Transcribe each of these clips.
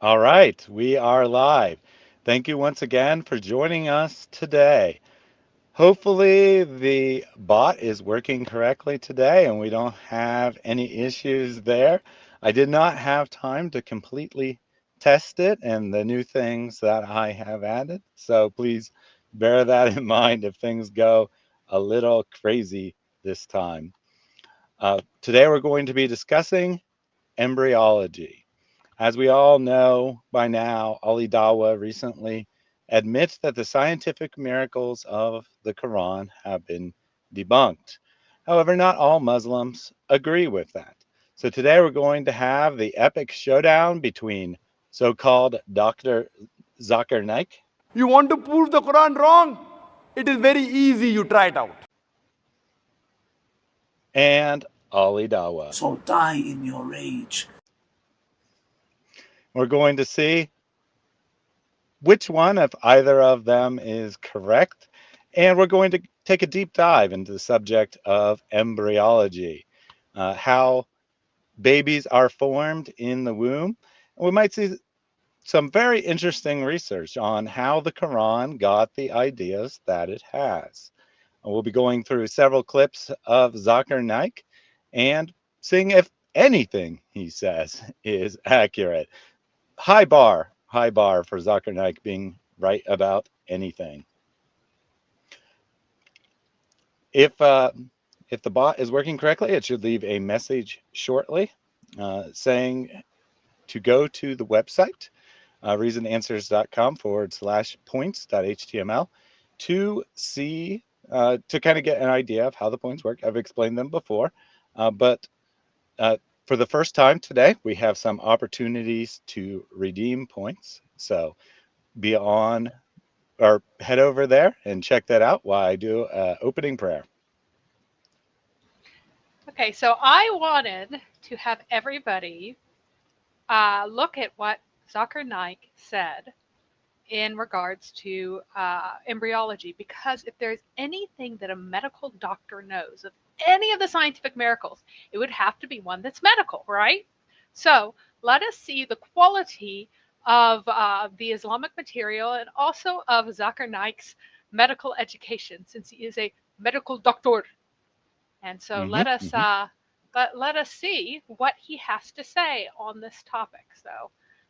All right, we are live. Thank you once again for joining us today. Hopefully, the bot is working correctly today and we don't have any issues there. I did not have time to completely test it and the new things that I have added, so please bear that in mind if things go a little crazy this time. Today, we're going to be discussing embryology. As we all know by now, Ali Dawah recently admits that the scientific miracles of the Quran have been debunked. However, not all Muslims agree with that. So today we're going to have the epic showdown between so-called Dr. Zakir Naik You want to prove the Quran wrong? It is very easy. You try it out. and Ali Dawah. So die in your rage. We're going to see which one of either of them is correct. And we're going to take a deep dive into the subject of embryology, how babies are formed in the womb. And we might see some very interesting research on how the Quran got the ideas that it has. And we'll be going through several clips of Zakir Naik and seeing if anything he says is accurate. High bar for Zakir Naik being right about anything. If if the bot is working correctly, it should leave a message shortly saying to go to the website reasonanswers.com/points.html to see to kind of get an idea of how the points work. I've explained them before, but uh, for the first time today, we have some opportunities to redeem points. So be on or head over there and check that out while I do opening prayer. Okay, so I wanted to have everybody look at what Zakir Naik said in regards to embryology, because if there's anything that a medical doctor knows of any of the scientific miracles, it would have to be one that's medical, right? So let us see the quality of the Islamic material and also of Zakir Naik's medical education, since he is a medical doctor. And so Hmm hmm let us see what he has to say on this topic. So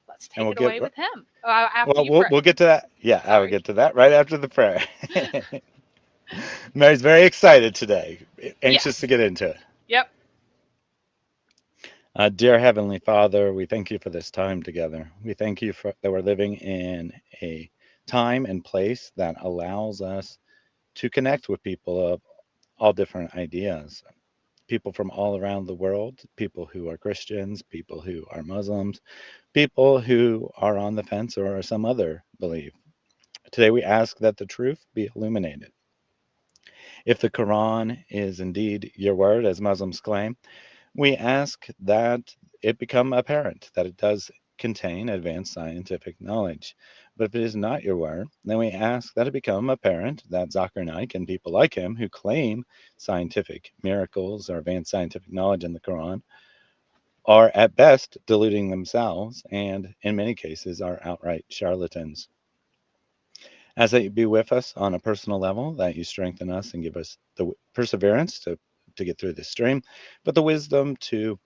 let's And take we'll it get away with him after well, you we'll pray. get to that. Yeah, I will Sorry. get to that right after the prayer. Mary's very excited today, anxious to Yes. get into it. Yep. Dear Heavenly Father, we thank you for this time together. We thank you for that we're living in a time and place that allows us to connect with people of all different ideas. People from all around the world, people who are Christians, people who are Muslims, people who are on the fence or some other belief. Today we ask that the truth be illuminated. If the Quran is indeed your word, as Muslims claim, we ask that it become apparent that it does contain advanced scientific knowledge. But if it is not your word, then we ask that it become apparent that Zakir Naik and people like him who claim scientific miracles or advanced scientific knowledge in the Quran are at best deluding themselves and in many cases are outright charlatans. As that you be with us on a personal level, that you strengthen us and give us the perseverance to get through this stream, but the wisdom to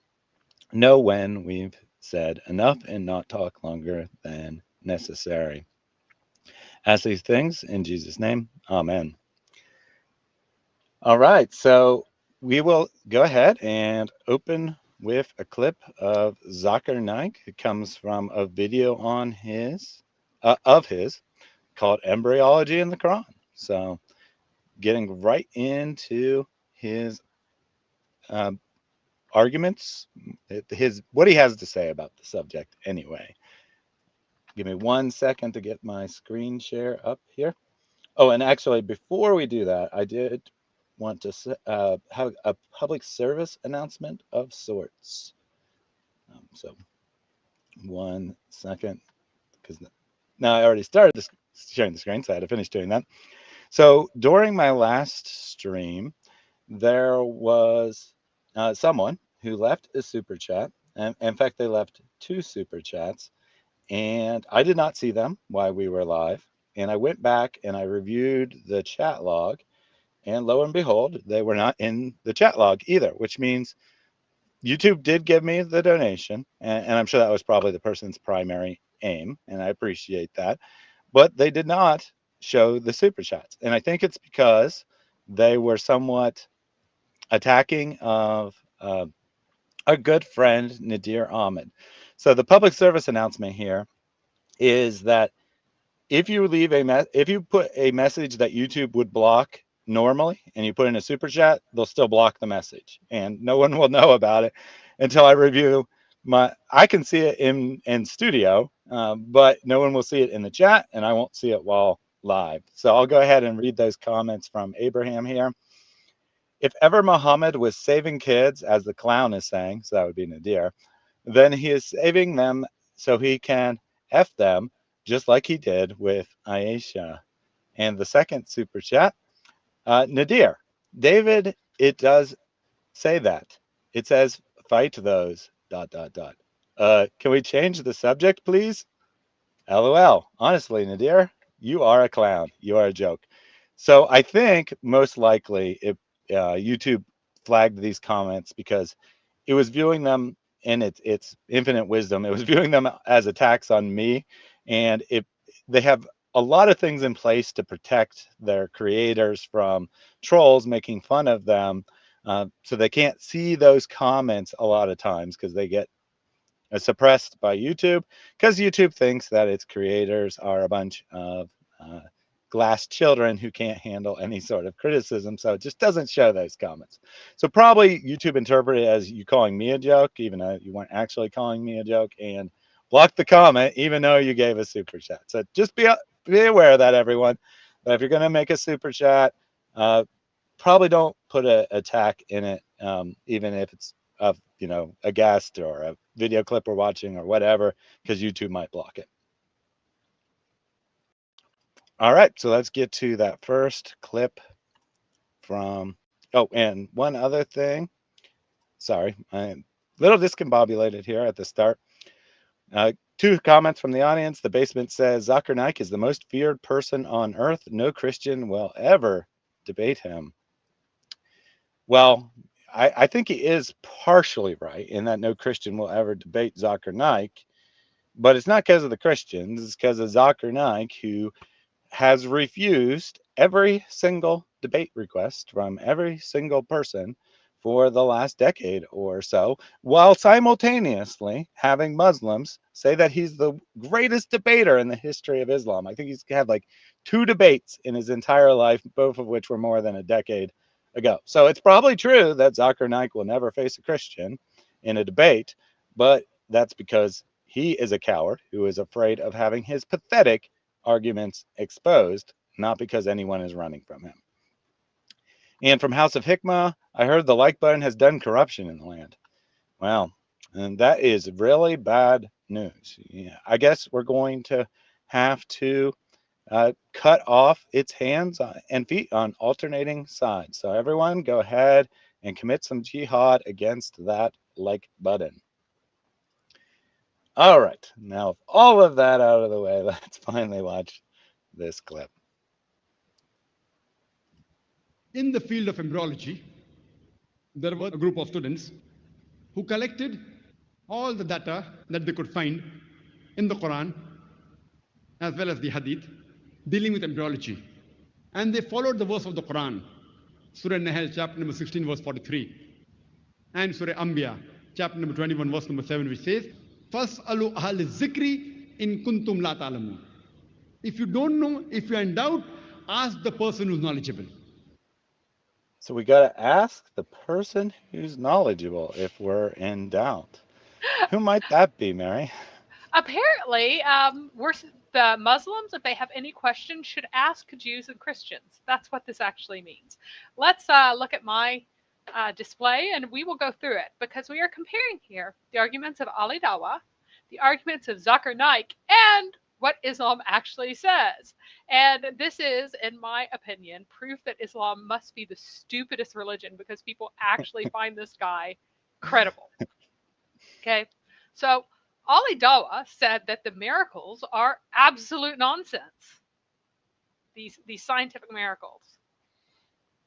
know when we've said enough and not talk longer than necessary. Ask these things in Jesus' name. Amen. All right, so we will go ahead and open with a clip of Zakir Naik. It comes from a video on his of his called Embryology in the Quran. So getting right into his um, arguments, his what he has to say about the subject anyway. Give me 1 second to get my screen share up here. Oh, and actually, before we do that, I did want to have a public service announcement of sorts. So 1 second, because now I already started this, sharing the screen, so I had to finish doing that. So during my last stream, there was someone who left a super chat. And in fact, they left two super chats. and I did not see them while we were live. And I went back and I reviewed the chat log, and lo and behold, they were not in the chat log either, which means YouTube did give me the donation, and I'm sure that was probably the person's primary aim, and I appreciate that. But they did not show the super chats, and I think it's because they were somewhat attacking of our good friend Nadir Ahmed. So the public service announcement here is that if you leave if you put a message that YouTube would block normally and you put in a super chat, they'll still block the message, and no one will know about it until I review my. I can see it in studio, but no one will see it in the chat, and I won't see it while live. So I'll go ahead and read those comments from Abraham here. If ever Muhammad was saving kids, as the clown is saying, so that would be Nadir, then he is saving them so he can F them just like he did with Aisha. And the second super chat, Nadir, David, it does say that. It says, fight those, dot, dot, dot. Can we change the subject, please? LOL. Honestly, Nadir, you are a clown. You are a joke. So I think most likely YouTube flagged these comments because it was viewing them in its infinite wisdom. It was viewing them as attacks on me, and they have a lot of things in place to protect their creators from trolls making fun of them. So they can't see those comments a lot of times because they get suppressed by YouTube because YouTube thinks that its creators are a bunch of uh, glass children who can't handle any sort of criticism. So it just doesn't show those comments. So probably YouTube interpreted it as you calling me a joke, even though you weren't actually calling me a joke, and blocked the comment, even though you gave a super chat. So just be aware of that, everyone. That if you're going to make a super chat, uh, probably don't put a tag in it, even if it's of a guest or a video clip we're watching or whatever, because YouTube might block it. All right, so let's get to that first clip from. Oh, and one other thing. Sorry, I'm a little discombobulated here at the start. Two comments from the audience. The basement says Zakir Naik is the most feared person on earth. No Christian will ever debate him. Well, I think he is partially right in that no Christian will ever debate Zakir Naik, but it's not because of the Christians, it's because of Zakir Naik, who has refused every single debate request from every single person for the last decade or so, while simultaneously having Muslims say that he's the greatest debater in the history of Islam. I think he's had like two debates in his entire life, both of which were more than a decade ago. So it's probably true that Zakir Naik will never face a Christian in a debate, but that's because he is a coward who is afraid of having his pathetic arguments exposed, not because anyone is running from him. And from House of Hikmah, I heard the like button has done corruption in the land. Well, and that is really bad news. Yeah, I guess we're going to have to cut off its hands and feet on alternating sides. So everyone go ahead and commit some jihad against that like button. All right, now with all of that out of the way, let's finally watch this clip. In the field of embryology, there were a group of students who collected all the data that they could find in the Quran as well as the Hadith dealing with embryology. And they followed the verse of the Quran, Surah Nahl, chapter number 16, verse 43, and Surah Anbiya, chapter number 21, verse number 7, which says, Fas'alu ahal zikri in kuntum la ta'lamun. If you don't know, if you're in doubt, ask the person who's knowledgeable. So we got to ask the person who's knowledgeable if we're in doubt. Who might that be, Mary? Apparently, the Muslims, if they have any questions, should ask Jews and Christians. That's what this actually means. Let's look at my display and we will go through it because we are comparing here the arguments of Ali Dawah, the arguments of Zakir Naik, and what Islam actually says. And this is, in my opinion, proof that Islam must be the stupidest religion because people actually find this guy credible. Okay, so Ali Dawah said that the miracles are absolute nonsense. These scientific miracles.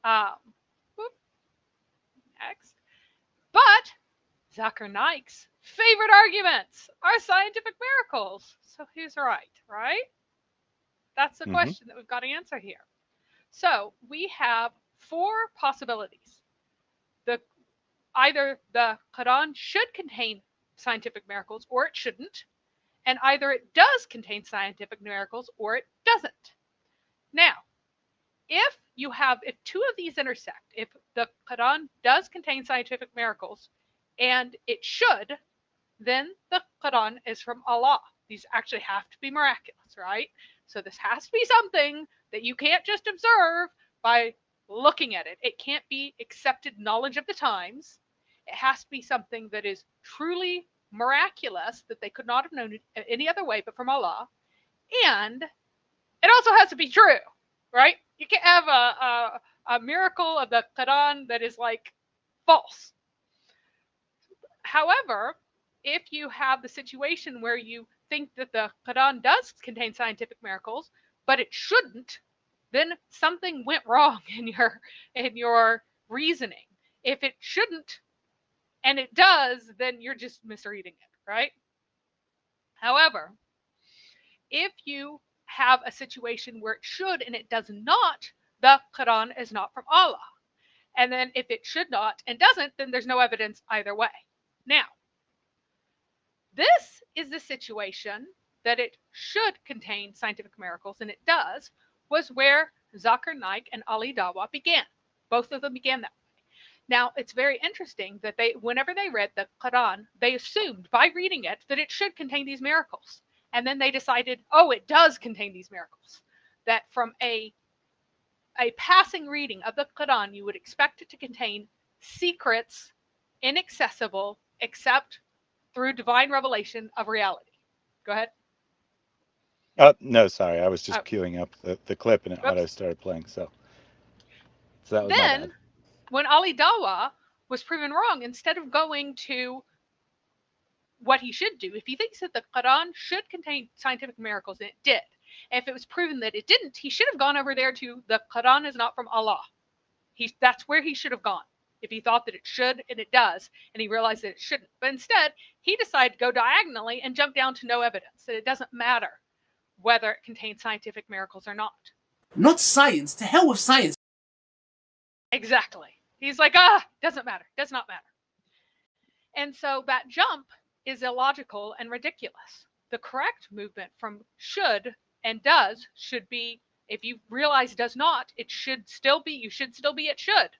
Whoop, next. But Zakir Naik's favorite arguments are scientific miracles. So who's right, right? That's the Hmm. question that we've got to answer here. So we have four possibilities. Either the Quran should contain scientific miracles or it shouldn't, and either it does contain scientific miracles or it doesn't. Now, if two of these intersect, if the Quran does contain scientific miracles and it should, then the Quran is from Allah. These actually have to be miraculous, right? So this has to be something that you can't just observe by looking at it. It can't be accepted knowledge of the times. It has to be something that is truly miraculous, that they could not have known it any other way but from Allah. And it also has to be true, right? You can't have a miracle of the Quran that is like false. However, if you have the situation where you think that the Quran does contain scientific miracles, but it shouldn't, then something went wrong in your reasoning. If it shouldn't and it does, then you're just misreading it, right? However, if you have a situation where it should and it does not, the Quran is not from Allah. And then if it should not and doesn't, then there's no evidence either way. Now, this is the situation that it should contain scientific miracles, and it does, was where Zakir Naik and Ali Dawah began. Both of them began that way. Now, it's very interesting that whenever they read the Quran, they assumed by reading it that it should contain these miracles. And then they decided, oh, it does contain these miracles. That from a passing reading of the Quran, you would expect it to contain secrets, inaccessible, except through divine revelation of reality. Go ahead. No, sorry, I was Oh, just queuing up the clip and it auto oops. started playing. So that was my bad. Then, when Ali Dawah was proven wrong, instead of going to what he should do, if he thinks that the Quran should contain scientific miracles, and it did, and if it was proven that it didn't, he should have gone over there to the Quran is not from Allah. That's where he should have gone if he thought that it should and it does, and he realized that it shouldn't. But instead, he decided to go diagonally and jump down to no evidence, that it doesn't matter whether it contains scientific miracles or not. Not science. To hell with science. Exactly. He's like, doesn't matter, does not matter. And so that jump is illogical and ridiculous. The correct movement from should and does should be, if you realize does not, it should still be, you should still be at should.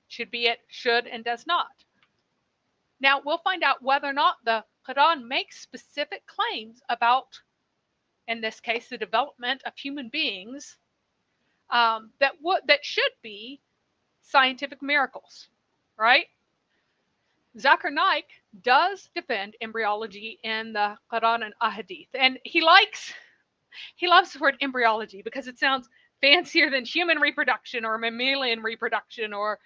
Should be at should and does not. Now, we'll find out whether or not the Quran makes specific claims about, in this case, the development of human beings that should be scientific miracles, right? Zakir Naik does defend embryology in the Quran and Ahadith, and he loves the word embryology because it sounds fancier than human reproduction or mammalian reproduction or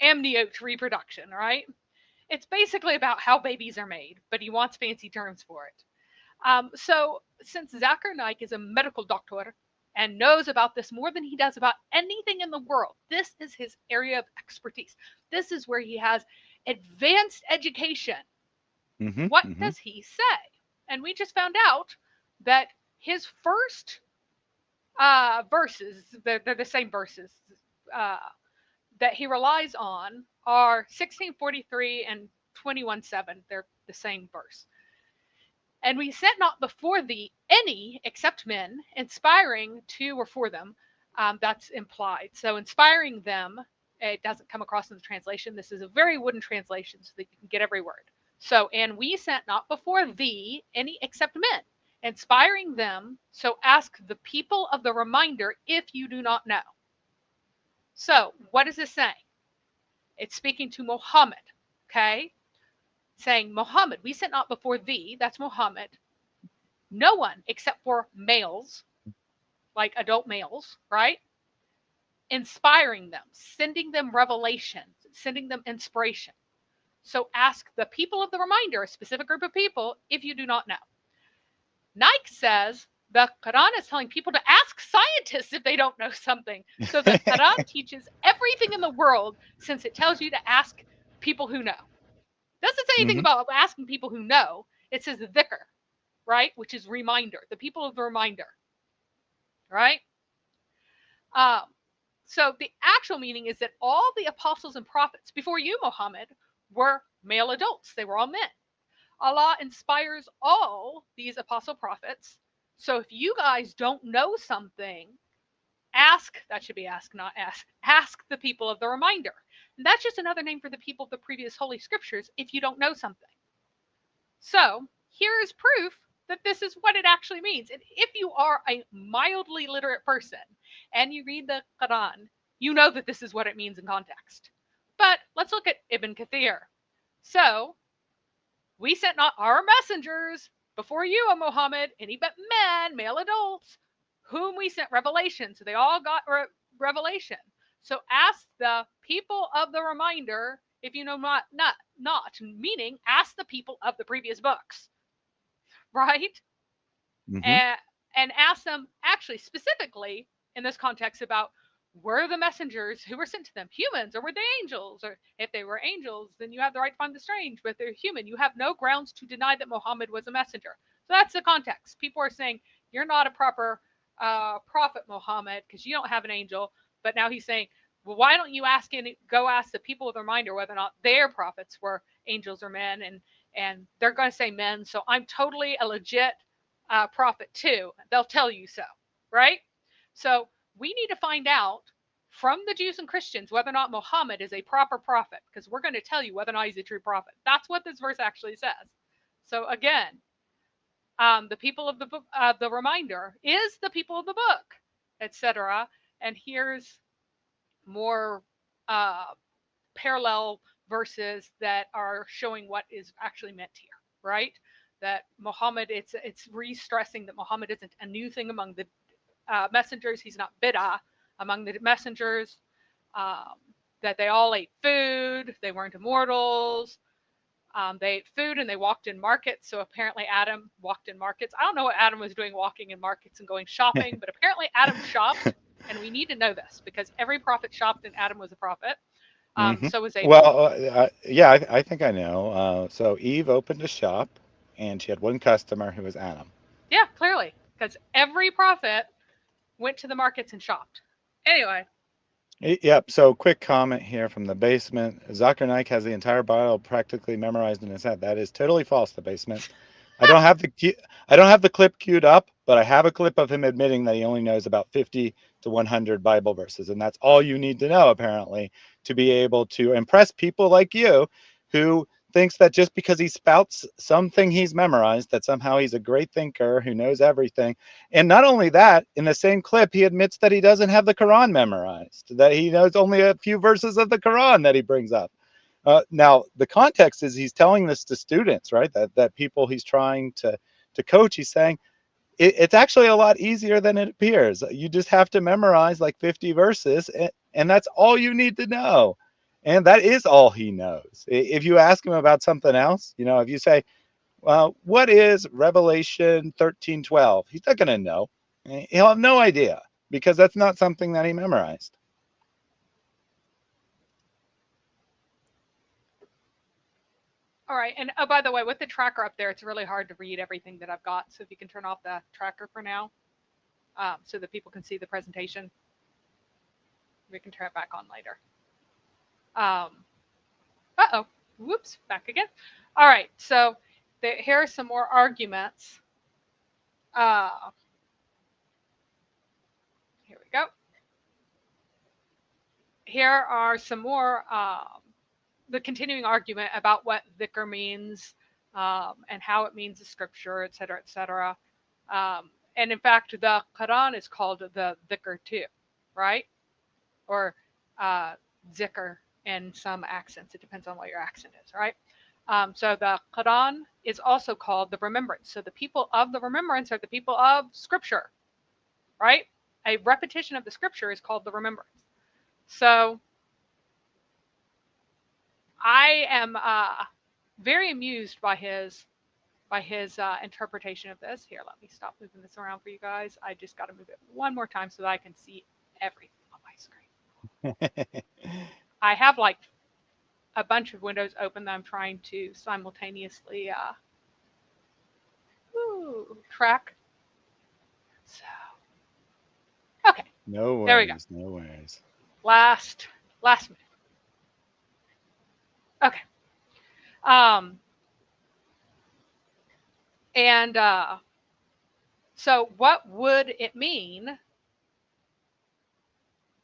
amniote reproduction, right? It's basically about how babies are made, but he wants fancy terms for it. So since Zakir Naik is a medical doctor and knows about this more than he does about anything in the world, this is his area of expertise. This is where he has advanced education. Hmm. What Hmm. does he say? And we just found out that his first verses, they're the same verses, that he relies on are 1643 and 21:7. They're the same verse. And we sent not before thee any except men, inspiring to or for them. That's implied. So inspiring them, it doesn't come across in the translation. This is a very wooden translation so that you can get every word. So, and we sent not before thee any except men, inspiring them. So ask the people of the reminder if you do not know. So what is this saying? It's speaking to Muhammad, okay? Saying, Muhammad, we sent not before thee, that's Muhammad, no one except for males, like adult males, right? Inspiring them, sending them revelation, sending them inspiration. So ask the people of the reminder, a specific group of people, if you do not know. Naik says the Quran is telling people to ask scientists if they don't know something. So the Quran teaches everything in the world since it tells you to ask people who know. Doesn't say anything Hmm. about asking people who know. It says dhikr, right? Which is reminder, the people of the reminder, right? Um, so the actual meaning is that all the apostles and prophets before you, Muhammad, were male adults. They were all men. Allah inspires all these apostle prophets. So if you guys don't know something, ask, that should be ask, not ask the people of the reminder. And that's just another name for the people of the previous holy scriptures if you don't know something. So here is proof that this is what it actually means. And if you are a mildly literate person and you read the Quran, you know that this is what it means in context. But let's look at Ibn Kathir. So we sent not our messengers before you, O Muhammad, any but men, male adults, whom we sent revelation. So they all got revelation. So ask the people of the reminder if you know not, meaning ask the people of the previous books, right? Hmm. And ask them actually specifically in this context about were the messengers who were sent to them humans or were they angels? Or if they were angels, then you have the right to find the strange, but if they're human, you have no grounds to deny that Muhammad was a messenger. So that's the context. People are saying you're not a proper prophet, Muhammad, because you don't have an angel. But now he's saying, well, why don't you go ask the people of the reminder whether or not their prophets were angels or men, and they're going to say men. So I'm totally a legit prophet too. They'll tell you so, right? So we need to find out from the Jews and Christians whether or not Muhammad is a proper prophet, because we're going to tell you whether or not he's a true prophet. That's what this verse actually says. So again, the people of the reminder is the people of the book, etc. And here's more uh, parallel verses that are showing what is actually meant here, right? That Muhammad, it's re-stressing that Muhammad isn't a new thing among the messengers. He's not bid'ah among the messengers. Um, that they all ate food. They weren't immortals. They ate food and they walked in markets. So apparently Adam walked in markets. I don't know what Adam was doing walking in markets and going shopping, but apparently Adam shopped. And we need to know this because every prophet shopped and Adam was a prophet. Hmm. So was Abraham. Well, yeah, I think I know. So Eve opened a shop, and she had one customer who was Adam. Yeah, clearly. Because every prophet went to the markets and shopped. Anyway. Yep. So quick comment here from the basement. Zakir Naik has the entire Bible practically memorized in his head. That is totally false. The basement. I don't have the clip queued up, but I have a clip of him admitting that he only knows about 50 to 100 Bible verses, and that's all you need to know apparently to be able to impress people like you, who thinks that just because he spouts something he's memorized, that somehow he's a great thinker who knows everything. And not only that, in the same clip, he admits that he doesn't have the Quran memorized, that he knows only a few verses of the Quran that he brings up. Now, the context is he's telling this to students, right? That people he's trying to coach. He's saying it's actually a lot easier than it appears. You just have to memorize like 50 verses, and that's all you need to know. And that is all he knows. If you ask him about something else, if you say, well, what is Revelation 13:12? He's not going to know. He'll have no idea because that's not something that he memorized. All right. And oh, by the way, with the tracker up there, it's really hard to read everything that I've got. So if you can turn off the tracker for now, so that people can see the presentation, we can turn it back on later. Uh-oh. Whoops. Back again. All right. So here are some more arguments. Here we go. Here are some more, the continuing argument about what dhikr means, and how it means the scripture, et cetera, et cetera. And in fact, the Quran is called the dhikr too, right? Or zikr in some accents. It depends on what your accent is, right? So the Quran is also called the remembrance. So the people of the remembrance are the people of scripture, right? A repetition of the scripture is called the remembrance. So I am very amused by his interpretation of this. Here, let me stop moving this around for you guys. I just got to move it one more time so that I can see everything on my screen. I have like a bunch of windows open that I'm trying to simultaneously track. So, okay, No there we go. worries, no worries. Last minute. Okay. Um, and so, what would it mean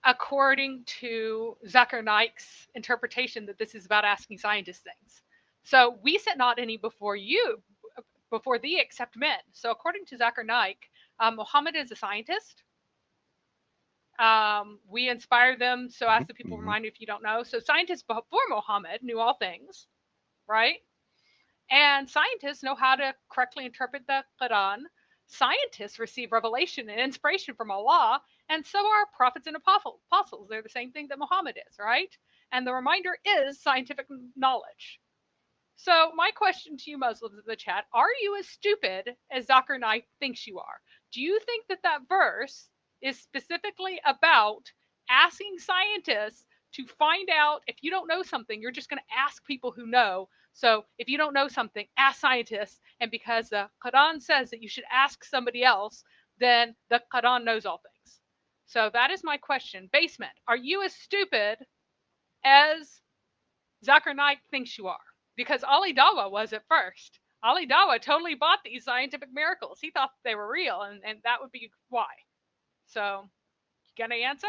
according to Zakir Naik's interpretation that this is about asking scientists things? So, we sit not any before thee except men. So, according to Zakir Naik, Muhammad is a scientist. We inspire them so as the people remind you if you don't know. So, scientists before Muhammad knew all things, right? And scientists know how to correctly interpret the Quran. Scientists receive revelation and inspiration from Allah, and so are prophets and apostles. They're the same thing that Muhammad is, right? And the reminder is scientific knowledge. So, my question to you Muslims in the chat, are you as stupid as Zakir Naik thinks you are? Do you think that that verse is specifically about asking scientists to find out if you don't know something, you're just going to ask people who know. So if you don't know something, ask scientists. And because the Quran says that you should ask somebody else, then the Quran knows all things. So that is my question. Basement, are you as stupid as Zakir Naik thinks you are? Because Ali Dawah was at first. Ali Dawah totally bought these scientific miracles. He thought they were real, and that would be why. So, you got an answer?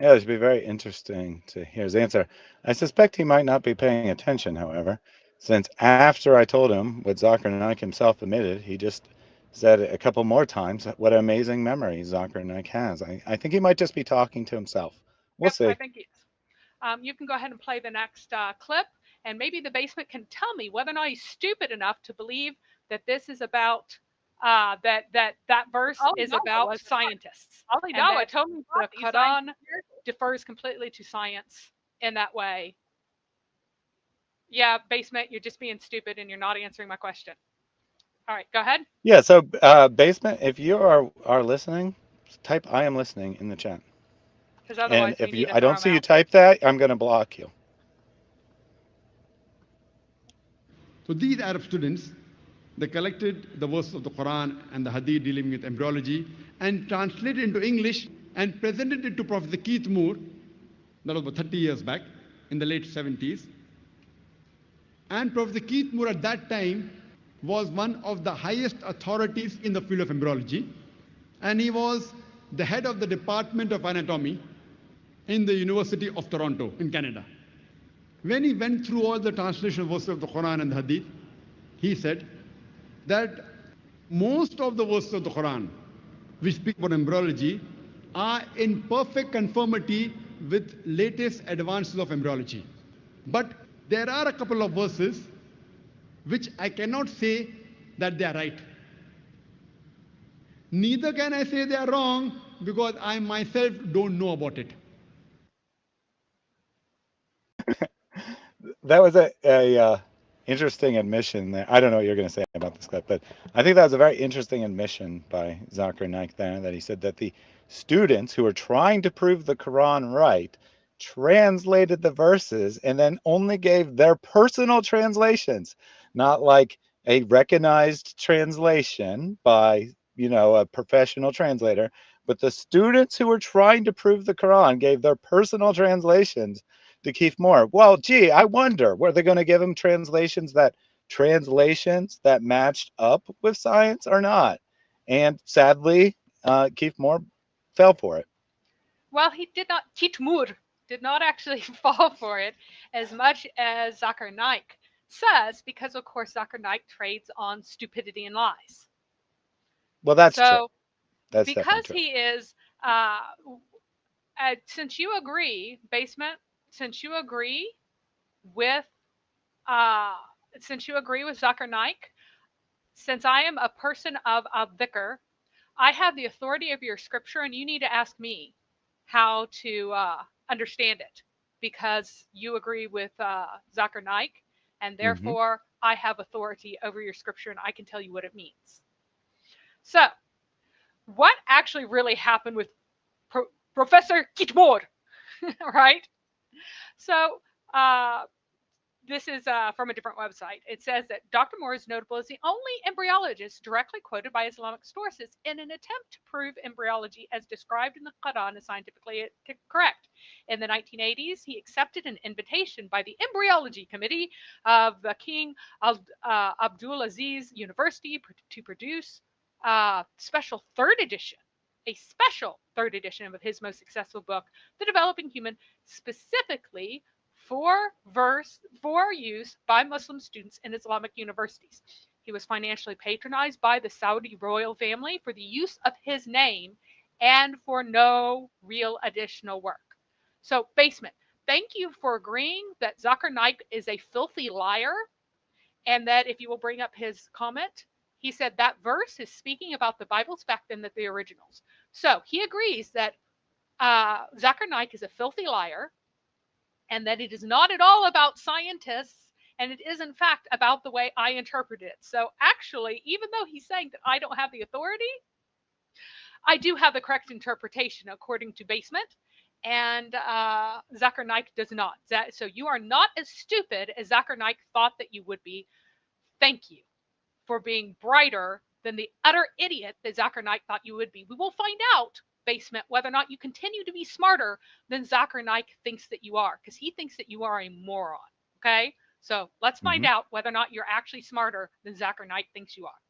Yeah, it should be very interesting to hear his answer. I suspect he might not be paying attention, however, since after I told him what Zakir Naik himself admitted, he just said a couple more times what amazing memory Zakir Naik has. I think he might just be talking to himself. We'll Yep, I see. think he is. You can go ahead and play the next clip, and maybe the basement can tell me whether or not he's stupid enough to believe that this is about that verse Ali is Dawah about was smart. scientists, Ali and Dawah that totally the bought these Quran scientific miracles. defers completely to science in that way. Yeah, basement, you're just being stupid and you're not answering my question. All right, go ahead. Yeah, so basement, if you are listening, type I am listening in the chat. Because And otherwise we if you need to I throw don't him see you out. type that, I'm going to block you. So these Arab students, they collected the verses of the Quran and the Hadith dealing with embryology and translated it into English and presented it to Professor Keith Moore, that was about 30 years back, in the late 70s. And Professor Keith Moore at that time was one of the highest authorities in the field of embryology. And he was the head of the Department of Anatomy in the University of Toronto in Canada. When he went through all the translation verses of the Quran and the Hadith, he said that most of the verses of the Quran which speak about embryology are in perfect conformity with latest advances of embryology. But there are a couple of verses which I cannot say that they are right. Neither can I say they are wrong because I myself don't know about it. That was a interesting admission there. I don't know what you're going to say about this clip, but I think that was a very interesting admission by Zakir Naik there, that he said that the students who were trying to prove the Quran right translated the verses and then only gave their personal translations, not like a recognized translation by, a professional translator, but the students who were trying to prove the Quran gave their personal translations to Keith Moore. Well, gee, I wonder, were they going to give him translations that matched up with science or not? And sadly, Keith Moore fell for it. Well, he did not. Titmur did not actually fall for it as much as Zakir Naik says, because of course Zakir Naik trades on stupidity and lies. Well, that's true. So, That's definitely because true. he is, since you agree, basement, since you agree with, uh, since you agree with Zakir Naik, since I am a person of dhikr, I have the authority of your scripture, and you need to ask me how to understand it. because you agree with Zakir Naik, and Hmm. therefore I have authority over your scripture and I can tell you what it means. So, what actually really happened with Professor Kitmor, right? So, uh, this is from a different website. It says that Dr. Moore is notable as the only embryologist directly quoted by Islamic sources in an attempt to prove embryology as described in the Quran is scientifically correct. In the 1980s, he accepted an invitation by the Embryology Committee of the King Abdulaziz University to produce a special third edition of his most successful book, The Developing Human, specifically for use by Muslim students in Islamic universities. He was financially patronized by the Saudi royal family for the use of his name and for no real additional work. So, Basement, thank you for agreeing that Zakir Naik is a filthy liar, and that if you will bring up his comment, he said that verse is speaking about the Bible's back then than the originals. So he agrees that Zakir Naik is a filthy liar, and that it is not at all about scientists, and it is in fact about the way I interpret it. So actually, even though he's saying that I don't have the authority, I do have the correct interpretation according to Basement, and Zakir Naik does not. So you are not as stupid as Zakir Naik thought that you would be. Thank you for being brighter than the utter idiot that Zakir Naik thought you would be. We will find out, Basement, whether or not you continue to be smarter than Zakir Naik thinks that you are, because he thinks that you are a moron. Okay? So let's find Hmm. out whether or not you're actually smarter than Zakir Naik thinks you are.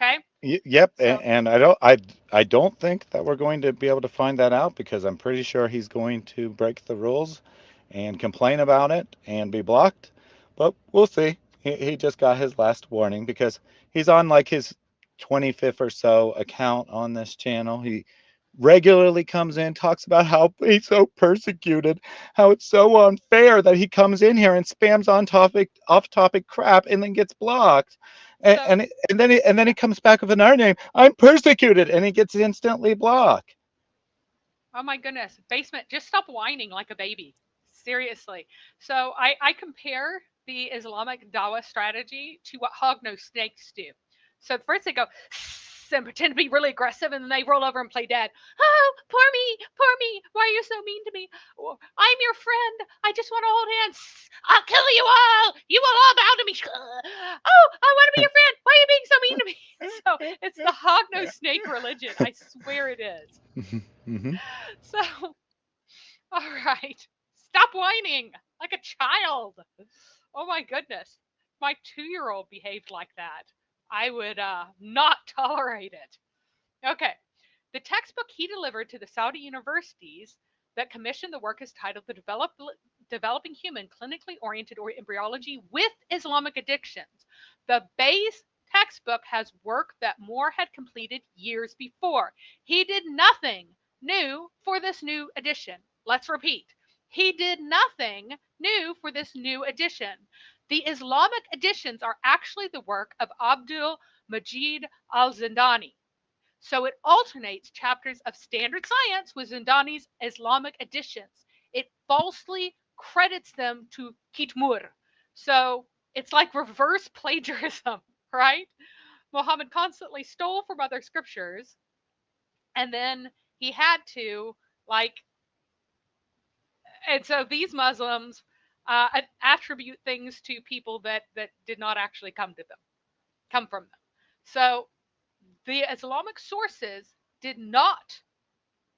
Okay? Yep, So, and I don't think that we're going to be able to find that out because I'm pretty sure he's going to break the rules and complain about it and be blocked. But we'll see. He just got his last warning because he's on like his 25th or so account on this channel. He regularly comes in, talks about how he's so persecuted, how it's so unfair that he comes in here and spams on topic, off topic crap and then gets blocked. And so, and, and then he comes back with another name. I'm persecuted, and he gets instantly blocked. oh my goodness, Basement, just stop whining like a baby. Seriously. So I compare the Islamic Dawah strategy to what hognose snakes do. So first they go and pretend to be really aggressive, and then they roll over and play dead. Oh, poor me, poor me. Why are you so mean to me? Oh, I'm your friend. I just want to hold hands. I'll kill you all. You will all bow to me. Oh, I want to be your friend. Why are you being so mean to me? So it's the hognose snake religion. I swear it is. Hmm. So, all right. Stop whining like a child. Oh my goodness. My 2-year old behaved like that. I would not tolerate it. Okay. The textbook he delivered to the Saudi universities that commissioned the work is titled Developing Human Clinically Oriented or Embryology with Islamic Addictions. The base textbook has work that Moore had completed years before. He did nothing new for this new edition. Let's repeat. He did nothing new for this new edition. The Islamic editions are actually the work of Abdul Majid al Zindani. So it alternates chapters of standard science with Zindani's Islamic editions. It falsely credits them to Kitmur. So it's like reverse plagiarism, right? Muhammad constantly stole from other scriptures, and then he had to, like, and so these Muslims attribute things to people that did not actually come from them. So the Islamic sources did not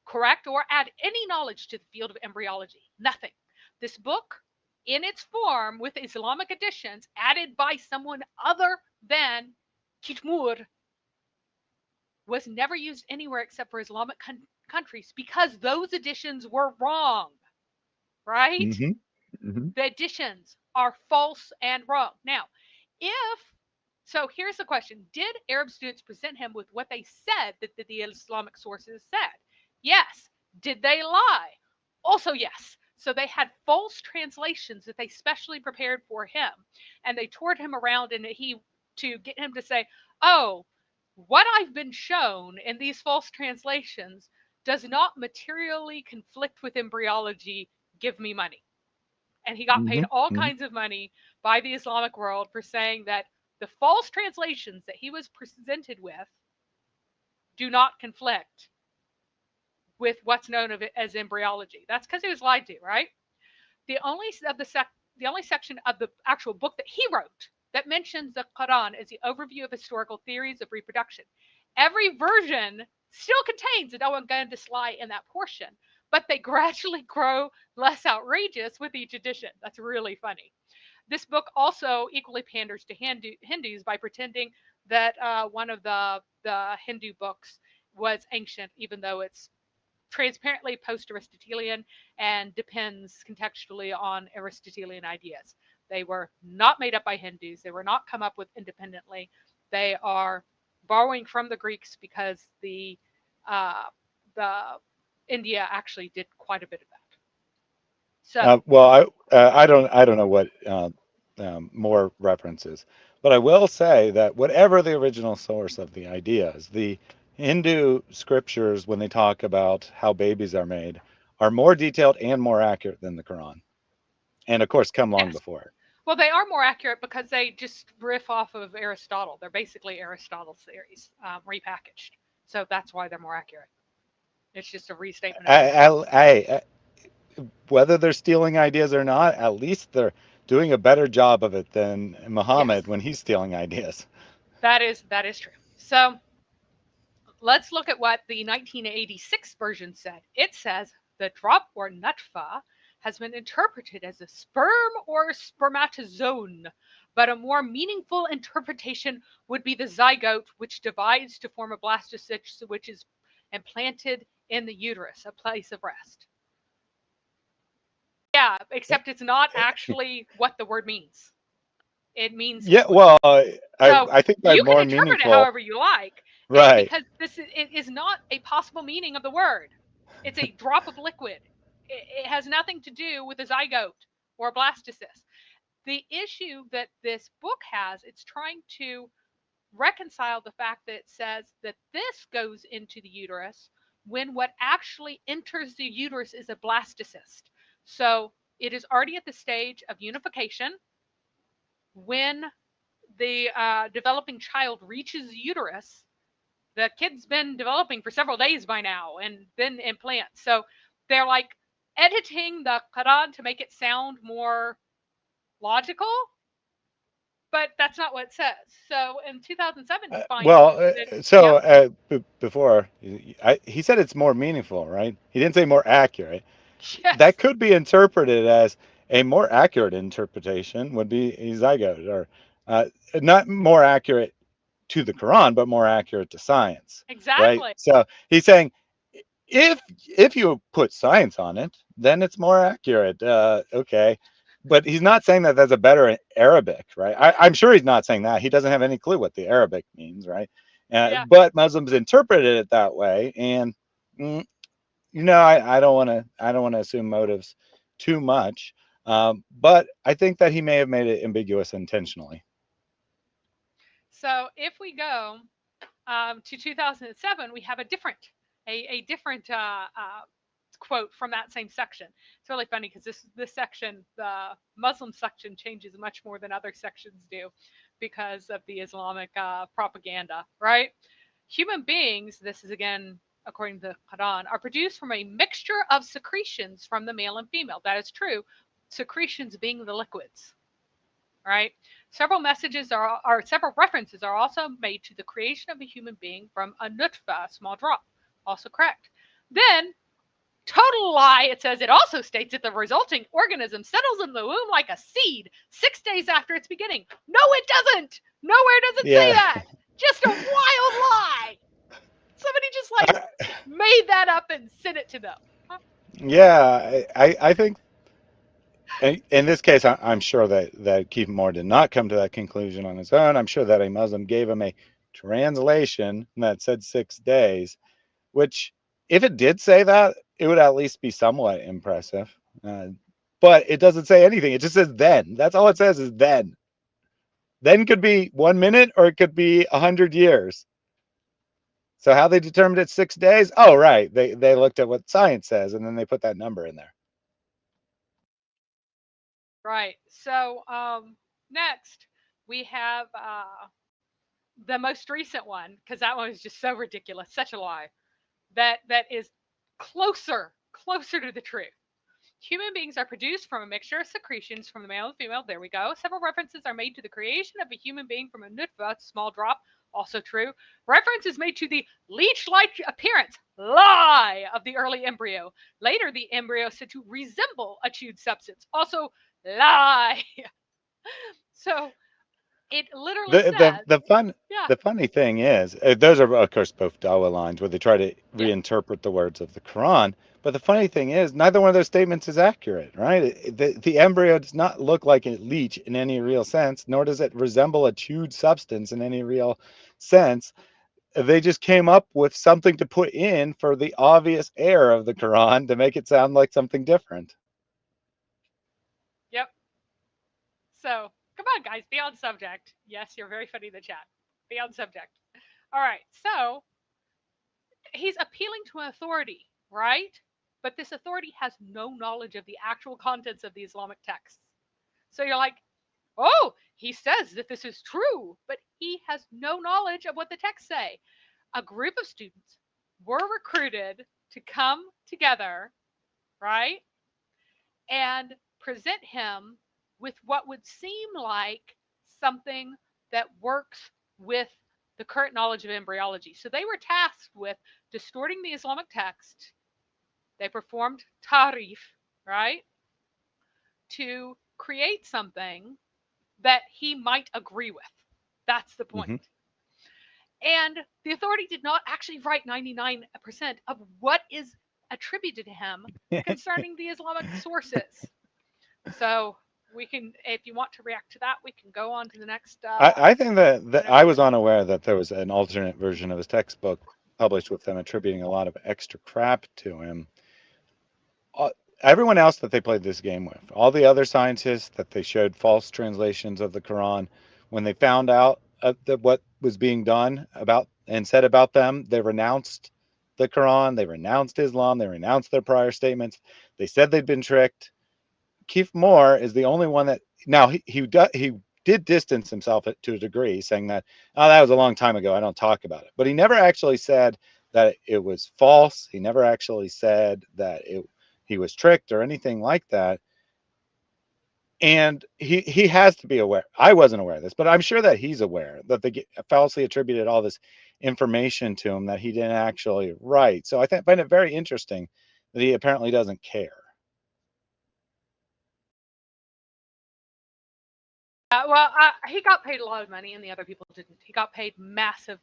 correct or add any knowledge to the field of embryology. Nothing. This book, in its form with Islamic additions added by someone other than Kitmur, was never used anywhere except for Islamic countries because those additions were wrong, right? Hmm. Hmm. The additions are false and wrong. Now, if so, here's the question: did Arab students present him with what they said that the Islamic sources said? Yes. Did they lie? Also, yes. So they had false translations that they specially prepared for him, and they toured him around and he to get him to say, "Oh, what I've been shown in these false translations does not materially conflict with embryology. Give me money." And he got paid all Mhm. kinds of money by the Islamic world for saying that the false translations that he was presented with do not conflict with what's known as embryology. That's because he was lied to, right? The only of the only section of the actual book that he wrote that mentions the Quran is the overview of historical theories of reproduction. Every version still contains a Dawagandas lie in that portion, but they gradually grow less outrageous with each edition. That's really funny. This book also equally panders to Hindus by pretending that one of the Hindu books was ancient, even though it's transparently post-Aristotelian and depends contextually on Aristotelian ideas. They were not made up by Hindus. They were not come up with independently. They are borrowing from the Greeks because uh, the India actually did quite a bit of that. So Well, I don't know what more references, but I will say that whatever the original source of the ideas, the Hindu scriptures, when they talk about how babies are made, are more detailed and more accurate than the Quran, and of course, come long yes, before it. well, they are more accurate because they just riff off of Aristotle. They're basically Aristotle's theories repackaged. So that's why they're more accurate. It's just a restatement of Aristotle. Whether they're stealing ideas or not, at least they're doing a better job of it than Yes, Muhammad when he's stealing ideas. that is true. So let's look at what the 1986 version said. It says the drop or nutfa has been interpreted as a sperm or spermatozoon, but a more meaningful interpretation would be the zygote, which divides to form a blastocyst, which is implanted in the uterus, a place of rest. Yeah, except it's not actually what the word means. It means Yeah, liquid. well, So I think by you can more interpret it meaningful, however you like, right? because it is not a possible meaning of the word. It's a drop of liquid. It has nothing to do with a zygote or a blastocyst. The issue that this book has, it's trying to reconcile the fact that it says that this goes into the uterus when what actually enters the uterus is a blastocyst. So it is already at the stage of unification when the developing child reaches the uterus. The kid's been developing for several days by now and then implants. So they're like editing the Quran to make it sound more logical, but that's not what it says. So in 2007, he finds Well, that, so yep, before he said it's more meaningful, right? He didn't say more accurate. That yes, could be interpreted as a more accurate interpretation would be a zygote, or uh, not more accurate to the Quran, but more accurate to science, right? exactly. So he's saying if if you put science on it, then it's more accurate. Okay, but he's not saying that that's a better Arabic, right? I'm sure he's not saying that. He doesn't have any clue what the Arabic means, right? Yeah. But Muslims interpreted it that way, and mm, I don't want to assume motives too much. But I think that he may have made it ambiguous intentionally. So if we go to 2007, we have a different quote from that same section. It's really funny because this section, the Muslim section, changes much more than other sections do because of the Islamic propaganda, right? Human beings, this is again according to the Quran, are produced from a mixture of secretions from the male and female. That is true. Secretions being the liquids, right? Several references are also made to the creation of a human being from a nutfa, a small drop. Also correct. Then, total lie, it says it also states that the resulting organism settles in the womb like a seed 6 days after its beginning. No, it doesn't. Nowhere does it say Yeah, that. Just a wild lie. Somebody just like made that up and sent it to them. yeah. I think in this case, I'm sure that Keith Moore did not come to that conclusion on his own. I'm sure that a Muslim gave him a translation that said 6 days, which, if it did say that, it would at least be somewhat impressive. Uh, but it doesn't say anything. It just says then. That's all it says is then. Then could be 1 minute or it could be 100 years. So how they determined it's 6 days? Oh, right. They looked at what science says and then they put that number in there. Right. So next we have the most recent one, because that one is just so ridiculous, such a lie. That is closer to the truth. Human beings are produced from a mixture of secretions from the male and female. There we go. Several references are made to the creation of a human being from a nutfa, small drop. Also true. Reference is made to the leech-like appearance, lie, of the early embryo. Later, the embryo is said to resemble a chewed substance. Also lie. So it literally The the says, the fun yeah, the funny thing is, those are of course both Dawah lines where they try to yeah, reinterpret the words of the Quran. But the funny thing is, neither one of those statements is accurate, right? The embryo does not look like a leech in any real sense, nor does it resemble a chewed substance in any real sense. They just came up with something to put in for the obvious error of the Quran to make it sound like something different. yep. So come on, guys, be on subject. Yes, you're very funny in the chat. Be on subject. All right. So he's appealing to authority, right? But this authority has no knowledge of the actual contents of the Islamic texts. So you're like, oh, he says that this is true, but he has no knowledge of what the texts say. A group of students were recruited to come together, right, and present him with what would seem like something that works with the current knowledge of embryology. So they were tasked with distorting the Islamic text. They performed tarif, right, to create something that he might agree with. That's the point. Hmm. And the authority did not actually write 99% of what is attributed to him concerning the Islamic sources. So we can, if you want to react to that, we can go on to the next I think that I whenever was you're. unaware that there was an alternate version of his textbook published with them attributing a lot of extra crap to him. Uh, Everyone else that they played this game with, all the other scientists that they showed false translations of the Quran, when they found out that what was being done about and said about them, they renounced the Quran, they renounced Islam, they renounced their prior statements. They said they'd been tricked. Keith Moore is the only one that now he did distance himself to a degree, saying that oh that was a long time ago. I don't talk about it, but he never actually said that it was false. He never actually said that he was tricked or anything like that. And he has to be aware. I wasn't aware of this, but I'm sure that he's aware that they falsely attributed all this information to him that he didn't actually write. So find it very interesting that he apparently doesn't care. Well, he got paid a lot of money, and the other people didn't. He got paid massive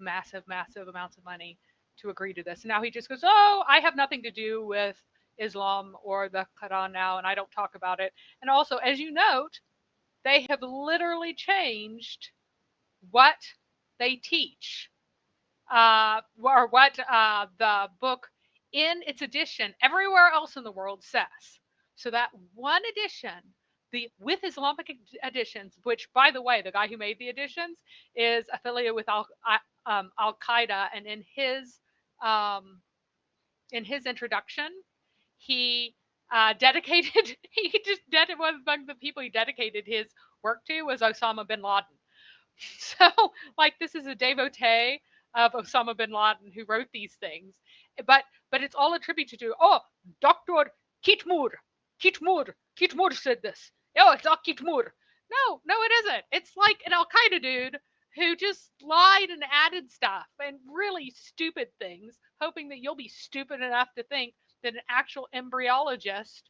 amounts of money to agree to this. And now he just goes, "Oh, I have nothing to do with Islam or the Quran now, and I don't talk about it." And also, as you note, they have literally changed what they teach, or what the book in its edition everywhere else in the world says. So that one edition, the with Islamic editions, which by the way, the guy who made the editions is affiliated with Al Qaeda, and um, in his introduction, he dedicated he just did one among the people he dedicated his work to was Osama bin Laden. So, like, this is a devotee of Osama bin Laden who wrote these things, but it's all attributed to Doctor Kitmur, Kitmur said this. Oh, it's not Kitmur. No, it isn't. It's like an Al Qaeda dude who just lied and added stuff and really stupid things, hoping that you'll be stupid enough to think that an actual embryologist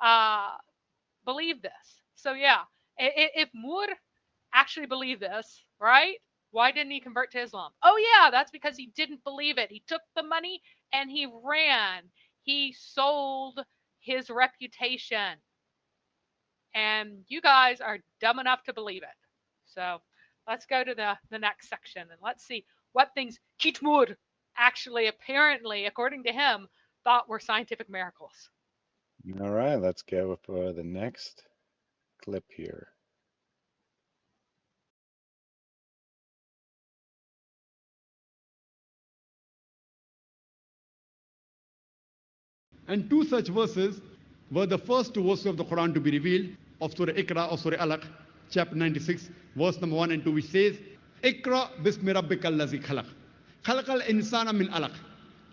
uh, believed this. So yeah, if Moore actually believed this, right? Why didn't he convert to Islam? Oh, yeah, that's because he didn't believe it. He took the money and he ran. He sold his reputation. And you guys are dumb enough to believe it. So let's go to the next section and let's see what things Kitmur actually, apparently, according to him, thought were scientific miracles. All right, let's go for the next clip here. And two such verses were the first two verses of the Quran to be revealed. of Surah Iqra or Surah Alaq, chapter 96, verse number 1 and 2, which says, Iqra bismi rabbika allazi khalaq. Khalaqal insana min alaq.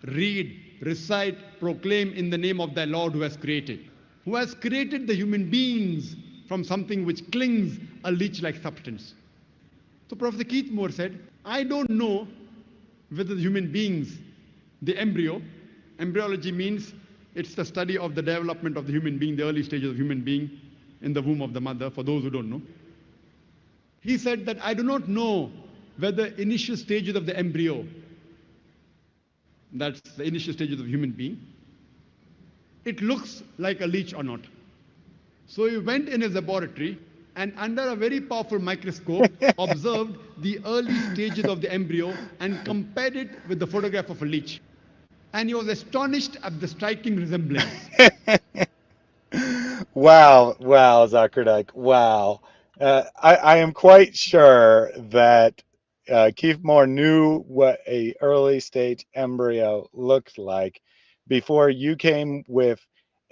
Read, recite, proclaim in the name of thy Lord who has created. Who has created the human beings from something which clings a leech-like substance. So Professor Keith Moore said, I don't know whether the human beings, the embryo, embryology means it's the study of the development of the human being, the early stages of human being in the womb of the mother, for those who don't know. He said that I do not know whether initial stages of the embryo, that's the initial stages of human being, it looks like a leech or not. So he went in his laboratory and under a very powerful microscope observed the early stages of the embryo and compared it with the photograph of a leech. And he was astonished at the striking resemblance. Wow, wow, Zakir Naik, wow. I am quite sure that Keith Moore knew what a early stage embryo looked like before you came with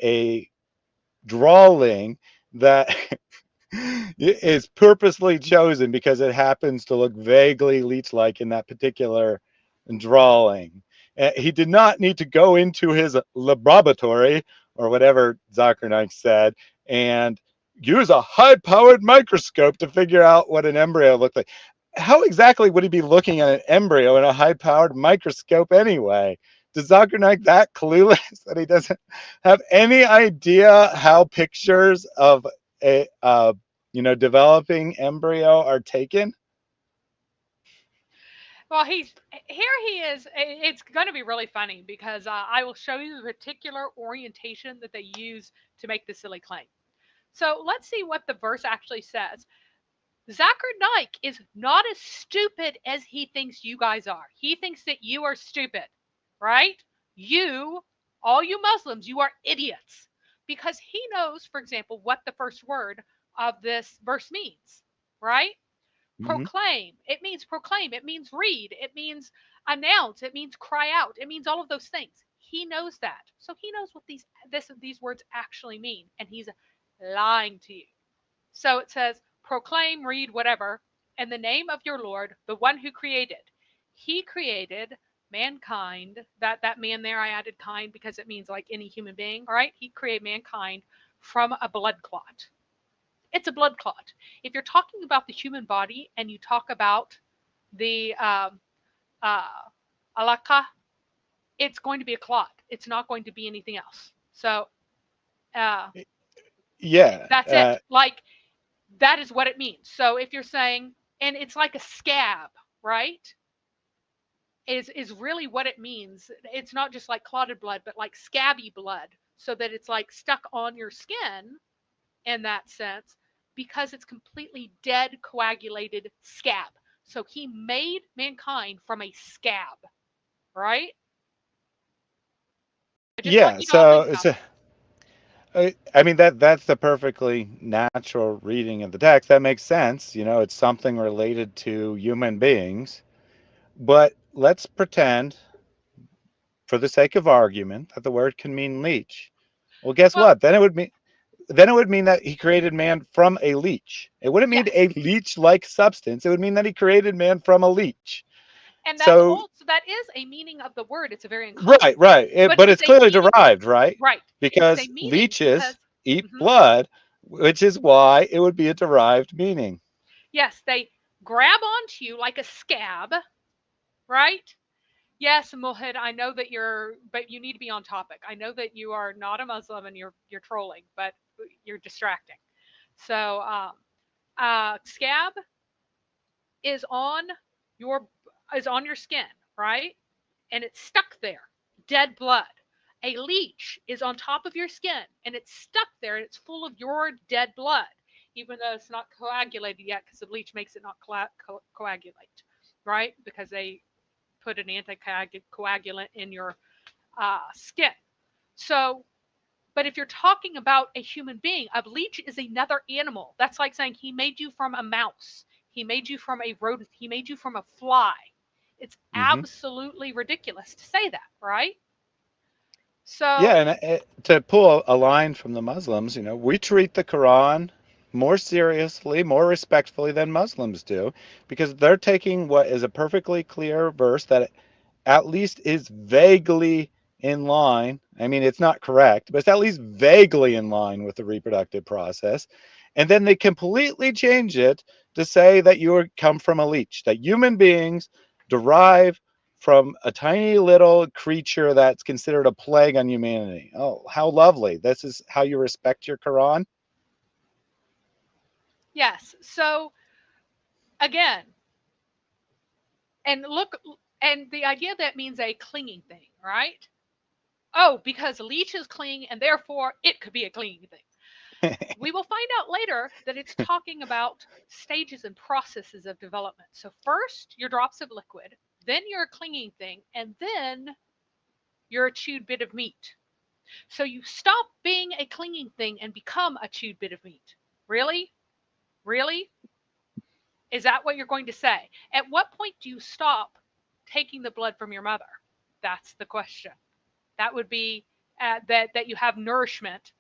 a drawing that is purposely chosen because it happens to look vaguely leech-like in that particular drawing. He did not need to go into his laboratory or whatever Zakir Naik said and use a high-powered microscope to figure out what an embryo looked like. How exactly would he be looking at an embryo in a high-powered microscope anyway? Does Zakir Naik that clueless that he doesn't have any idea how pictures of a developing embryo are taken? Well, here. He is. It's going to be really funny because I will show you the particular orientation that they use to make the silly claim. So let's see what the verse actually says. Zakir Naik is not as stupid as he thinks you guys are. He thinks that you are stupid, right? You, all you Muslims, you are idiots because he knows, for example, what the first word of this verse means, right? Mm-hmm. Proclaim, it means read, it means announce, it means cry out, it means all of those things. He knows that. So he knows what these words actually mean, and he's lying to you. So it says, proclaim, read, whatever, in the name of your Lord, the one who created. He created mankind. That man there, I added kind because it means like any human being, all right? He created mankind from a blood clot. It's a blood clot. If you're talking about the human body and you talk about the uh, alaka, it's going to be a clot. It's not going to be anything else. So uh, Yeah. that's it. Like, that is what it means. So if you're saying, and it's like a scab, right? Is really what it means. It's not just like clotted blood, but like scabby blood, so that it's like stuck on your skin in that sense, because it's completely dead, coagulated scab. So he made mankind from a scab, right? I just want Yeah. you to all think about that. I mean that's the perfectly natural reading of the text. That makes sense. It's something related to human beings. But let's pretend, for the sake of argument, that the word can mean leech. Well, guess Well, what? Then it would mean that he created man from a leech. It wouldn't mean yes, a leech-like substance. It would mean that he created man from a leech. and So, that is a meaning of the word. It's a very uncommon right, one, right. but But it is it's a clearly meaning. derived, right? Right. It is a Because meaning because leeches eat mhm, blood, which is why it would be a derived meaning. yes, they grab onto you like a scab, right? Yes, Mohid, I know that but you need to be on topic. I know that you are not a Muslim and you're trolling, but you're distracting. So, scab is on your skin, right? And it's stuck there, dead blood. A leech is on top of your skin and it's stuck there and it's full of your dead blood, even though it's not coagulated yet because the bleach makes it not coagulate, right? Because they put an anticoagulant in your skin. So, but if you're talking about a human being, a leech is another animal. That's like saying he made you from a mouse, he made you from a rodent, he made you from a fly. It's Hmm. absolutely ridiculous to say that, right? Yeah, So, and to pull a line from the Muslims, we treat the Quran. more seriously, more respectfully than Muslims do, because they're taking what is a perfectly clear verse that at least is vaguely in line. I mean, it's not correct, but it's at least vaguely in line with the reproductive process. And then they completely change it to say that you come from a leech, that human beings derive from a tiny little creature that's considered a plague on humanity. Oh, how lovely. This is how you respect your Quran? Yes. So again, and look, and the idea that means a clinging thing, right? Oh, because leeches cling and therefore it could be a clinging thing. We will find out later that it's talking about stages and processes of development. So first, your drops of liquid, then you're a clinging thing, and then you're a chewed bit of meat. So you stop being a clinging thing and become a chewed bit of meat. Really? Really? Is that what you're going to say? At what point do you stop taking the blood from your mother? That's the question. That would be that you have nourishment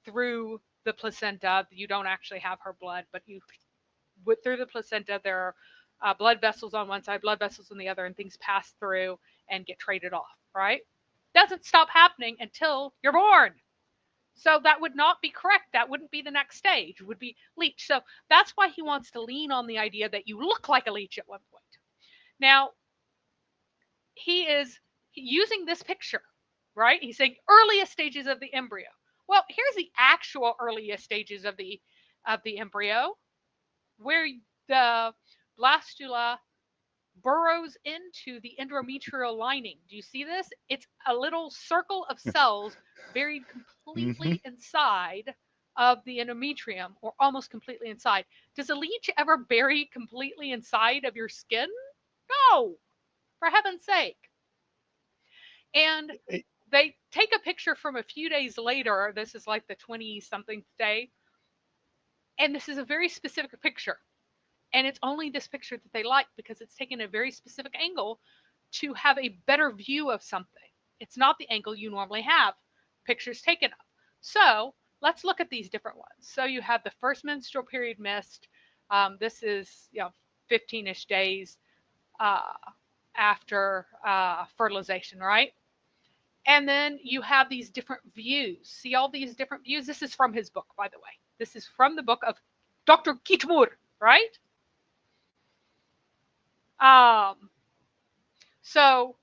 through the placenta. You don't actually have her blood, but you through the placenta there are blood vessels on one side, blood vessels on the other, and things pass through and get traded off. Right? Doesn't stop happening until you're born. So that would not be correct. That wouldn't be the next stage. It would be leech. So that's why he wants to lean on the idea that you look like a leech at one point. Now, he is using this picture, right? He's saying earliest stages of the embryo. Well, here's the actual earliest stages of the embryo, where the blastula burrows into the endometrial lining. Do you see this? It's a little circle of cells buried Mm-hmm. completely inside of the endometrium, or almost completely inside. Does a leech ever bury completely inside of your skin? No, for heaven's sake. And they take a picture from a few days later. This is like the 20 something day. And this is a very specific picture. And it's only this picture that they like because it's taken a very specific angle to have a better view of something. It's not the angle you normally have pictures taken of. So let's look at these different ones. So you have the first menstrual period missed. This is 15-ish days uh, after fertilization, right? And then you have these different views. See all these different views? This is from his book, by the way. This is from the book of Dr. Kitmur, right? Um, so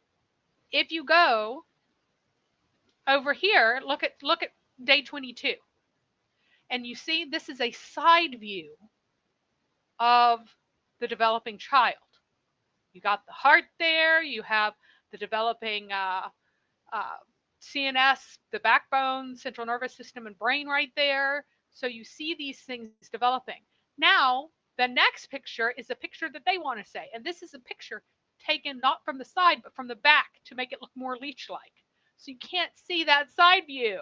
if you go over here, look at day 22, and you see this is a side view of the developing child. You got the heart there. You have the developing uh, CNS, the backbone, central nervous system, and brain right there. So you see these things developing. Now, the next picture is a picture that they want to say. And this is a picture taken not from the side, but from the back to make it look more leech like. So you can't see that side view.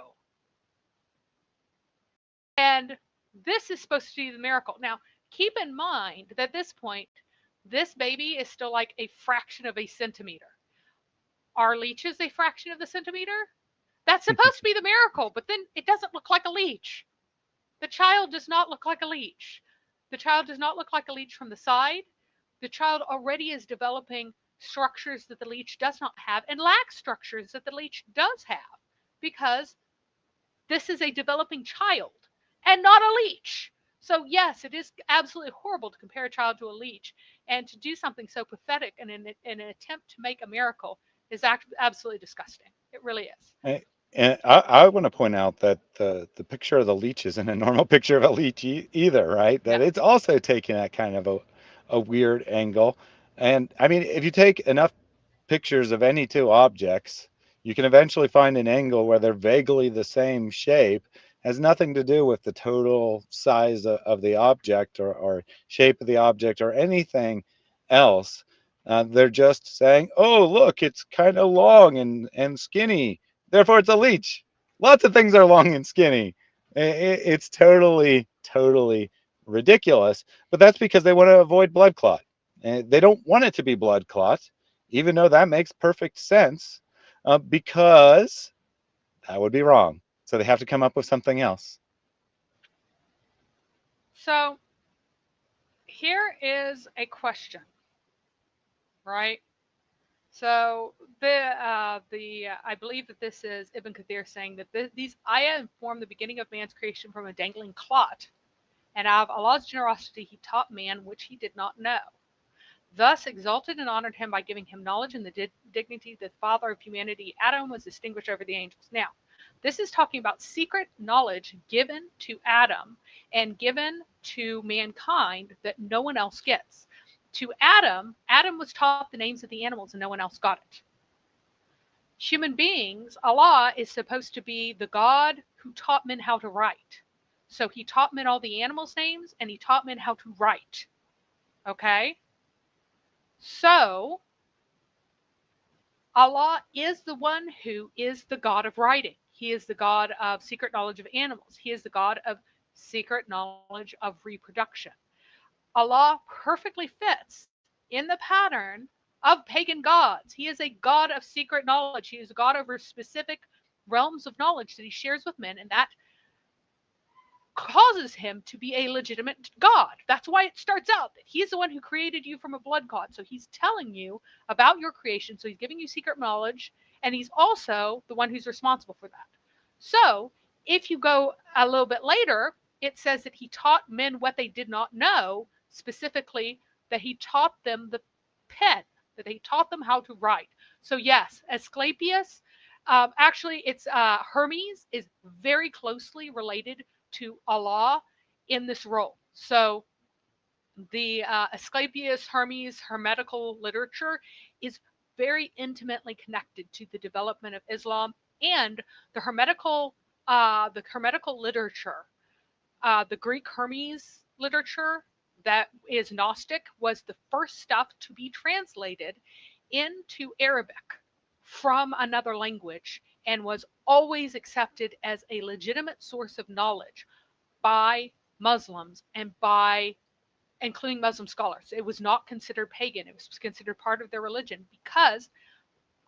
And this is supposed to be the miracle. Now, keep in mind that at this point, this baby is still like a fraction of a centimeter. Are leeches a fraction of the centimeter? That's supposed to be the miracle, but then it doesn't look like a leech. The child does not look like a leech. The child does not look like a leech from the side. The child already is developing structures that the leech does not have and lacks structures that the leech does have because this is a developing child and not a leech. So, yes, it is absolutely horrible to compare a child to a leech, and to do something so pathetic in an attempt to make a miracle is absolutely disgusting. It really is. And I want to point out that the picture of the leech isn't a normal picture of a leech either, right? No. That it's also taken at kind of a weird angle. And I mean, if you take enough pictures of any two objects, you can eventually find an angle where they're vaguely the same shape. Has nothing to do with the total size of the object or shape of the object or anything else. They're just saying, oh, look, it's kind of long and skinny. Therefore, it's a leech. Lots of things are long and skinny. It's totally, totally ridiculous. But that's because they want to avoid blood clot. They don't want it to be blood clot, even though that makes perfect sense, because that would be wrong. So they have to come up with something else. So here is a question, right? So I believe that this is Ibn Kathir saying that these ayah form the beginning of man's creation from a dangling clot, and out of Allah's generosity he taught man which he did not know. Thus exalted and honored him by giving him knowledge and the dignity that the father of humanity, Adam, was distinguished over the angels. Now, this is talking about secret knowledge given to Adam and given to mankind that no one else gets. To Adam, Adam was taught the names of the animals and no one else got it. Human beings, Allah is supposed to be the God who taught men how to write. So he taught men all the animals' names and he taught men how to write. Okay? So Allah is the one who is the God of writing. He is the God of secret knowledge of animals. He is the God of secret knowledge of reproduction. Allah perfectly fits in the pattern of pagan gods. He is a God of secret knowledge. He is a God over specific realms of knowledge that he shares with men, and that causes him to be a legitimate God. That's why it starts out that he's the one who created you from a blood clot. So he's telling you about your creation. So he's giving you secret knowledge, and he's also the one who's responsible for that. So if you go a little bit later, it says that he taught men what they did not know, specifically that he taught them the pen, that he taught them how to write. So yes, Asclepius, actually it's Hermes is very closely related to Allah in this role. So the Asclepius Hermes Hermetical literature is very intimately connected to the development of Islam and the Hermetical literature. The Greek Hermes literature that is Gnostic was the first stuff to be translated into Arabic from another language and was always accepted as a legitimate source of knowledge by Muslims and by including Muslim scholars. It was not considered pagan. It was considered part of their religion because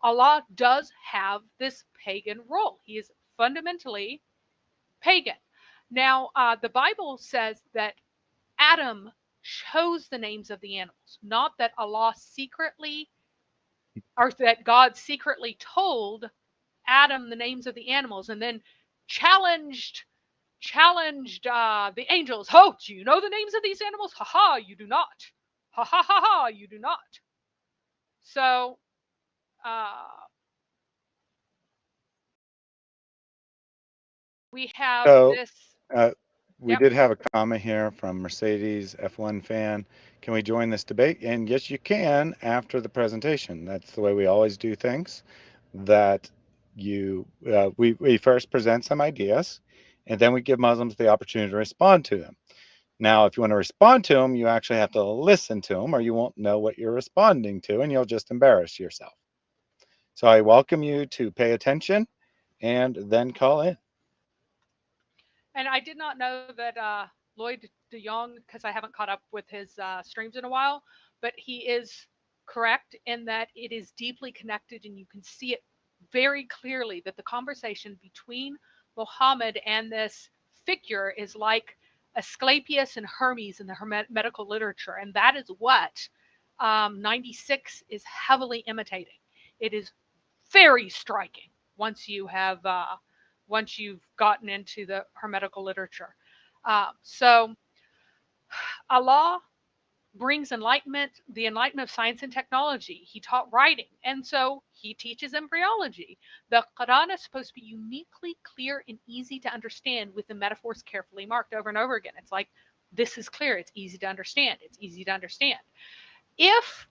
Allah does have this pagan role. He is fundamentally pagan. Now, the Bible says that Adam chose the names of the animals, not that Allah secretly or that God secretly told Adam the names of the animals and then challenged the angels. Oh, do you know the names of these animals? Ha ha, you do not. Ha ha ha ha, you do not. So, we have So this. uh, we Yep. did have a comment here from Mercedes F1 fan. Can we join this debate? And yes, you can after the presentation. That's the way we always do things. That we first present some ideas, and then we give Muslims the opportunity to respond to them. Now, if you want to respond to them, you actually have to listen to them, or you won't know what you're responding to, and you'll just embarrass yourself. So I welcome you to pay attention and then call in. And I did not know that Lloyd de Jong, because I haven't caught up with his streams in a while, but he is correct in that it is deeply connected, and you can see it very clearly that the conversation between Muhammad and this figure is like Asclepius and Hermes in the medical literature, and that is what 96 is heavily imitating. It is very striking once you've gotten into the Hermetical literature. So Allah brings enlightenment, the enlightenment of science and technology. He taught writing, and so he teaches embryology. The Quran is supposed to be uniquely clear and easy to understand with the metaphors carefully marked over and over again. It's like, this is clear, it's easy to understand, it's easy to understand. If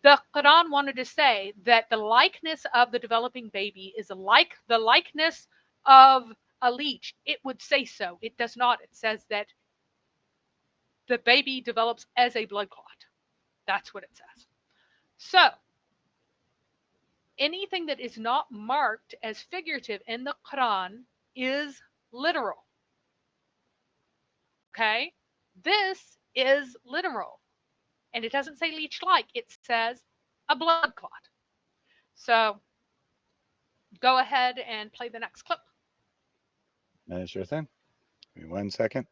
the Quran wanted to say that the likeness of the developing baby is like the likeness of a leech, it would say so. It does not. It says that the baby develops as a blood clot. That's what it says. So, anything that is not marked as figurative in the Quran is literal. Okay? This is literal. And it doesn't say leech like, it says a blood clot. So, go ahead and play the next clip. Sure thing. Give me 1 second.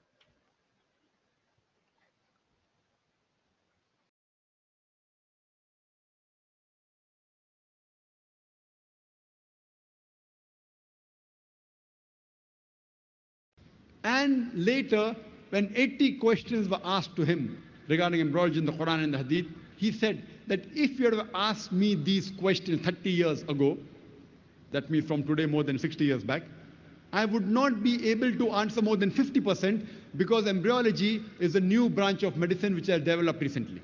And later, when 80 questions were asked to him regarding embryology in the Quran and the Hadith, he said that if you had asked me these questions 30 years ago, that means from today more than 60 years back, I would not be able to answer more than 50% because embryology is a new branch of medicine which I developed recently.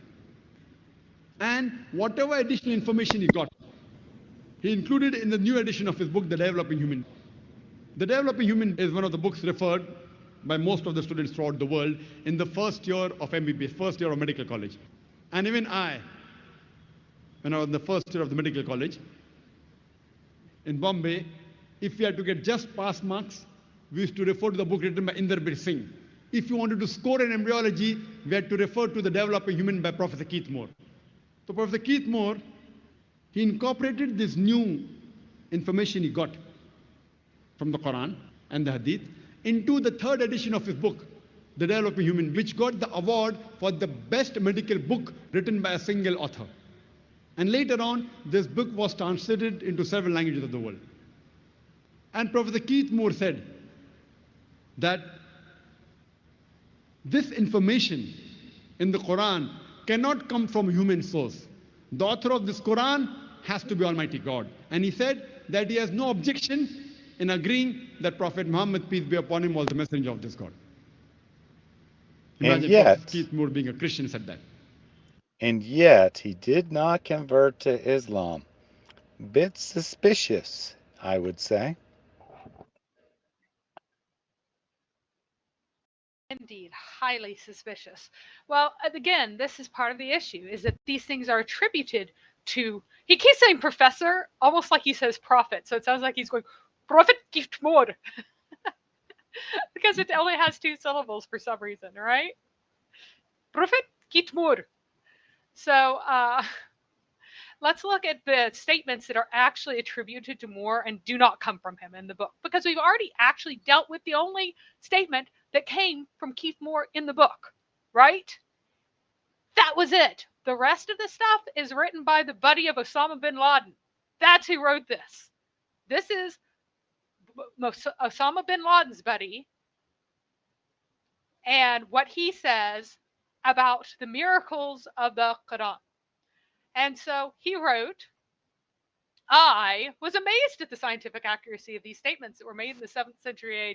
And whatever additional information he got, he included in the new edition of his book, The Developing Human. The Developing Human is one of the books referred by most of the students throughout the world in the first year of MBBS, first year of medical college. And even I, when I was in the first year of the medical college in Bombay, if we had to get just pass marks, we used to refer to the book written by Inderbir Singh. If you wanted to score in embryology, we had to refer to The Developing Human by Professor Keith Moore. So Professor Keith Moore, he incorporated this new information he got from the Quran and the Hadith into the third edition of his book, The Developing Human, which got the award for the best medical book written by a single author. And later on, this book was translated into several languages of the world. And Professor Keith Moore said that this information in the Quran cannot come from a human source. The author of this Quran has to be Almighty God. And he said that he has no objection in agreeing that Prophet Muhammad, peace be upon him, was the messenger of this God. And Imagine Professor yet, Keith Moore being a Christian said that. and yet, he did not convert to Islam. Bit suspicious, I would say. Indeed, highly suspicious. Well, again, this is part of the issue, is that these things are attributed to, he keeps saying professor, almost like he says prophet. So it sounds like he's going, Prophet gift more. Because it only has 2 syllables for some reason, right? Prophet gift more. So let's look at the statements that are actually attributed to Moore and do not come from him in the book, because we've already actually dealt with the only statement that came from Keith Moore in the book, right? That was it. The rest of the stuff is written by the buddy of Osama bin Laden. That's who wrote this. This is Osama bin Laden's buddy, and what he says about the miracles of the Quran. And so he wrote, I was amazed at the scientific accuracy of these statements that were made in the 7th century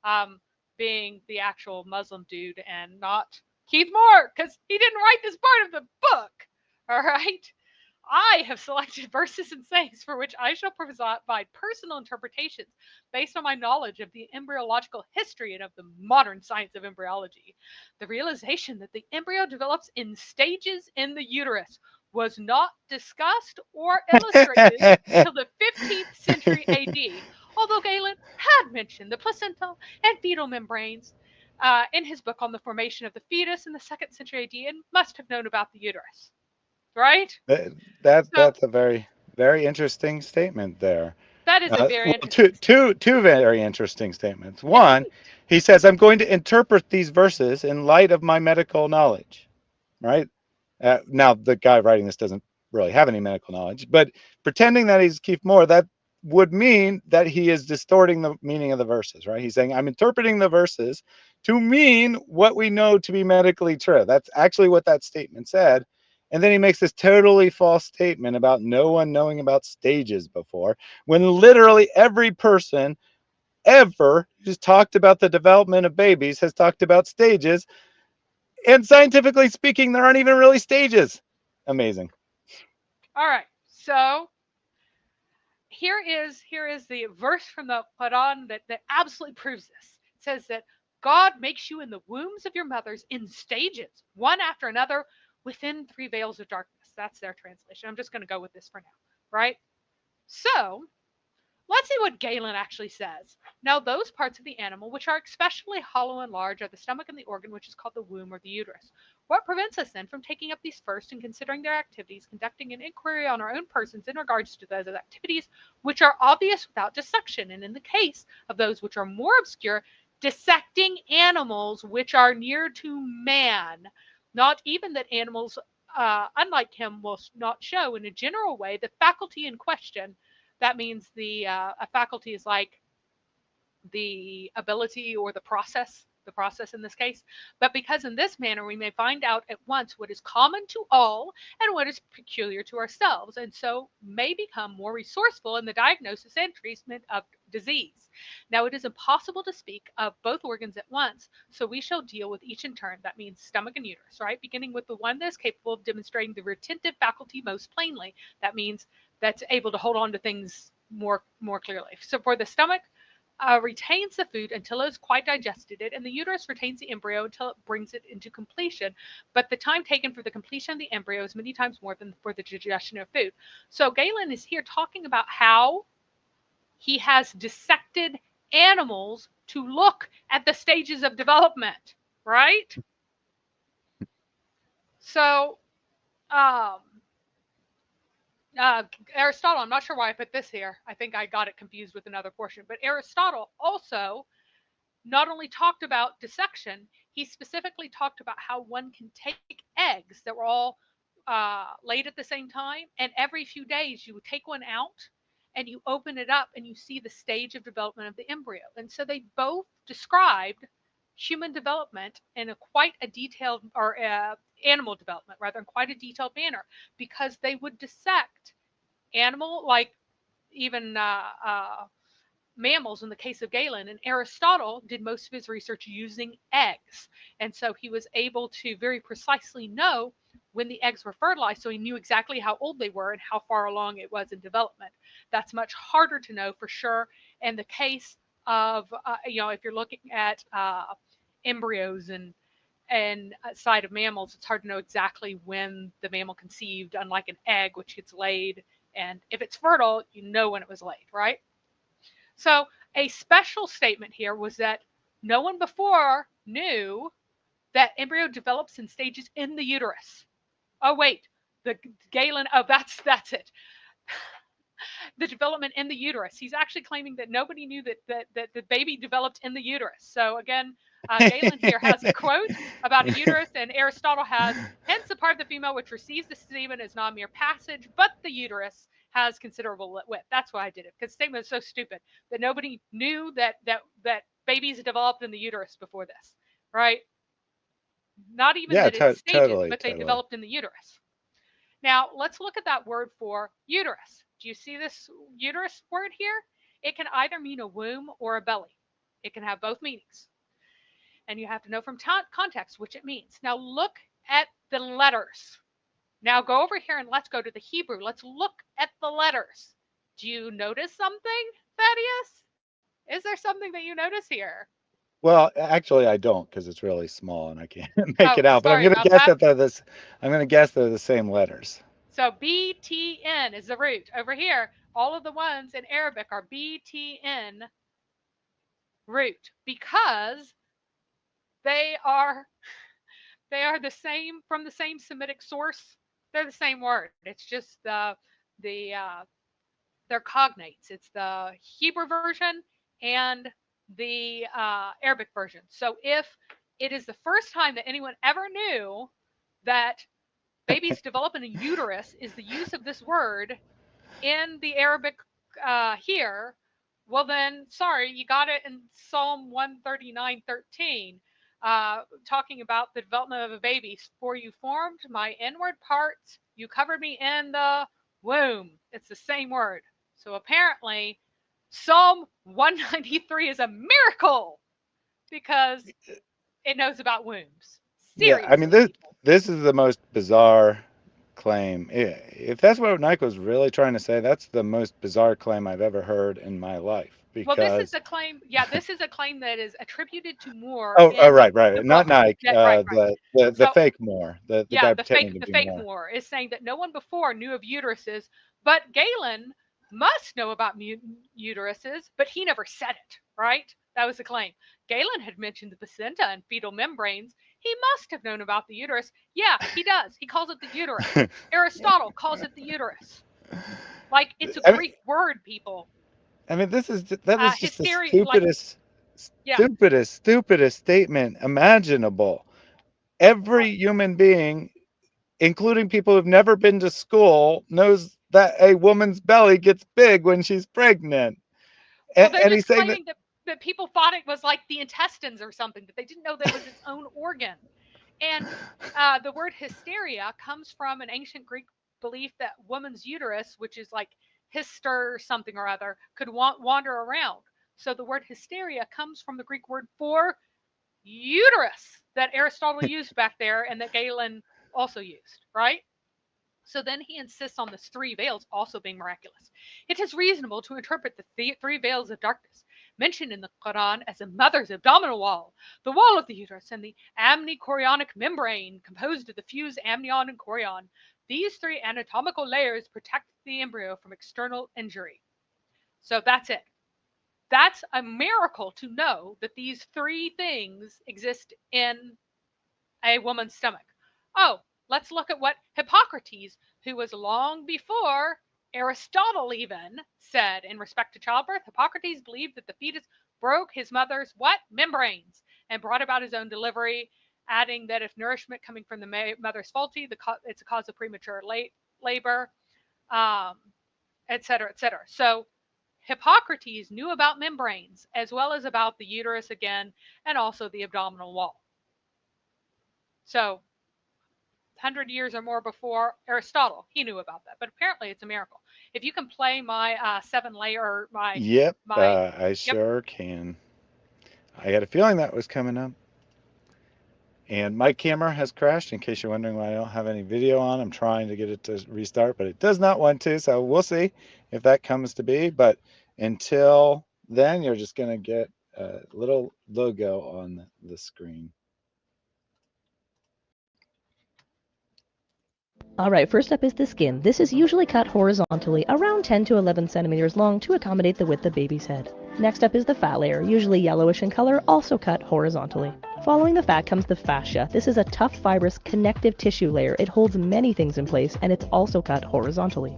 AD, being the actual Muslim dude and not Keith Moore, because he didn't write this part of the book. All right. I have selected verses and sayings for which I shall provide personal interpretations based on my knowledge of the embryological history and of the modern science of embryology. The realization that the embryo develops in stages in the uterus was not discussed or illustrated until the 15th century AD, although Galen had mentioned the placenta and fetal membranes in his book on the formation of the fetus in the 2nd century AD and must have known about the uterus. Right? So That's a very, very interesting statement there. that is a very Well, interesting statement. two very interesting statements. One, Indeed. he says, "I'm going to interpret these verses in light of my medical knowledge." Right? Now, the guy writing this doesn't really have any medical knowledge, but pretending that he's Keith Moore, that would mean that he is distorting the meaning of the verses, right? He's saying, I'm interpreting the verses to mean what we know to be medically true. That's actually what that statement said. And then he makes this totally false statement about no one knowing about stages before, when literally every person ever who's talked about the development of babies has talked about stages. And scientifically speaking, there aren't even really stages. Amazing. All right. So here is the verse from the Quran that absolutely proves this. It says that God makes you in the wombs of your mothers in stages, one after another, within 3 veils of darkness. That's their translation. I'm just going to go with this for now, right? So let's see what Galen actually says. Now, those parts of the animal which are especially hollow and large are the stomach and the organ which is called the womb or the uterus. What prevents us then from taking up these first and considering their activities, conducting an inquiry on our own persons in regards to those activities which are obvious without dissection, and in the case of those which are more obscure, dissecting animals which are near to man? Not even that animals, unlike him, will not show in a general way the faculty in question. That means a faculty is like the ability or the process in this case, but because in this manner we may find out at once what is common to all and what is peculiar to ourselves, and so may become more resourceful in the diagnosis and treatment of disease. Now, it is impossible to speak of both organs at once, so we shall deal with each in turn. That means stomach and uterus, right? Beginning with the one that is capable of demonstrating the retentive faculty most plainly. That means that's able to hold on to things more clearly. So for the stomach, retains the food until it has quite digested it, and the uterus retains the embryo until it brings it into completion. But the time taken for the completion of the embryo is many times more than for the digestion of food. So Galen is here talking about how he has dissected animals to look at the stages of development, right? So, um, Aristotle, I'm not sure why I put this here. I think I got it confused with another portion. But Aristotle also not only talked about dissection, he specifically talked about how one can take eggs that were all laid at the same time, and every few days you would take one out and you open it up and you see the stage of development of the embryo. And so they both described human development in a quite a detailed, or animal development rather, in quite a detailed manner, because they would dissect animal, like even mammals in the case of Galen, and Aristotle did most of his research using eggs. And so he was able to very precisely know when the eggs were fertilized, so he knew exactly how old they were and how far along it was in development. That's much harder to know for sure in the case of, if you're looking at embryos and side of mammals, it's hard to know exactly when the mammal conceived, unlike an egg, which gets laid. And if it's fertile, you know when it was laid, right? So a special statement here was that no one before knew that embryo develops in stages in the uterus. Oh wait, the Galen. Oh, that's it. The development in the uterus. He's actually claiming that nobody knew that the baby developed in the uterus. So again, Galen here has a quote about a uterus, and Aristotle has, hence the part of the female which receives the semen is not a mere passage, but the uterus has considerable width. That's why I did it, because the statement is so stupid that nobody knew that babies developed in the uterus before this, right? Not even Yeah, that it's stages, totally, but they totally. developed in the uterus. Now, let's look at that word for uterus. Do you see this uterus word here? It can either mean a womb or a belly. It can have both meanings. And you have to know from context which it means. Now, look at the letters. Now, go over here and let's go to the Hebrew. Let's look at the letters. Do you notice something, Thaddeus? Is there something that you notice here? Well, actually, I don't because it's really small and I can't make Oh, it out. But I'm sorry gonna about guess that. that they're this. I'm gonna guess they're the same letters. So BTN is the root. Over here, all of the ones in Arabic are BTN root, because they are they are the same, from the same Semitic source. They're the same word. It's just the they're cognates. It's the Hebrew version and the Arabic version. So if it is the first time that anyone ever knew that babies develop in a uterus, is the use of this word in the Arabic here, well then, sorry, you got it in Psalm 139:13, talking about the development of a baby. For you formed my inward parts, you covered me in the womb. It's the same word. So apparently, Psalm 193 is a miracle because it knows about wombs. Yeah, I mean Seriously, this people. this is the most bizarre claim. If that's what Nike was really trying to say, that's the most bizarre claim I've ever heard in my life. Well, this is Because a claim. Yeah, this is a claim that is attributed to Moore oh, in right, the right, not book. Nike, Yeah, right, right. the So fake Moore, the yeah, guy pretending to the be fake Moore. Moore is saying that no one before knew of uteruses, but Galen must know about uteruses, but he never said it. Right? That was the claim. Galen had mentioned the placenta and fetal membranes. He must have known about the uterus. Yeah, he does. He calls it the uterus. Aristotle calls it the uterus. Like, it's a I mean, Greek word, people. that is just the Hysteria, like, yeah. stupidest statement imaginable. Well, Every human being, including people who've never been to school, knows that a woman's belly gets big when she's pregnant. well, they're And he's just saying that claiming that. that people thought it was like the intestines or something, that they didn't know that it was its own organ. And the word hysteria comes from an ancient Greek belief that woman's uterus, which is like hyster something or other, could wander around. So the word hysteria comes from the Greek word for uterus that Aristotle used back there and that Galen also used, right? So then he insists on the three veils also being miraculous. It is reasonable to interpret the three veils of darkness mentioned in the Quran as a mother's abdominal wall, the wall of the uterus, and the amnichorionic membrane composed of the fused amnion and chorion. These three anatomical layers protect the embryo from external injury. So that's it. That's a miracle to know that these three things exist in a woman's stomach. Oh, let's look at what Hippocrates, who was long before Aristotle even, said in respect to childbirth. Hippocrates believed that the fetus broke his mother's what? Membranes, and brought about his own delivery, adding that if nourishment coming from the mother's faulty, it's a cause of premature labor, um, et cetera, et cetera. So Hippocrates knew about membranes as well as about the uterus again, and also the abdominal wall. So 100 years or more before Aristotle, he knew about that. But apparently it's a miracle. If you can play my 7-layer, Yep, my I yep. sure can. I had a feeling that was coming up. And my camera has crashed, in case you're wondering why I don't have any video on. I'm trying to get it to restart, but it does not want to, so we'll see if that comes to be. But until then, you're just going to get a little logo on the screen. Alright, first up is the skin. This is usually cut horizontally, around 10 to 11 centimeters long to accommodate the width of baby's head. Next up is the fat layer, usually yellowish in color, also cut horizontally. Following the fat comes the fascia. This is a tough, fibrous, connective tissue layer. It holds many things in place, and it's also cut horizontally.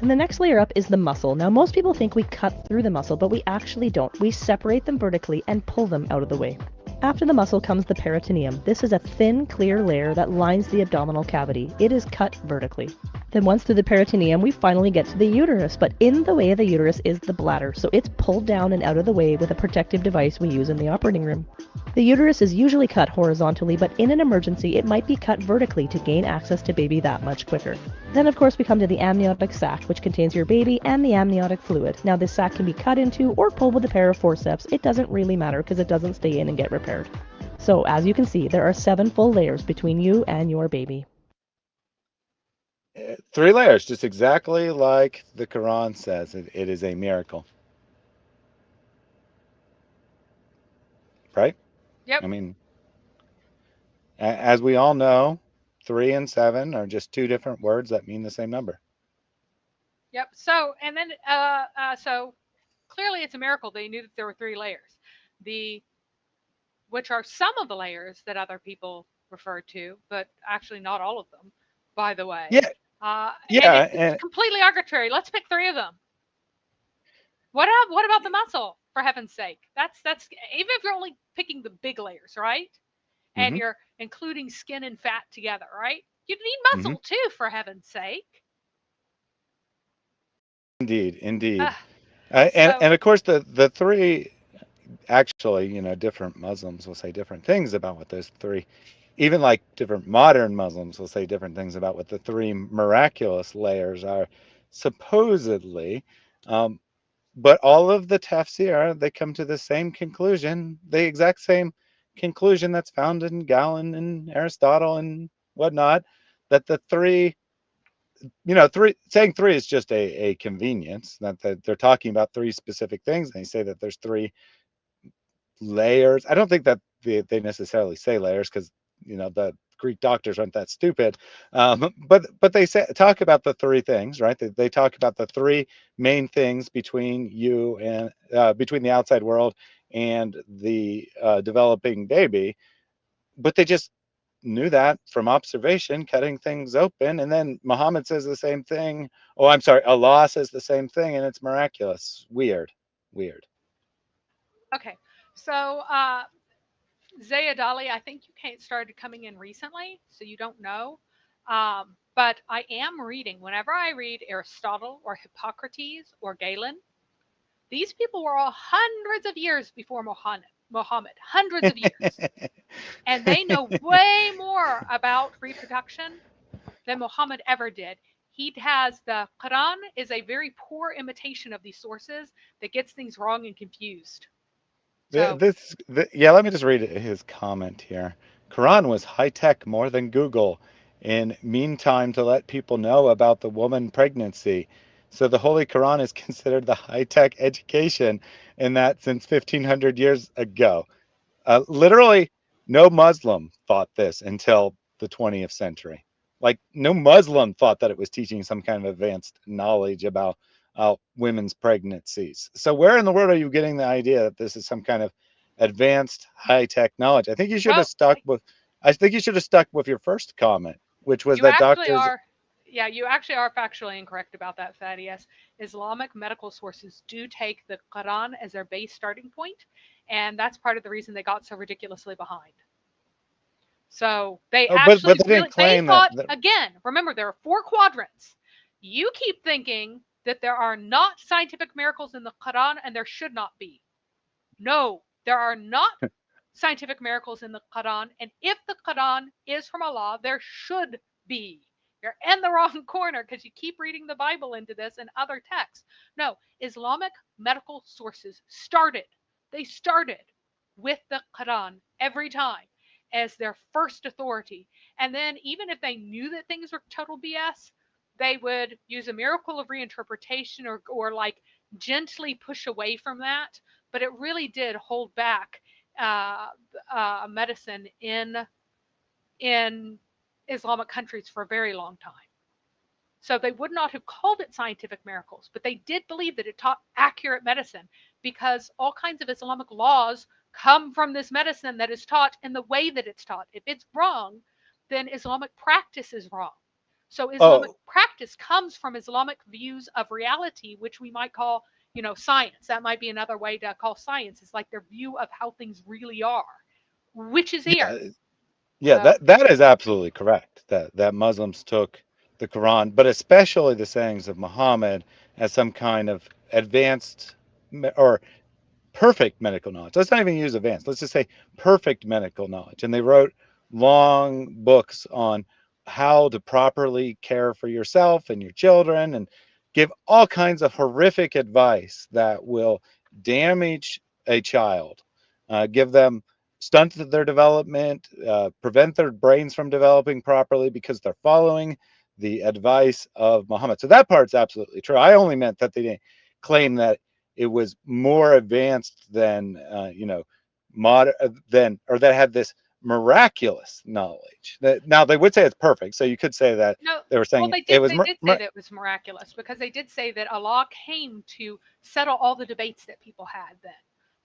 And the next layer up is the muscle. Now, most people think we cut through the muscle, but we actually don't. We separate them vertically and pull them out of the way. After the muscle comes the peritoneum. This is a thin, clear layer that lines the abdominal cavity. It is cut vertically. Then once through the peritoneum, we finally get to the uterus, but in the way of the uterus is the bladder, so it's pulled down and out of the way with a protective device we use in the operating room. The uterus is usually cut horizontally, but in an emergency, it might be cut vertically to gain access to baby that much quicker. Then of course we come to the amniotic sac, which contains your baby and the amniotic fluid. Now this sac can be cut into or pulled with a pair of forceps. It doesn't really matter because it doesn't stay in and get repaired. So as you can see, there are 7 full layers between you and your baby. 3 layers, just exactly like the Quran says. It is a miracle. Right? Yep. I mean, as we all know, 3 and 7 are just 2 different words that mean the same number. Yep. So and then so clearly it's a miracle they knew that there were 3 layers. Which are some of the layers that other people refer to, but actually not all of them, by the way. Yeah, And yeah, it's and completely arbitrary. Let's pick 3 of them. What about the muscle? For heaven's sake, that's even if you're only picking the big layers, right? And mhm, you're including skin and fat together, right? You need mhm. muscle too, for heaven's sake. Indeed, indeed. Uh, And so of course the 3, actually, different Muslims will say different things about what those 3, even like different modern Muslims will say different things about what the 3 miraculous layers are supposedly. Um, but all of the tafsir, they come to the same conclusion, the exact same conclusion that's found in Galen and Aristotle and whatnot, that the 3, 3 is just a convenience, that they're talking about 3 specific things. And they say that there's 3 layers. I don't think that they necessarily say layers, because the Greek doctors aren't that stupid. But they talk about the 3 things, right? They talk about the 3 main things between you and between the outside world and the developing baby. But they just knew that from observation, cutting things open. And then Muhammad says the same thing. Oh, I'm sorry, Allah says the same thing, and it's miraculous. Weird, weird. okay, so Zayed Ali, I think you started coming in recently, so you don't know. But I am reading, whenever I read Aristotle or Hippocrates or Galen, These people were all hundreds of years before Muhammad, hundreds of years. And they know way more about reproduction than Muhammad ever did. He has the Quran is a very poor imitation of these sources that gets things wrong and confused. So, Yeah, let me just read his comment here. Quran was high tech more than Google in meantime to let people know about the woman pregnancy. So the Holy Quran is considered the high tech education in that since 1500 years ago. Literally, no Muslim thought this until the 20th century. Like, no Muslim thought that it was teaching some kind of advanced knowledge about women's pregnancies. So, where in the world are you getting the idea that this is some kind of advanced high tech knowledge? I think you should have well, stuck with. I think you should have stuck with your first comment, which was you that actually doctors. are, yeah, you actually are factually incorrect about that, Thaddeus. Islamic medical sources do take the Quran as their base starting point, and that's part of the reason they got so ridiculously behind. So they Oh, but actually they didn't really, they claim that. thought, again, remember, there are four quadrants. You keep thinking that there are not scientific miracles in the Quran, and there should not be. No, there are not scientific miracles in the Quran. And if the Quran is from Allah, there should be. You're in the wrong corner because you keep reading the Bible into this and other texts. No, Islamic medical sources they started with the Quran every time as their first authority. And then, even if they knew that things were total BS, they would use a miracle of reinterpretation or like gently push away from that. But it really did hold back uh, medicine in Islamic countries for a very long time. So they would not have called it scientific miracles, but they did believe that it taught accurate medicine because all kinds of Islamic laws come from this medicine that is taught in the way that it's taught. If it's wrong, then Islamic practice is wrong. So Islamic Oh, practice comes from Islamic views of reality, which we might call, science. That might be another way to call science. It's like their view of how things really are, which is yeah, here. yeah, So that is absolutely correct. That Muslims took the Quran, but especially the sayings of Muhammad, as some kind of advanced or perfect medical knowledge. Let's not even use advanced. Let's just say perfect medical knowledge. And they wrote long books on how to properly care for yourself and your children and give all kinds of horrific advice that will damage a child, give them stunt their development, prevent their brains from developing properly because they're following the advice of Muhammad. So that part's absolutely true. I only meant that they didn't claim that it was more advanced than modern than or that had this miraculous knowledge. That now they would say it's perfect, so you could say that no, they were well, saying it was they did say that it was miraculous because they did say that Allah came to settle all the debates that people had then.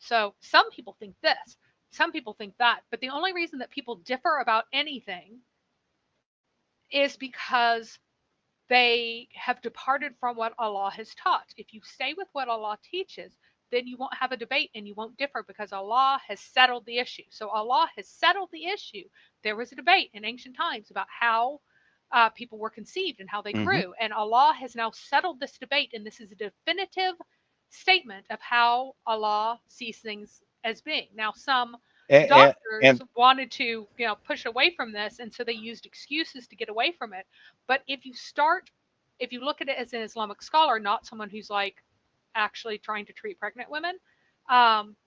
So some people think this, some people think that, but the only reason that people differ about anything is because they have departed from what Allah has taught. If you stay with what Allah teaches, then you won't have a debate and you won't differ because Allah has settled the issue. So Allah has settled the issue. There was a debate in ancient times about how people were conceived and how they mm-hmm. grew. And Allah has now settled this debate, and this is a definitive statement of how Allah sees things as being. Now, some and, doctors and wanted to, push away from this, and so they used excuses to get away from it. But if you look at it as an Islamic scholar, not someone who's like actually trying to treat pregnant women,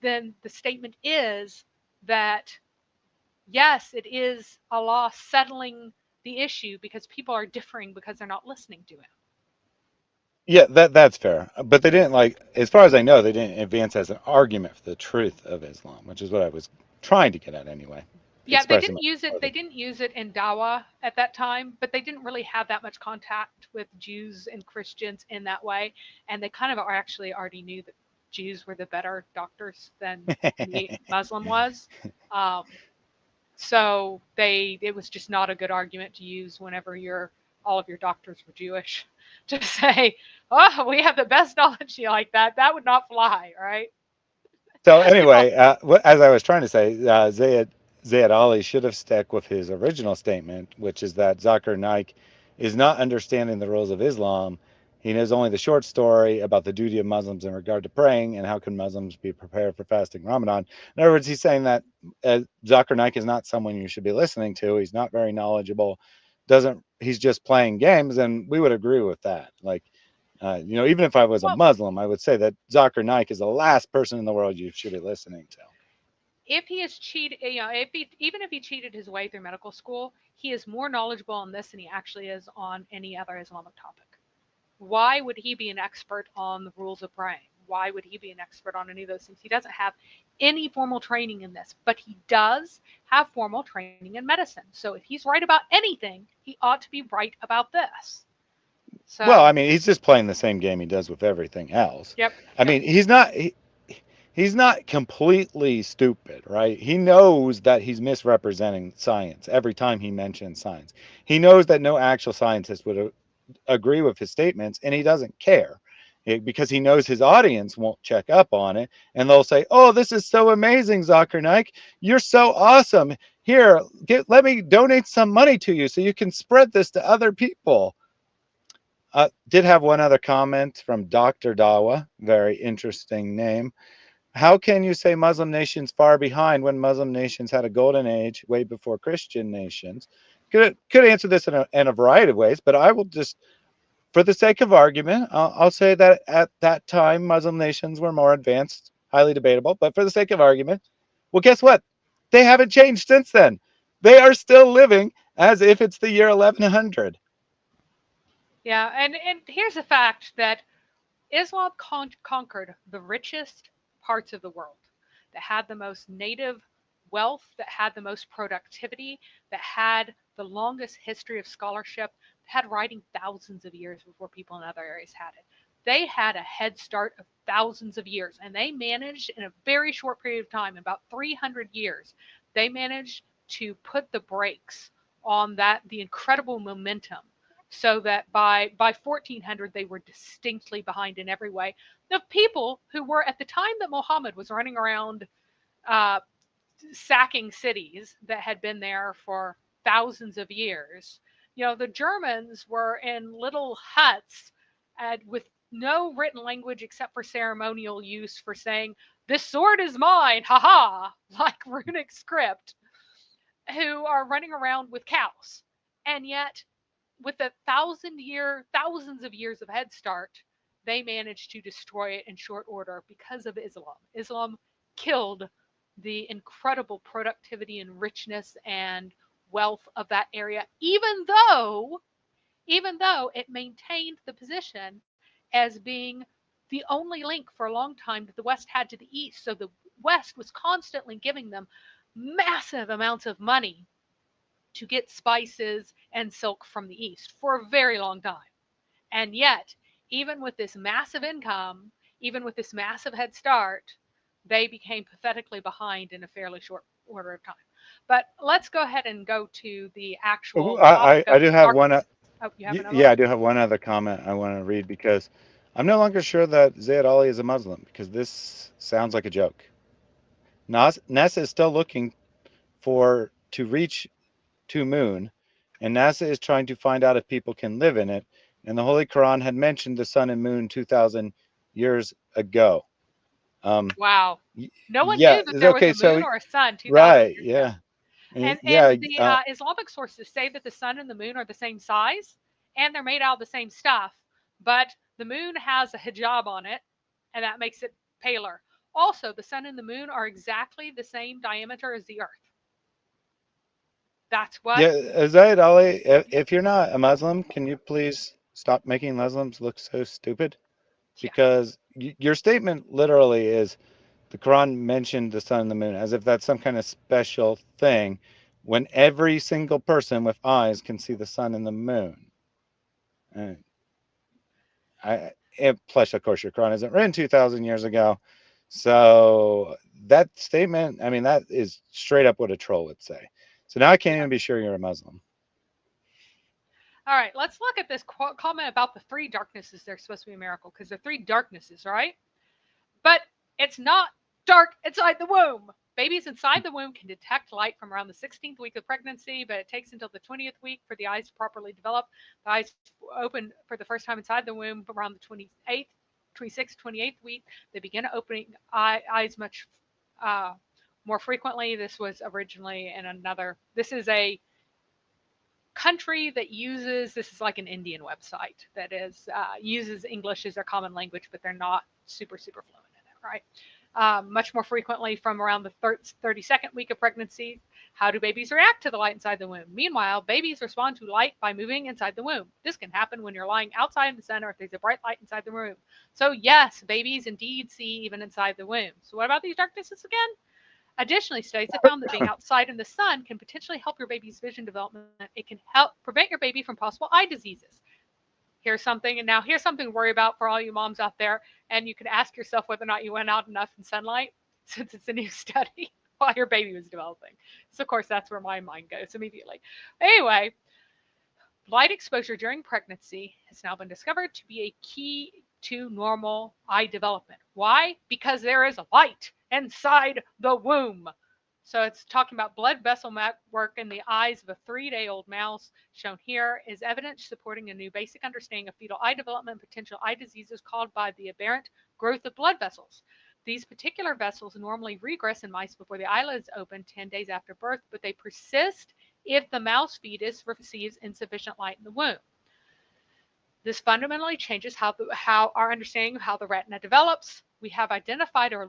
then the statement is that yes, it is Allah settling the issue because people are differing because they're not listening to him. yeah, that's fair. But they didn't like, as far as I know, they didn't advance as an argument for the truth of Islam, which is what I was trying to get at anyway, Yeah, they expressing didn't my use it. They farther. didn't use it in Dawah at that time, but they didn't really have that much contact with Jews and Christians in that way, and they kind of actually already knew that Jews were the better doctors than the Muslim was. Um, so it was just not a good argument to use whenever all of your doctors were Jewish to say, "Oh, we have the best knowledge," like that. That would not fly, right? So People, anyway, as I was trying to say, Zayed Ali should have stuck with his original statement, which is that Zakir Naik is not understanding the rules of Islam He knows only the short story about the duty of Muslims in regard to praying and how can Muslims be prepared for fasting Ramadan. In other words, he's saying that Zakir Naik is not someone you should be listening to. He's not very knowledgeable. He's just playing games, and we would agree with that. Like, even if I was a Muslim, I would say that Zakir Naik is the last person in the world you should be listening to. If he is cheated, even if he cheated his way through medical school, he is more knowledgeable on this than he actually is on any other Islamic topic. Why would he be an expert on the rules of praying? Why would he be an expert on any of those things? He doesn't have any formal training in this, but he does have formal training in medicine. So if he's right about anything, he ought to be right about this. So, well, I mean, he's just playing the same game he does with everything else. Yep. I mean, he's not completely stupid, right? He knows that he's misrepresenting science every time he mentions science. He knows that no actual scientist would agree with his statements, and he doesn't care because he knows his audience won't check up on it, and they'll say, "Oh, this is so amazing, Zakir Naik. You're so awesome. Here, let me donate some money to you so you can spread this to other people." Did have one other comment from Dr. Dawah, very interesting name. How can you say Muslim nations far behind when Muslim nations had a golden age way before Christian nations? Could answer this in a variety of ways, but I will just, for the sake of argument, I'll say that at that time Muslim nations were more advanced, highly debatable, but for the sake of argument, well, guess what? They haven't changed since then. They are still living as if it's the year 1100. Yeah, and here's the fact that Islam conquered the richest parts of the world that had the most native wealth, that had the most productivity, that had the longest history of scholarship, had writing thousands of years before people in other areas had it. They had a head start of thousands of years, and they managed in a very short period of time, about 300 years, they managed to put the brakes on the incredible momentum so that by 1400 they were distinctly behind in every way. The people who were at the time that Muhammad was running around uh, sacking cities that had been there for thousands of years, the Germans were in little huts with no written language except for ceremonial use for saying, "This sword is mine, haha," like runic script, who are running around with cows. And yet with a thousands of years of head start, they managed to destroy it in short order because of Islam. Islam killed the incredible productivity and richness and wealth of that area, even though it maintained the position as being the only link for a long time that the West had to the East. So the West was constantly giving them massive amounts of money to get spices and silk from the East for a very long time. And yet, even with this massive income, even with this massive head start, they became pathetically behind in a fairly short order of time. But let's go ahead and go to the actual topic I of do have one. darkness. Oh, you have another Yeah, one? I do have one other comment I want to read because I'm no longer sure that Zayd Ali is a Muslim because this sounds like a joke. NASA is still looking to reach to moon, and NASA is trying to find out if people can live in it. And the Holy Quran had mentioned the sun and moon 2,000 years ago. Wow. No one Yeah. knew that there was Okay. a moon So or a sun 2,000 right. years ago. Yeah. And Yeah. the Islamic sources say that the sun and the moon are the same size and they're made out of the same stuff, but the moon has a hijab on it, and that makes it paler. Also, the sun and the moon are exactly the same diameter as the Earth. That's what. Yeah. Zayd Ali, if you're not a Muslim, can you please stop making Muslims look so stupid? Yeah. Because your statement literally is the Quran mentioned the sun and the moon as if that's some kind of special thing when every single person with eyes can see the sun and the moon. And plus, of course, your Quran isn't written 2,000 years ago. So that statement, I mean, that is straight up what a troll would say. So now I can't even be sure you're a Muslim. All right, let's look at this comment about the three darknesses. They're supposed to be a miracle because they're three darknesses, right? But it's not dark inside the womb. Babies inside the womb can detect light from around the 16th week of pregnancy, but it takes until the 20th week for the eyes to properly develop. The eyes open for the first time inside the womb around the 28th, 26th, 28th week. They begin opening eyes much more frequently. This was originally in another, this is a country that uses, this is like an Indian website that is uses English as their common language, but they're not super fluent in it, right? Much more frequently from around the 32nd week of pregnancy. How do babies react to the light inside the womb? Meanwhile, babies respond to light by moving inside the womb. This can happen when you're lying outside in the sun or if there's a bright light inside the room. So yes, babies indeed see even inside the womb. So what about these darknesses again? Additionally, studies have found that being outside in the sun can potentially help your baby's vision development. It can help prevent your baby from possible eye diseases. Here's something to worry about for all you moms out there, and you can ask yourself whether or not you went out enough in sunlight, since it's a new study, while your baby was developing. So, of course, that's where my mind goes immediately. Anyway, light exposure during pregnancy has now been discovered to be a key to normal eye development. Why? Because there is light inside the womb. So it's talking about blood vessel network in the eyes of a 3-day-old mouse, shown here, is evidence supporting a new basic understanding of fetal eye development and potential eye diseases caused by the aberrant growth of blood vessels. These particular vessels normally regress in mice before the eyelids open 10 days after birth, but they persist if the mouse fetus receives insufficient light in the womb. This fundamentally changes how our understanding of how the retina develops. We have identified a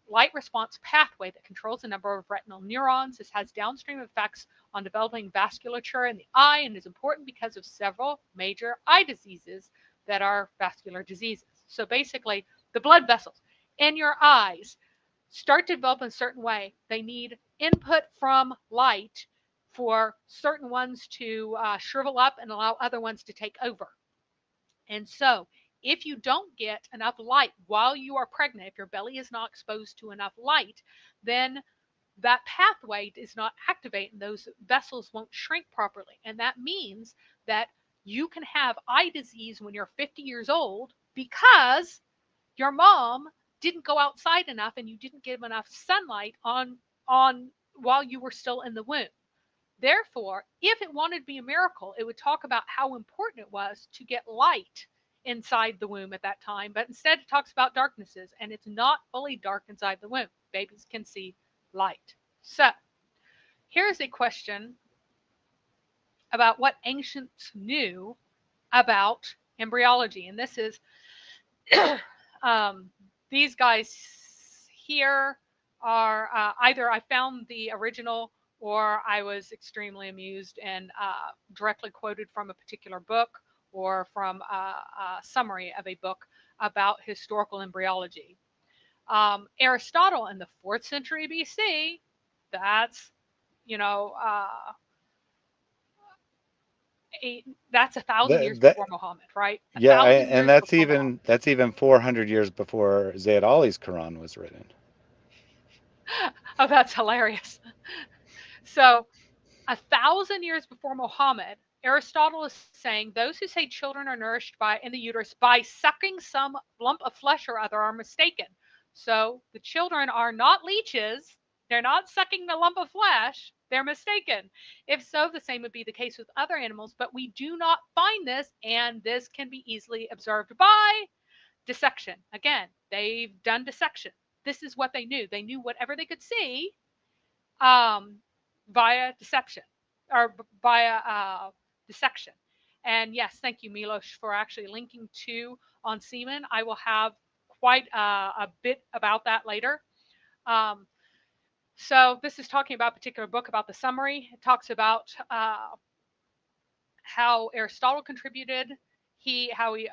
light response pathway that controls the number of retinal neurons. This has downstream effects on developing vasculature in the eye and is important because of several major eye diseases that are vascular diseases. So basically, the blood vessels in your eyes start to develop in a certain way. They need input from light for certain ones to shrivel up and allow other ones to take over. And so, if you don't get enough light while you are pregnant, if your belly is not exposed to enough light, then that pathway is not activated and those vessels won't shrink properly. And that means that you can have eye disease when you're 50 years old because your mom didn't go outside enough and you didn't give enough sunlight on while you were still in the womb. Therefore, if it wanted to be a miracle, it would talk about how important it was to get light inside the womb at that time, but instead it talks about darknesses, and it's not fully dark inside the womb. Babies can see light. So, here's a question about what ancients knew about embryology, and this is these guys here are either I found the original or I was extremely amused and directly quoted from a particular book or from a summary of a book about historical embryology. Aristotle in the 4th century BC, that's, that's 1,000 years That, before Muhammad, right? A yeah, thousand and years before Muhammad. that's even 400 years before Zayd Ali's Quran was written. Oh, that's hilarious. So 1,000 years before Muhammad, Aristotle is saying those who say children are nourished in the uterus by sucking some lump of flesh or other are mistaken. So the children are not leeches. They're not sucking the lump of flesh. They're mistaken. If so, the same would be the case with other animals, but we do not find this, and this can be easily observed by dissection. Again, they've done dissection. This is what they knew. They knew whatever they could see via deception or via dissection. And yes, thank you, Milos, for actually linking to on semen. I will have quite a bit about that later. So this is talking about a particular book about the summary. It talks about how Aristotle contributed. How he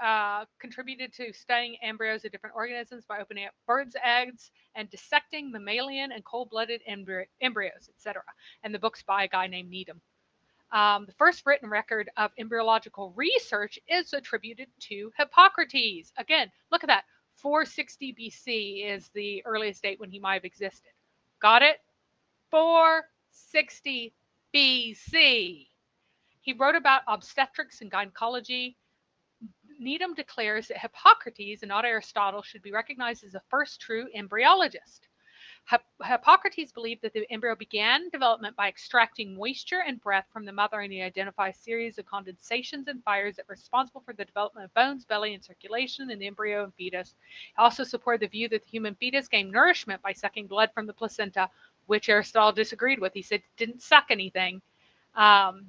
contributed to studying embryos of different organisms by opening up birds' eggs and dissecting mammalian and cold-blooded embryos, etc. And the book's by a guy named Needham. The first written record of embryological research is attributed to Hippocrates. Again, look at that. 460 BC is the earliest date when he might have existed. Got it? 460 BC. He wrote about obstetrics and gynecology. Needham declares that Hippocrates and not Aristotle should be recognized as the first true embryologist. Hippocrates believed that the embryo began development by extracting moisture and breath from the mother, and he identified a series of condensations and fires that were responsible for the development of bones, belly, and circulation in the embryo and fetus. He also supported the view that the human fetus gained nourishment by sucking blood from the placenta, which Aristotle disagreed with. He said it didn't suck anything.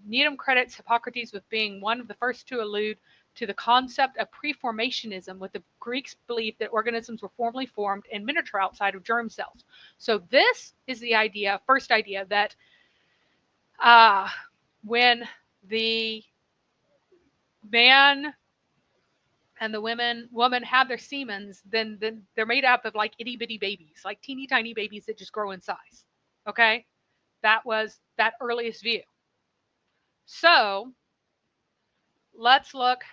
Needham credits Hippocrates with being one of the first to allude to the concept of preformationism, with the Greeks believed that organisms were formally formed in miniature outside of germ cells. So this is the idea, first idea, that when the man and the woman have their semens, then they're made up of like itty bitty babies, like teeny tiny babies that just grow in size. Okay, that was that earliest view. So let's look.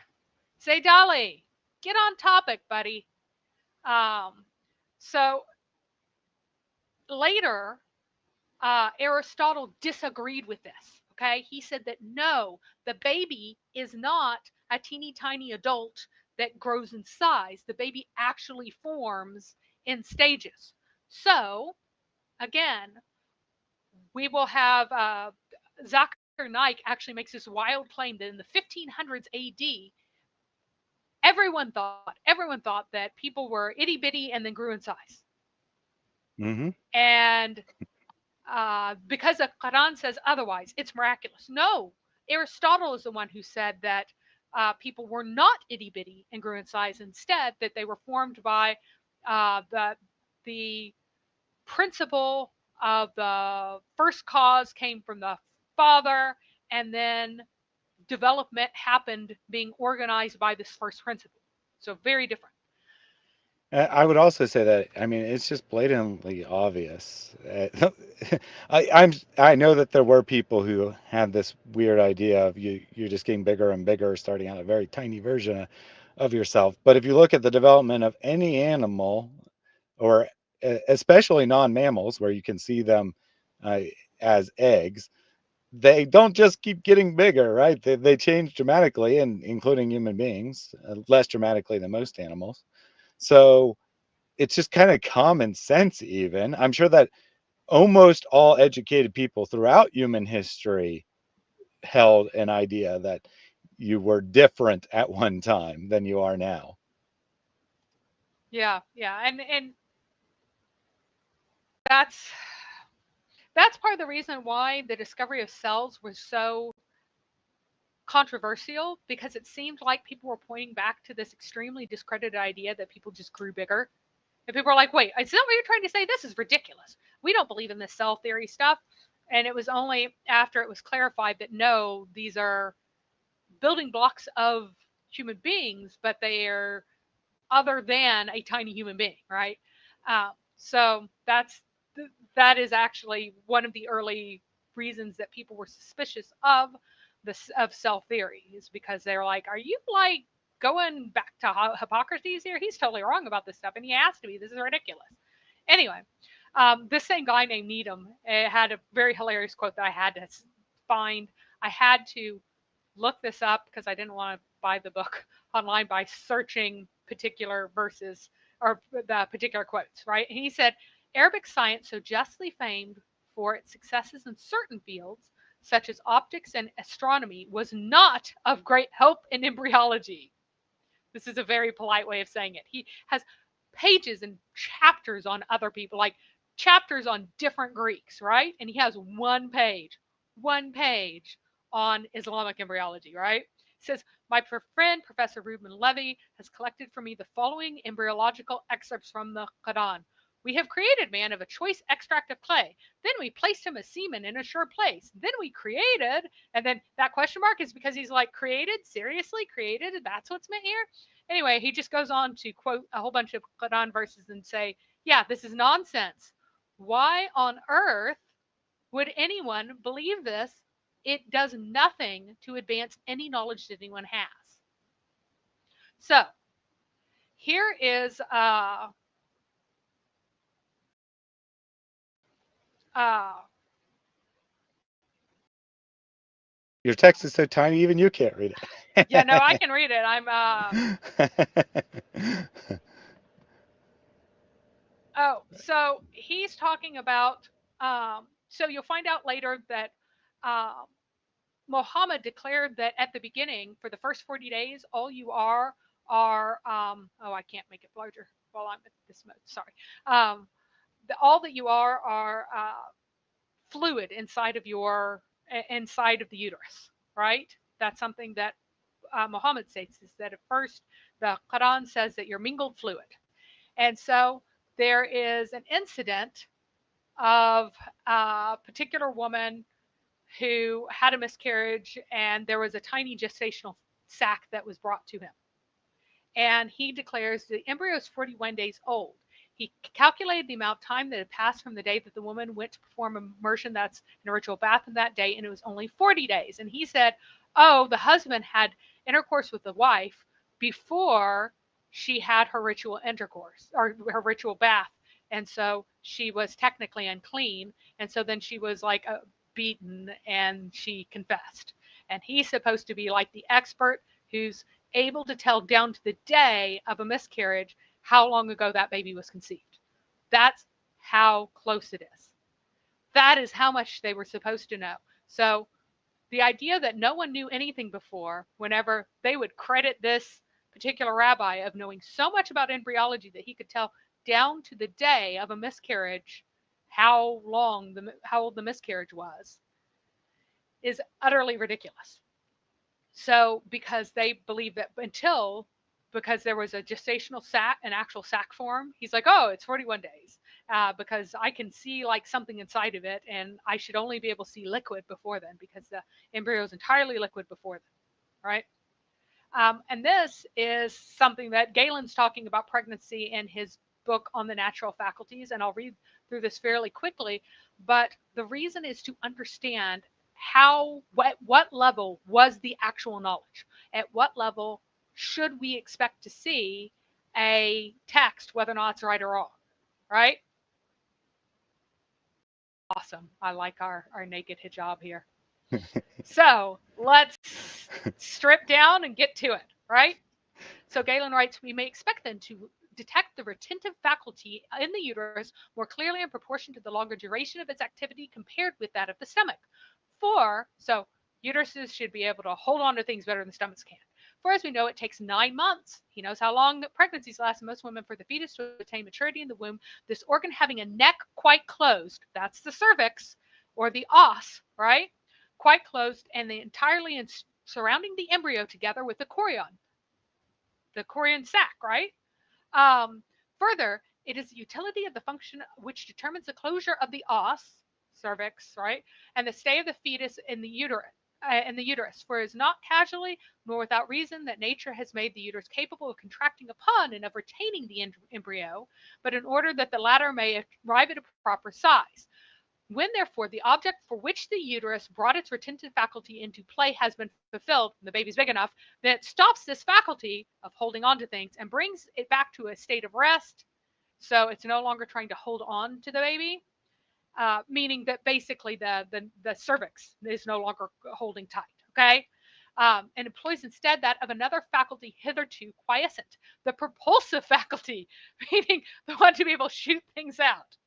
Say, Dolly, get on topic, buddy. So later, Aristotle disagreed with this. Okay, he said that no, the baby is not a teeny tiny adult that grows in size. The baby actually forms in stages. So again, we will have Zakir Naik actually makes this wild claim that in the 1500s AD, everyone thought that people were itty bitty and then grew in size. Mm-hmm. And because the Quran says otherwise, it's miraculous. No, Aristotle is the one who said that people were not itty bitty and grew in size. Instead, that they were formed by the principle of the first cause came from the father, and then development happened being organized by this first principle. So very different. I would also say that, I mean, it's just blatantly obvious. I know that there were people who had this weird idea of you're just getting bigger and bigger, starting out a very tiny version of yourself. But if you look at the development of any animal, or especially non-mammals, where you can see them uh, as eggs, they don't just keep getting bigger, right? They change dramatically, and including human beings, less dramatically than most animals. So it's just kind of common sense, even. I'm sure that almost all educated people throughout human history held an idea that you were different at one time than you are now. Yeah, yeah, and that's that's part of the reason why the discovery of cells was so controversial, because it seemed like people were pointing back to this extremely discredited idea that people just grew bigger. And people were like, wait, is that what you're trying to say? This is ridiculous. We don't believe in this cell theory stuff. And it was only after it was clarified that no, these are building blocks of human beings, but they are other than a tiny human being, right? So that is actually one of the early reasons that people were suspicious of this of cell theory, is because they're like, are you like going back to Hippocrates here? He's totally wrong about this stuff, and he has to be. This is ridiculous. Anyway, this same guy named Needham had a very hilarious quote that I had to find. I had to look this up because I didn't want to buy the book online by searching particular verses or the particular quotes, right? And he said, Arabic science, so justly famed for its successes in certain fields, such as optics and astronomy, was not of great help in embryology. This is a very polite way of saying it. He has pages and chapters on other people, like chapters on different Greeks, right? And he has one page on Islamic embryology, right? He says, my friend, Professor Ruben Levy, has collected for me the following embryological excerpts from the Quran. We have created man of a choice extract of clay. Then we placed him as semen in a sure place. Then we created, and then that question mark is because he's like, created? Seriously? Created? That's what's meant here? Anyway, he just goes on to quote a whole bunch of Quran verses and say, yeah, this is nonsense. Why on earth would anyone believe this? It does nothing to advance any knowledge that anyone has. So here is uh, Your text is so tiny, even you can't read yeah, no, I can read it. I'm it. Oh, so he's talking about. So you'll find out later that um, Muhammad declared that at the beginning, for the first 40 days, all you are. Oh, I can't make it larger while I'm at this mode. Sorry. Um, all that you are fluid inside of the uterus, right? That's something that Muhammad states is that at first the Quran says that you're mingled fluid, and so there is an incident of a particular woman who had a miscarriage, and there was a tiny gestational sac that was brought to him. And he declares the embryo is 41 days old. He calculated the amount of time that had passed from the day that the woman went to perform immersion, that's in a ritual bath, in that day, and it was only 40 days. And he said, oh, the husband had intercourse with the wife before she had her ritual intercourse or her ritual bath. And so she was technically unclean. And so then she was like beaten and she confessed. And he's supposed to be like the expert who's able to tell down to the day of a miscarriage how long ago that baby was conceived. That's how close it is. That is how much they were supposed to know. So the idea that no one knew anything before, whenever they would credit this particular rabbi of knowing so much about embryology that he could tell down to the day of a miscarriage how old the miscarriage was, is utterly ridiculous. So because they believe that because there was a gestational sac, an actual sac form, he's like, oh, it's 41 days because I can see like something inside of it, and I should only be able to see liquid before then because the embryo is entirely liquid before then, right? And this is something that Galen's talking about pregnancy in his book on the natural faculties, and I'll read through this fairly quickly. But the reason is to understand what level was the actual knowledge? At what level should we expect to see a text, whether or not it's right or wrong, right? Awesome. I like our naked hijab here. So let's strip down and get to it, right? So Galen writes, we may expect then to detect the retentive faculty in the uterus more clearly in proportion to the longer duration of its activity compared with that of the stomach. So uteruses should be able to hold on to things better than stomachs can. For as we know, it takes 9 months. He knows how long pregnancies last in most women for the fetus to attain maturity in the womb. This organ having a neck quite closed, that's the cervix, or the os, right? Quite closed and entirely surrounding the embryo together with the chorion sac, right? Um, Further, it is the utility of the function which determines the closure of the os, cervix, right, and the stay of the fetus in the uterus. For it is not casually nor without reason that nature has made the uterus capable of contracting upon and of retaining the embryo, but in order that the latter may arrive at a proper size. When, therefore, the object for which the uterus brought its retentive faculty into play has been fulfilled, and the baby's big enough, then it stops this faculty of holding on to things and brings it back to a state of rest. So it's no longer trying to hold on to the baby, meaning that basically the cervix is no longer holding tight, okay? And employs instead that of another faculty hitherto quiescent, the propulsive faculty, meaning the one to be able to shoot things out.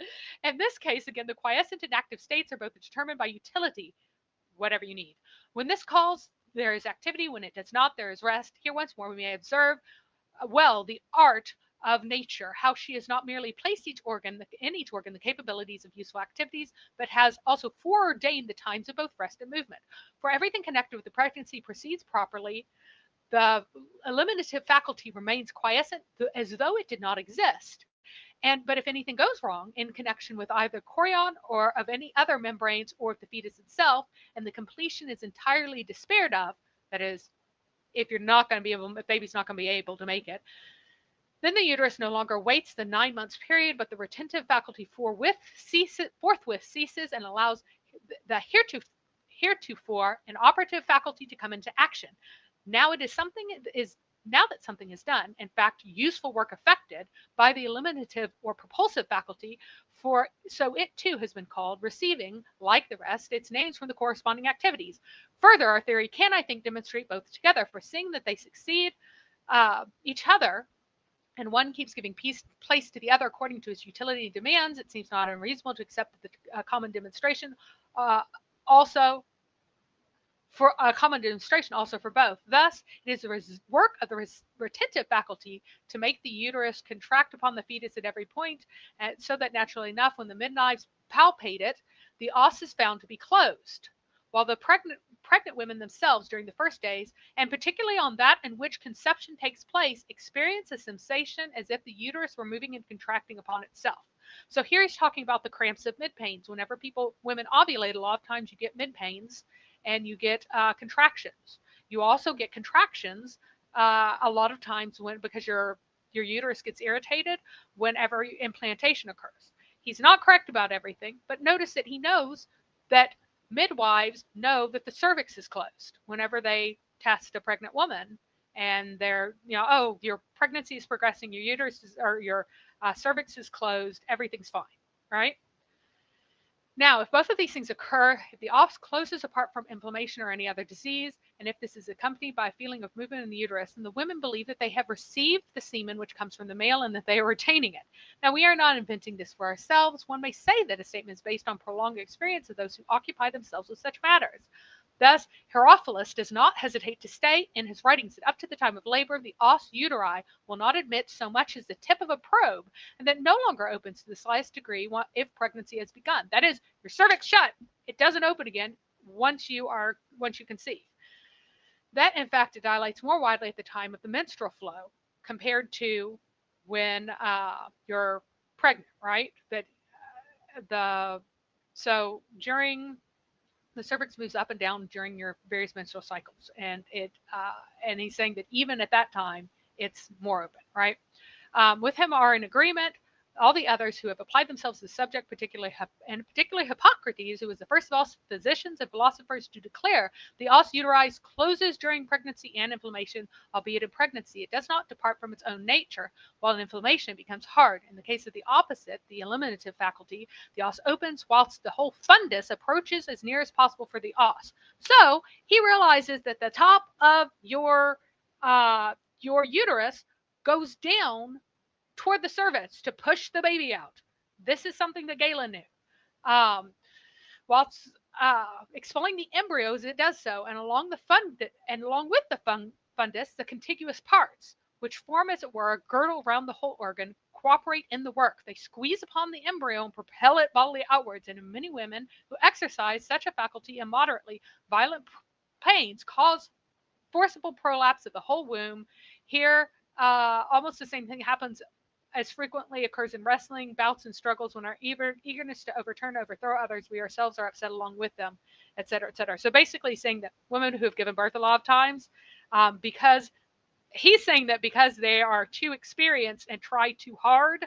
In this case, again, the quiescent and active states are both determined by utility, whatever you need. When this calls, there is activity. When it does not, there is rest. Here once more we may observe well the art of nature, how she has not merely placed each organ the capabilities of useful activities, but has also foreordained the times of both rest and movement. For everything connected with the pregnancy proceeds properly, the eliminative faculty remains quiescent as though it did not exist. But if anything goes wrong in connection with either chorion or of any other membranes or of the fetus itself, and the completion is entirely despaired of, that is, if baby's not going to be able to make it, then the uterus no longer waits the 9 months period, but the retentive faculty forthwith ceases and allows the heretofore an operative faculty to come into action. Now that something is done, in fact, useful work effected by the eliminative or propulsive faculty, so it too has been called, receiving, like the rest, its names from the corresponding activities. Further, our theory can, I think, demonstrate both together, for seeing that they succeed each other, and one keeps giving place to the other according to its utility and demands, it seems not unreasonable to accept that the common demonstration also for a common demonstration also for both. Thus, it is the work of the retentive faculty to make the uterus contract upon the fetus at every point, so that naturally enough, when the midwives palpate it, the os is found to be closed. While the pregnant women themselves during the first days, and particularly on that in which conception takes place, experience a sensation as if the uterus were moving and contracting upon itself. So here he's talking about the cramps of mid pains. Whenever women ovulate, a lot of times you get mid pains and you get contractions. You also get contractions a lot of times because your uterus gets irritated whenever implantation occurs. He's not correct about everything, but notice that he knows that midwives know that the cervix is closed whenever they test a pregnant woman, and they're, oh, your pregnancy is progressing, your uterus or your cervix is closed, everything's fine, right? Now, if both of these things occur, if the os closes apart from inflammation or any other disease, and if this is accompanied by a feeling of movement in the uterus, then the women believe that they have received the semen which comes from the male and that they are retaining it. Now, we are not inventing this for ourselves. One may say that a statement is based on prolonged experience of those who occupy themselves with such matters. Thus, Herophilus does not hesitate to state in his writings that up to the time of labor, the os uteri will not admit so much as the tip of a probe, and that no longer opens to the slightest degree if pregnancy has begun. That is, your cervix shut. It doesn't open again once you conceive. That, in fact, it dilates more widely at the time of the menstrual flow compared to when you're pregnant, right? So during the cervix moves up and down during your various menstrual cycles, and he's saying that even at that time it's more open, right? With him are in agreement all the others who have applied themselves to the subject, particularly Hippocrates, who was the first of all physicians and philosophers to declare the os uteri closes during pregnancy and inflammation, albeit in pregnancy it does not depart from its own nature, while in inflammation it becomes hard. In the case of the opposite, the eliminative faculty, the os opens whilst the whole fundus approaches as near as possible for the os. So he realizes that the top of your uterus goes down toward the cervix to push the baby out. This is something that Galen knew. Whilst expelling the embryos, it does so, and along with the fundus, the contiguous parts, which form, as it were, a girdle round the whole organ, cooperate in the work. They squeeze upon the embryo and propel it bodily outwards. And in many women who exercise such a faculty immoderately, violent pains cause forcible prolapse of the whole womb. Here, almost the same thing happens as frequently occurs in wrestling bouts and struggles when our eagerness to overthrow others, we ourselves are upset along with them, etc., etc. So basically saying that women who have given birth a lot of times, because he's saying that because they are too experienced and try too hard,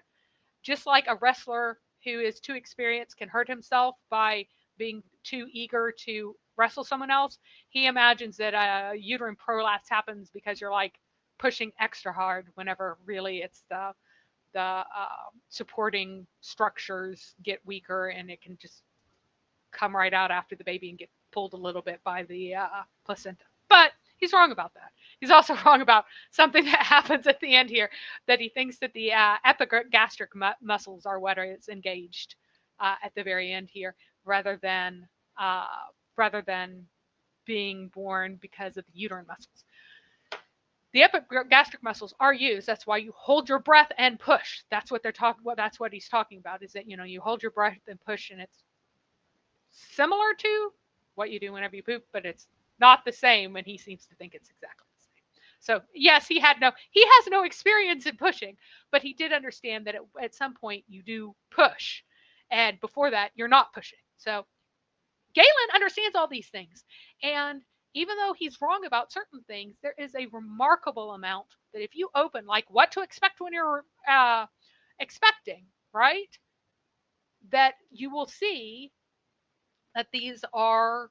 just like a wrestler who is too experienced can hurt himself by being too eager to wrestle someone else, he imagines that a uterine prolapse happens because you're like pushing extra hard whenever really it's the supporting structures get weaker and it can just come right out after the baby and get pulled a little bit by the placenta. But he's wrong about that. He's also wrong about something that happens at the end here, that he thinks that the epigastric muscles are what is engaged at the very end here, rather than being born because of the uterine muscles. The epigastric muscles are used. That's why you hold your breath and push. That's what they're talking. That's what he's talking about. Is that you hold your breath and push, and it's similar to what you do whenever you poop, but it's not the same. And he seems to think it's exactly the same. So yes, he has no experience in pushing, but he did understand that at some point you do push, and before that you're not pushing. So Galen understands all these things, and even though he's wrong about certain things, there is a remarkable amount that if you open, like what to expect when you're expecting, right, that you will see that these are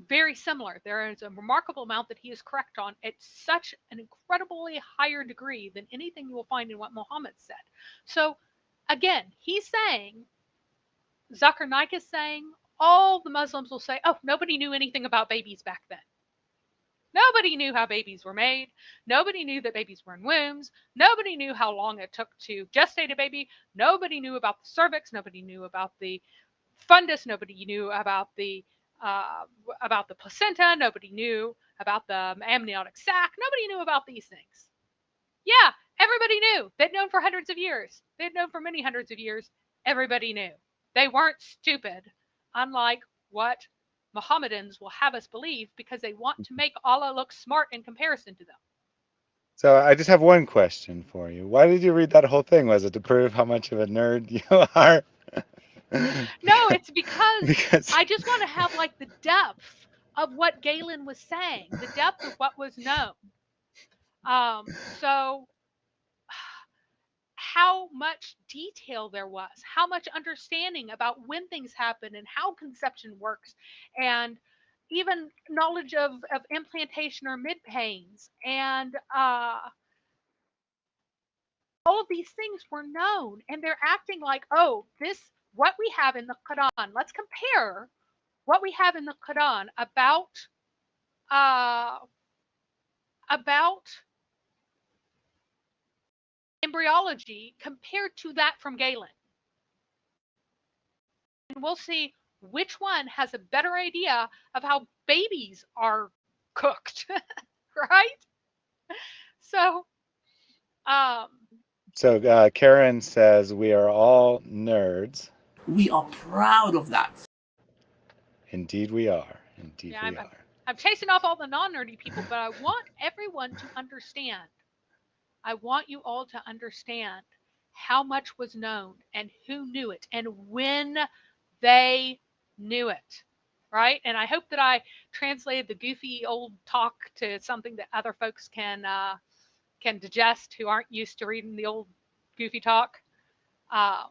very similar. There is a remarkable amount that he is correct on at such an incredibly higher degree than anything you will find in what Muhammad said. So again, he's saying, Zakir Naik is saying, all the Muslims will say, oh, nobody knew anything about babies back then. Nobody knew how babies were made. Nobody knew that babies were in wombs. Nobody knew how long it took to gestate a baby. Nobody knew about the cervix. Nobody knew about the fundus. Nobody knew uh, about the placenta. Nobody knew about the amniotic sac. Nobody knew about these things. Yeah, everybody knew. They'd known for hundreds of years. They'd known for many hundreds of years. Everybody knew. They weren't stupid, unlike what Mohammedans will have us believe because they want to make Allah look smart in comparison to them. So I just have one question for you. Why did you read that whole thing? Was it to prove how much of a nerd you are? No, it's because Because I just want to have like the depth of what Galen was saying, the depth of what was known. So how much detail there was, how much understanding about when things happen and how conception works, and even knowledge of implantation or mid pains, and all of these things were known, and they're acting like, oh, this what we have in the Quran. Let's compare what we have in the Quran uh, about embryology compared to that from Galen, and we'll see which one has a better idea of how babies are cooked, right? So, um, Karen says we are all nerds. We are proud of that. Indeed we are. Indeed yeah, we are. I'm chasing off all the non nerdy people, but I want everyone to understand. I want you all to understand how much was known and who knew it and when they knew it. Right? And I hope that I translated the goofy old talk to something that other folks can digest who aren't used to reading the old goofy talk, um,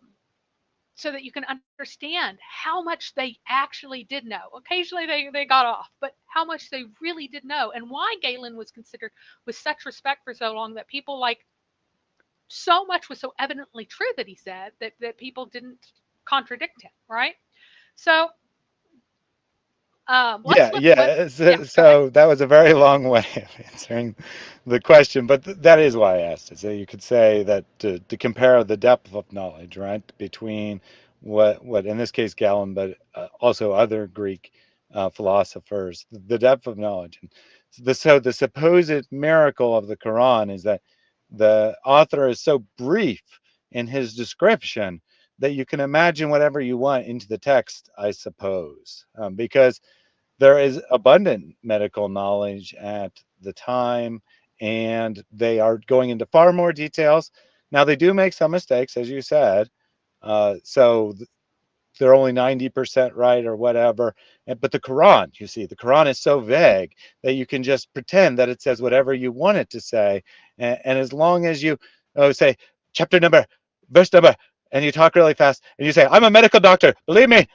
so that you can understand how much they actually did know. Occasionally they got off, but how much they really did know, and why Galen was considered with such respect for so long that people like so much was so evidently true that he said that people didn't contradict him, right? So let's Yeah, flip. Let yeah. Yeah, So, go ahead. so that was a very long way of answering the question, but that is why I asked it. So you could say that to compare the depth of knowledge, right, between what in this case Galen, but also other Greek philosophers, the depth of knowledge. And so the supposed miracle of the Quran is that the author is so brief in his description that you can imagine whatever you want into the text, I suppose, because there is abundant medical knowledge at the time, and they are going into far more details. Now, they do make some mistakes, as you said. So they're only 90% right or whatever. But the Quran, you see, the Quran is so vague that you can just pretend that it says whatever you want it to say. And as long as you say chapter number, verse number, and you talk really fast and you say, I'm a medical doctor, believe me,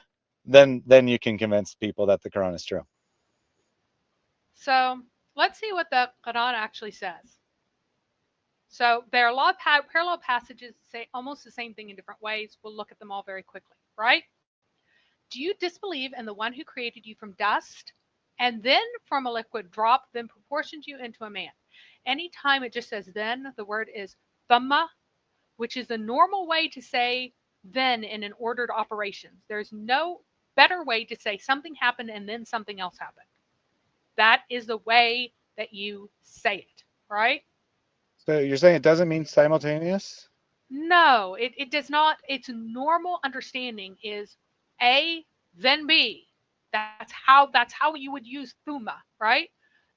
then you can convince people that the Quran is true. So let's see what the Quran actually says. So there are a lot of parallel passages that say almost the same thing in different ways. We'll look at them all very quickly, right? Do you disbelieve in the one who created you from dust and then from a liquid drop, then proportioned you into a man? Anytime it just says then, the word is thumma, which is the normal way to say then in an ordered operation. There's no better way to say something happened and then something else happened. That is the way that you say it, right? So you're saying it doesn't mean simultaneous? No, it does not. Its normal understanding is A, then B. That's how you would use thuma, right?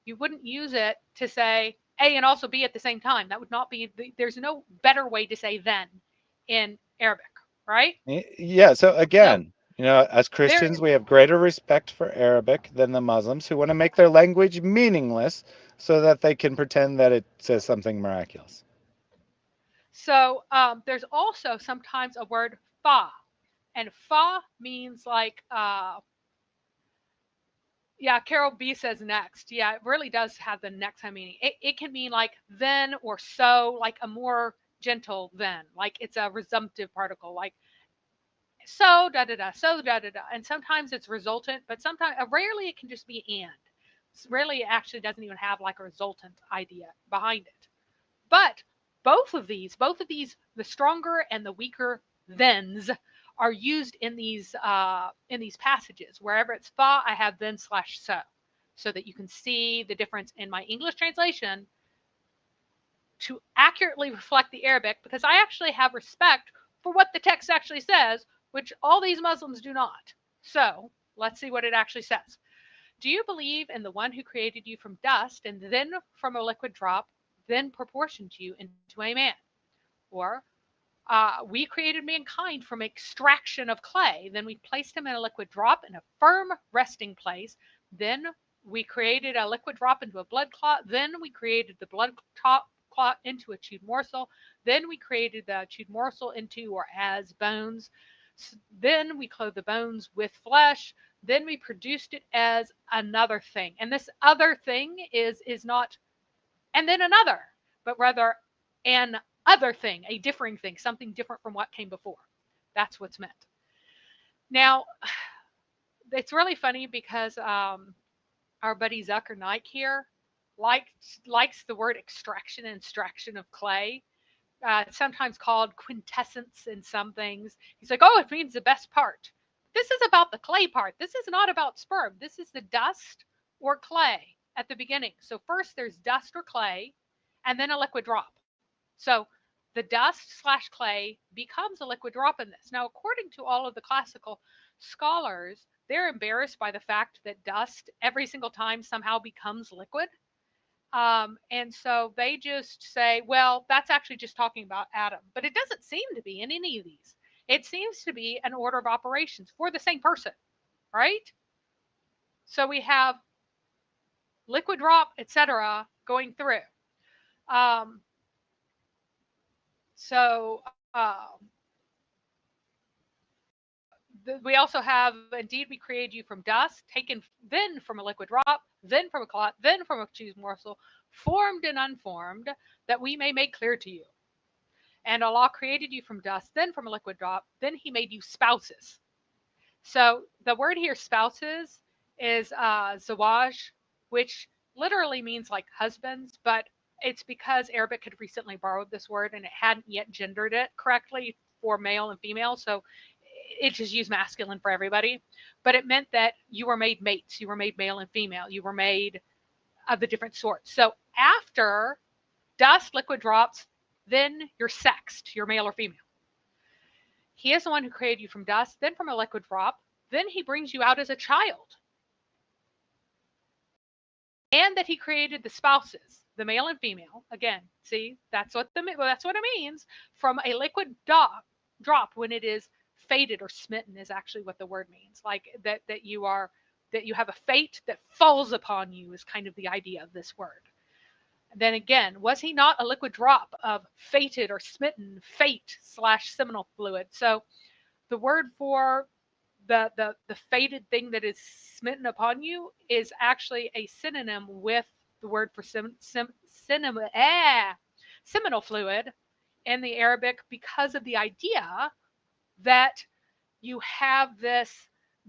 You wouldn't use it to say A and also B at the same time. That would not be. There's no better way to say then in Arabic, right? Yeah. So So again, as there. Christians, we have greater respect for Arabic than the Muslims who want to make their language meaningless so that they can pretend that it says something miraculous. So there's also sometimes a word fa, and fa means like yeah, Carol B says next. Yeah, it really does have the next time meaning. It can mean like then or so, like a more gentle then, like it's a resumptive particle, like so da da da, so da da da. And sometimes it's resultant, but sometimes rarely it can just be and. really actually doesn't even have like a resultant idea behind it. But both of these, the stronger and the weaker thens, are used in these passages. Wherever it's fa, I have then slash so that you can see the difference in my English translation to accurately reflect the Arabic, because I actually have respect for what the text actually says, which all these Muslims do not. So let's see what it actually says. Do you believe in the one who created you from dust and then from a liquid drop, then proportioned you into a man? Or we created mankind from extraction of clay, then we placed him in a liquid drop in a firm resting place, then we created a liquid drop into a blood clot, then we created the blood clot into a chewed morsel, then we created the chewed morsel into or as bones, then we clothed the bones with flesh, then we produced it as another thing. And this other thing is not and then another, but rather an other thing, a differing thing, something different from what came before. That's what's meant. Now, it's really funny because our buddy Zakir Naik here likes the word extraction and extraction of clay. It's sometimes called quintessence in some things. He's like, oh, it means the best part. This is about the clay part. This is not about sperm. This is the dust or clay at the beginning. So first there's dust or clay, and then a liquid drop. So the dust slash clay becomes a liquid drop in this. Now, according to all of the classical scholars, they're embarrassed by the fact that dust every single time somehow becomes liquid. And so they just say, well, that's actually just talking about Adam. But it doesn't seem to be in any of these. It seems to be an order of operations for the same person, right? So we have liquid drop, etc., going through. Um, so we also have, indeed, we created you from dust, taken then from a liquid drop, then from a clot, then from a cheese morsel, formed and unformed, that we may make clear to you. And Allah created you from dust, then from a liquid drop, then He made you spouses. So the word here, spouses, is zawaj, which literally means like husbands, but it's because Arabic had recently borrowed this word and it hadn't yet gendered it correctly for male and female. So it just used masculine for everybody. But it meant that you were made mates, you were made male and female, you were made of the different sorts. So after dust, liquid drops, then you're sexed, you're male or female. He is the one who created you from dust, then from a liquid drop, then He brings you out as a child. And that He created the spouses, the male and female. Again, see, that's what it means. From a liquid drop when it is fated or smitten is actually what the word means. Like that you have a fate that falls upon you is kind of the idea of this word. Then again, was He not a liquid drop of fated or smitten fate slash seminal fluid? So the word for the fated thing that is smitten upon you is actually a synonym with the word for seminal fluid in the Arabic, because of the idea that you have this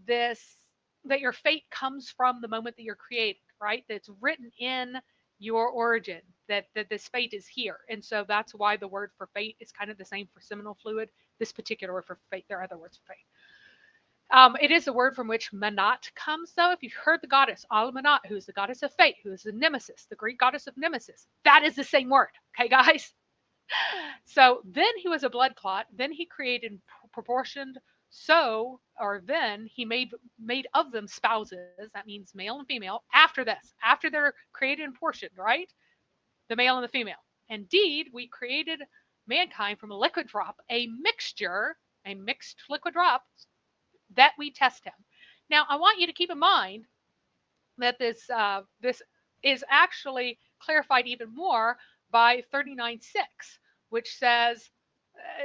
that your fate comes from the moment that you're created, right? That's written in your origin, that this fate is here. And so that's why the word for fate is kind of the same for seminal fluid. This particular word for fate, there are other words for fate. It is the word from which Manat comes, though. If you've heard the goddess Al-Manat, who is the goddess of fate, who is the nemesis, the Greek goddess of nemesis, that is the same word. Okay, guys? So then he was a blood clot. Then He created proportioned. So, or then He made of them spouses. That means male and female. After this, after they're created and portioned, right? The male and the female. Indeed, we created mankind from a liquid drop, a mixed liquid drop, that we test him. Now, I want you to keep in mind that this is actually clarified even more by 39:6, which says,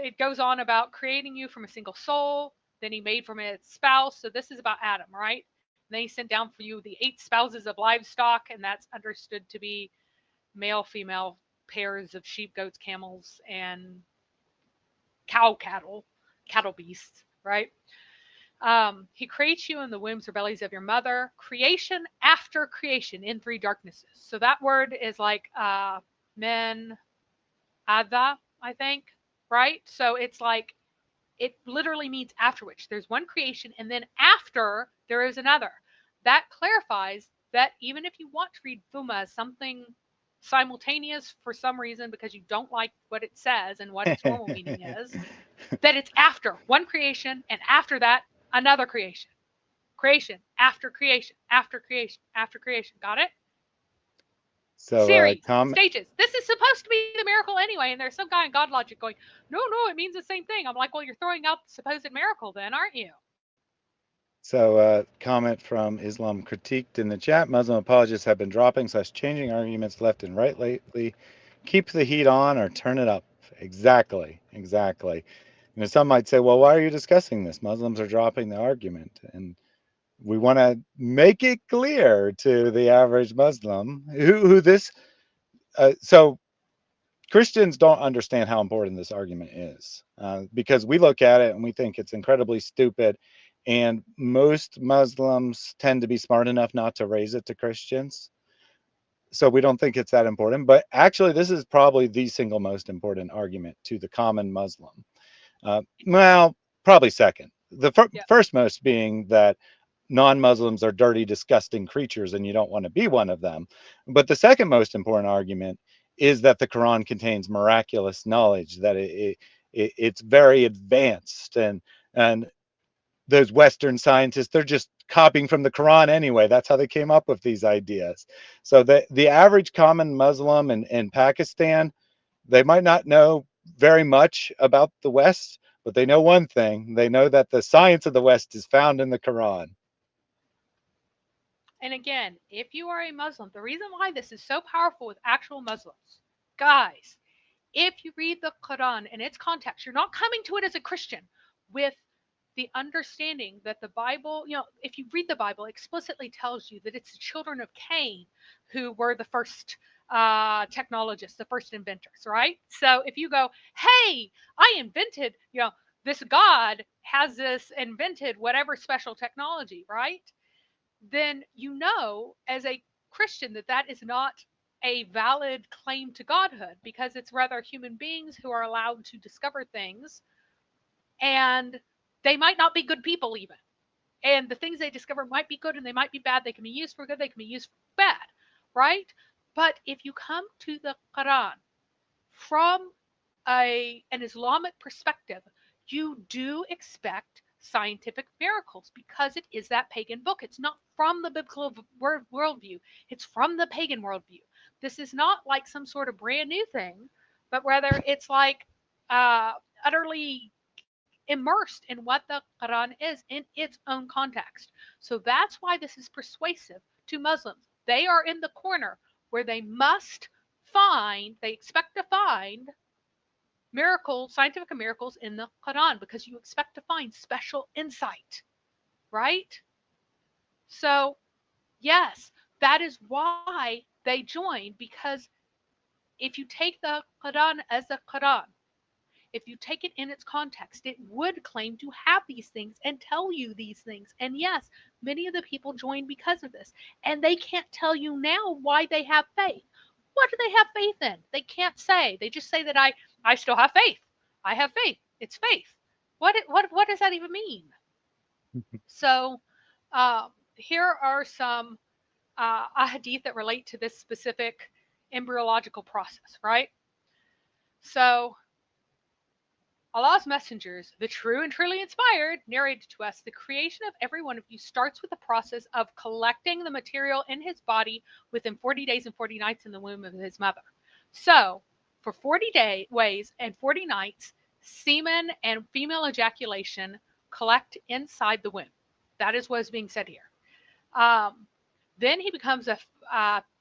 it goes on about creating you from a single soul, then He made from its spouse. So this is about Adam, right? And then He sent down for you the 8 spouses of livestock, and that's understood to be male, female pairs of sheep, goats, camels, and cattle beasts, right? He creates you in the wombs or bellies of your mother. Creation after creation in three darknesses. So that word is like men ada, I think, right? So it's like it literally means after which. There's one creation, and then after there is another. That clarifies that even if you want to read Fuma as something simultaneous for some reason because you don't like what it says and what its normal meaning is, that it's after one creation and after that another creation. Creation after creation after creation after creation. Got it? So, Series, comment. stages. This is supposed to be the miracle anyway, and there's some guy in God logic going, no, no, it means the same thing. I'm like, well, you're throwing out the supposed miracle then, aren't you? So, comment from Islam critiqued in the chat. Muslim apologists have been dropping / changing arguments left and right lately. Keep the heat on or turn it up. Exactly, exactly. You know, some might say, well, why are you discussing this? Muslims are dropping the argument, and we want to make it clear to the average Muslim who this. So Christians don't understand how important this argument is because we look at it and we think it's incredibly stupid. And most Muslims tend to be smart enough not to raise it to Christians. So we don't think it's that important. But actually, this is probably the single most important argument to the common Muslim. Well, probably second. The Yeah. first most being that non-Muslims are dirty, disgusting creatures and you don't want to be one of them. But the second most important argument is that the Quran contains miraculous knowledge, that it's very advanced, and those Western scientists, they're just copying from the Quran anyway. That's how they came up with these ideas. So the average common Muslim in Pakistan, they might not know very much about the West, but they know one thing. They know that the science of the West is found in the Quran. And again, if you are a Muslim, the reason why this is so powerful with actual Muslims, guys, if you read the Quran in its context, you're not coming to it as a Christian with the understanding that the Bible, if you read the Bible, explicitly tells you that it's the children of Cain who were the first technologists, the first inventors, right? So if you go, hey, I invented, this God has this invented whatever special technology, right? Then as a Christian that that is not a valid claim to godhood because it's rather human beings who are allowed to discover things, and they might not be good people even. And the things they discover might be good and they might be bad. They can be used for good, they can be used for bad, right? But if you come to the Quran from an Islamic perspective, you do expect scientific miracles because it is that pagan book. It's not from the biblical worldview, it's from the pagan worldview. This is not like some sort of brand new thing, but rather it's like utterly immersed in what the Quran is in its own context. So that's why this is persuasive to Muslims. They are in the corner where they expect to find miracles, scientific miracles in the Quran because you expect to find special insight, right? So, yes, that is why they join because if you take the Quran as a Quran, if you take it in its context, it would claim to have these things and tell you these things. And yes, many of the people join because of this. And they can't tell you now why they have faith. What do they have faith in? They can't say. They just say that I still have faith. I have faith. It's faith. What does that even mean? So here are some ahadith that relate to this specific embryological process, right? So Allah's messengers, the true and truly inspired, narrated to us the creation of every one of you starts with the process of collecting the material in his body within 40 days and 40 nights in the womb of his mother. So, for 40 days and 40 nights, semen and female ejaculation collect inside the womb. That is what is being said here. Then he becomes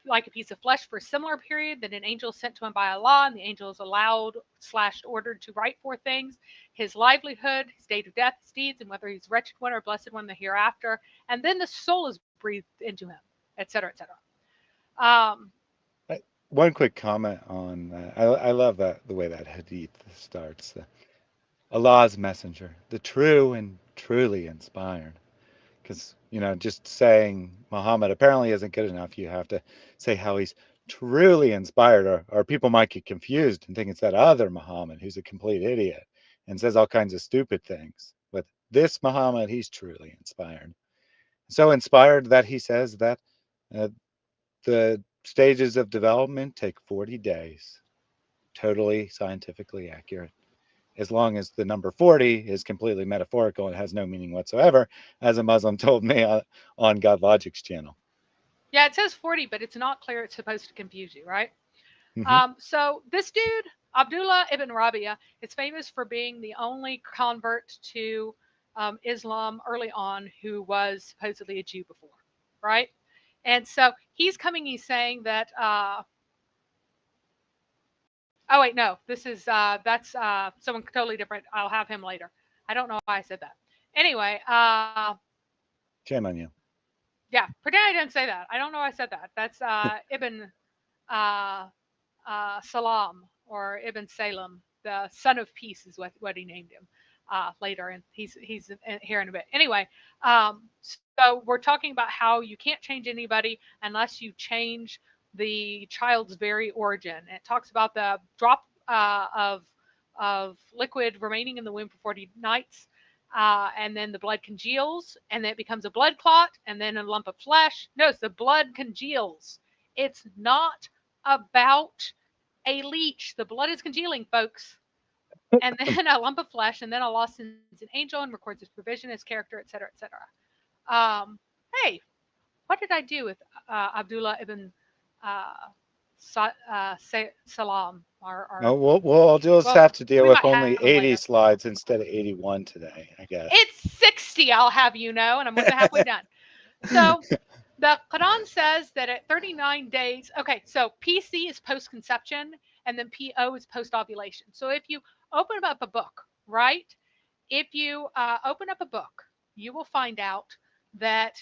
like a piece of flesh for a similar period. Then an angel is sent to him by Allah, and the angel is allowed / ordered to write 4 things: his livelihood, his date of death, his deeds, and whether he's wretched one or blessed one the hereafter. And then the soul is breathed into him, etc., etc. One quick comment on that. I love that the way that hadith starts. Allah's messenger, the true and truly inspired. Because, just saying Muhammad apparently isn't good enough. You have to say how he's truly inspired, or people might get confused and think it's that other Muhammad who's a complete idiot and says all kinds of stupid things. But this Muhammad, he's truly inspired. So inspired that he says that uh, the stages of development take 40 days. Totally scientifically accurate. As long as the number 40 is completely metaphorical and has no meaning whatsoever, as a Muslim told me on God Logic's channel. Yeah, it says 40, but it's not clear it's supposed to confuse you, right? Hmm. So this dude, Abdullah ibn Rabia, is famous for being the only convert to Islam early on who was supposedly a Jew before, right? And so he's saying that. Oh wait, no, this is that's someone totally different. I'll have him later. I don't know why I said that. Anyway, Shame on you. yeah, pretend I didn't say that. I don't know why I said that. That's Ibn uh, Salam or Ibn Salem, the son of peace, is what he named him later, and he's here in a bit. Anyway, so we're talking about how you can't change anybody unless you change the child's very origin. It talks about the drop of liquid remaining in the womb for 40 nights. And then the blood congeals, and then it becomes a blood clot, and then a lump of flesh. Notice the blood congeals. It's not about a leech. The blood is congealing, folks. And then a lump of flesh, and then Allah sends an angel and records his provision, his character, etc., etc. Um, hey, what did I do with Abdullah ibn uh, Salam? No, we'll just Well, have to deal we with might have only him later. 80 slides instead of 81 today, I guess. It's 60, I'll have you know, and I'm more than halfway done. So the Quran says that at 39 days, okay, so PC is post conception and then PO is post ovulation. So if you open up a book, right? If you open up a book, you will find out that,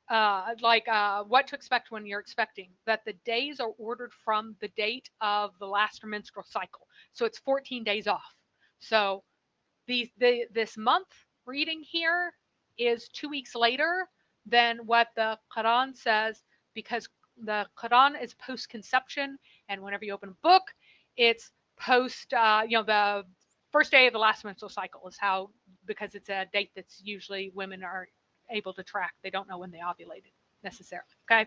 what to expect when you're expecting, that the days are ordered from the date of the last menstrual cycle. So it's 14 days off. So this month reading here is 2 weeks later than what the Quran says, because the Quran is post conception, and whenever you open a book, it's post, the first day of the last menstrual cycle is how, because it's a date that's usually women are able to track. They don't know when they ovulated necessarily. Okay.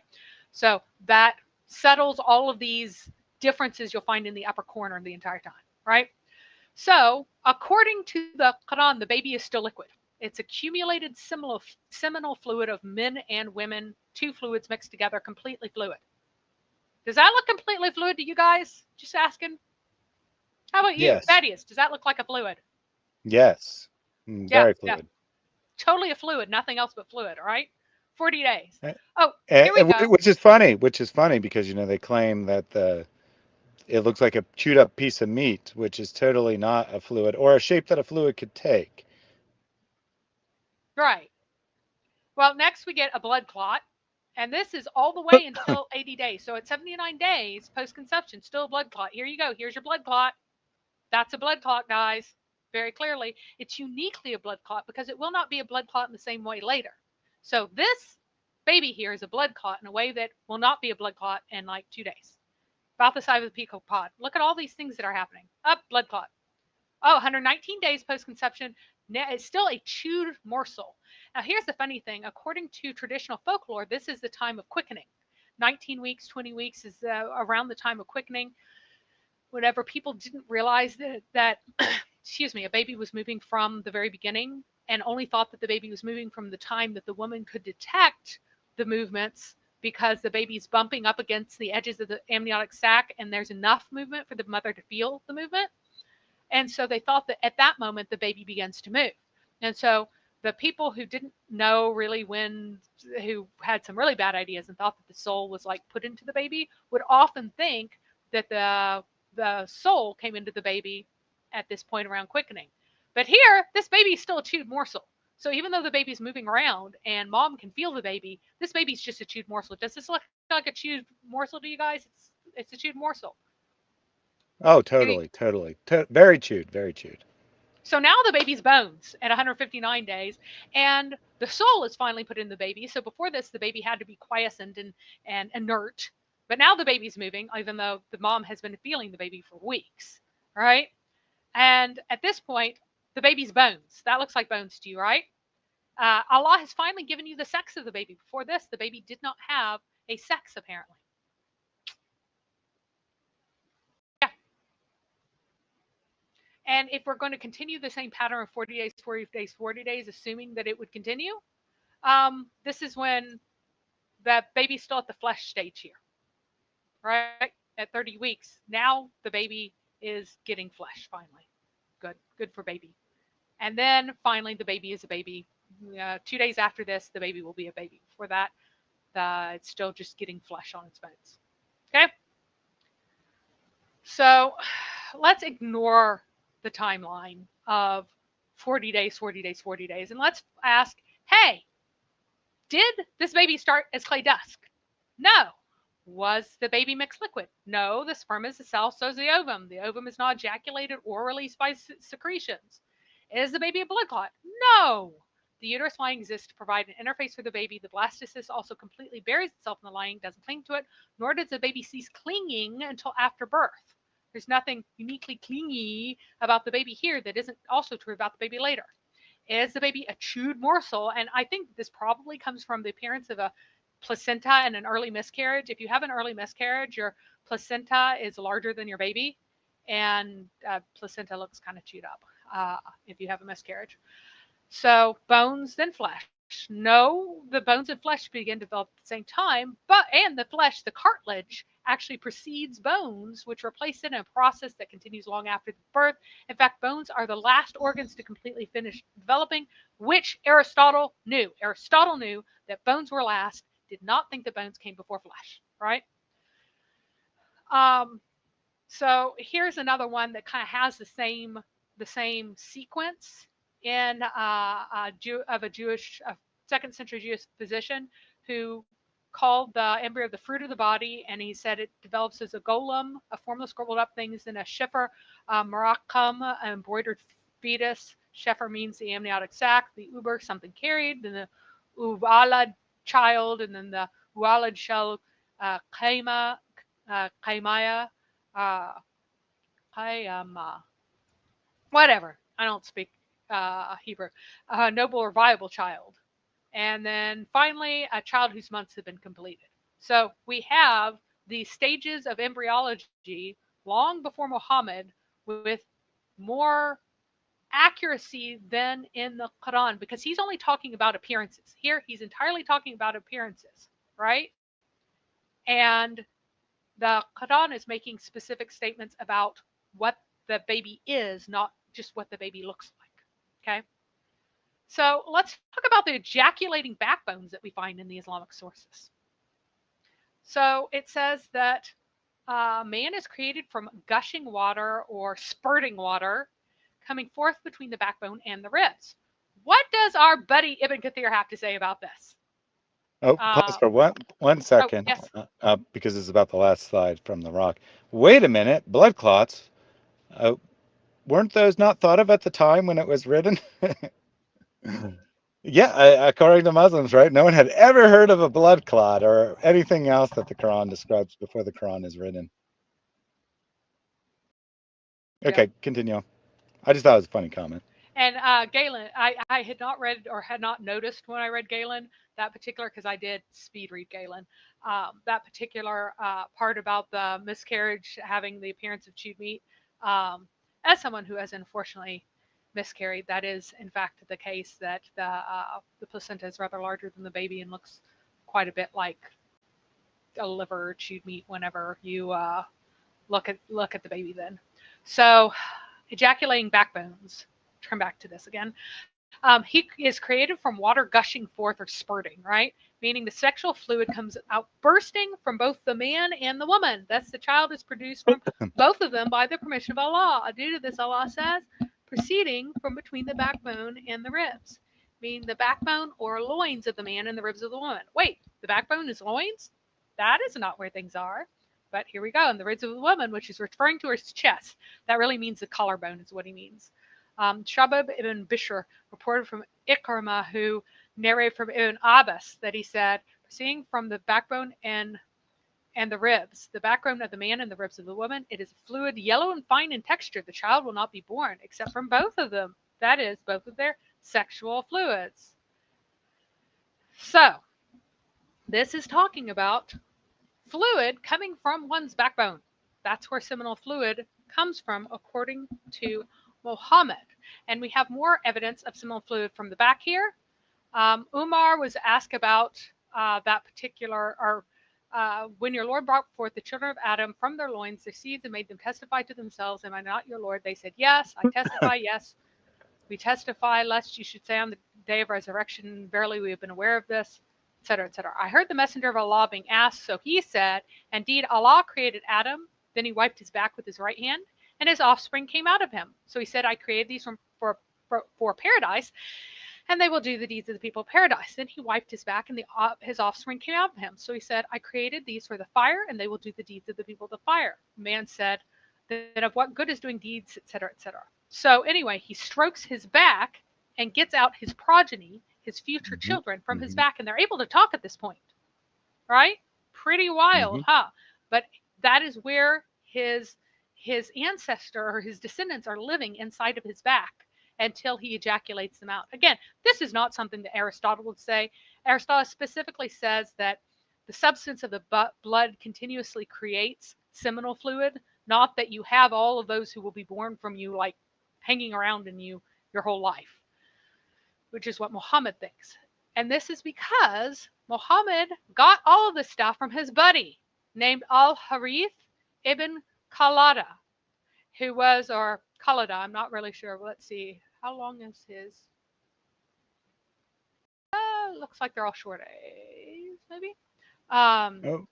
So that settles all of these differences you'll find in the upper corner the entire time, right? So, according to the Quran, the baby is still liquid. It's accumulated seminal fluid of men and women, two fluids mixed together, completely fluid. Does that look completely fluid to you guys? Just asking. How about you, Yes. Thaddeus? Does that look like a fluid? Yes. Yeah, Very yeah, fluid. totally a fluid, nothing else but fluid. All right, 40 days. Eh, Oh, here we go. which is funny because they claim that it looks like a chewed up piece of meat, which is totally not a fluid or a shape that a fluid could take. Right. Well, next we get a blood clot, and this is all the way until 80 days. So at 79 days post conception, still a blood clot. Here you go. Here's your blood clot. That's a blood clot, guys. Very clearly, it's uniquely a blood clot because it will not be a blood clot in the same way later. So this baby here is a blood clot in a way that will not be a blood clot in like 2 days. About the size of the peacock pod. Look at all these things that are happening. Up, blood clot. Oh, 119 days post conception, it's still a chewed morsel. Now, here's the funny thing. According to traditional folklore, this is the time of quickening. 19 weeks, 20 weeks is around the time of quickening. Whenever people didn't realize that excuse me, a baby was moving from the very beginning and only thought that the baby was moving from the time that the woman could detect the movements, because the baby's bumping up against the edges of the amniotic sac and there's enough movement for the mother to feel the movement. And so they thought that at that moment the baby begins to move. And so the people who didn't know really who had some really bad ideas and thought that the soul was like put into the baby, would often think that the soul came into the baby at this point around quickening. But here, this baby is still a chewed morsel. So even though the baby's moving around and mom can feel the baby, this baby's just a chewed morsel. Does this look like a chewed morsel to you guys? It's a chewed morsel. Oh, Here you, totally, totally. Very chewed, very chewed. So now the baby's bones at 159 days, and the soul is finally put in the baby. So before this, the baby had to be quiescent and inert. But now the baby's moving, even though the mom has been feeling the baby for weeks, right? And at this point, the baby's bones. That looks like bones to you, right? Allah has finally given you the sex of the baby. Before this, the baby did not have a sex, apparently. Yeah. And if we're going to continue the same pattern of 40 days, 40 days, 40 days, assuming that it would continue, this is when the baby's still at the flesh stage here, right? At 30 weeks. Now the baby is getting flesh finally. Good for baby. And then finally, the baby is a baby. 2 days after this, the baby will be a baby. Before that, it's still just getting flesh on its bones. Okay? So let's ignore the timeline of 40 days, 40 days, 40 days, and let's ask, hey, did this baby start as clay dust? No. Was the baby mixed liquid? No, the sperm is the cell, so is the ovum. The ovum is not ejaculated or released by secretions. Is the baby a blood clot? No. The uterus lining exists to provide an interface for the baby. The blastocyst also completely buries itself in the lining, doesn't cling to it, nor does the baby cease clinging until after birth. There's nothing uniquely clingy about the baby here that isn't also true about the baby later. Is the baby a chewed morsel? And I think this probably comes from the appearance of a placenta and an early miscarriage. If you have an early miscarriage, your placenta is larger than your baby, and placenta looks kind of chewed up if you have a miscarriage. So bones, then flesh. No, the bones and flesh begin to develop at the same time, and the flesh, the cartilage, actually precedes bones, which replace it in a process that continues long after birth. In fact, bones are the last organs to completely finish developing, which Aristotle knew. Aristotle knew that bones were last, did not think that bones came before flesh, right? So here's another one that kind of has the same sequence in a Jewish, second century Jewish physician who called the embryo the fruit of the body, and he said it develops as a golem, a formless scrambled up things, in a shefer marakam, an embroidered fetus. Shefer means the amniotic sac, the uber, something carried, then the uvalad, child, and then the uvalad shel kaimaya, whatever. I don't speak Hebrew. Noble or viable child. And then finally, a child whose months have been completed. So we have the stages of embryology long before Muhammad with more accuracy than in the Quran, because he's only talking about appearances. Here, he's entirely talking about appearances, right? And the Quran is making specific statements about what the baby is, not just what the baby looks like. Okay? So let's talk about the ejaculating backbones that we find in the Islamic sources. So it says that man is created from gushing water or spurting water coming forth between the backbone and the ribs. What does our buddy Ibn Kathir have to say about this? Oh, pause for one second, yes. because it's about the last slide from the rock. Wait a minute, blood clots. Weren't those not thought of at the time when it was written? Yeah, according to Muslims, right? No one had ever heard of a blood clot or anything else that the Quran describes before the Quran is written. Okay, Yeah. continue. I just thought it was a funny comment. And Galen, I had not read or had not noticed when I read Galen that particular, because I did speed read Galen, that particular part about the miscarriage having the appearance of chewed meat. As someone who has unfortunately miscarried, that is in fact the case, that the placenta is rather larger than the baby and looks quite a bit like a liver or chewed meat whenever you look at the baby then. So ejaculating backbones. Turn back to this again. He is created from water gushing forth or spurting, right? Meaning the sexual fluid comes out bursting from both the man and the woman. Thus, the child is produced from both of them by the permission of Allah. Due to this, Allah says, proceeding from between the backbone and the ribs, meaning the backbone or loins of the man and the ribs of the woman. Wait, the backbone is loins? That is not where things are. But here we go. And the ribs of the woman, which is referring to her chest. That really means the collarbone is what he means. Shabab ibn Bishr reported from Ikrimah, who narrated from Ibn Abbas, that he said, proceeding from the backbone and the ribs, the backbone of the man and the ribs of the woman, it is a fluid, yellow and fine in texture. The child will not be born except from both of them, that is, both of their sexual fluids. So, this is talking about fluid coming from one's backbone. That's where seminal fluid comes from, according to Muhammad. And we have more evidence of seminal fluid from the back here. Umar was asked about that particular, or when your Lord brought forth the children of Adam from their loins, their seeds, and made them testify to themselves, am I not your Lord? They said, yes, I testify, yes. We testify, lest you should say on the day of resurrection, verily we have been aware of this, etc., etc. I heard the messenger of Allah being asked, so he said, indeed, Allah created Adam, then he wiped his back with his right hand, and his offspring came out of him. So he said, I created these for paradise, and they will do the deeds of the people of paradise. Then he wiped his back, and his offspring came out of him. So he said, I created these for the fire, and they will do the deeds of the people of the fire. Man said, then of what good is doing deeds, etc., etc. So anyway, he strokes his back and gets out his progeny, his future children, from his back, and they're able to talk at this point, right? Pretty wild, huh? But that is where his ancestor or his descendants are living, inside of his back, until he ejaculates them out. Again, this is not something that Aristotle would say. Aristotle specifically says that the substance of the blood continuously creates seminal fluid, not that you have all of those who will be born from you, like hanging around in you your whole life, which is what Muhammad thinks. And this is because Muhammad got all of this stuff from his buddy named Al-Harith ibn Khalada, who was, or Khalada, I'm not really sure. Let's see, how long is his? Looks like they're all short A's, maybe.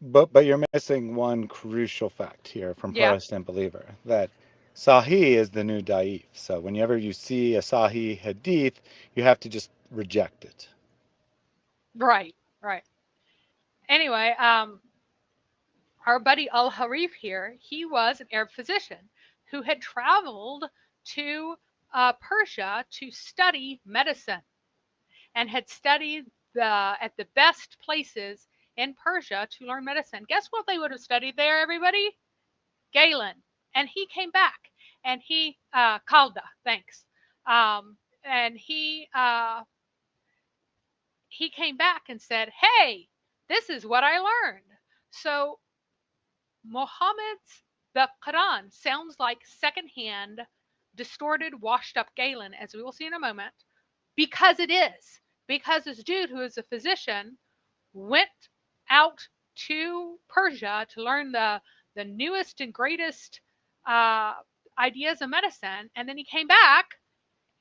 But you're missing one crucial fact here from Yeah, Protestant Believer, that Sahih is the new Da'if. So whenever you see a Sahih hadith, you have to just reject it. right, right. Anyway, our buddy Al-Harith here, he was an Arab physician who had traveled to Persia to study medicine, and had studied at the best places in Persia to learn medicine. Guess what they would have studied there, everybody? Galen. And he came back, and he, Kalda, thanks. And he came back and said, hey, this is what I learned. So Muhammad's, the Quran sounds like secondhand, distorted, washed up Galen, as we will see in a moment, because it is. Because this dude who is a physician went out to Persia to learn the newest and greatest ideas of medicine, and then he came back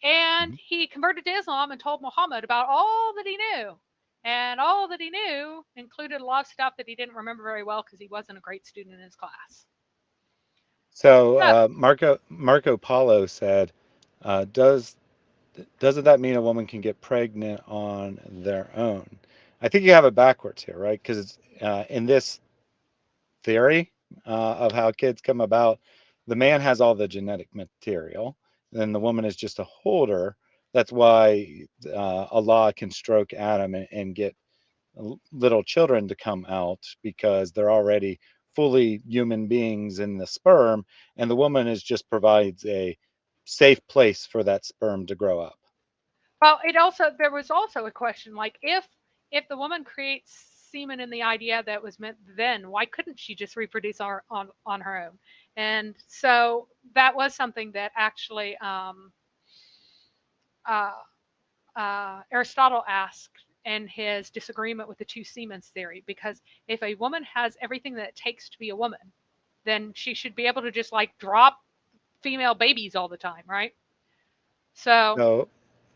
and he converted to Islam and told Muhammad about all that he knew. And all that he knew included a lot of stuff that he didn't remember very well because he wasn't a great student in his class. So Marco Polo said, doesn't that mean a woman can get pregnant on their own? I think you have it backwards here, right? Because in this theory of how kids come about, the man has all the genetic material, and the woman is just a holder. That's why Allah can stroke Adam and get little children to come out, because they're already fully human beings in the sperm, and the woman just provides a safe place for that sperm to grow up. Well, there was also a question, like, if the woman creates semen in the idea that was meant then, why couldn't she just reproduce on her own? And so that was something that actually Aristotle asked in his disagreement with the two semens theory, because if a woman has everything that it takes to be a woman, then she should be able to just like drop female babies all the time, right? So So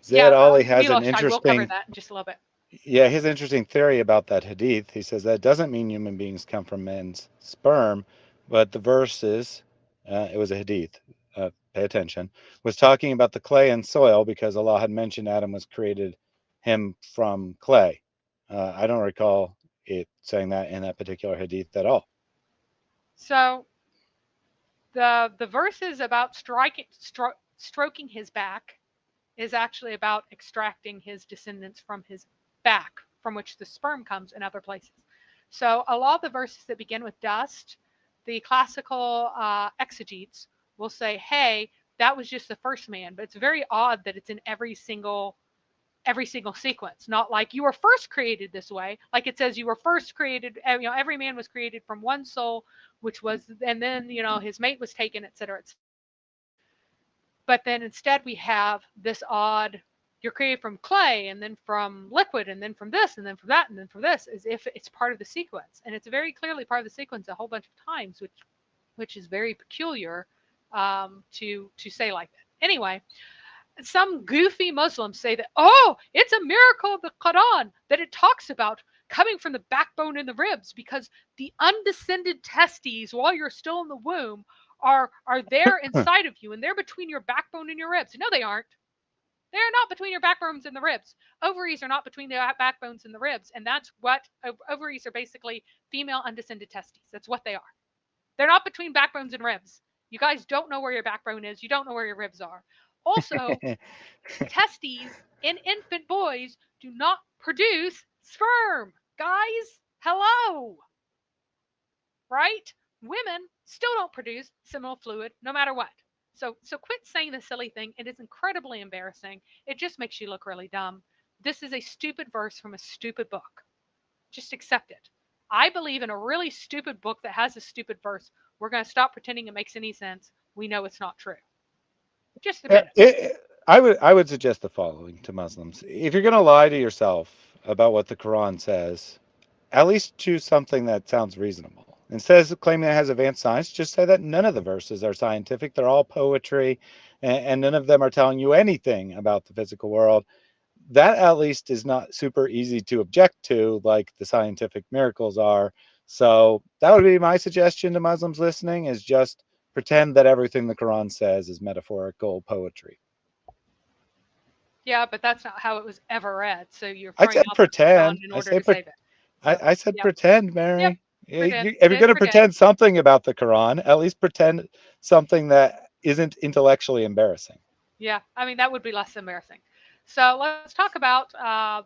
Zaid yeah, Ali has an Milosh, I will cover interesting, that in just a little bit. yeah, his interesting theory about that hadith. He says that doesn't mean human beings come from men's sperm, but the verses, it was a hadith, pay attention, was talking about the clay and soil, because Allah had mentioned Adam was created him from clay. I don't recall it saying that in that particular hadith at all. So the verses about stroking his back is actually about extracting his descendants from his back, from which the sperm comes in other places. So a lot of the verses that begin with dust, the classical exegetes will say, "Hey, that was just the first man," but it's very odd that it's in every single sequence, not like you were first created this way, like it says you were first created, every man was created from one soul, which was, and then his mate was taken, etc., etc. But then instead we have this odd, you're created from clay and then from liquid and then from this and then from that and then from this, as if it's part of the sequence, and it's very clearly part of the sequence a whole bunch of times, which is very peculiar, to say like that. Anyway, some goofy Muslims say that, oh, it's a miracle of the Quran that it talks about coming from the backbone and the ribs, because the undescended testes while you're still in the womb are there inside of you, and they're between your backbone and your ribs. No, they aren't. They're not between your backbones and the ribs. Ovaries are not between the backbones and the ribs, and that's what ovaries are, basically female undescended testes. That's what they are. They're not between backbones and ribs. You guys don't know where your backbone is. You don't know where your ribs are. Also, testes in infant boys do not produce sperm. Guys, hello, right? Women still don't produce seminal fluid no matter what. So quit saying the silly thing. It is incredibly embarrassing. It just makes you look really dumb. This is a stupid verse from a stupid book. Just accept it. I believe in a really stupid book that has a stupid verse. We're going to stop pretending it makes any sense. We know it's not true. Just admit it. I would suggest the following to Muslims: if you're going to lie to yourself about what the Quran says, at least choose something that sounds reasonable. Instead of claiming it has advanced science, just say that none of the verses are scientific. They're all poetry, and none of them are telling you anything about the physical world. That at least is not super easy to object to, like the scientific miracles are. So that would be my suggestion to Muslims listening: is just pretend that everything the Quran says is metaphorical poetry. Yeah, but that's not how it was ever read. So you're I throwing said out the Quran pretend. in I order say to save it. So, I said yep, pretend, yep, Mary. pretend. If It you're is going to pretend. pretend something about the Quran, at least pretend something that isn't intellectually embarrassing. Yeah, I mean, that would be less embarrassing. So let's talk about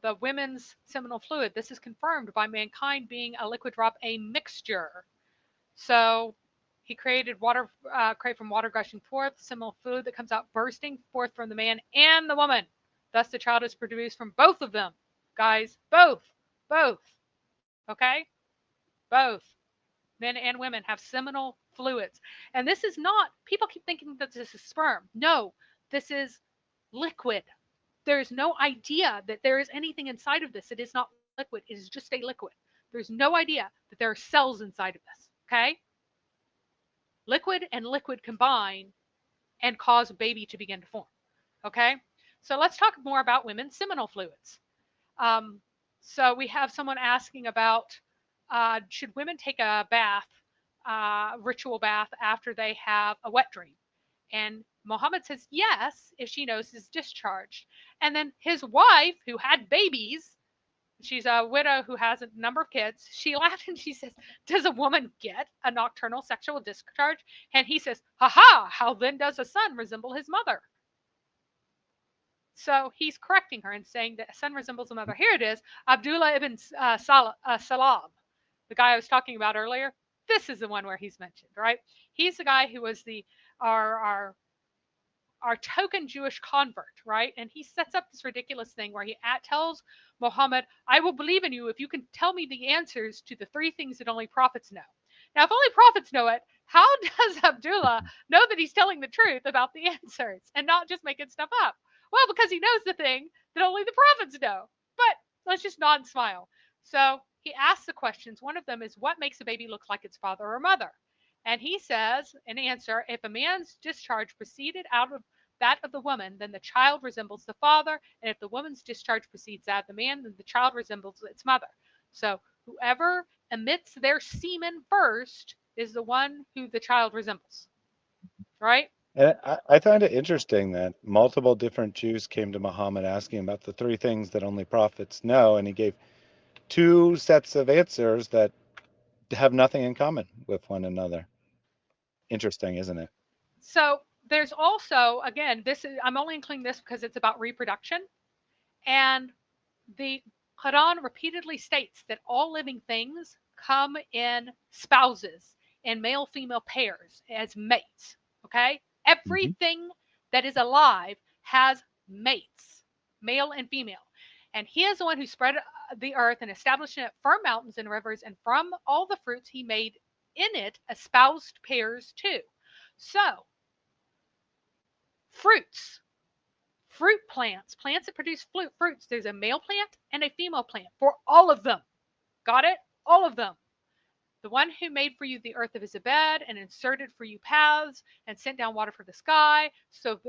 the women's seminal fluid. This is confirmed by mankind being a liquid drop, a mixture. So he created water, created from water gushing forth, seminal fluid that comes out bursting forth from the man and the woman. Thus, the child is produced from both of them. Guys, both. Okay, both. Men and women have seminal fluids, and this is not. People keep thinking that this is sperm. No, this is liquid. There is no idea that there is anything inside of this. It is not liquid. It is just a liquid. There's no idea that there are cells inside of this. Okay? Liquid and liquid combine and cause a baby to begin to form. Okay? So let's talk more about women's seminal fluids. Um, so we have someone asking about, should women take a bath, ritual bath, after they have a wet dream? And Muhammad says yes, if she knows he's discharged. And then his wife, who had babies, she's a widow who has a number of kids, she laughed and she says, does a woman get a nocturnal sexual discharge? And he says, ha ha, how then does a son resemble his mother? So he's correcting her and saying that a son resembles a mother. Here it is, Abdullah ibn Salam, the guy I was talking about earlier. This is the one where he's mentioned, right? He's the guy who was the our our our token Jewish convert, right? And he sets up this ridiculous thing where he tells Muhammad, I will believe in you if you can tell me the answers to the three things that only prophets know. Now, if only prophets know it, how does Abdullah know that he's telling the truth about the answers and not just making stuff up? Well, because he knows the thing that only the prophets know. But let's just nod and smile. So he asks the questions. One of them is, what makes a baby look like its father or mother? And he says, in answer, if a man's discharge proceeded out of that of the woman, then the child resembles the father, and if the woman's discharge precedes that of the man, then the child resembles its mother. So whoever emits their semen first is the one who the child resembles, right? And I find it interesting that multiple different Jews came to Muhammad asking about the three things that only prophets know, and he gave two sets of answers that have nothing in common with one another. Interesting, isn't it? So there's also, again, this is, I'm only including this because it's about reproduction, and the Quran repeatedly states that all living things come in spouses, in male female pairs as mates. Okay? Hmm. Everything that is alive has mates, male and female. And he is the one who spread the earth and established in it firm mountains and rivers, and from all the fruits he made in it espoused pairs too. So, fruits, fruit plants, plants that produce fruits, there's a male plant and a female plant for all of them. Got it? All of them. The one who made for you the earth of his bed and inserted for you paths and sent down water from the sky, so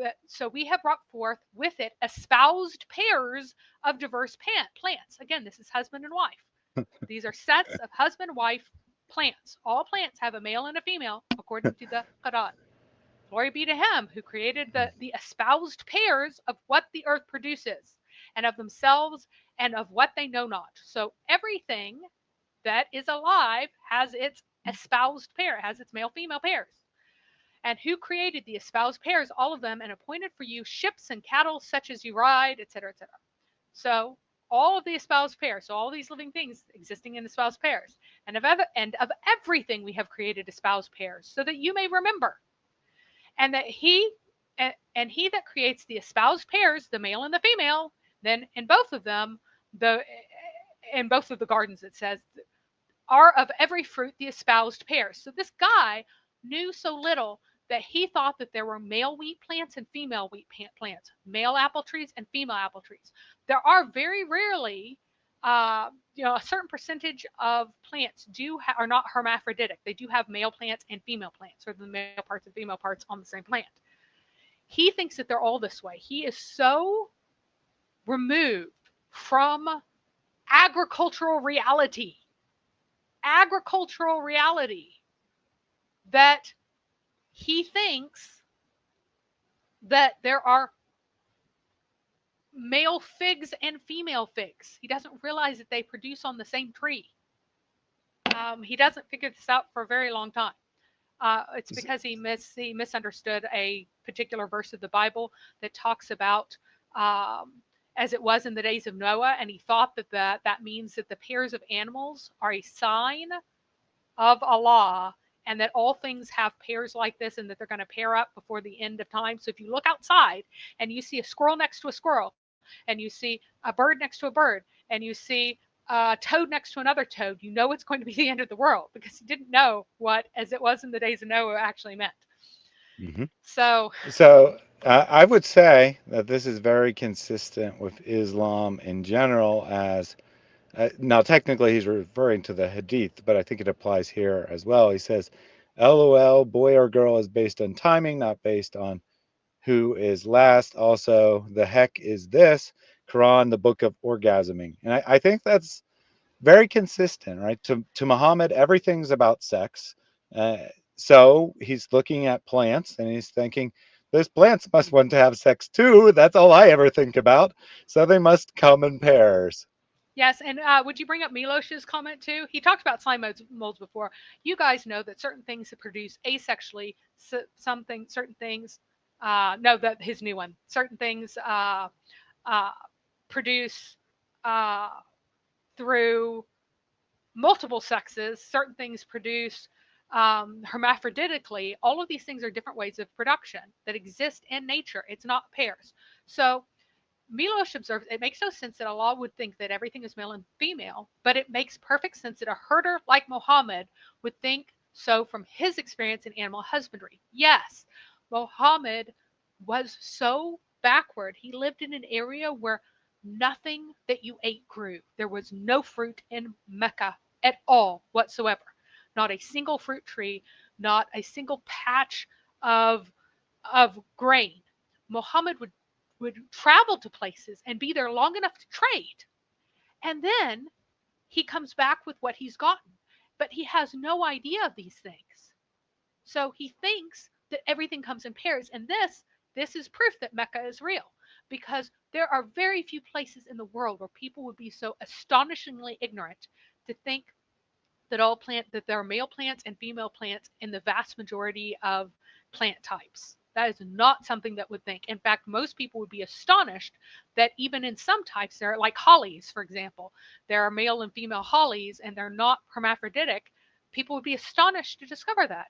we have brought forth with it espoused pairs of diverse plants. Again, this is husband and wife. These are sets of husband wife plants. All plants have a male and a female according to the Quran. Glory be to him who created the espoused pairs of what the earth produces, and of themselves, and of what they know not. So everything that is alive has its espoused pair, has its male female pairs. And who created the espoused pairs, all of them, and appointed for you ships and cattle such as you ride, etc., etc. So all of the espoused pairs, so all these living things existing in espoused pairs, and of everything we have created espoused pairs, so that you may remember, and that and he that creates the espoused pairs, the male and the female, then in both of them, the in both of the gardens it says, are of every fruit the espoused pairs. So this guy knew so little that he thought that there were male wheat plants and female wheat plants, male apple trees and female apple trees. There are very rarely, a certain percentage of plants are not hermaphroditic. They do have male plants and female plants, or the male parts and female parts on the same plant. He thinks that they're all this way. He is so removed from agricultural reality agricultural reality that he thinks that there are male figs and female figs. He doesn't realize that they produce on the same tree. He doesn't figure this out for a very long time. It's because he misunderstood a particular verse of the Bible that talks about as it was in the days of Noah, and he thought that means that the pairs of animals are a sign of Allah, and that all things have pairs like this, and that they're going to pair up before the end of time. So if you look outside and you see a squirrel next to a squirrel, and you see a bird next to a bird, and you see a toad next to another toad, you know it's going to be the end of the world, because he didn't know what as it was in the days of Noah actually meant. Hmm. So So I would say that this is very consistent with Islam in general. As now, technically, he's referring to the Hadith, but I think it applies here as well. He says, "LOL, boy or girl is based on timing, not based on who is last." Also, the heck is this? Quran, the book of orgasming. And I think that's very consistent, right? To Muhammad, everything's about sex. Uh, so he's looking at plants and he's thinking, those plants must want to have sex too. That's all I ever think about. So they must come in pairs. yes, and would you bring up Milosh's comment too? He talked about slime molds before. You guys know that certain things that produce asexually, certain things, no, that his new one, certain things uh, produce uh, through multiple sexes, certain things produce hermaphroditically. All of these things are different ways of production that exist in nature. It's not pairs. So Milosh observes it makes no sense that Allah would think that everything is male and female, but it makes perfect sense that a herder like Muhammad would think so from his experience in animal husbandry. Yes, Muhammad was so backward. He lived in an area where nothing that you ate grew. There was no fruit in Mecca at all whatsoever. Not a single fruit tree, not a single patch of grain. Muhammad would travel to places and be there long enough to trade. And then he comes back with what he's gotten. But he has no idea of these things. So he thinks that everything comes in pairs. And this is proof that Mecca is real, because there are very few places in the world where people would be so astonishingly ignorant to think that there are male plants and female plants in the vast majority of plant types. That is not something that would think. In fact, most people would be astonished that even in some types, there are like hollies, for example, there are male and female hollies and they're not hermaphroditic. People would be astonished to discover that.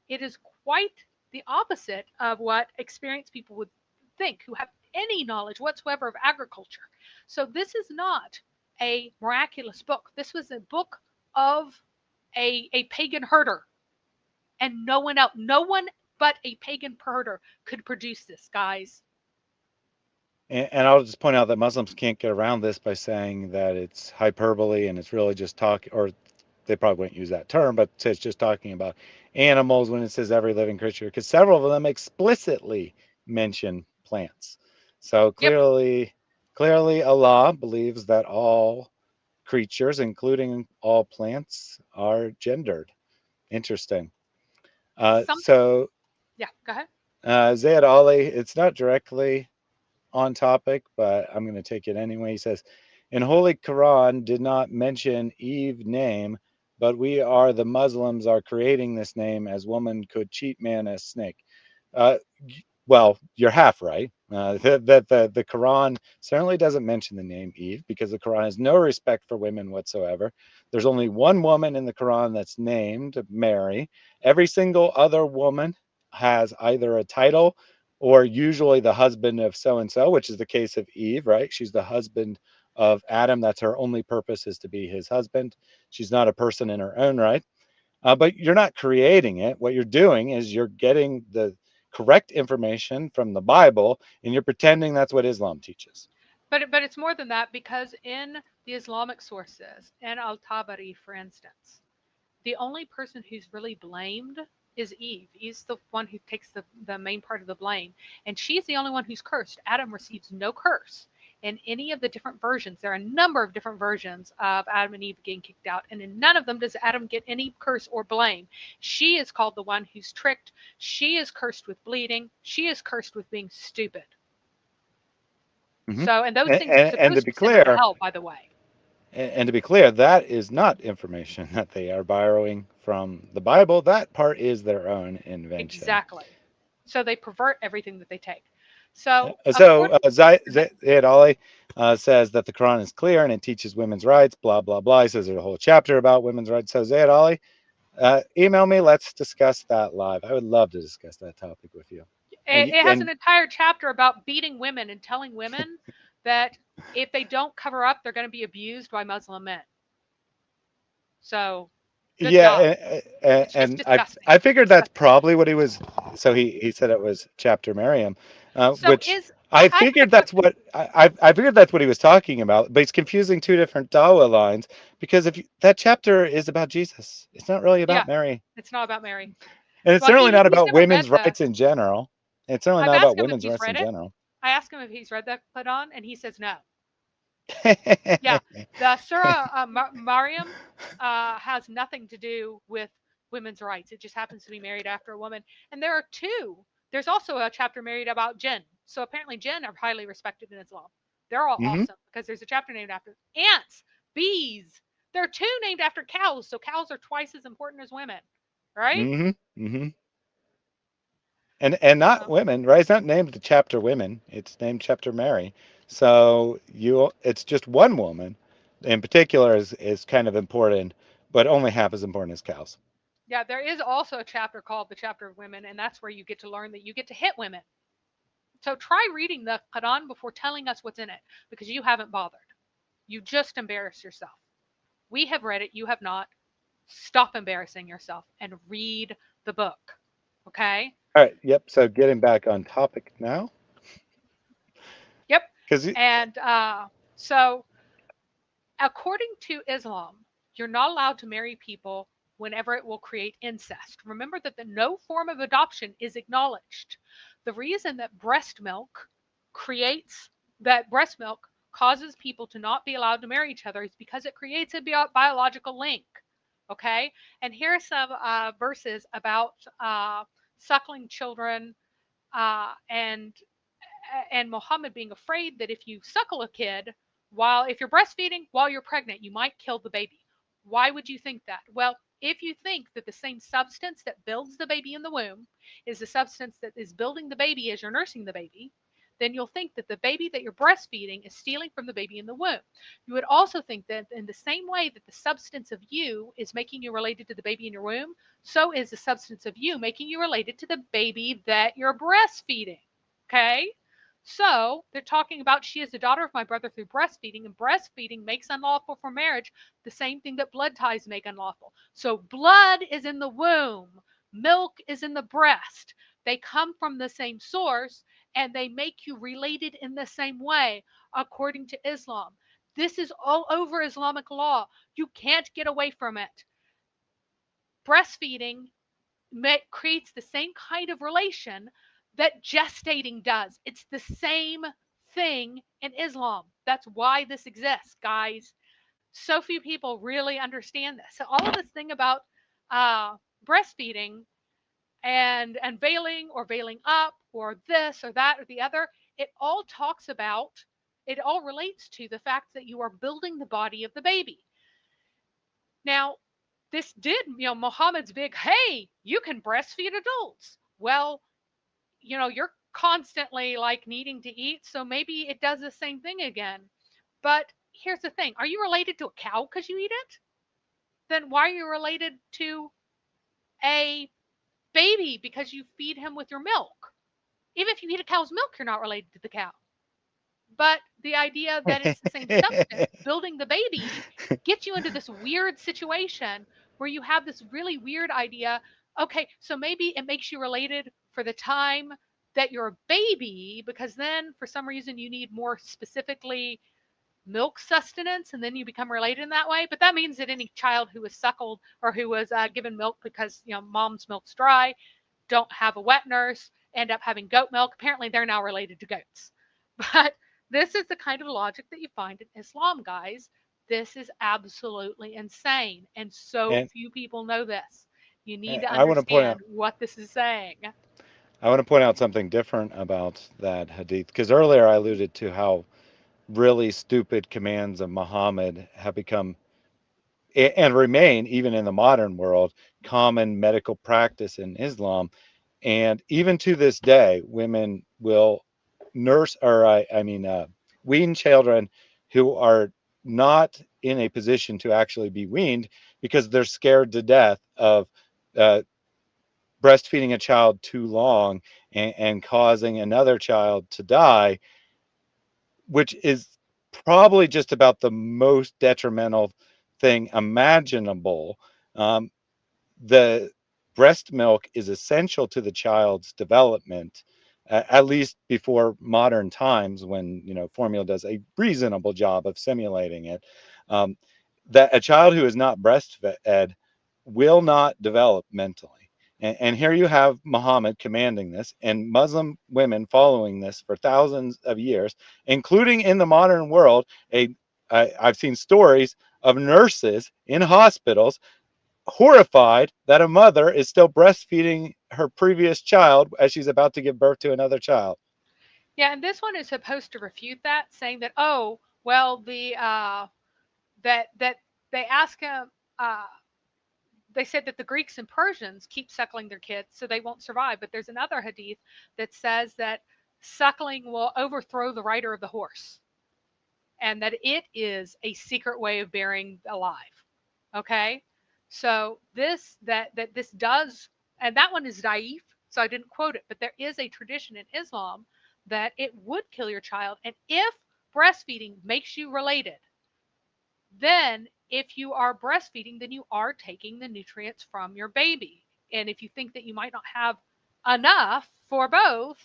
It is quite the opposite of what experienced people would think who have any knowledge whatsoever of agriculture. So this is not a miraculous book. This was a book of a pagan herder, and no one but a pagan herder could produce this, guys. And I'll just point out that Muslims can't get around this by saying that it's hyperbole and it's really just talk, or they probably wouldn't use that term, but it's just talking about animals when it says every living creature, because several of them explicitly mention plants. So Yep. clearly Allah believes that all creatures, including all plants, are gendered. Interesting. Some So Yeah, go ahead. Zayed Ali, it's not directly on topic, but I'm going to take it anyway. He says, in Holy Quran did not mention Eve name, but we are the Muslims are creating this name as woman could cheat man as snake. Uh, well, you're half right. The Quran certainly doesn't mention the name Eve because the Quran has no respect for women whatsoever. There's only one woman in the Quran that's named Mary. Every single other woman has either a title or usually the husband of so and so, which is the case of Eve, right? She's the husband of Adam. That's her only purpose, is to be his husband. She's not a person in her own right. But you're not creating it. What you're doing is you're getting the correct information from the Bible and you're pretending that's what Islam teaches. But it's more than that, because in the Islamic sources, in Al-Tabari, for instance, the only person who's really blamed is Eve. Eve's the one who takes the main part of the blame. And she's the only one who's cursed. Adam receives no curse. In any of the different versions, there are a number of different versions of Adam and Eve getting kicked out, and in none of them does Adam get any curse or blame. She is called the one who's tricked. She is cursed with bleeding. She is cursed with being stupid. Mm-hmm. So, and those And, things are and, and to supposed be to send them to clear, hell, by the way. and to be clear, that is not information that they are borrowing from the Bible. That part is their own invention. Exactly. So they pervert everything that they take. So, So according, Zayd Ali says that the Quran is clear and it teaches women's rights, blah, blah, blah. He says there's a whole chapter about women's rights. So Zayd Ali, email me. Let's discuss that live. I would love to discuss that topic with you. it has And an entire chapter about beating women and telling women that if they don't cover up, they're going to be abused by Muslim men. So, good yeah, God. It's just and I disgusting. I figured that's Disgusting. probably what he was. So he said it was chapter Miriam, So, which is I I had a figured quick. that's what I figured that's what he was talking about. But he's confusing two different Dawa lines because if you, that chapter is about Jesus, it's not really Yeah, about Mary, it's not about Mary. and it's Well, certainly not he's about never read women's the. rights in general. It's certainly I've not about asked him if women's he's rights in read it. general. I asked him if he's read the Quran, and he says no. Yeah, the Surah Maryam has nothing to do with women's rights. It just happens to be married after a woman. And there are two. There's also a chapter married about jinn. So apparently, jinn are highly respected in Islam. They're all hmm awesome because there's a chapter named after ants, bees. There are two named after cows. So cows are twice as important as women, right? hmm hmm And not Uh, women, right? It's not named the chapter women. It's named chapter Mary. So it's just one woman in particular is kind of important, but only half as important as cows. yeah, there is also a chapter called the chapter of women, and that's where you get to learn that you get to hit women. So try reading the Quran before telling us what's in it, because you haven't bothered. You just embarrass yourself. We have read it, you have not. Stop embarrassing yourself and read the book. Okay? All right. Yep. So getting back on topic now, Yep. because And so, according to Islam, you're not allowed to marry people whenever it will create incest. Remember that no form of adoption is acknowledged. The reason that breast milk causes people to not be allowed to marry each other is because it creates a biological link. Okay? And here are some verses about suckling children and Muhammad being afraid that if you suckle a kid if you're breastfeeding while you're pregnant, you might kill the baby. Why would you think that? Well, if you think that the same substance that builds the baby in the womb is the substance that is building the baby as you're nursing the baby, then you'll think that the baby that you're breastfeeding is stealing from the baby in the womb. You would also think that in the same way that the substance of you is making you related to the baby in your womb, so is the substance of you making you related to the baby that you're breastfeeding. Okay? So they're talking about she is the daughter of my brother through breastfeeding, and breastfeeding makes unlawful for marriage the same thing that blood ties make unlawful. So blood is in the womb, milk is in the breast. They come from the same source, and they make you related in the same way, according to Islam. This is all over Islamic law. You can't get away from it. Breastfeeding creates the same kind of relation that gestating does. It's the same thing in Islam. That's why this exists, guys. So few people really understand this. So all of this thing about breastfeeding and veiling or veiling up or this or that or the other, it all talks about, it all relates to the fact that you are building the body of the baby. Now, this did, Muhammad's big, hey, you can breastfeed adults. Well, you're constantly like needing to eat, so maybe it does the same thing again. But here's the thing, are you related to a cow because you eat it? Then why are you related to a baby because you feed him with your milk? Even if you eat a cow's milk, you're not related to the cow. But the idea that it's the same substance building the baby gets you into this weird situation where you have this really weird idea. Okay, so maybe it makes you related for the time that you're a baby, because then for some reason you need more specifically milk sustenance, and then you become related in that way. But that means that any child who was suckled or who was given milk because mom's milk's dry, don't have a wet nurse, end up having goat milk. Apparently, they're now related to goats. But this is the kind of logic that you find in Islam, guys. This is absolutely insane, and so And few people know this. You need to I want to point out understand what this is saying. something different about that hadith, because earlier I alluded to how really stupid commands of Muhammad have become and remain even in the modern world common medical practice in Islam. And even to this day, women will nurse, or wean children who are not in a position to actually be weaned because they're scared to death of uh, breastfeeding a child too long and causing another child to die, which is probably just about the most detrimental thing imaginable. Um, the breast milk is essential to the child's development, at least before modern times when formula does a reasonable job of simulating it. Um, that a child who is not breastfed will not develop mentally. And here you have Muhammad commanding this, and Muslim women following this for thousands of years, including in the modern world. I've seen stories of nurses in hospitals horrified that a mother is still breastfeeding her previous child as she's about to give birth to another child. Yeah, and this one is supposed to refute that, saying that, oh, well, that they ask him. They said that the Greeks and Persians keep suckling their kids so they won't survive. But there's another hadith that says that suckling will overthrow the rider of the horse, and that it is a secret way of bearing alive. Okay, so this does, and that one is daif, so I didn't quote it, but there is a tradition in Islam that it would kill your child, and if breastfeeding makes you related, then if you are breastfeeding, then you are taking the nutrients from your baby. And if you think that you might not have enough for both,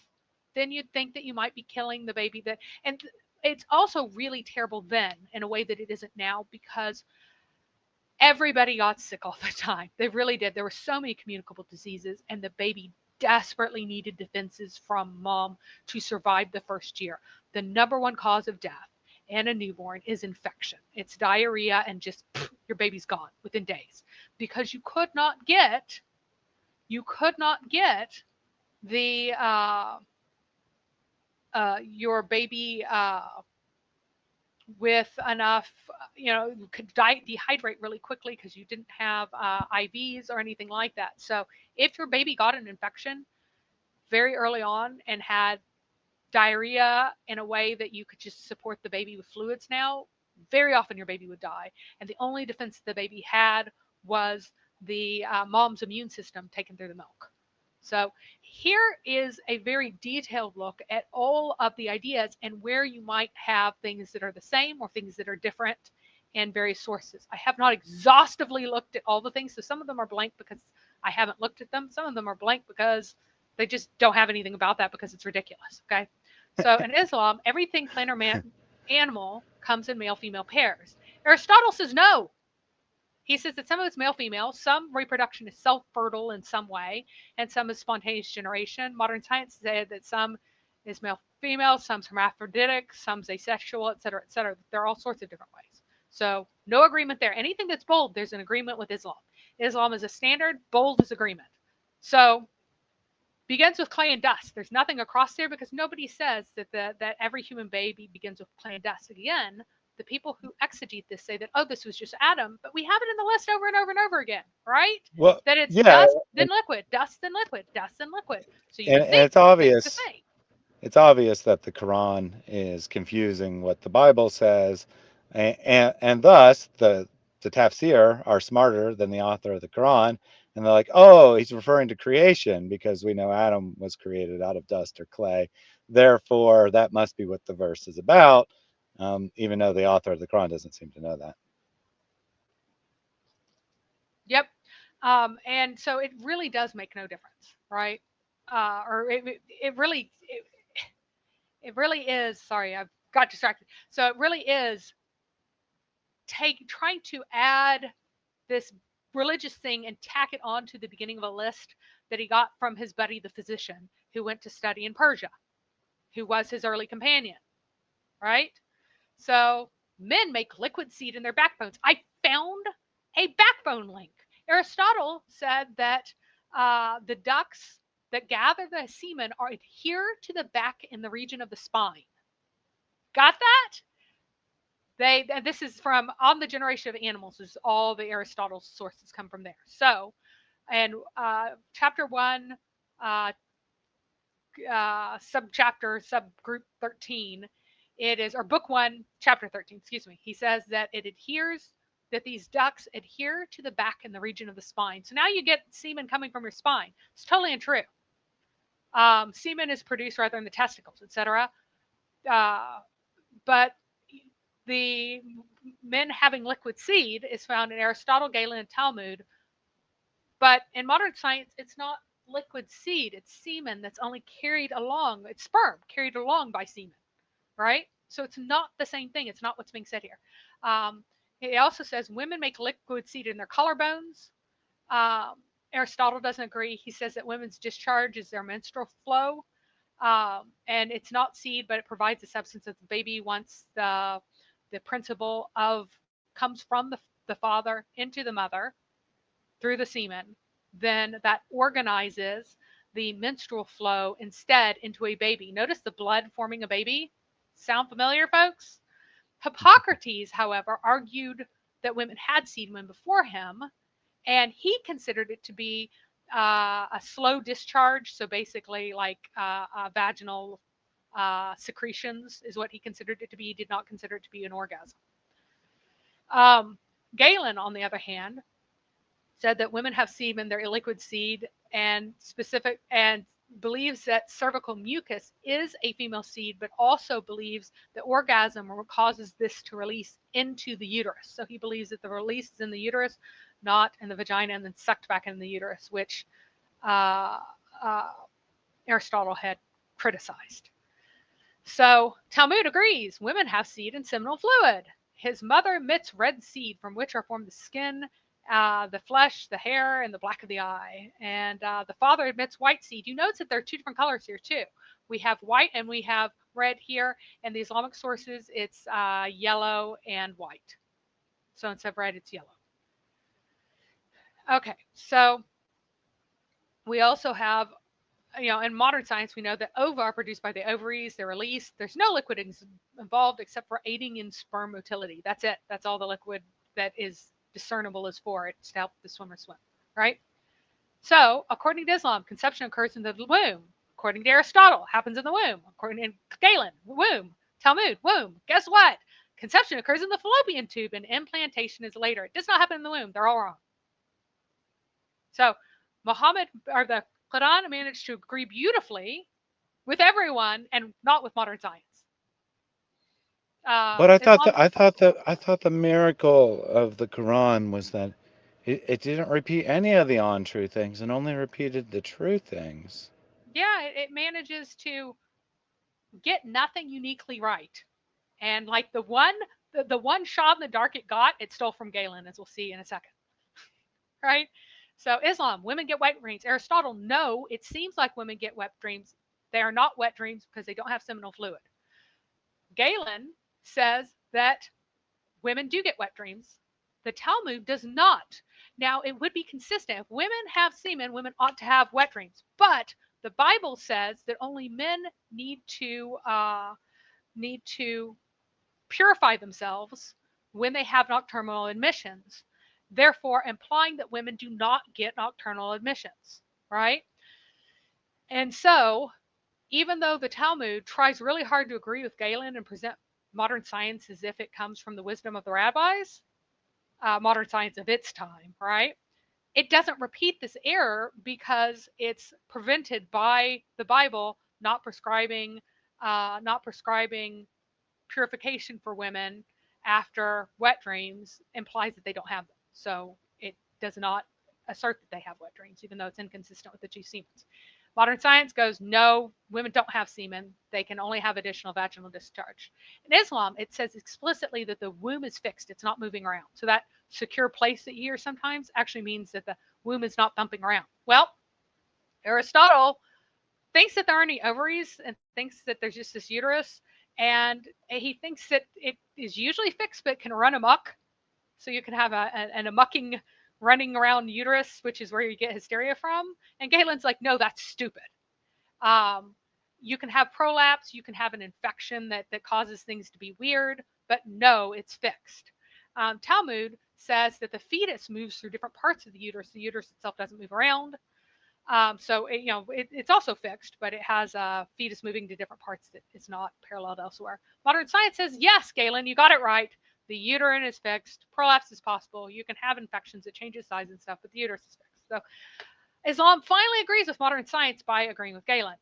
then you'd think that you might be killing the baby. And it's also really terrible then in a way that it isn't now, because everybody got sick all the time. They really did. There were so many communicable diseases, and the baby desperately needed defenses from mom to survive the first year. The number one cause of death in a newborn is infection. It's diarrhea, and just your baby's gone within days, because you could not get the your baby with enough, you could dehydrate really quickly because you didn't have IVs or anything like that. So if your baby got an infection very early on and had diarrhea in a way that you could just support the baby with fluids now, very often your baby would die. And the only defense the baby had was the mom's immune system taken through the milk. So here is a very detailed look at all of the ideas and where you might have things that are the same or things that are different in various sources. I have not exhaustively looked at all the things, so some of them are blank because I haven't looked at them. Some of them are blank because they just don't have anything about that because it's ridiculous. Okay. So in Islam, everything plant or animal comes in male female pairs. Aristotle says no. He says that some of it's male female, some reproduction is self fertile in some way, and some is spontaneous generation. Modern science says that some is male female, some's hermaphroditic, some's asexual, et cetera, et cetera. There are all sorts of different ways. So no agreement there. Anything that's bold, there's an agreement with Islam. Islam is a standard, bold is agreement. So begins with clay and dust. There's nothing across there because nobody says that every human baby begins with clay and dust. Again, the people who exegete this say that, oh, this was just Adam, but we have it in the list over and over and over again, right? Well, That it's yeah, dust, then liquid, dust, then liquid, dust, then liquid. So you would and think it's that they're the obvious. same. It's obvious that the Quran is confusing what the Bible says, and thus the tafsir are smarter than the author of the Quran, and they're like, oh, he's referring to creation because we know Adam was created out of dust or clay, therefore that must be what the verse is about, even though the author of the Quran doesn't seem to know that. Yep. And so it really does make no difference, right? Or it really is. Sorry, I got distracted. So it really is trying to add this religious thing and tack it on to the beginning of a list that he got from his buddy, the physician, who went to study in Persia, who was his early companion, right? So men make liquid seed in their backbones. I found a backbone link. Aristotle said that the ducts that gather the semen are adhere to the back in the region of the spine. Got that? This is from On the Generation of Animals. Is all the Aristotle sources come from there. So, and chapter 1, uh, subchapter subgroup 13, it is, or book 1, chapter 13. Excuse me. He says that it adheres, that these ducts adhere to the back in the region of the spine. So now you get semen coming from your spine. It's totally untrue. Semen is produced rather in the testicles, etc. But the men having liquid seed is found in Aristotle, Galen, and Talmud. But in modern science, it's not liquid seed, it's semen that's only carried along, it's sperm carried along by semen, right? So it's not the same thing. It's not what's being said here. It also says women make liquid seed in their collarbones. Aristotle doesn't agree. He says that women's discharge is their menstrual flow. And it's not seed, but it provides the substance of the baby once the principle of comes from the father into the mother through the semen, then that organizes the menstrual flow instead into a baby. Notice the blood forming a baby. Sound familiar, folks? Hippocrates, however, argued that women had semen before him, and he considered it to be a slow discharge. So basically, like vaginal secretions is what he considered it to be. He did not consider it to be an orgasm. Galen, on the other hand, said that women have semen, they're illiquid seed, and believes that cervical mucus is a female seed, but also believes that orgasm causes this to release into the uterus. So he believes that the release is in the uterus, not in the vagina, and then sucked back in the uterus, which uh, uh, Aristotle had criticized. So Talmud agrees women have seed and seminal fluid. His mother emits red seed from which are formed the skin, the flesh, the hair, and the black of the eye. And the father emits white seed. You notice that there are two different colors here too. We have white and we have red here. And the Islamic sources, it's yellow and white. So instead of red, it's yellow. Okay, so we also have in modern science, we know that ova are produced by the ovaries, they're released. There's no liquid involved except for aiding in sperm motility. That's it. That's all the liquid that is discernible is for. It's to help the swimmer swim, right? So, according to Islam, conception occurs in the womb. According to Aristotle, happens in the womb. According to Galen, womb. Talmud, womb. Guess what? Conception occurs in the fallopian tube and implantation is later. It does not happen in the womb. They're all wrong. So, Muhammad or the Quran managed to agree beautifully with everyone and not with modern science. But Islam, I thought the miracle of the Quran was that it didn't repeat any of the untrue things and only repeated the true things. yeah, it manages to get nothing uniquely right. And like the one shot in the dark it got, it stole from Galen, as we'll see in a second. Right? So Islam, women get wet dreams. Aristotle, no, it seems like women get wet dreams. They are not wet dreams because they don't have seminal fluid. Galen says that women do get wet dreams. The Talmud does not. Now, it would be consistent. If women have semen, women ought to have wet dreams. But the Bible says that only men need to purify themselves when they have nocturnal emissions, therefore implying that women do not get nocturnal emissions, right? And so, even though the Talmud tries really hard to agree with Galen and present modern science as if it comes from the wisdom of the rabbis, modern science of its time, right? It doesn't repeat this error because it's prevented by the Bible not prescribing purification for women after wet dreams implies that they don't have them. So it does not assert that they have wet dreams, even though it's inconsistent with the two semens. Modern science goes, no, women don't have semen. They can only have additional vaginal discharge. In Islam, it says explicitly that the womb is fixed. It's not moving around. So that secure place that you hear sometimes actually means that the womb is not thumping around. Well, Aristotle thinks that there aren't any ovaries and thinks that there's just this uterus. And he thinks that it is usually fixed but can run amok. So you can have an amucking running around uterus, which is where you get hysteria from. And Galen's like, no, that's stupid. You can have prolapse, you can have an infection that causes things to be weird, but no, it's fixed. Talmud says that the fetus moves through different parts of the uterus. The uterus itself doesn't move around. So it's also fixed, but it has a fetus moving to different parts that is not paralleled elsewhere. Modern science says, yes, Galen, you got it right. The uterine is fixed. Prolapse is possible. You can have infections that changes size and stuff, but the uterus is fixed. So Islam finally agrees with modern science by agreeing with Galen.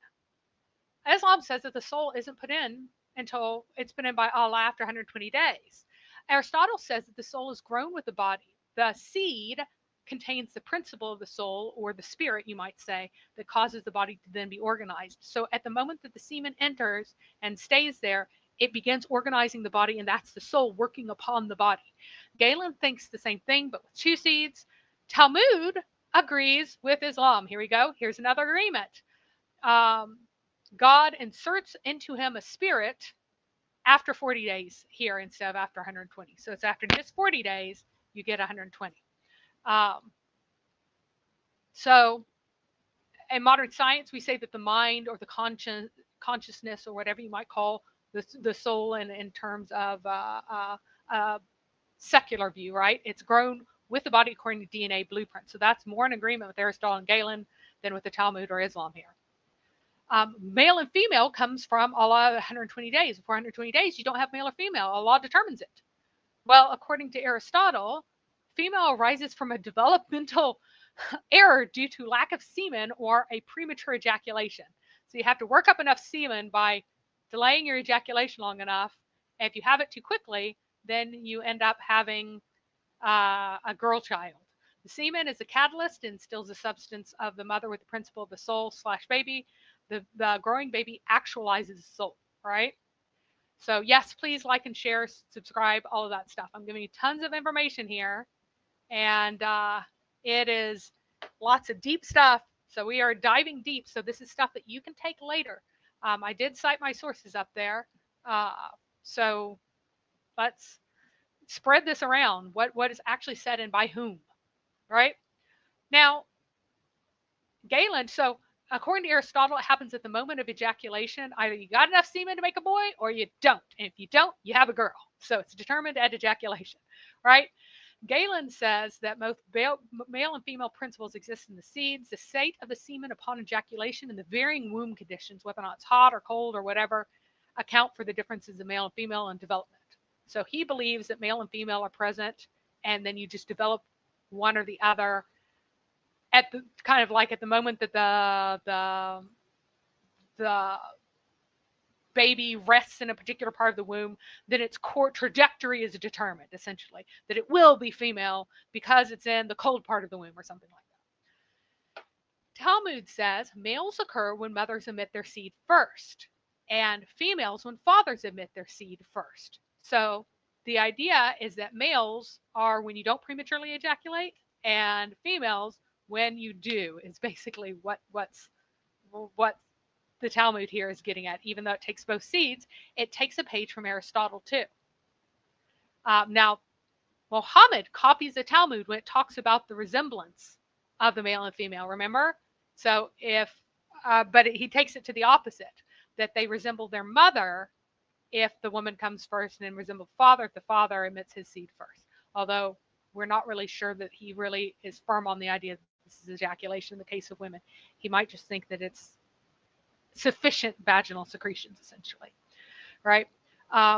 Islam says that the soul isn't put in until it's put in by Allah after 120 days. Aristotle says that the soul is grown with the body. The seed contains the principle of the soul, or the spirit, you might say, that causes the body to then be organized. So at the moment that the semen enters and stays there, it begins organizing the body, and that's the soul working upon the body. Galen thinks the same thing, but with two seeds. Talmud agrees with Islam. Here we go. Here's another agreement. God inserts into him a spirit after 40 days here instead of after 120. So it's after just 40 days, you get 120. So in modern science, we say that the mind or the consciousness or whatever you might call the soul in terms of secular view, right? It's grown with the body according to DNA blueprint. So that's more in agreement with Aristotle and Galen than with the Talmud or Islam here. Male and female comes from Allah 120 days. Before 120 days, you don't have male or female. Allah determines it. Well, according to Aristotle, female arises from a developmental error due to lack of semen or a premature ejaculation. So you have to work up enough semen by delaying your ejaculation long enough. And if you have it too quickly, then you end up having a girl child. The semen is a catalyst and instills the substance of the mother with the principle of the soul/baby. The growing baby actualizes the soul, right? So yes, please like and share, subscribe, all of that stuff. I'm giving you tons of information here, and it is lots of deep stuff. So we are diving deep. So this is stuff that you can take later. I did cite my sources up there. So let's spread this around. What is actually said and by whom, right? Now, Galen, so according to Aristotle, it happens at the moment of ejaculation. Either you got enough semen to make a boy or you don't. And if you don't, you have a girl. So it's determined at ejaculation, right? Galen says that both male and female principles exist in the seeds. The state of the semen upon ejaculation and the varying womb conditions, whether or not it's hot or cold or whatever, account for the differences of male and female in development. So he believes that male and female are present, and then you just develop one or the other at the kind of like at the moment that the baby rests in a particular part of the womb, then its core trajectory is determined, essentially, that it will be female because it's in the cold part of the womb or something like that. Talmud says males occur when mothers emit their seed first, and females when fathers emit their seed first. So the idea is that males are when you don't prematurely ejaculate, and females when you do, is basically what the Talmud here is getting at. Even though it takes both seeds, it takes a page from Aristotle too. Now, Muhammad copies the Talmud when it talks about the resemblance of the male and female. Remember? So but he takes it to the opposite, that they resemble their mother if the woman comes first, and then resemble the father if the father emits his seed first. Although we're not really sure that he really is firm on the idea that this is ejaculation in the case of women. He might just think that it's sufficient vaginal secretions, essentially, right?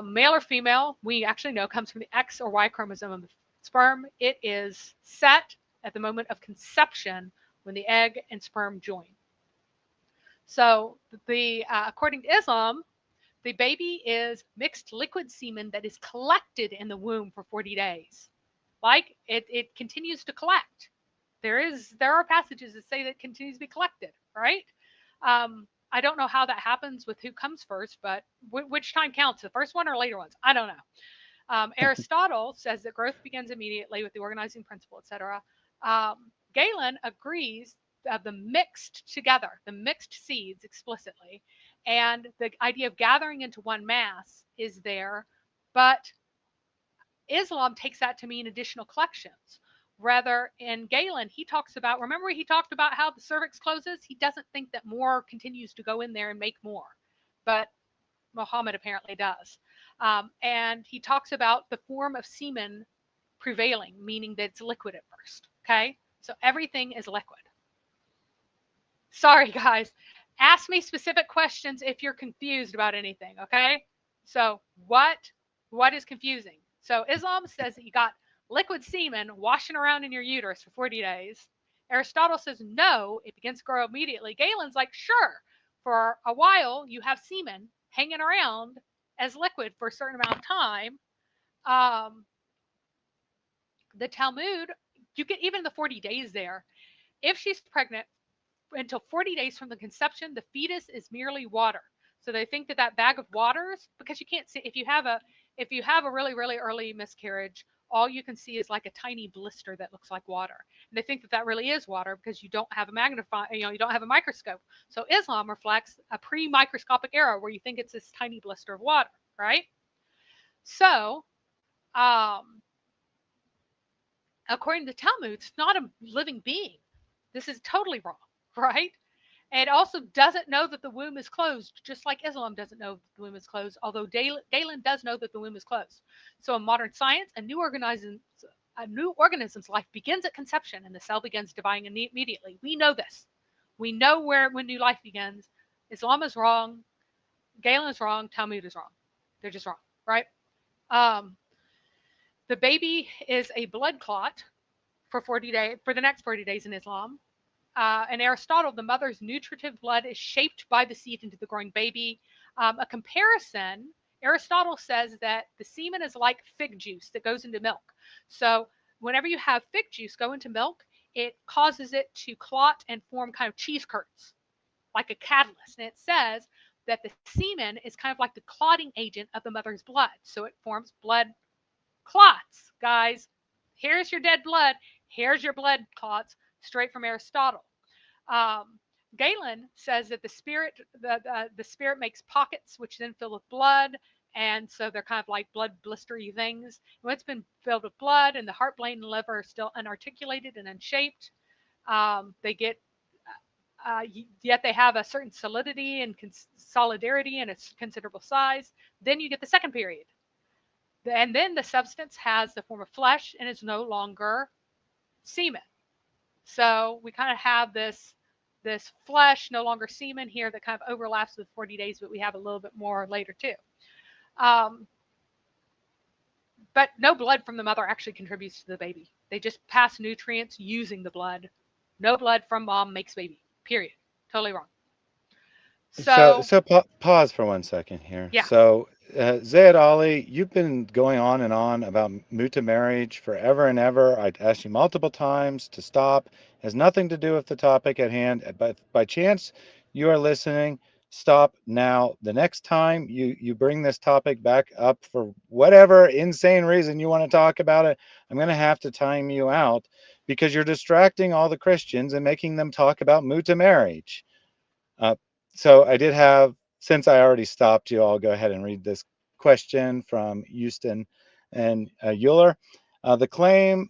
Male or female, we actually know comes from the X or Y chromosome of the sperm. It is set at the moment of conception when the egg and sperm join. So according to Islam, the baby is mixed liquid semen that is collected in the womb for 40 days. Like it continues to collect. There are passages that say that it continues to be collected, right? I don't know how that happens with who comes first, but which time counts, the first one or later ones? I don't know. Aristotle says that growth begins immediately with the organizing principle, etc. Galen agrees of the mixed seeds explicitly, and the idea of gathering into one mass is there, but Islam takes that to mean additional collections. Rather, in Galen, he talks about, remember he talked about how the cervix closes? He doesn't think that more continues to go in there and make more, but Muhammad apparently does. And he talks about the form of semen prevailing, meaning that it's liquid at first, okay? So everything is liquid. Sorry, guys. Ask me specific questions if you're confused about anything, okay? So what is confusing? So Islam says that you got liquid semen washing around in your uterus for 40 days. Aristotle says no, it begins to grow immediately. Galen's like, sure, for a while you have semen hanging around as liquid for a certain amount of time. The Talmud, you get even the 40 days there. If she's pregnant until 40 days from the conception, the fetus is merely water. So they think that that bag of waters, because you can't see, if you have a really, really early miscarriage, all you can see is like a tiny blister that looks like water. And they think that that really is water because you don't have you don't have a microscope. So Islam reflects a pre-microscopic era where you think it's this tiny blister of water, right? So, according to the Talmud, it's not a living being. This is totally wrong, right? And it also doesn't know that the womb is closed, just like Islam doesn't know that the womb is closed, although Galen does know that the womb is closed. So in modern science, a new organism's life begins at conception, and the cell begins dividing immediately. We know this. We know when new life begins. Islam is wrong. Galen is wrong. Talmud is wrong. They're just wrong, right? The baby is a blood clot for the next 40 days in Islam. In Aristotle, the mother's nutritive blood is shaped by the seed into the growing baby. A comparison, Aristotle says that the semen is like fig juice that goes into milk. So whenever you have fig juice go into milk, it causes it to clot and form kind of cheese curds, like a catalyst. And it says that the semen is kind of like the clotting agent of the mother's blood. So it forms blood clots, guys. Here's your dead blood. Here's your blood clots, straight from Aristotle. Galen says that the spirit makes pockets, which then fill with blood, and so they're kind of like blood blistery things. When it's been filled with blood, and the heart, brain, and liver are still unarticulated and unshaped, they get yet they have a certain solidity and solidarity and a considerable size. Then you get the second period. And then the substance has the form of flesh and is no longer semen. So we kind of have this flesh, no longer semen here, that kind of overlaps with 40 days, but we have a little bit more later too. Um, but no blood from the mother actually contributes to the baby. They just pass nutrients using the blood. No blood from mom makes baby. Period. Totally wrong. So, So pause for 1 second here. yeah, So, Zaid Ali, you've been going on and on about muta marriage forever and ever. I'd asked you multiple times to stop. It has nothing to do with the topic at hand. But by chance you are listening, stop now. The next time you bring this topic back up for whatever insane reason you want to talk about it, I'm going to have to time you out because you're distracting all the Christians and making them talk about muta marriage. Uh, so I did have, since I already stopped you, I'll go ahead and read this question from Houston and Euler. The claim,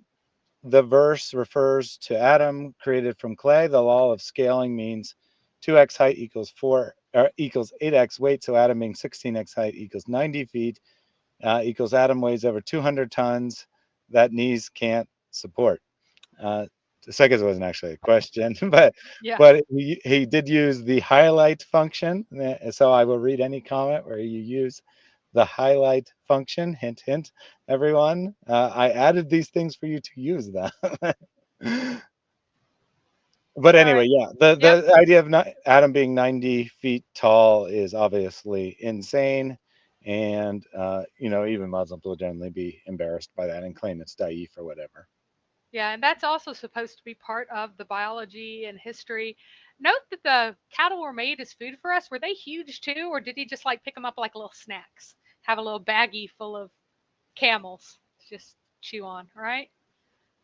the verse refers to Adam created from clay. The law of scaling means 2x height equals 8x weight. So Adam being 16x height equals 90 feet equals Adam weighs over 200 tons that knees can't support. The second wasn't actually a question, but yeah. he did use the highlight function. So I will read any comment where you use the highlight function. Hint, hint, everyone. I added these things for you to use them. But All anyway, right. yeah, Yep. the idea of Adam being 90 feet tall is obviously insane. And, even Muslims will generally be embarrassed by that and claim it's daif or whatever. Yeah, and that's also supposed to be part of the biology and history. Note that the cattle were made as food for us. Were they huge too, or did he just like pick them up like little snacks? Have a little baggie full of camels to just chew on, right?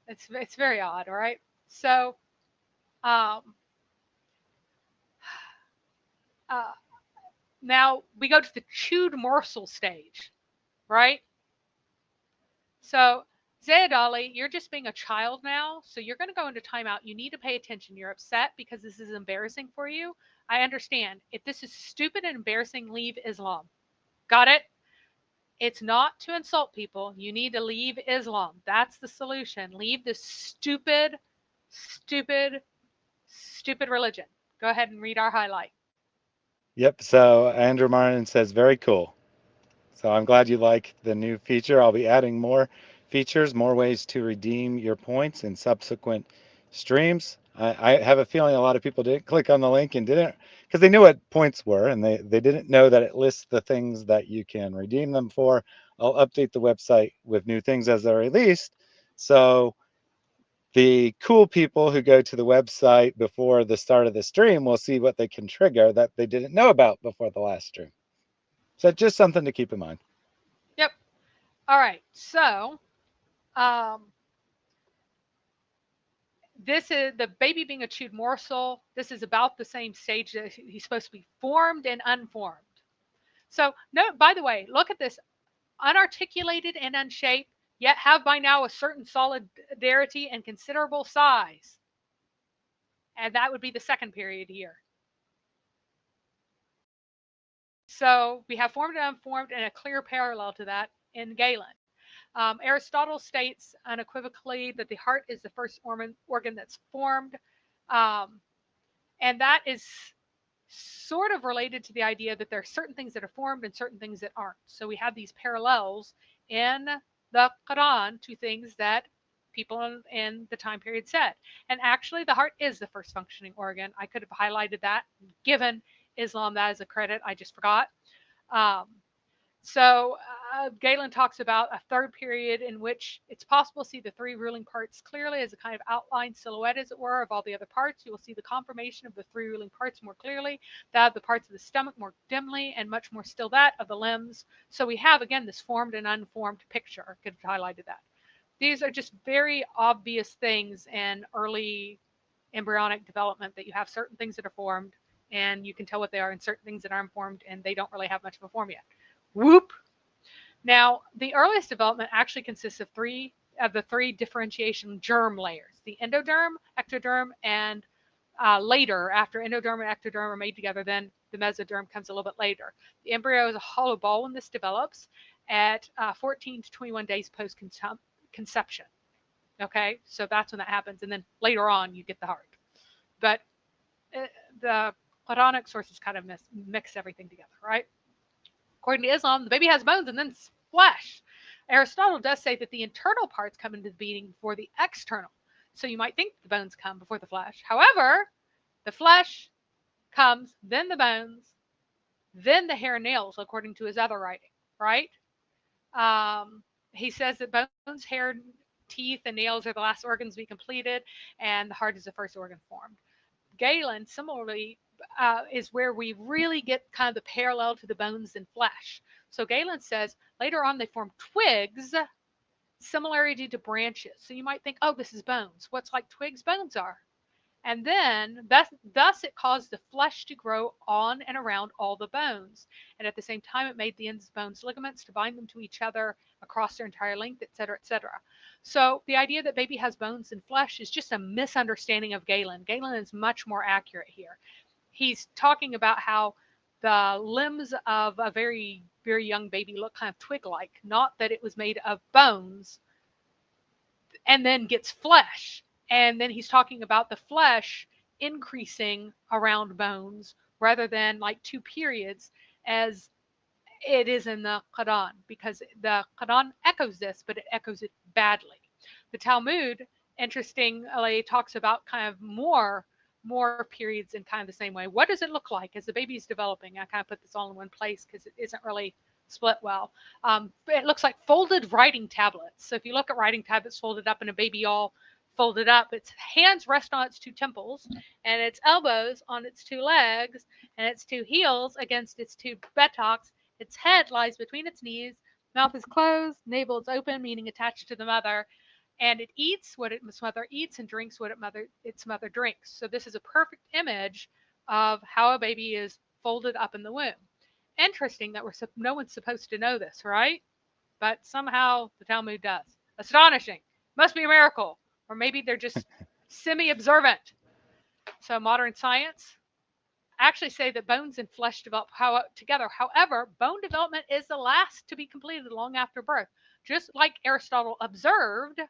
It's very odd, all right? So, um, uh, now we go to the chewed morsel stage, right? So, Zayed Ali, you're just being a child now, so you're going to go into timeout. You need to pay attention. You're upset because this is embarrassing for you. I understand. If this is stupid and embarrassing, leave Islam. Got it? It's not to insult people. You need to leave Islam. That's the solution. Leave this stupid, stupid, stupid religion. Go ahead and read our highlight. Yep. So Andrew Martin says, very cool. So I'm glad you like the new feature. I'll be adding more features, more ways to redeem your points in subsequent streams. I have a feeling a lot of people didn't click on the link and didn't, because they knew what points were, and they didn't know that it lists the things that you can redeem them for. I'll update the website with new things as they're released. So the cool people who go to the website before the start of the stream will see what they can trigger that they didn't know about before the last stream. So just something to keep in mind. Yep. All right. So, um, this is the baby being a chewed morsel. This is about the same stage that he's supposed to be formed and unformed. So, no, by the way, look at this, unarticulated and unshaped, yet have by now a certain solidarity and considerable size. And that would be the second period here. So we have formed and unformed, and a clear parallel to that in Galen. Aristotle states unequivocally that the heart is the first organ that's formed. Um, and that is sort of related to the idea that there are certain things that are formed and certain things that aren't. So we have these parallels in the Quran to things that people in the time period said. And actually, the heart is the first functioning organ. I could have highlighted that, given Islam that as a credit. I just forgot. Um, so Galen talks about a third period in which it's possible to see the three ruling parts clearly as a kind of outline silhouette, as it were, of all the other parts. You will see the confirmation of the three ruling parts more clearly, that of the parts of the stomach more dimly, and much more still that of the limbs. So we have, again, this formed and unformed picture. I could have highlighted that. These are just very obvious things in early embryonic development, that you have certain things that are formed and you can tell what they are, and certain things that are unformed and they don't really have much of a form yet. Whoop. Now, the earliest development actually consists of the three differentiation germ layers: the endoderm, ectoderm, and later, after endoderm and ectoderm are made together, then the mesoderm comes a little bit later. The embryo is a hollow ball when this develops at 14 to 21 days post conception. Okay, so that's when that happens, and then later on you get the heart. But the Quranic sources kind of mix everything together, right? According to Islam, the baby has bones and then flesh. Aristotle does say that the internal parts come into being before the external. So you might think the bones come before the flesh. However, the flesh comes, then the bones, then the hair and nails, according to his other writing, right? He says that bones, hair, teeth, and nails are the last organs to be completed, and the heart is the first organ formed. Galen, similarly, is where we really get kind of the parallel to the bones and flesh. So Galen says later on they form twigs, similarity to branches. So you might think, oh, this is bones. What's like twigs? Bones are. And then, thus it caused the flesh to grow on and around all the bones. And at the same time, it made the ends of bones ligaments to bind them to each other across their entire length, etc., etc. So the idea that baby has bones and flesh is just a misunderstanding of Galen. Galen is much more accurate here. He's talking about how the limbs of a very, very young baby look kind of twig-like, not that it was made of bones and then gets flesh. And then he's talking about the flesh increasing around bones rather than like two periods as it is in the Quran, because the Quran echoes this, but it echoes it badly. The Talmud, interestingly, talks about kind of more periods in kind of the same way. What does it look like as the baby's developing? I kind of put this all in one place because it isn't really split well. It looks like folded writing tablets. So if you look at writing tablets folded up in a baby all folded up, its hands rest on its two temples and its elbows on its two legs and its two heels against its two buttocks. Its head lies between its knees, mouth is closed, navel is open, meaning attached to the mother, and it eats what its mother eats and drinks what its mother drinks. So this is a perfect image of how a baby is folded up in the womb. Interesting that no one's supposed to know this, right? But somehow the Talmud does. Astonishing. Must be a miracle. Or maybe they're just semi-observant. So modern science actually say that bones and flesh develop together. However, bone development is the last to be completed long after birth. Just like Aristotle observed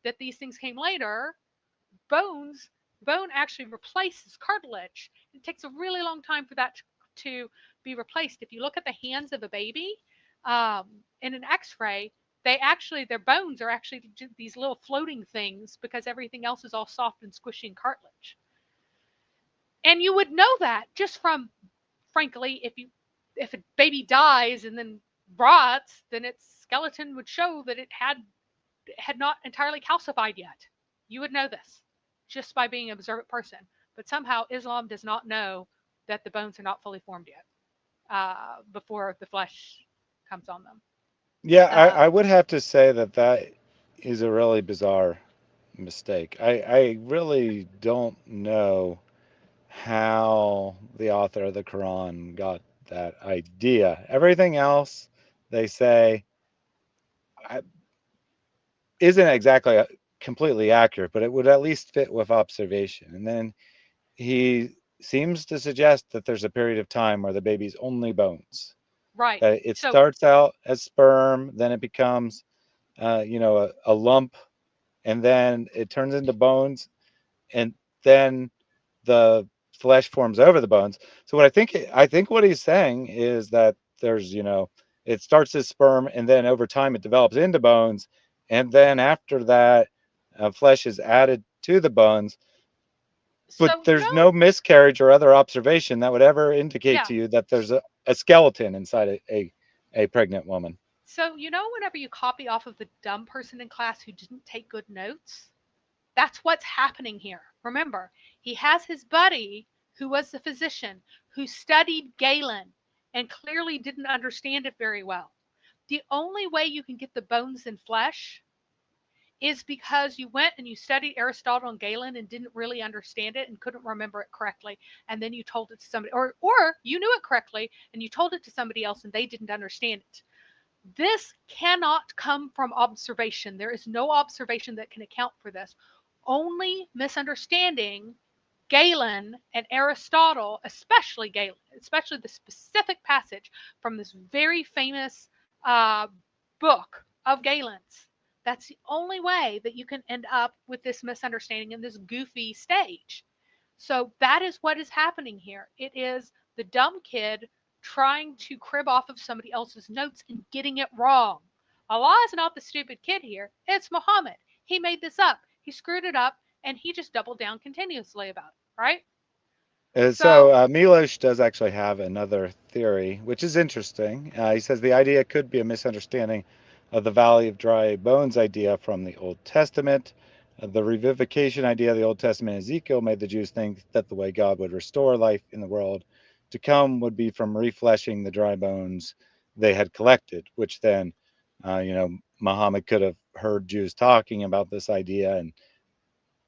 that these things came later, bone actually replaces cartilage. It takes a really long time for that to be replaced. If you look at the hands of a baby in an X-ray, their bones are actually these little floating things because everything else is all soft and squishy and cartilage. And you would know that just from, frankly, if a baby dies and then rots, then its skeleton would show that it had not entirely calcified yet. You would know this just by being an observant person. But somehow Islam does not know that the bones are not fully formed yet before the flesh comes on them. Yeah, I would have to say that that is a really bizarre mistake. I really don't know how the author of the Quran got that idea. Everything else they say isn't exactly completely accurate, but it would at least fit with observation. And then he seems to suggest that there's a period of time where the baby's only bones. Right. It starts out as sperm, then it becomes, a lump, and then it turns into bones, and then the flesh forms over the bones. So I think what he's saying is that there's, it starts as sperm, and then over time it develops into bones, and then after that, flesh is added to the bones. But So, there's no miscarriage or other observation that would ever indicate yeah. to you that there's a skeleton inside a pregnant woman. So, whenever you copy off of the dumb person in class who didn't take good notes, that's what's happening here. Remember, he has his buddy who was the physician who studied Galen and clearly didn't understand it very well. The only way you can get the bones and flesh is because you went and you studied Aristotle and Galen and didn't really understand it and couldn't remember it correctly, and then you told it to somebody, or you knew it correctly and you told it to somebody else and they didn't understand it. This cannot come from observation. There is no observation that can account for this. Only misunderstanding Galen and Aristotle, especially Galen, especially the specific passage from this very famous uh, book of Galen's. That's the only way that you can end up with this misunderstanding in this goofy stage. So that is what is happening here. It is the dumb kid trying to crib off of somebody else's notes and getting it wrong. Allah is not the stupid kid here. It's Muhammad. He made this up. He screwed it up and he just doubled down continuously about it, right? So So, Milosh does actually have another theory, which is interesting. He says the idea could be a misunderstanding of the Valley of Dry Bones idea from the Old Testament. The revivification idea of the Old Testament Ezekiel made the Jews think that the way God would restore life in the world to come would be from refleshing the dry bones they had collected, which then, Muhammad could have heard Jews talking about this idea and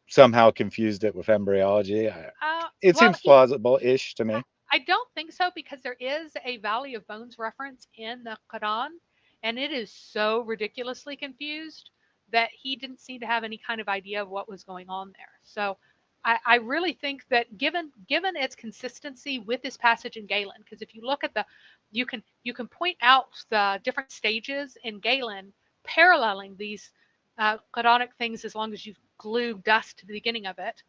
somehow confused it with embryology. It well, seems plausible-ish to I, me. I don't think so because there is a Valley of Bones reference in the Quran, and it is so ridiculously confused that he didn't seem to have any kind of idea of what was going on there. So I really think that given its consistency with this passage in Galen, because if you look at you can point out the different stages in Galen paralleling these Quranic things as long as you glue dust to the beginning of it,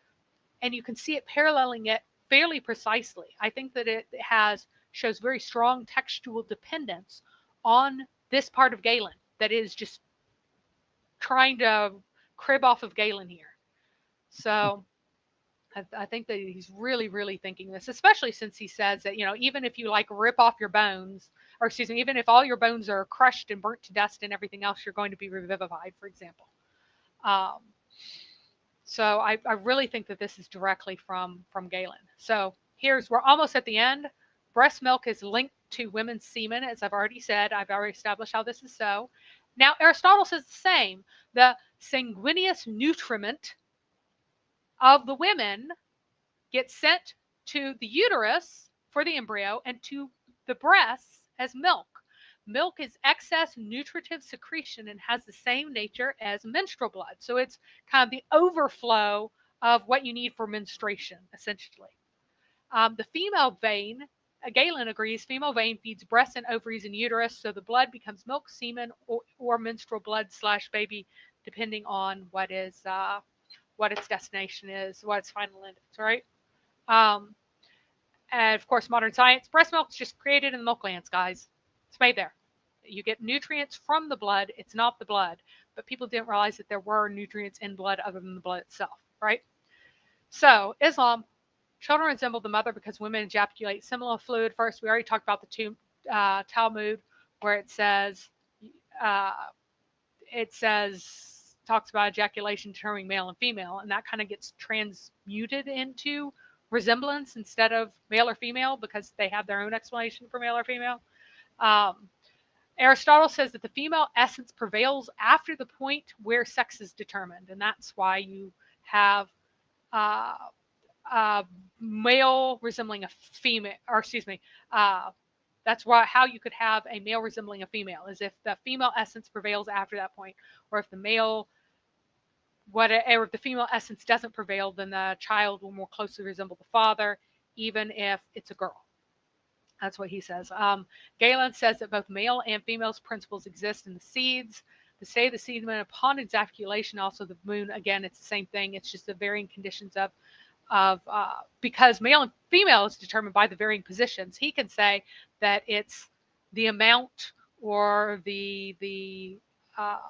and you can see it paralleling it fairly precisely. I think that it has shows very strong textual dependence on this part of Galen that is just trying to crib off of Galen here. So I think that he's really, really thinking this, especially since he says that, even if you like rip off your bones, or excuse me, even if all your bones are crushed and burnt to dust and everything else, you're going to be revivified, for example. Um, So I really think that this is directly from Galen. So we're almost at the end. Breast milk is linked to women's semen, as I've already said. I've already established how this is so. Now Aristotle says the same. The sanguineous nutriment of the women gets sent to the uterus for the embryo and to the breasts as milk. Milk is excess nutritive secretion and has the same nature as menstrual blood. So it's kind of the overflow of what you need for menstruation, essentially. The female vein, Galen agrees, female vein feeds breasts and ovaries and uterus, so the blood becomes milk, semen, or menstrual blood / baby, depending on what its destination is, what its final end is, right? Um, and of course, modern science, breast milk is just created in the milk glands, guys. It's made there. You get nutrients from the blood. It's not the blood. But people didn't realize that there were nutrients in blood other than the blood itself, right? So, Islam, children resemble the mother because women ejaculate similar fluid first. We already talked about the Talmud, where uh, talks about ejaculation determining male and female, and that kind of gets transmuted into resemblance instead of male or female because they have their own explanation for male or female. Um, Aristotle says that the female essence prevails after the point where sex is determined, and that's why you have uh, male resembling a female, or excuse me, that's how you could have a male resembling a female, is if the female essence prevails after that point, or if the female essence doesn't prevail, then the child will more closely resemble the father, even if it's a girl. That's what he says. Galen says that both male and female's principles exist in the seeds. The state of the seedman upon ejaculation, also the moon. Again, it's the same thing. It's just the varying conditions of because male and female is determined by the varying positions. He can say that it's the amount or the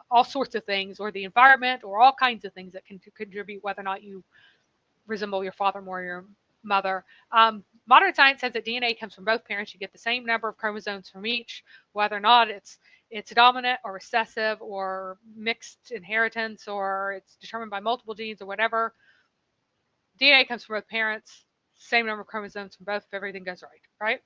all sorts of things, or the environment, or all kinds of things that can contribute whether or not you resemble your father more or your mother. Modern science says that DNA comes from both parents. You get the same number of chromosomes from each, whether or not it's dominant or recessive or mixed inheritance, or it's determined by multiple genes or whatever. DNA comes from both parents, same number of chromosomes from both if everything goes right, right?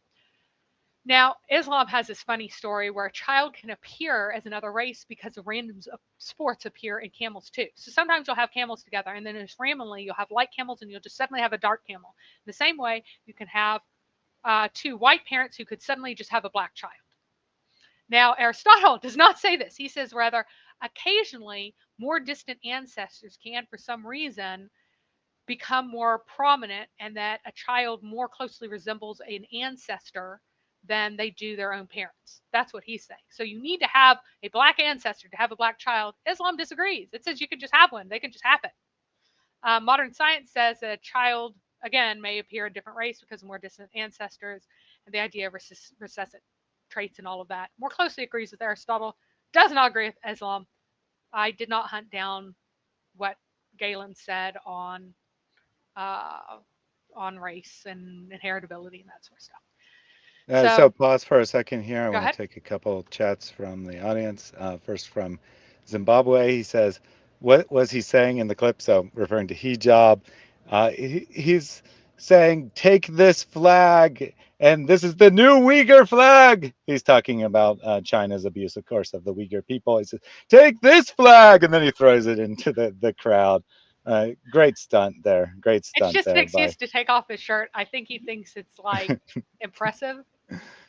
Now, Islam has this funny story where a child can appear as another race because of random sports appear in camels too. So sometimes you'll have camels together, and then just randomly you'll have light camels, and you'll just suddenly have a dark camel. In the same way, you can have two white parents who could suddenly just have a black child. Now, Aristotle does not say this. He says rather, occasionally more distant ancestors can, for some reason, become more prominent and that a child more closely resembles an ancestor than they do their own parents. That's what he's saying. So you need to have a black ancestor to have a black child. Islam disagrees. It says you can just have one, they can just happen. Modern science says a child, again, may appear a different race because of more distant ancestors, and the idea of recessive traits and all of that more closely agrees with Aristotle, does not agree with Islam. I did not hunt down what Galen said uh, on race and inheritability and that sort of stuff. So So pause for a second here. I go want ahead. to take a couple chats from the audience. First from Zimbabwe, he says, "What was he saying in the clip?" So referring to hijab, he's saying, "Take this flag, and this is the new Uyghur flag." He's talking about China's abuse, of course, of the Uyghur people. He says, "Take this flag," and then he throws it into the crowd. Great stunt there. Great It's stunt just an there by excuse to take off his shirt. I think he thinks it's like impressive.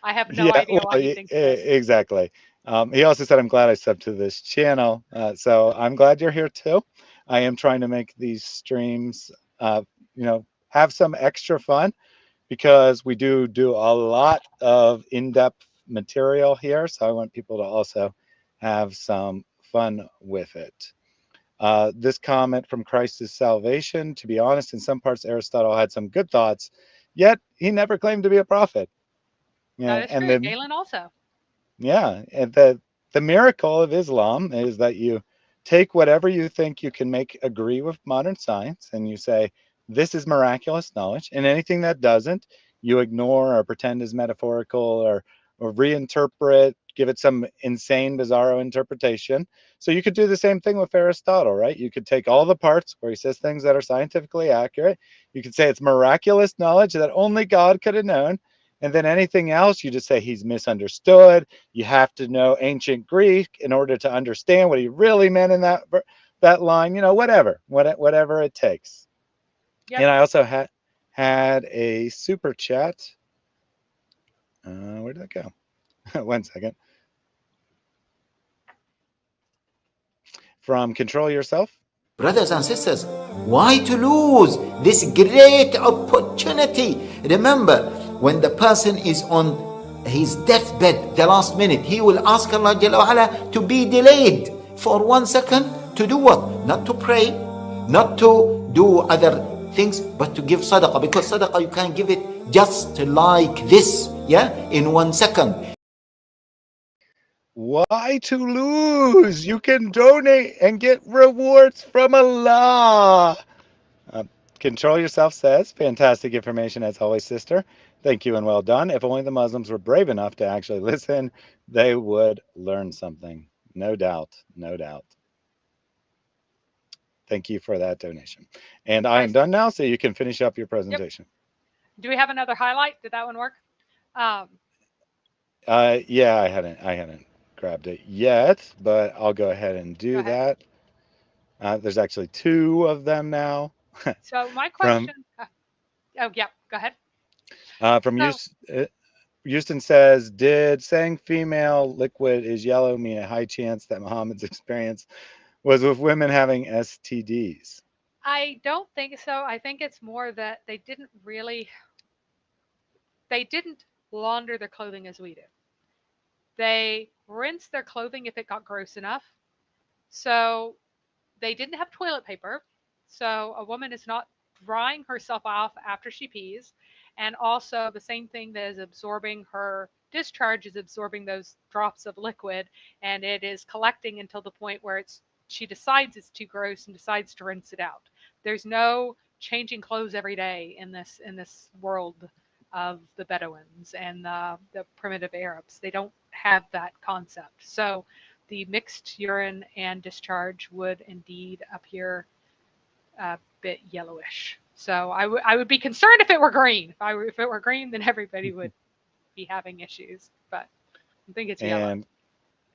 I have no Yeah, idea why he thinks this. exactly. He also said, "I'm glad I subbed to this channel." So I'm glad you're here too. I am trying to make these streams, have some extra fun because we do a lot of in-depth material here. So I want people to also have some fun with it. This comment from Christ is salvation. To be honest, in some parts, Aristotle had some good thoughts, yet he never claimed to be a prophet. That Yeah, is and true. then Galen also. yeah, and the miracle of Islam is that you take whatever you think you can make agree with modern science, and you say this is miraculous knowledge, and anything that doesn't, you ignore or pretend is metaphorical or reinterpret, give it some insane, bizarro interpretation. So you could do the same thing with Aristotle, right? You could take all the parts where he says things that are scientifically accurate. You could say it's miraculous knowledge that only God could have known. And then anything else, you just say he's misunderstood. You have to know ancient Greek in order to understand what he really meant in that line. Whatever it takes. Yep. And I also had a super chat. Where did that go? One second. From Control Yourself. Brothers and sisters, why to lose this great opportunity? Remember, when the person is on his deathbed, the last minute, he will ask Allah Jalla wa'ala to be delayed for 1 second to do what? Not to pray, not to do other things, but to give sadaqah. Because sadaqah, you can give it just like this, yeah, in 1 second. Why to lose? You can donate and get rewards from Allah. Control Yourself says, fantastic information as always, sister. Thank you and well done. If only the Muslims were brave enough to actually listen, they would learn something. No doubt. No doubt. Thank you for that donation. And I am Christ. done now, so you can finish up your Yep. presentation. Do we have another highlight? Did that one work? Um, Yeah, I hadn't grabbed it yet, but I'll go ahead and go do ahead. that. There's actually two of them now. So my from question. Oh, yeah. Go ahead. from So Houston says, did saying female liquid is yellow mean a high chance that Muhammad's experience was with women having STDs? I don't think so. I think it's more that they didn't launder their clothing as we do. They rinsed their clothing if it got gross enough. So they didn't have toilet paper. So a woman is not drying herself off after she pees. And also, the same thing that is absorbing her discharge is absorbing those drops of liquid, and it is collecting until the point where she decides it's too gross and decides to rinse it out. There's no changing clothes every day in this world of the Bedouins and the primitive Arabs. They don't have that concept. So the mixed urine and discharge would indeed appear a bit yellowish. So I would be concerned if it were green. If it were green, then everybody would be having issues. But I think it's yellow. And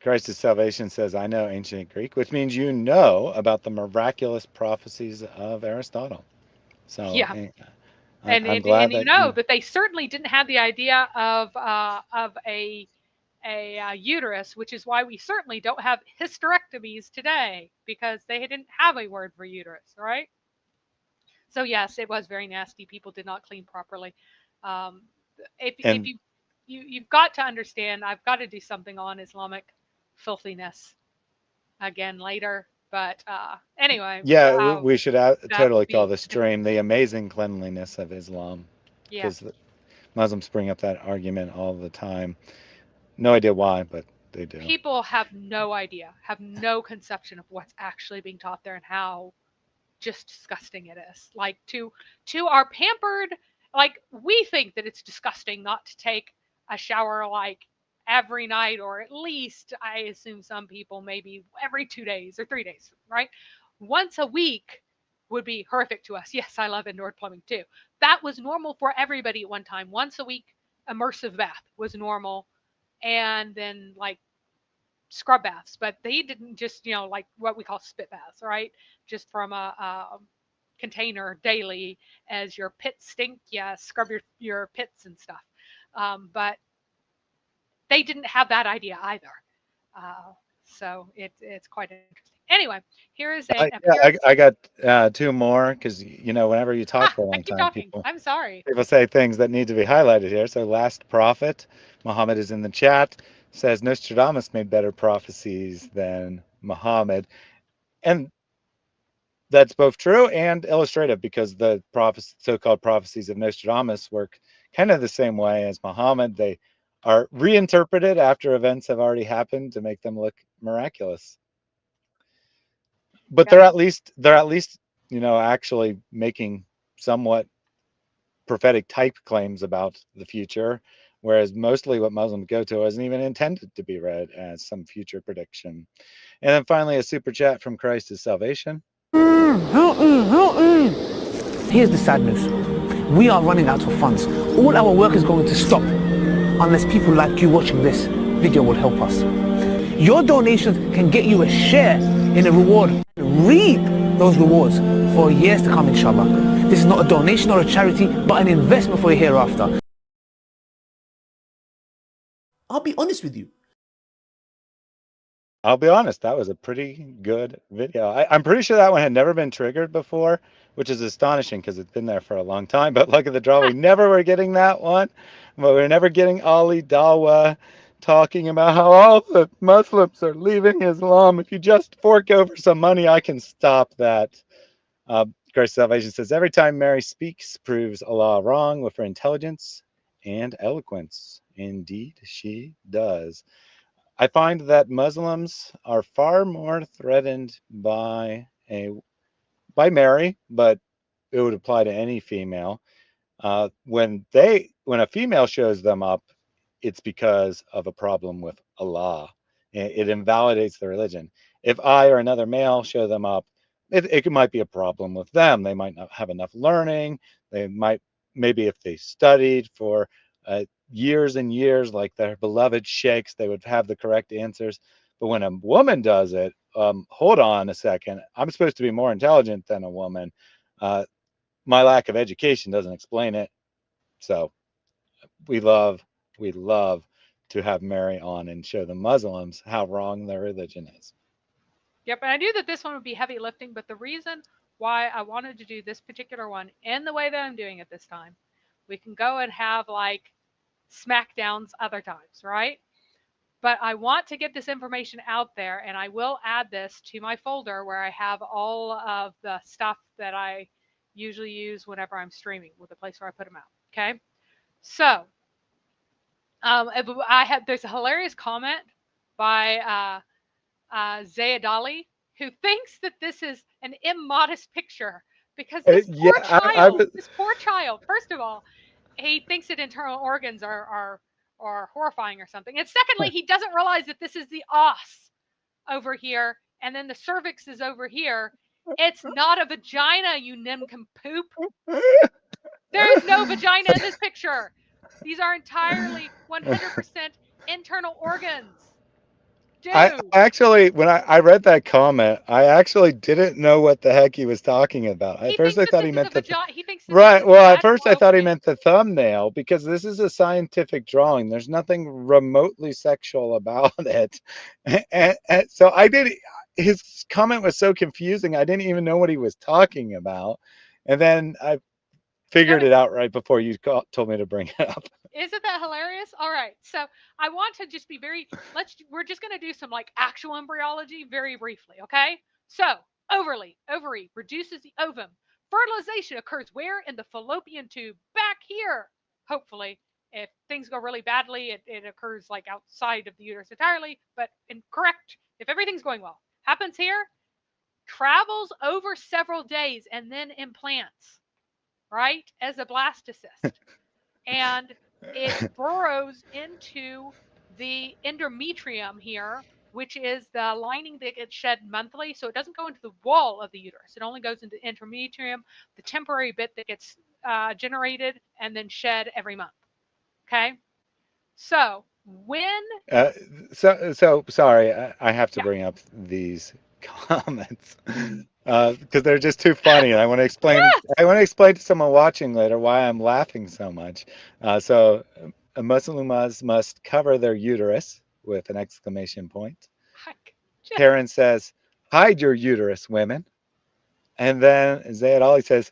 Christ's salvation says, I know ancient Greek, which means you know about the miraculous prophecies of Aristotle. So Yeah, I'm glad and you that know you. that they certainly didn't have the idea of a uterus, which is why we certainly don't have hysterectomies today because they didn't have a word for uterus, right? So yes, it was very nasty. People did not clean properly. Um, if And you've got to understand, I've got to do something on Islamic filthiness again later. But anyway, yeah, we should that would totally call be the stream the amazing cleanliness of Islam, yeah. because Muslims bring up that argument all the time. No idea why, but they do. People have no idea, have no conception of what's actually being taught there and how just disgusting it is. Like to our pampered, like we think that it's disgusting not to take a shower like every night, or at least I assume some people maybe every 2 days or 3 days, right? Once a week would be horrific to us. Yes, I love indoor plumbing too. That was normal for everybody at one time. Once a week immersive bath was normal, and then like scrub baths, but they didn't just, like what we call spit baths, right? Just from a container daily as your pits stink, yeah, scrub your pits and stuff. But they didn't have that idea either. So it's quite interesting. Anyway, here is an Yeah, appearance. I got two more because whenever you talk for a I long keep time, talking. I'm sorry. people say things that need to be highlighted here. So, last prophet, Muhammad is in the chat, says Nostradamus made better prophecies than Muhammad, and that's both true and illustrative because the so-called prophecies of Nostradamus work kind of the same way as Muhammad. They are reinterpreted after events have already happened to make them look miraculous. But Yep. they're at least actually making somewhat prophetic type claims about the future, whereas mostly what Muslims go to isn't even intended to be read as some future prediction. And then finally, a super chat from Christ is Salvation. Here's the sad news. We are running out of funds. All our work is going to stop unless people like you watching this video will help us. Your donations can get you a share in a reward. Reap those rewards for years to come, inshallah. This is not a donation or a charity, but an investment for your hereafter. I'll be honest with you. I'll be honest, that was a pretty good video. I'm pretty sure that one had never been triggered before, which is astonishing because it's been there for a long time. But luck of the draw, we never were getting that one. But we're never getting Ali Dawah talking about how all the Muslims are leaving Islam. If you just fork over some money, I can stop that. Christ Salvation says, every time Mary speaks proves Allah wrong with her intelligence and eloquence. Indeed, she does. I find that Muslims are far more threatened by Mary, but it would apply to any female. When a female shows them up, it's because of a problem with Allah. It invalidates the religion. If I or another male show them up, it might be a problem with them. They might not have enough learning. They might, maybe if they studied for years and years, like their beloved sheikhs, they would have the correct answers. But when a woman does it, hold on a second. I'm supposed to be more intelligent than a woman. My lack of education doesn't explain it. So we love to have Mary on and show the Muslims how wrong their religion is. Yep, and I knew that this one would be heavy lifting, but the reason why I wanted to do this particular one in the way that I'm doing it this time, we can go and have like smackdowns other times, right? But I want to get this information out there, and I will add this to my folder where I have all of the stuff that I usually use whenever I'm streaming, with a place where I put them out. Okay, so there's a hilarious comment by Zayadali, who thinks that this is an immodest picture because this Yeah, poor child, this poor child, first of all, he thinks that internal organs are horrifying or something. And secondly, he doesn't realize that this is the os over here, and then the cervix is over here. It's not a vagina, you nincompoop. There is no vagina in this picture. These are entirely 100% internal organs. Dude. I actually, when I read that comment, I actually didn't know what the heck he was talking about. At first, I thought he meant right. Well, at first, I thought he meant the thumbnail because this is a scientific drawing. There's nothing remotely sexual about it, and so I did. His comment was so confusing. I didn't even know what he was talking about. And then I figured it out right before you told me to bring it up. Isn't that hilarious? All right. So I want to just be we're just going to do some like actual embryology very briefly. Okay. So ovary reduces the ovum. Fertilization occurs where? In the fallopian tube, back here. Hopefully, if things go really badly, it occurs like outside of the uterus entirely, but incorrect. If everything's going well, happens here, travels over several days and then implants, right? As a blastocyst. And it burrows into the endometrium here, which is the lining that gets shed monthly. So it doesn't go into the wall of the uterus. It only goes into endometrium, the temporary bit that gets generated and then shed every month. Okay. So when Uh, so sorry, I have to yeah, bring up these comments because they're just too funny, and I want to explain. yes, I want to explain to someone watching later why I'm laughing so much. So, Muslims must cover their uterus with an exclamation point. just Karen says, "Hide your uterus, women." And then Zayed Ali says,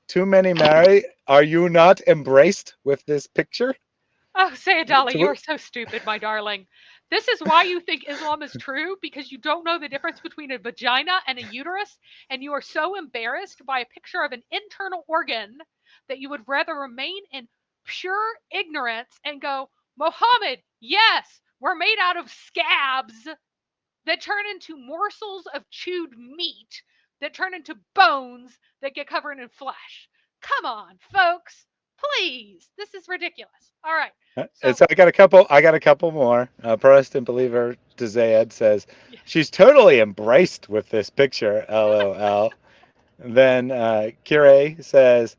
"Too many marry. Are you not embraced with this picture?" oh, Sayed Ali, To you're so stupid, my darling. This is why you think Islam is true, because you don't know the difference between a vagina and a uterus, and you are so embarrassed by a picture of an internal organ that you would rather remain in pure ignorance and go, Mohammed, yes, we're made out of scabs that turn into morsels of chewed meat that turn into bones that get covered in flesh. Come on, folks. Please. This is ridiculous. All right. And So, so I got a couple more. Protestant believer to Zayed says, yeah. she's totally embraced with this picture, LOL. Then Kire says,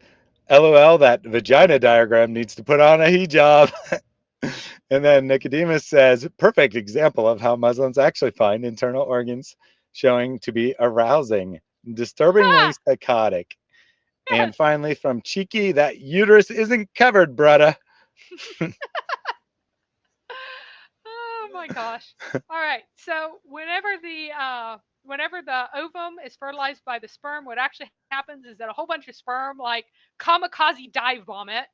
LOL, that vagina diagram needs to put on a hijab. And then Nicodemus says, perfect example of how Muslims actually find internal organs showing to be arousing, disturbingly psychotic. And Yes. finally, from Cheeky, that uterus isn't covered, brudda. Oh my gosh. All right. So whenever the ovum is fertilized by the sperm, what actually happens is that a whole bunch of sperm like kamikaze dive bomb it,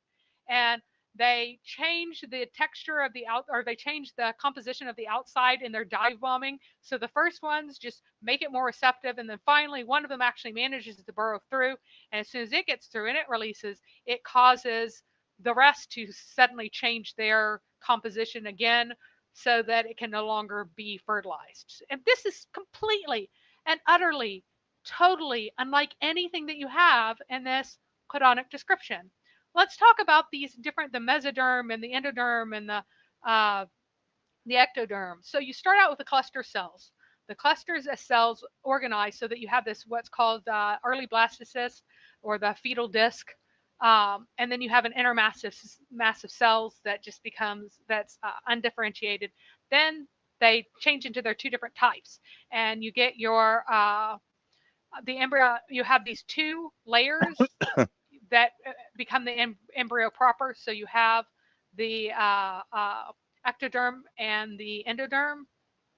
and they change the texture of the out or they change the composition of the outside in their dive bombing. So the first ones just make it more receptive, and then finally one of them actually manages to burrow through, and as soon as it gets through and it releases, it causes the rest to suddenly change their composition again so that it can no longer be fertilized. And this is completely and utterly, totally unlike anything that you have in this Quranic description. Let's talk about these different, the mesoderm and the endoderm and the ectoderm. So you start out with the cluster cells. The clusters of cells organized so that you have this what's called early blastocyst or the fetal disc, and then you have an massive cells that just becomes that's undifferentiated. Then they change into their two different types, and you get your the embryo. You have these two layers that become the embryo proper. So you have the ectoderm and the endoderm,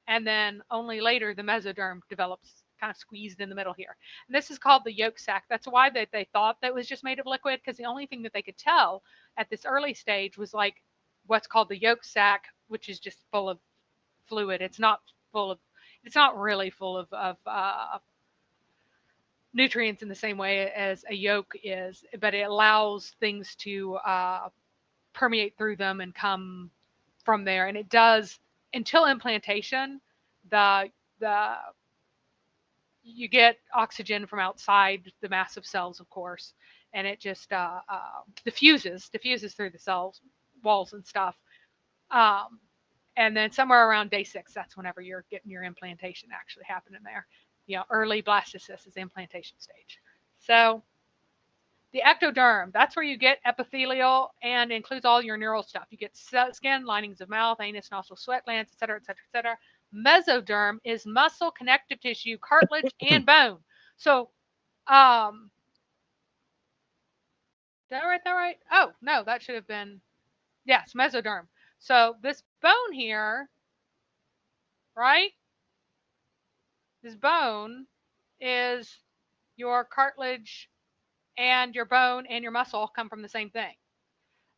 and then only later the mesoderm develops kind of squeezed in the middle here. And this is called the yolk sac. That's why they thought that was just made of liquid, because the only thing that they could tell at this early stage was like what's called the yolk sac, which is just full of fluid. It's not really full of nutrients in the same way as a yolk is, but it allows things to permeate through them and come from there. And it does until implantation. The the you get oxygen from outside the massive cells, of course, and it just diffuses through the cells walls and stuff. Um, and then somewhere around day 6, that's whenever you're getting your implantation actually happening there. Early blastocyst is the implantation stage. So the ectoderm, that's where you get epithelial and includes all your neural stuff. You get skin, linings of mouth, anus, nostril, sweat glands, et cetera, et cetera, et cetera. Mesoderm is muscle, connective tissue, cartilage, and bone. So, did I write that right? Oh, no, that should have been, yes, mesoderm. So this bone here, right? This bone is your cartilage and your bone and your muscle all come from the same thing.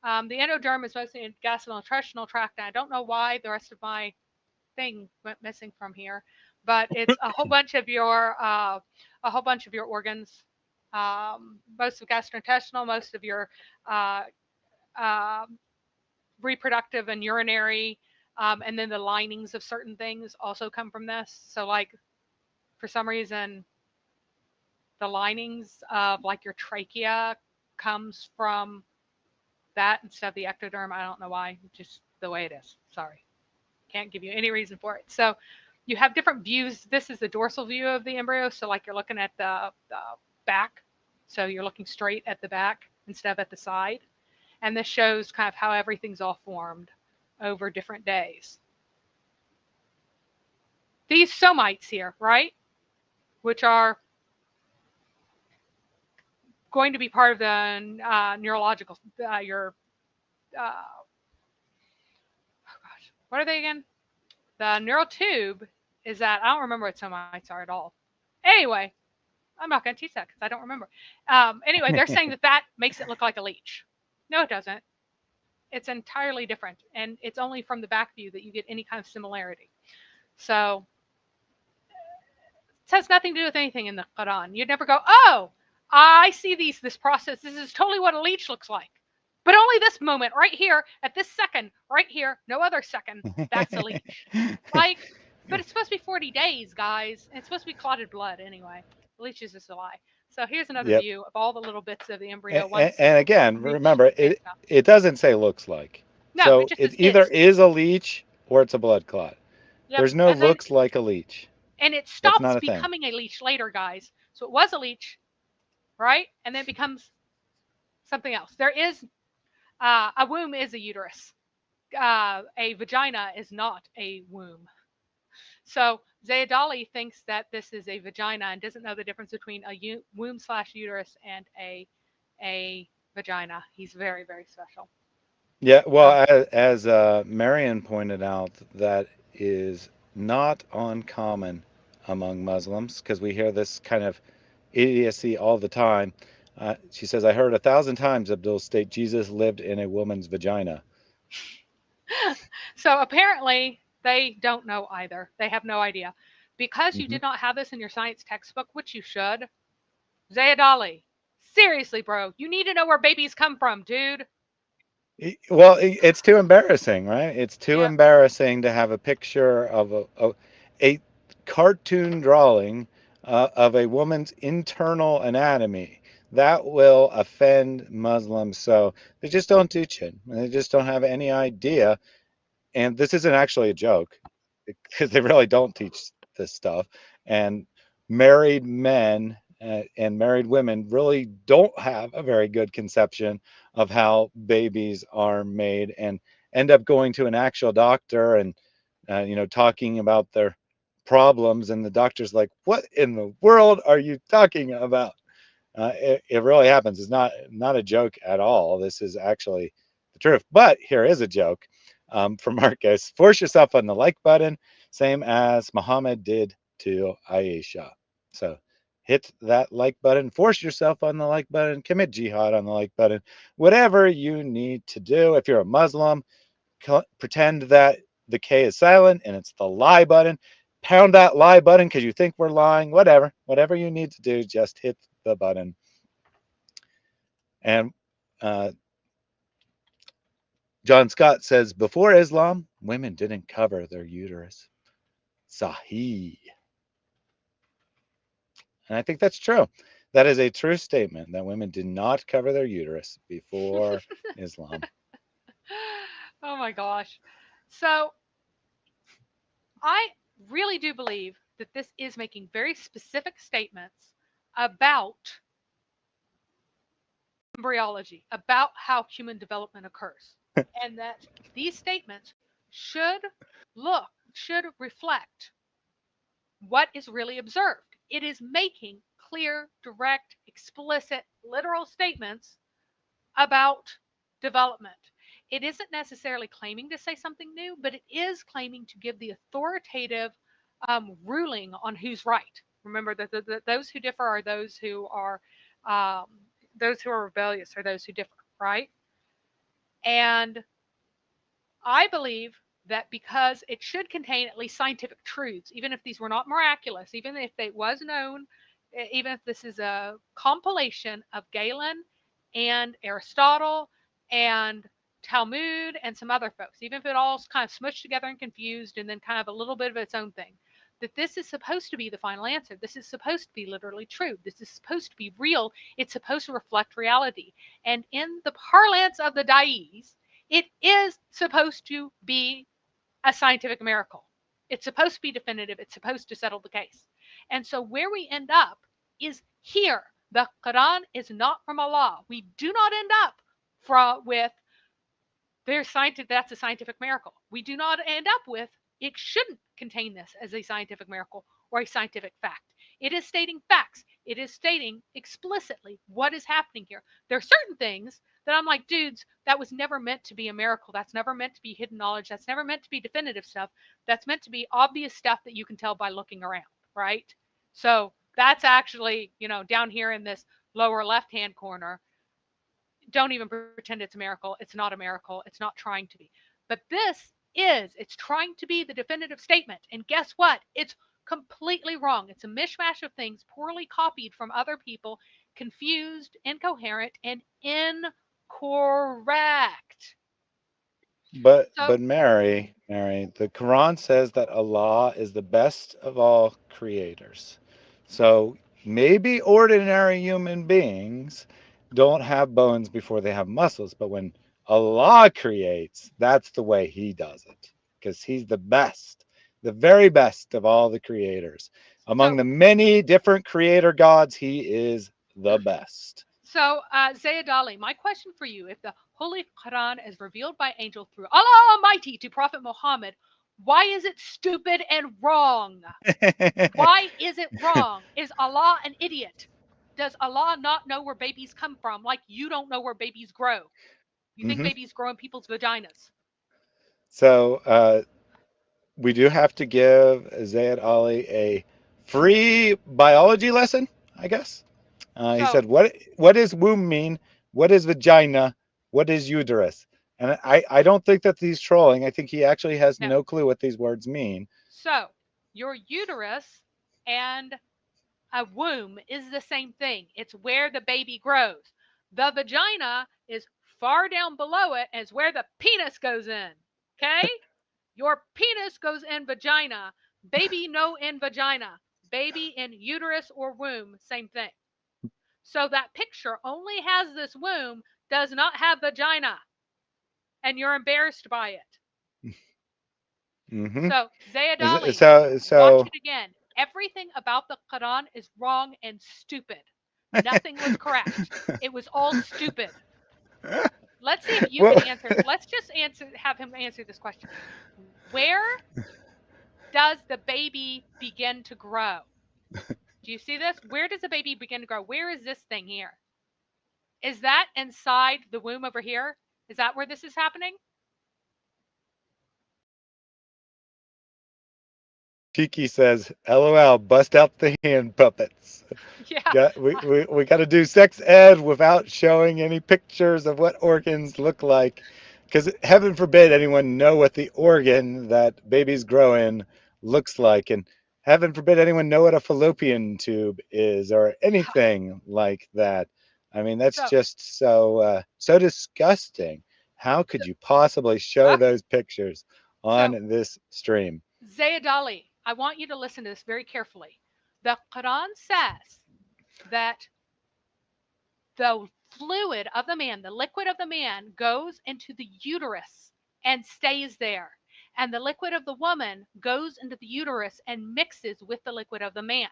The endoderm is mostly in gastrointestinal tract, and I don't know why the rest of my thing went missing from here, but it's a whole bunch of your organs, most of gastrointestinal, most of your uh, uh, reproductive and urinary, and then the linings of certain things also come from this. So, like, for some reason, the linings of like your trachea comes from that instead of the ectoderm. I don't know why, just the way it is. Sorry, can't give you any reason for it. So you have different views. This is the dorsal view of the embryo. So like you're looking at the back. So you're looking straight at the back instead of at the side. And this shows kind of how everything's all formed over different days. These somites here, right, which are going to be part of the neurological, oh gosh, what are they again? The neural tube is that, I don't remember what somites are at all. Anyway, I'm not going to teach that because I don't remember. Anyway, they're saying that that makes it look like a leech. No, it doesn't. It's entirely different, and it's only from the back view that you get any kind of similarity. So it has nothing to do with anything in the Quran. You'd never go, oh, I see this process. This is totally what a leech looks like. But only this moment, right here, at this second, right here, no other second, that's a leech. Like, but it's supposed to be 40 days, guys. And it's supposed to be clotted blood anyway. The leech is just a lie. So here's another Yep. view of all the little bits of the embryo And, once and again, reached remember, phase it out. it doesn't say looks like. No, it So just it either is. is a leech or it's a blood clot. Yep. There's no And then looks like a leech. and it That's stops not a thing. becoming a leech later, guys. So it was a leech, right? And then it becomes something else. There is a womb is a uterus. A vagina is not a womb. So Zayadali thinks that this is a vagina and doesn't know the difference between a womb slash uterus and a vagina. He's very, very special. Yeah, So well, as Marion pointed out, that is not uncommon among Muslims because we hear this kind of idiocy all the time. She says, I heard 1,000 times Abdul state Jesus lived in a woman's vagina. so apparently they don't know either. They have no idea. Because you Hmm. did not have this in your science textbook, which you should, Zayadali, seriously, bro, you need to know where babies come from, dude. Well, it's too embarrassing, right? It's too Yeah. embarrassing to have a picture of a cartoon drawing of a woman's internal anatomy. That will offend Muslims, so they just don't teach it. They just don't have any idea. And this isn't actually a joke because they really don't teach this stuff. And married men and married women really don't have a very good conception of how babies are made and end up going to an actual doctor and talking about their problems, and the doctor's like, what in the world are you talking about? It really happens. It's not a joke at all. This is actually the truth. But here is a joke from Marcus. Force yourself on the like button, same as Muhammad did to Aisha. So hit that like button, force yourself on the like button, commit jihad on the like button, whatever you need to do. If you're a Muslim, pretend that the K is silent and it's the lie button. Pound that lie button because you think we're lying. Whatever you need to do, just hit the button. And uh, John Scott says, before Islam, women didn't cover their uterus. Sahih. And I think that's true. That is a true statement that women did not cover their uterus before Islam. Oh my gosh. So I really do believe that this is making very specific statements about embryology, about how human development occurs, and that these statements should should reflect what is really observed. It is making clear, direct, explicit, literal statements about development. It isn't necessarily claiming to say something new, but it is claiming to give the authoritative ruling on who's right. Remember that those who differ are those who are um, those who are rebellious or those who differ, right? And I believe that because it should contain at least scientific truths, even if these were not miraculous, even if it was known, even if this is a compilation of Galen and Aristotle and Talmud and some other folks, even if it all's kind of smushed together and confused and then kind of a little bit of its own thing, that this is supposed to be the final answer. This is supposed to be literally true. This is supposed to be real. It's supposed to reflect reality. And in the parlance of the Dais, it is supposed to be a scientific miracle. It's supposed to be definitive. It's supposed to settle the case. And so where we end up is here. The Quran is not from Allah. We do not end up with that's a scientific miracle. We do not end up with it shouldn't contain this as a scientific miracle or a scientific fact. It is stating facts. It is stating explicitly what is happening here. There are certain things that I'm like, dudes, that was never meant to be a miracle. That's never meant to be hidden knowledge. That's never meant to be definitive stuff. That's meant to be obvious stuff that you can tell by looking around, right? So that's actually, down here in this lower left hand corner. Don't even pretend it's a miracle. It's not a miracle. It's not trying to be. But it's trying to be the definitive statement. And guess what? It's completely wrong. It's a mishmash of things poorly copied from other people, confused, incoherent, and incorrect. So, But Mary, the Quran says that Allah is the best of all creators. So maybe ordinary human beings don't have bones before they have muscles, but when Allah creates, that's the way he does it, because he's the best, the very best of all the creators. Among so the many different creator gods, he is the best. So, Zayed Ali, my question for you, if the Holy Quran is revealed by angel through Allah Almighty to Prophet Muhammad, why is it stupid and wrong? Why is it wrong? Is Allah an idiot? Does Allah not know where babies come from like you don't know where babies grow? You think Hmm. babies grow in people's vaginas. So we do have to give Zayed Ali a free biology lesson, I guess. He So, said, what does womb mean? What is vagina? What is uterus? And I don't think that he's trolling. I think he actually has no. no clue what these words mean. So, your uterus and a womb is the same thing. It's where the baby grows. The vagina is far down below it, is where the penis goes in. Okay? Your penis goes in vagina. Baby no in vagina. Baby in uterus or womb, same thing. So that picture only has this womb, does not have vagina. And you're embarrassed by it. Hmm. So, Zayed Ali, watch So it again. Everything about the Quran is wrong and stupid. Nothing was correct. It was all stupid. Let's see if you well, can answer. Let's just have him answer this question. Where does the baby begin to grow? Do you see this? Where does the baby begin to grow? Where is this thing here? Is that inside the womb over here? Is that where this is happening? Kiki says, "LOL, bust out the hand puppets." Yeah. We got to do sex ed without showing any pictures of what organs look like, because heaven forbid anyone know what the organ that babies grow in looks like, and heaven forbid anyone know what a fallopian tube is or anything like that. I mean, that's So, just so disgusting. How could you possibly show okay. those pictures So, on this stream? Zayed Ali, I want you to listen to this very carefully. The Quran says that the fluid of the man, the liquid of the man, goes into the uterus and stays there. And the liquid of the woman goes into the uterus and mixes with the liquid of the man.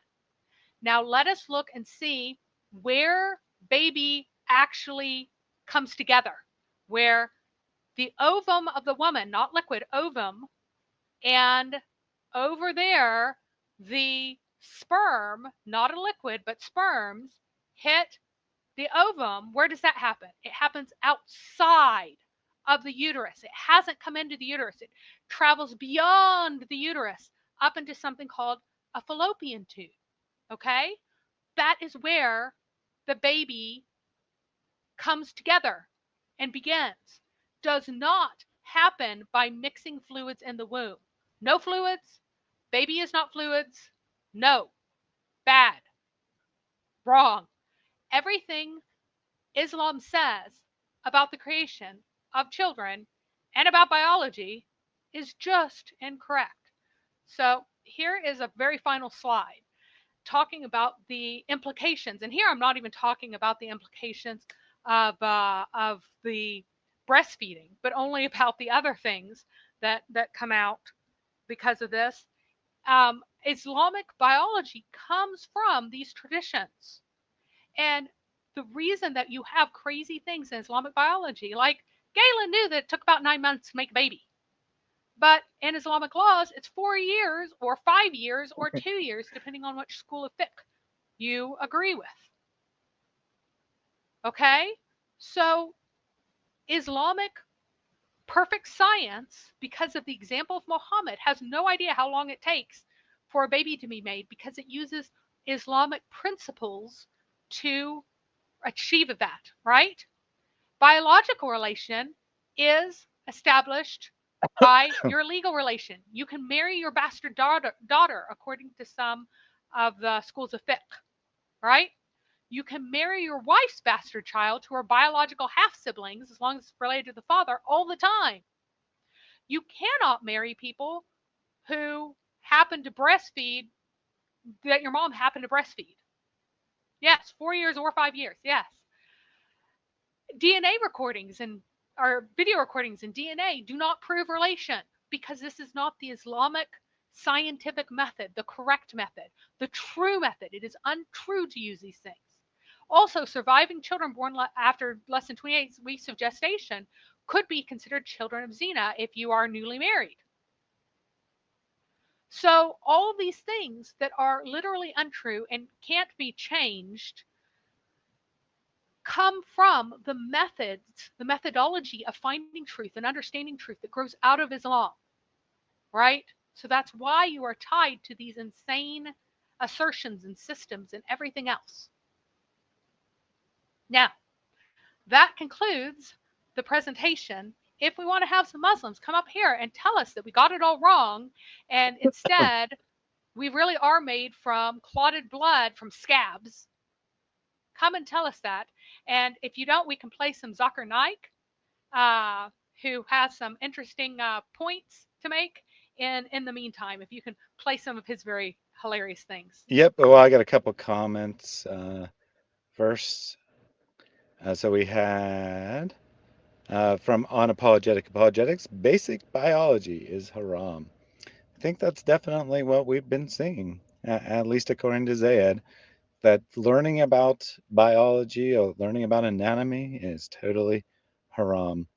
Now, let us look and see where baby actually comes together, where the ovum of the woman, not liquid, ovum, and over there, the sperm, not a liquid, but sperms, hit the ovum. Where does that happen? It happens outside of the uterus. It hasn't come into the uterus. It travels beyond the uterus up into something called a fallopian tube. Okay? That is where the baby comes together and begins does not happen by mixing fluids in the womb. No fluids, baby is not fluids, no, bad, wrong. Everything Islam says about the creation of children and about biology is just incorrect. So here is a very final slide talking about the implications. And here I'm not even talking about the implications of the breastfeeding, but only about the other things that come out because of this. Islamic biology comes from these traditions. And the reason that you have crazy things in Islamic biology, like Galen knew that it took about 9 months to make a baby. But in Islamic laws, it's 4 years or 5 years or 2 years, depending on which school of fiqh you agree with. Okay? So Islamic perfect science, because of the example of Muhammad, has no idea how long it takes for a baby to be made because it uses Islamic principles to achieve that, right? Biological relation is established by your legal relation. You can marry your bastard daughter according to some of the schools of fiqh, right? You can marry your wife's bastard child to her biological half siblings as long as it's related to the father all the time. You cannot marry people who happen to breastfeed, that your mom happened to breastfeed. Yes, 4 years or 5 years. Yes. DNA recordings and or video recordings and DNA do not prove relation because this is not the Islamic scientific method, the correct method, the true method. It is untrue to use these things. Also, surviving children born after less than 28 weeks of gestation could be considered children of zina if you are newly married. So all of these things that are literally untrue and can't be changed come from the methods, the methodology of finding truth and understanding truth that grows out of Islam, right? So that's why you are tied to these insane assertions and systems and everything else. Now, that concludes the presentation. If we want to have some Muslims come up here and tell us that we got it all wrong, and instead we really are made from clotted blood from scabs, come and tell us that. And if you don't, we can play some Zakir Naik, who has some interesting points to make. And in the meantime, if you can play some of his very hilarious things. Yep. Well, I got a couple comments first. So we had from Unapologetic Apologetics, basic biology is haram. I think that's definitely what we've been seeing, at least according to Zayed, that learning about biology or learning about anatomy is totally haram.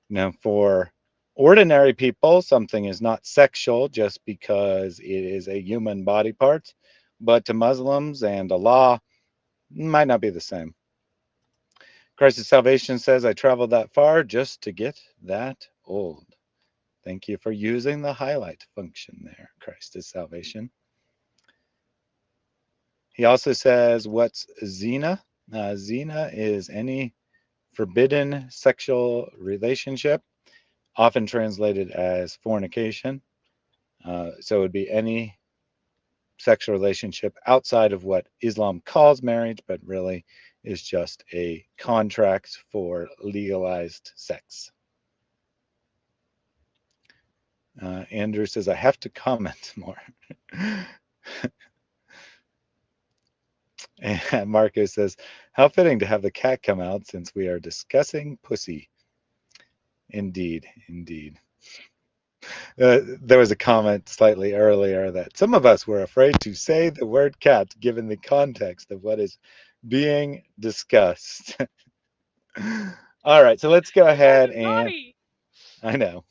Now, for ordinary people, something is not sexual just because it is a human body part, but to Muslims and Allah, might not be the same. Christ's Salvation says, I traveled that far just to get that old. Thank you for using the highlight function there, Christ's Salvation. He also says, what's zina? Zina is any forbidden sexual relationship, often translated as fornication. So it would be any sexual relationship outside of what Islam calls marriage, but really is just a contract for legalized sex. Andrew says, I have to comment more. And Marco says, how fitting to have the cat come out since we are discussing pussy. Indeed, indeed. There was a comment slightly earlier that some of us were afraid to say the word cat given the context of what is being discussed. All right, so let's go ahead and I know.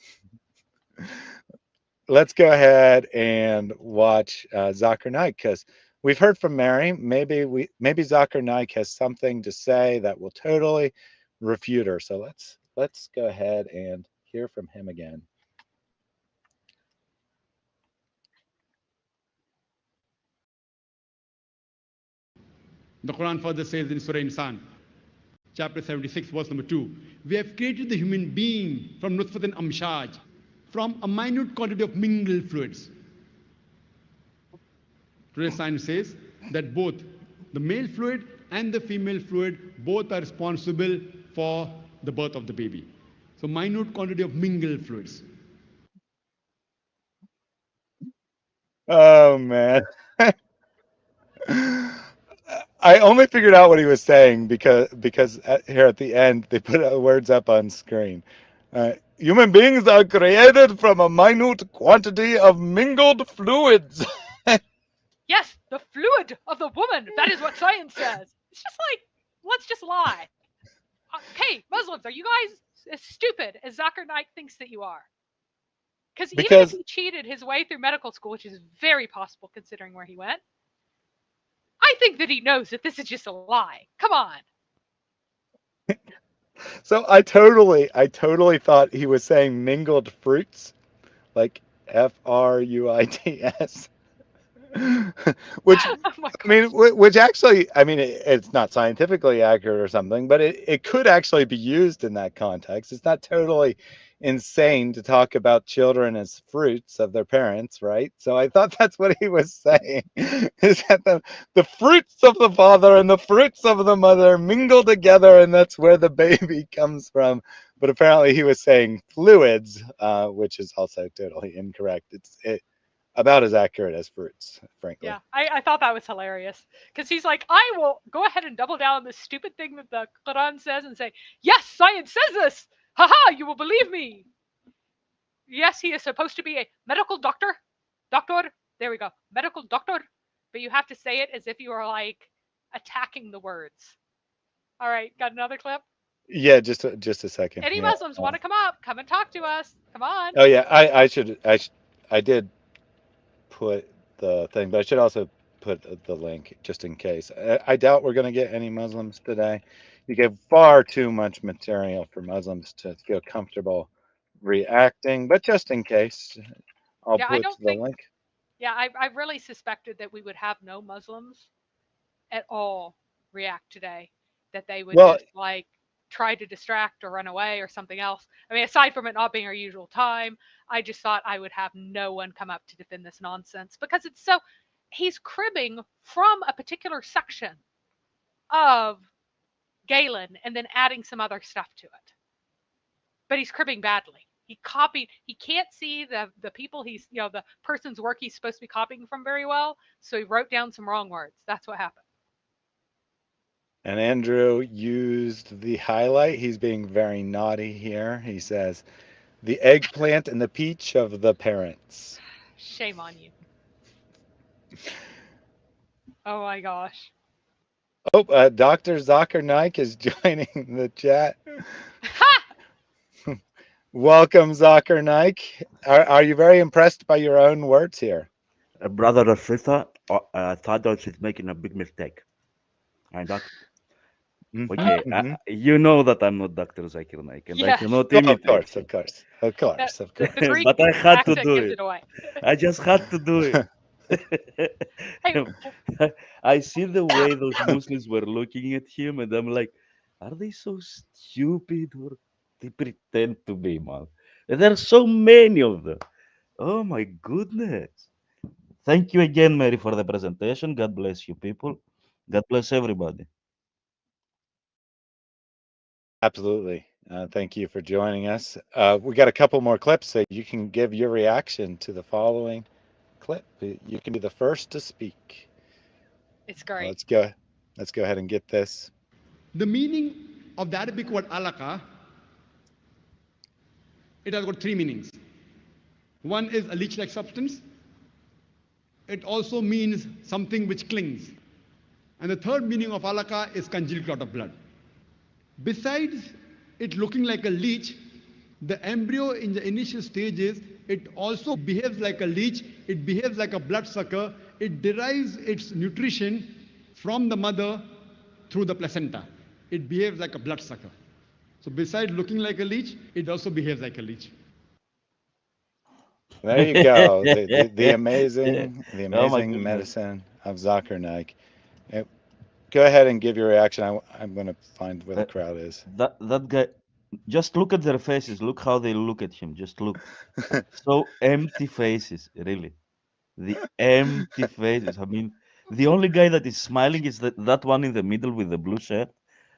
Let's go ahead and watch Zakir Naik, because we've heard from Mary. Maybe Zakir Naik has something to say that will totally refute her. So let's go ahead and hear from him again. The Quran further says in Surah Insan, chapter 76, verse number 2. We have created the human being from nutfatin amshaj, from a minute quantity of mingled fluids. Today's science says that both the male fluid and the female fluid both are responsible for the birth of the baby. So minute quantity of mingled fluids. Oh man. I only figured out what he was saying because here at the end they put words up on screen. Human beings are created from a minute quantity of mingled fluids. Yes, the fluid of the woman. That is what science says. It's just like, let's just lie. Okay, Muslims, are you guys as stupid as Zakir Naik thinks that you are? Because even if Because he cheated his way through medical school, which is very possible considering where he went, I think that he knows that this is just a lie. Come on. so I totally thought he was saying mingled fruits, like fruits. Which Oh my I mean, gosh. which actually, I mean, it's not scientifically accurate or something, but it could actually be used in that context. It's not totally insane to talk about children as fruits of their parents, right? So I thought that's what he was saying, is that the fruits of the father and the fruits of the mother mingle together, and that's where the baby comes from. But apparently he was saying fluids, which is also totally incorrect. It's about as accurate as fruits, frankly. Yeah, I thought that was hilarious because he's like, I will go ahead and double down on this stupid thing that the Quran says and say, yes, science says this. Haha, you will believe me. Yes, he is supposed to be a medical doctor. Doctor. There we go. Medical doctor. But you have to say it as if you are like attacking the words. All right, got another clip? Yeah, just a second. Any Yeah. Muslims want to come up? Come and talk to us. Come on. Oh yeah, I did put the thing, but I should also put the link just in case. I doubt we're going to get any Muslims today. You get far too much material for Muslims to feel comfortable reacting, but just in case, I'll Yeah, I put don't the think. link. Yeah, I really suspected that we would have no Muslims at all react today, that they would Well, just like try to distract or run away or something else. I mean, aside from it not being our usual time, I just thought I would have no one come up to defend this nonsense because it's so, he's cribbing from a particular section of Galen and then adding some other stuff to it. But he's cribbing badly. He copied, he can't see the people he's, the person's work he's supposed to be copying from very well, so he wrote down some wrong words. That's what happened. and Andrew used the highlight. He's being very naughty here. He says, the eggplant and the peach of the parents. Shame on you. Oh my gosh. Oh, Dr. Zakir Naik is joining the chat. Welcome, Zakir Naik. Are you very impressed by your own words here? Brother or sister, Thados is making a big mistake. And that, okay, you know that I'm not Dr. Zakir Naik, and I Yes. cannot Oh, imitate of course, him. of course, of course, of The course. Greek But I had to accent do gives it. it away. I just had to do it. Hey, I see the way those Muslims were looking at him, and I'm like, are they so stupid or they pretend to be, man? And there are so many of them. Oh my goodness. Thank you again, Mary, for the presentation. God bless you, people. God bless everybody. Absolutely. Thank you for joining us. We got a couple more clips so you can give your reaction to the following clip. You can be the first to speak. it's great. Let's go ahead and get this. The meaning of the Arabic word alaka, it has got three meanings. One is a leech-like substance. It also means something which clings. And the third meaning of alaka is congealed clot of blood. Besides it looking like a leech, the embryo in the initial stages, it also behaves like a leech, it behaves like a bloodsucker, it derives its nutrition from the mother through the placenta. It behaves like a bloodsucker. So besides looking like a leech, it also behaves like a leech. There you go. The Oh my amazing goodness. medicine of Zakir Naik. go ahead and give your reaction. I'm going to find where the Uh, crowd is. that guy, just look at their faces. Look how they look at him. Just look. So empty faces, really. The empty faces. I mean, the only guy that is smiling is that one in the middle with the blue shirt.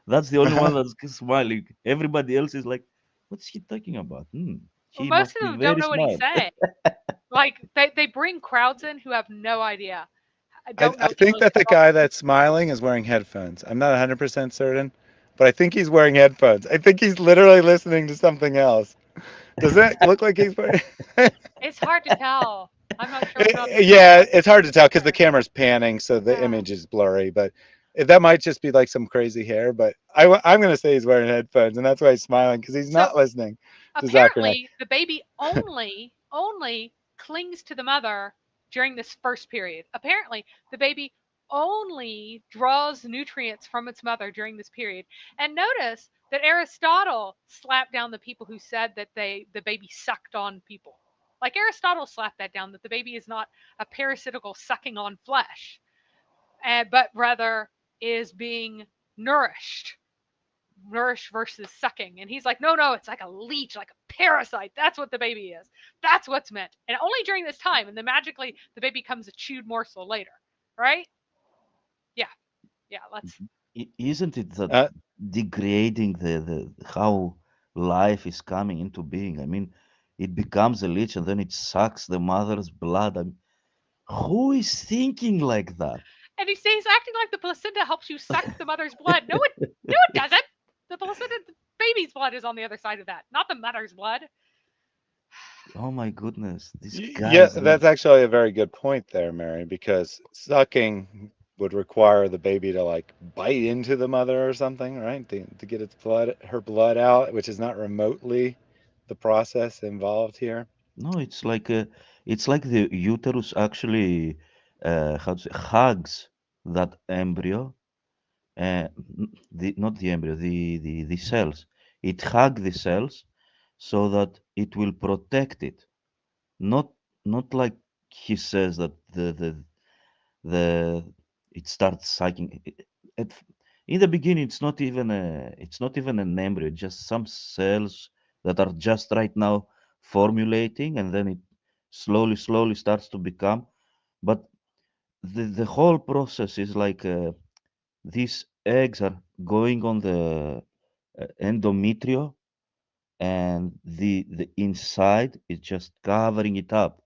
That's the only one that's smiling. Everybody else is like, what's he talking about? Well, He most must of be them don't very know what he's smart. saying. Like they bring crowds in who have no idea. I I, don't I know think English that the at all. guy that's smiling is wearing headphones. I'm not 100% certain, but I think he's wearing headphones. I think he's literally listening to something else. Does it look like he's wearing? It's hard to tell. I'm not sure about the Yeah, headphones it's hard to tell because the either. camera's panning, so the Yeah. image is blurry. But that might just be like some crazy hair. But I'm going to say he's wearing headphones, and that's why he's smiling because he's So not listening to Zakir Naik. apparently the baby only clings to the mother during this first period. Apparently the baby only draws nutrients from its mother during this period. And notice that Aristotle slapped down the people who said that the baby sucked on people. Like Aristotle slapped that down, that the baby is not a parasitical sucking on flesh, but rather is being nourished. Nourish versus sucking. And he's like, no, no, it's like a leech, like a parasite. That's what the baby is. That's what's meant. And only during this time. And then magically the baby becomes a chewed morsel later. Right? Yeah. Yeah. Let's. Isn't it that Uh, degrading the how life is coming into being? I mean, it becomes a leech and then it sucks the mother's blood. I mean, who is thinking like that? And he's acting like the placenta helps you suck the mother's blood. No, it doesn't. The placenta, the baby's blood is on the other side of that, not the mother's blood. Oh my goodness, these Yeah, guys. that's actually a very good point there, Mary, because sucking would require the baby to like bite into the mother or something, right? To get her blood out, which is not remotely the process involved here. No, it's like the uterus actually, how to say, hugs that embryo, the not the embryo, the cells. It hug the cells so that it will protect it. Not not like he says that the it starts sucking. At, in the beginning, it's not even an embryo, just some cells that are just right now formulating, and then it slowly starts to become. But the whole process is like these eggs are going on the endometrio, and the inside is just covering it up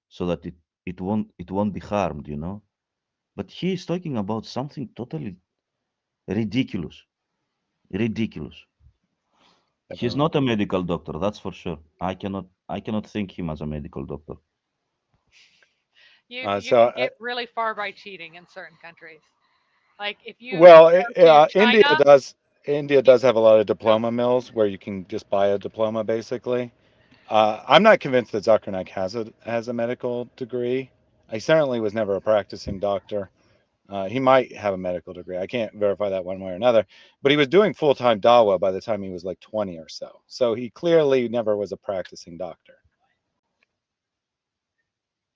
so that it won't be harmed, you know. But he is talking about something totally ridiculous. Ridiculous. He's Definitely. not a medical doctor, that's for sure. I cannot think him as a medical doctor. You So, can get really far by cheating in certain countries. Like if you well, go to China, India you does have a lot of oh, diploma mills where you can just buy a diploma, basically. I'm not convinced that Zakir Naik has a medical degree. He certainly was never a practicing doctor. He might have a medical degree. I can't verify that one way or another. But he was doing full-time dawah by the time he was like 20 or so. So he clearly never was a practicing doctor.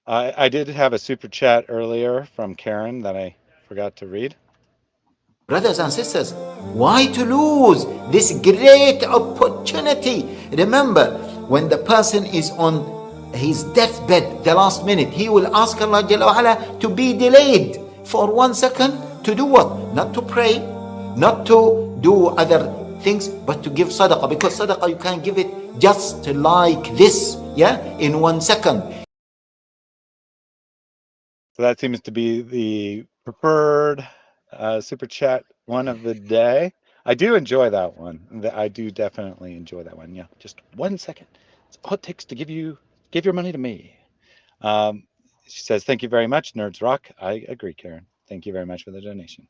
I did have a super chat earlier from Karen that I forgot to read. Brothers and sisters, why to lose this great opportunity? Remember, when the person is on his deathbed, the last minute, he will ask Allah Jalla wa Ala to be delayed for 1 second to do what? Not to pray, not to do other things, but to give sadaqah. Because sadaqah, you can give it just like this, yeah, in 1 second. So that seems to be the preferred super chat one of the day. I do enjoy that one. I do definitely enjoy that one. Yeah, just 1 second. It's all it takes to give your money to me. Um, she says, "Thank you very much, Nerds Rock." I agree, Karen. Thank you very much for the donation.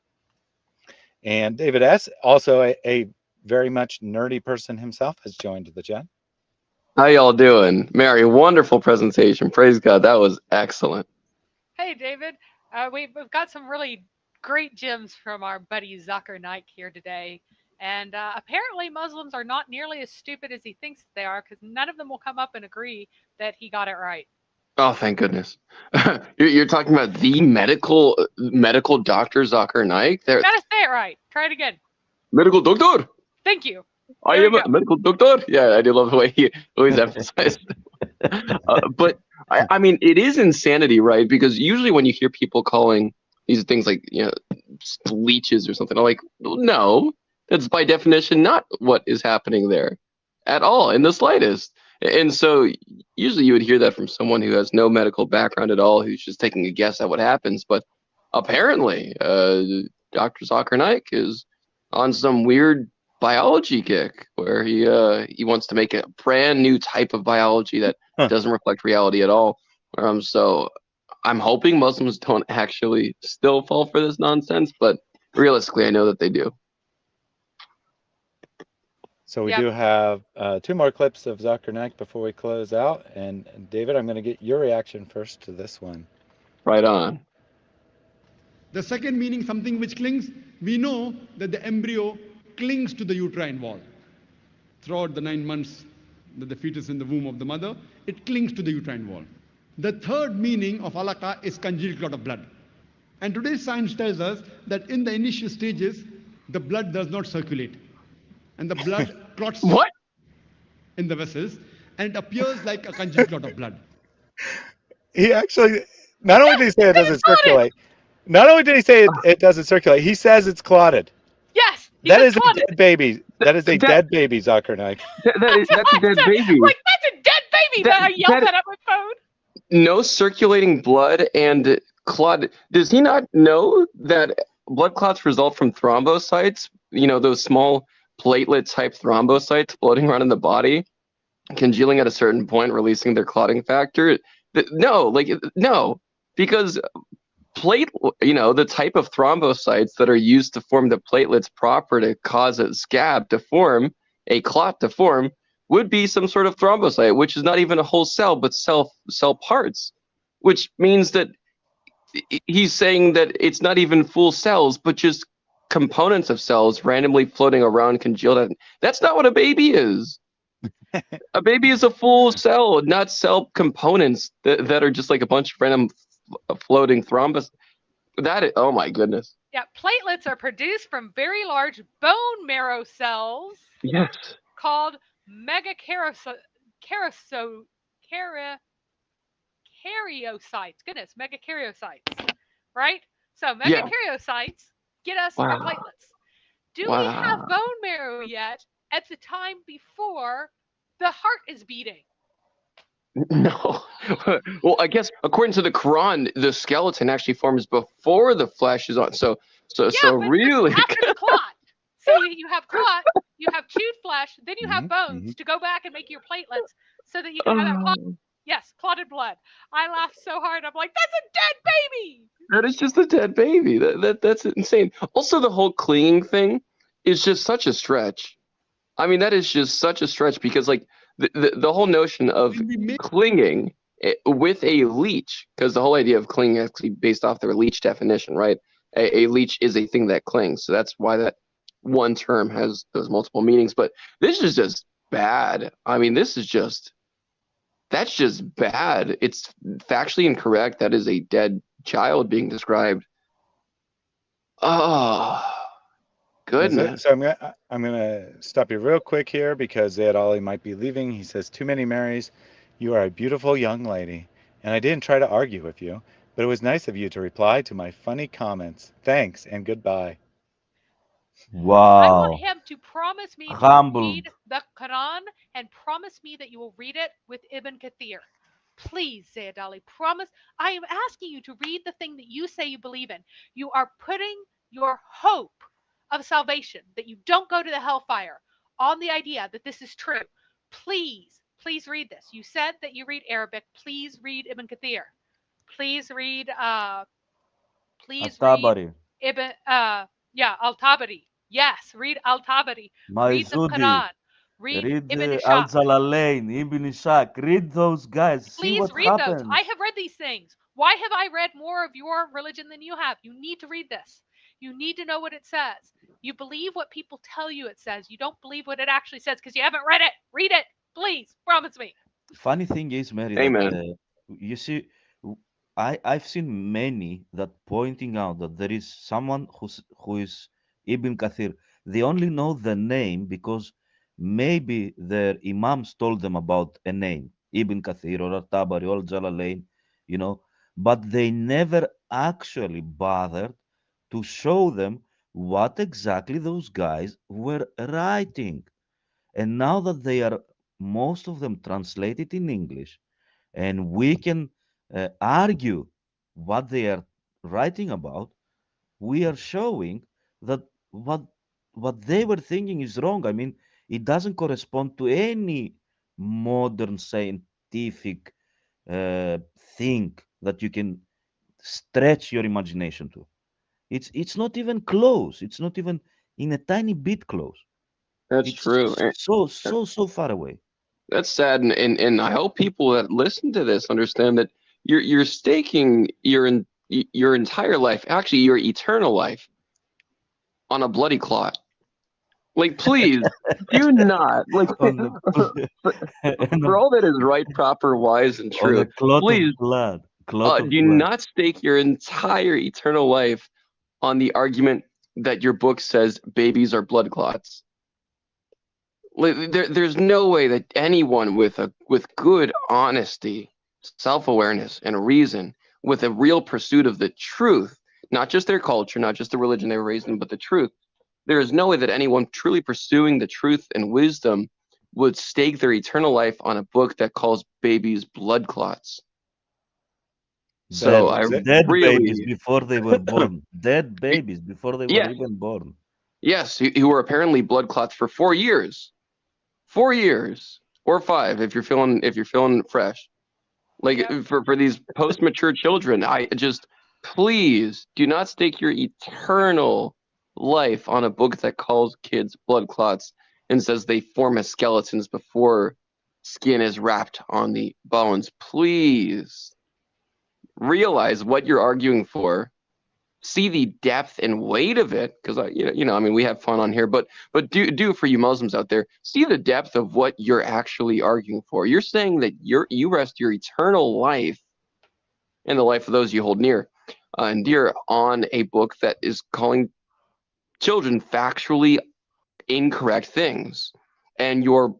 And David S., also a very much nerdy person himself, has joined the chat. How y'all doing? Mary, wonderful presentation. Praise God. That was excellent. hey David, we've got some really great gems from our buddy Zakir Naik here today. And apparently, Muslims are not nearly as stupid as he thinks they are, because none of them will come up and agree that he got it right. Oh, thank goodness. You're talking about the medical doctor Zakir Naik. There, Gotta say it right. Try it again. medical doctor. Thank you. I There we am go. a medical doctor. Yeah, I do love the way he always emphasized. But I mean, it is insanity, right? Because usually when you hear people calling these things like, leeches or something, I'm like, no, that's by definition not what is happening there at all in the slightest. And so usually you would hear that from someone who has no medical background at all, who's just taking a guess at what happens. But apparently, Dr. Zakir Naik is on some weird biology kick where he wants to make a brand new type of biology that doesn't reflect reality at all. So I'm hoping Muslims don't actually still fall for this nonsense, but realistically, I know that they do. So we Yep. do have 2 more clips of Zakir Naik before we close out. And David, I'm going to get your reaction first to this one. Right on. The second meaning, something which clings, we know that the embryo clings to the uterine wall. Throughout the 9 months that the fetus is in the womb of the mother, it clings to the uterine wall. The third meaning of alaka is congealed clot of blood. And today's science tells us that in the initial stages, the blood does not circulate. And the blood clots What? in the vessels, and it appears like a congealed clot of blood. He actually, not only did he say it doesn't circulate, not only did he say it doesn't circulate, he says it's clotted. Yes. That is a dead baby. That is a dead baby, Zakir Naik. That's a dead baby. Like, that's a dead baby that I yelled at on my phone. No circulating blood and clot. Does he not know that blood clots result from thrombocytes? Those small platelet-type thrombocytes floating around in the body, congealing at a certain point, releasing their clotting factor. No, because the type of thrombocytes that are used to form the platelets proper to cause a scab to form, a clot to form, would be some sort of thrombocyte, which is not even a whole cell, but cell parts, which means that he's saying that it's not even full cells, but just components of cells randomly floating around congealed. That's not what a baby is. A baby is a full cell, not cell components that are just like a bunch of random floating thrombus. Oh my goodness. Yeah, platelets are produced from very large bone marrow cells. Yes. Called megakaryocytes. Goodness, megakaryocytes. Right? So megakaryocytes get us our platelets. Do we have bone marrow yet at the time before the heart is beating? No. Well, I guess according to the Quran, the skeleton actually forms before the flesh is on. So really. After the clot. So you have clot, you have chewed flesh, then you have bones to go back and make your platelets so that you can have that clot. Yes, clotted blood. I laughed so hard. I'm like, that's a dead baby. That is just a dead baby. That's insane. Also, the whole clinging thing is just such a stretch. I mean, that is just such a stretch because, like, the whole notion of clinging with a leech, because the whole idea of clinging is actually based off their leech definition, right? A leech is a thing that clings. So that's why that one term has those multiple meanings. But this is just bad. I mean, that's just bad. It's factually incorrect. That is a dead child being described. Oh, goodness. So I'm gonna stop you real quick here because Zayed Ali might be leaving. He says, "Too many Marys. You are a beautiful young lady, and I didn't try to argue with you, but it was nice of you to reply to my funny comments. Thanks and goodbye." Wow. I want him to promise me to read the Quran and promise me that you will read it with Ibn Kathir. Please, Zayed Ali, promise. I am asking you to read the thing that you say you believe in. You are putting your hope of salvation, that you don't go to the hellfire, on the idea that this is true. Please read this. You said that you read Arabic. Please read Ibn Kathir. Please read At-Tabari. Ibn Al-Tabari. Yes, read Al-Tabari. Read the Maizudi. Quran. Read Ibn Ishaq. Al-Zalalain, Ibn Ishaq. Read those guys. See Please what read happens. those. I have read these things. Why have I read more of your religion than you have? You need to read this. You need to know what it says. You believe what people tell you it says. You don't believe what it actually says because you haven't read it. Read it, please. Promise me. Funny thing is, Mary, Amen. that you see, I've seen many that pointing out that there is someone who is Ibn Kathir. They only know the name because maybe their imams told them about a name, Ibn Kathir or At-Tabari or Jalalain, you know, but they never actually bothered to show them what exactly those guys were writing. And now that they are, most of them translated in English, and we can argue what they are writing about, we are showing that what what they were thinking is wrong. I mean, it doesn't correspond to any modern scientific uh, thing that you can stretch your imagination to. It's not even close. It's not even in a tiny bit close. That's true. It's so far away. That's sad, and I hope people that listen to this understand that you're staking your entire life, actually your eternal life, on a bloody clot. Like, please do not, like, On the and for all that is right, proper, wise, and on a true. clot of Please blood. Clot of do blood. not stake your entire eternal life on the argument that your book says babies are blood clots. There's no way that anyone with good honesty, self-awareness, and reason, with a real pursuit of the truth, not just their culture, not just the religion they were raised in, but the truth, there is no way that anyone truly pursuing the truth and wisdom would stake their eternal life on a book that calls babies blood clots. So I Dead babies really, before they were born. Dead babies before they were yes, even born. yes, who were apparently blood clots for 4 years. 4 years or 5 if you're feeling fresh. Like, Yep. for these post-mature children, I just, please do not stake your eternal life on a book that calls kids blood clots and says they form as skeletons before skin is wrapped on the bones. Please realize what you're arguing for. See the depth and weight of it, because I mean, we have fun on here, but do for you Muslims out there, see the depth of what you're actually arguing for. You're saying that you rest your eternal life and the life of those you hold near and dear on a book that is calling children factually incorrect things, and you're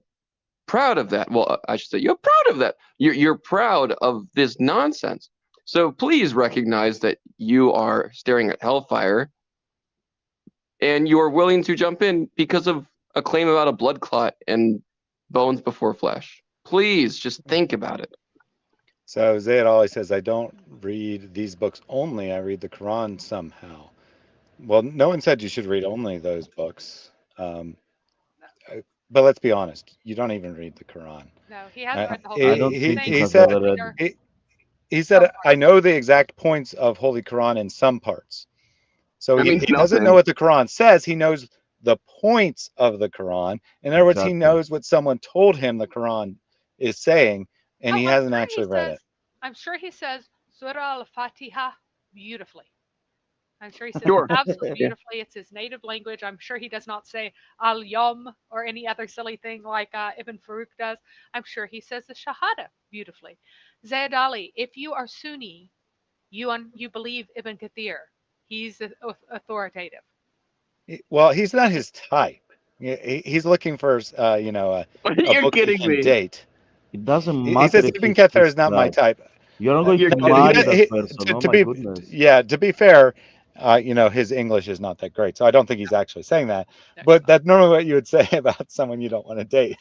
proud of that. Well, I should say you're proud of that. You're proud of this nonsense. So please recognize that you are staring at hellfire, and you are willing to jump in because of a claim about a blood clot and bones before flesh. Please just think about it. So Zayd always says, I don't read these books only, I read the Quran somehow. Well, no one said you should read only those books. But let's be honest, you don't even read the Quran. No, he hasn't read the whole I thing. don't He's think saying he He has said ever read. he said, I know the exact points of Holy Quran in some parts. So That means he doesn't know nothing. what the Quran says. He knows the points of the Quran. In other words, he Exactly. knows what someone told him the Quran is saying, and Oh, he hasn't actually read it. I'm sure he says Surah Al-Fatiha beautifully. I'm sure he says it Sure. absolutely Yeah. beautifully. It's his native language. I'm sure he does not say Al Yom or any other silly thing like Ibn Farouk does. I'm sure he says the Shahada beautifully. Zayd Ali, if you are Sunni, you believe Ibn Kathir. He's authoritative. Well, he's not his type. He's looking for, a You're book he kidding can me. date. It doesn't He matter says if Ibn he's Kathir his is not my type. type. You're not going You're to kidding marry me. that person. Oh To my be, goodness. yeah, to be fair, his English is not that great, so I don't think he's actually saying that. No, But that's normally what you would say about someone you don't want to date.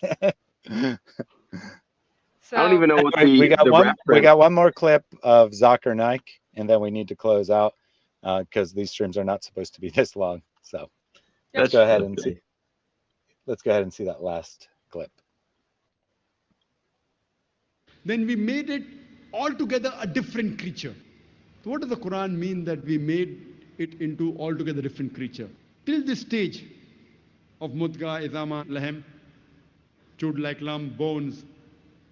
I don't So even know what Anyway, we got the reference. one more clip of Zakir Naik, and then we need to close out because these streams are not supposed to be this long. So let's That's go ahead and Okay. see. Let's go ahead and see that last clip. Then we made it altogether a different creature. So what does the Quran mean that we made it into altogether different creature? Till this stage of mudga, izama, lahem, chewed like lump, bones,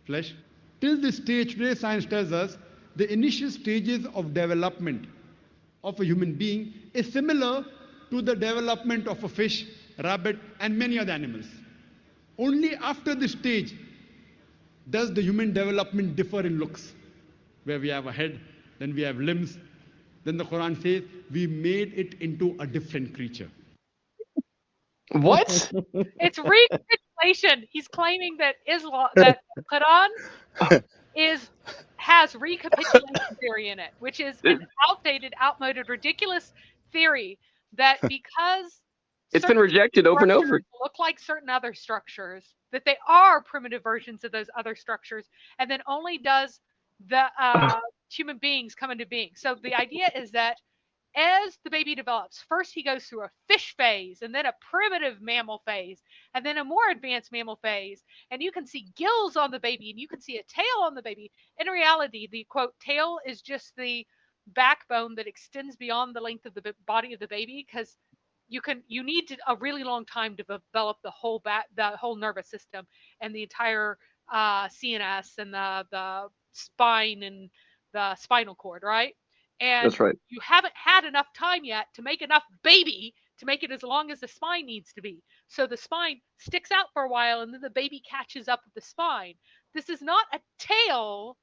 flesh. Till this stage, today science tells us the initial stages of development of a human being is similar to the development of a fish, rabbit, and many other animals. Only after this stage does the human development differ in looks. where we have a head, then we have limbs. Then the Quran says we made it into a different creature. What? It's recapitulation. He's claiming that that Quran has recapitulation theory in it, which is an outdated, outmoded, ridiculous theory that because It's been certain rejected over and over. structures look like certain other structures, that they are primitive versions of those other structures, and then only does the human beings come into being. So the idea is that as the baby develops, first he goes through a fish phase, and then a primitive mammal phase, and then a more advanced mammal phase. And you can see gills on the baby, and you can see a tail on the baby. In reality, the quote tail is just the backbone that extends beyond the length of the body of the baby, because you need a really long time to develop the whole nervous system and the entire CNS and the spine and the spinal cord, right? And That's right. you haven't had enough time yet to make enough baby to make it as long as the spine needs to be. So the spine sticks out for a while, and then the baby catches up with the spine. This is not a tail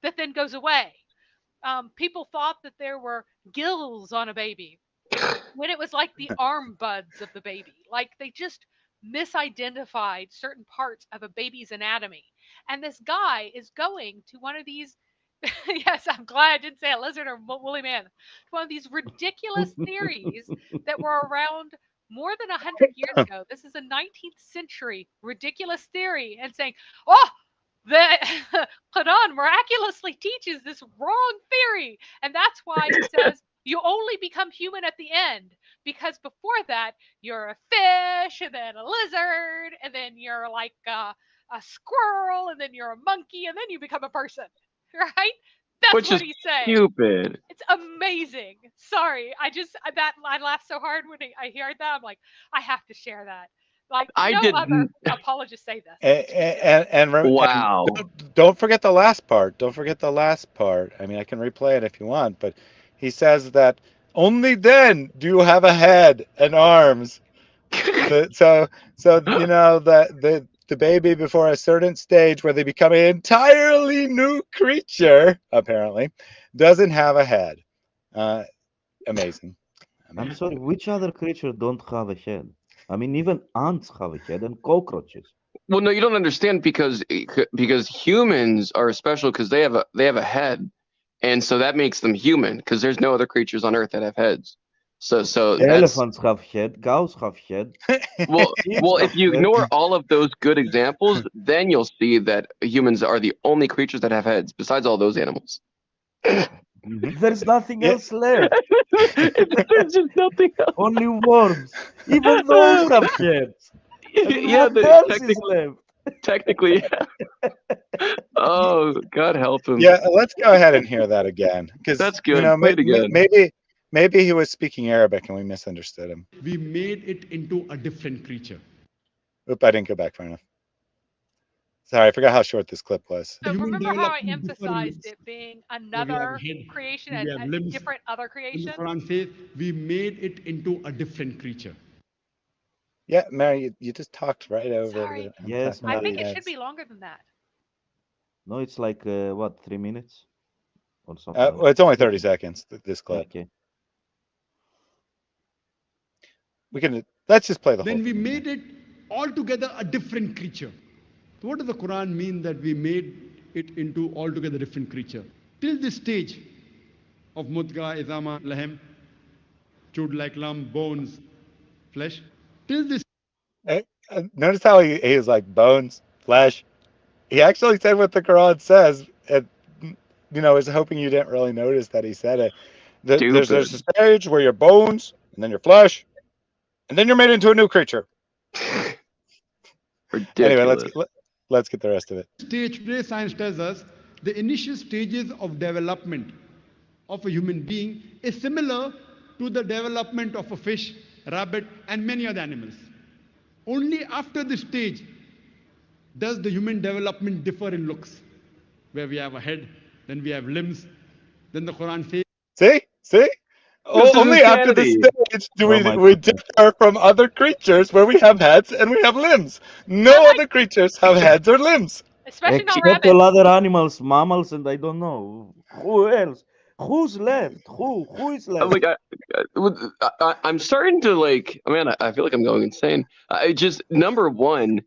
that then goes away. People thought that there were gills on a baby when it was like the arm buds of the baby. Like they just misidentified certain parts of a baby's anatomy. And this guy is going to one of these yes, I'm glad I didn't say a lizard or woolly man. One of these ridiculous theories that were around more than 100 years ago. This is a 19th century ridiculous theory, and saying, oh, the Quran miraculously teaches this wrong theory. And that's why it says you only become human at the end, because before that, you're a fish, and then a lizard, and then you're like a squirrel, and then you're a monkey, and then you become a person. Right? That's Which what is he's saying. stupid. It's amazing. Sorry, I laughed so hard when I heard that. I'm like, I have to share that. Like other apologists say this. And wow. Don't forget the last part. Don't forget the last part. I mean, I can replay it if you want, but he says that only then do you have a head and arms. so you know the baby, before a certain stage where they become an entirely new creature, apparently, doesn't have a head. Amazing. I'm sorry, which other creature don't have a head? I mean, even ants have a head and cockroaches. Well, no, you don't understand, because humans are special because they have a head, and so that makes them human, because there's no other creatures on Earth that have heads. So elephants have head, cows have head. Well, if you ignore all of those good examples, then you'll see that humans are the only creatures that have heads, besides all those animals. There's nothing else left. There's just nothing else. Only worms. Even those have heads. Yeah, what else is left? Technically, yeah. Oh, God help him. Yeah, let's go ahead and hear that again, because that's good. Play it again. Maybe he was speaking Arabic and we misunderstood him. We made it into a different creature. Oop, I didn't go back far enough. Sorry, I forgot how short this clip was. So remember how I emphasized it being another creation and a different other creation? The Quran says we made it into a different creature. Yeah, Mary, you just talked right over it. Yes, I think it should be longer than that. No, it's like, 3 minutes? Or something Well, it's only 30 seconds, this clip. Okay. Let's just play the whole Then we thing. made it altogether a different creature. So what does the Quran mean that we made it into altogether different creature? Till this stage of mudga, izama, lahem, chewed like lump, bones, flesh. Till this. Notice how he is like bones, flesh. He actually said what the Quran says, and is hoping you didn't really notice that he said it. There's a stage where you're bones, and then you're flesh, and then you're made into a new creature. Ridiculous. Anyway, let's get the rest of it. Today, science tells us the initial stages of development of a human being is similar to the development of a fish, rabbit, and many other animals. Only after this stage does the human development differ in looks, where we have a head, then we have limbs, then the Quran says. See? Only after the stage do we differ from other creatures where we have heads and we have limbs. No other creatures have heads or limbs. especially not Except all rabbits. other animals, mammals, and I don't know who else. Who's left? Who is I'm left? like, I'm starting to like. I mean, I feel like I'm going insane. I just number one,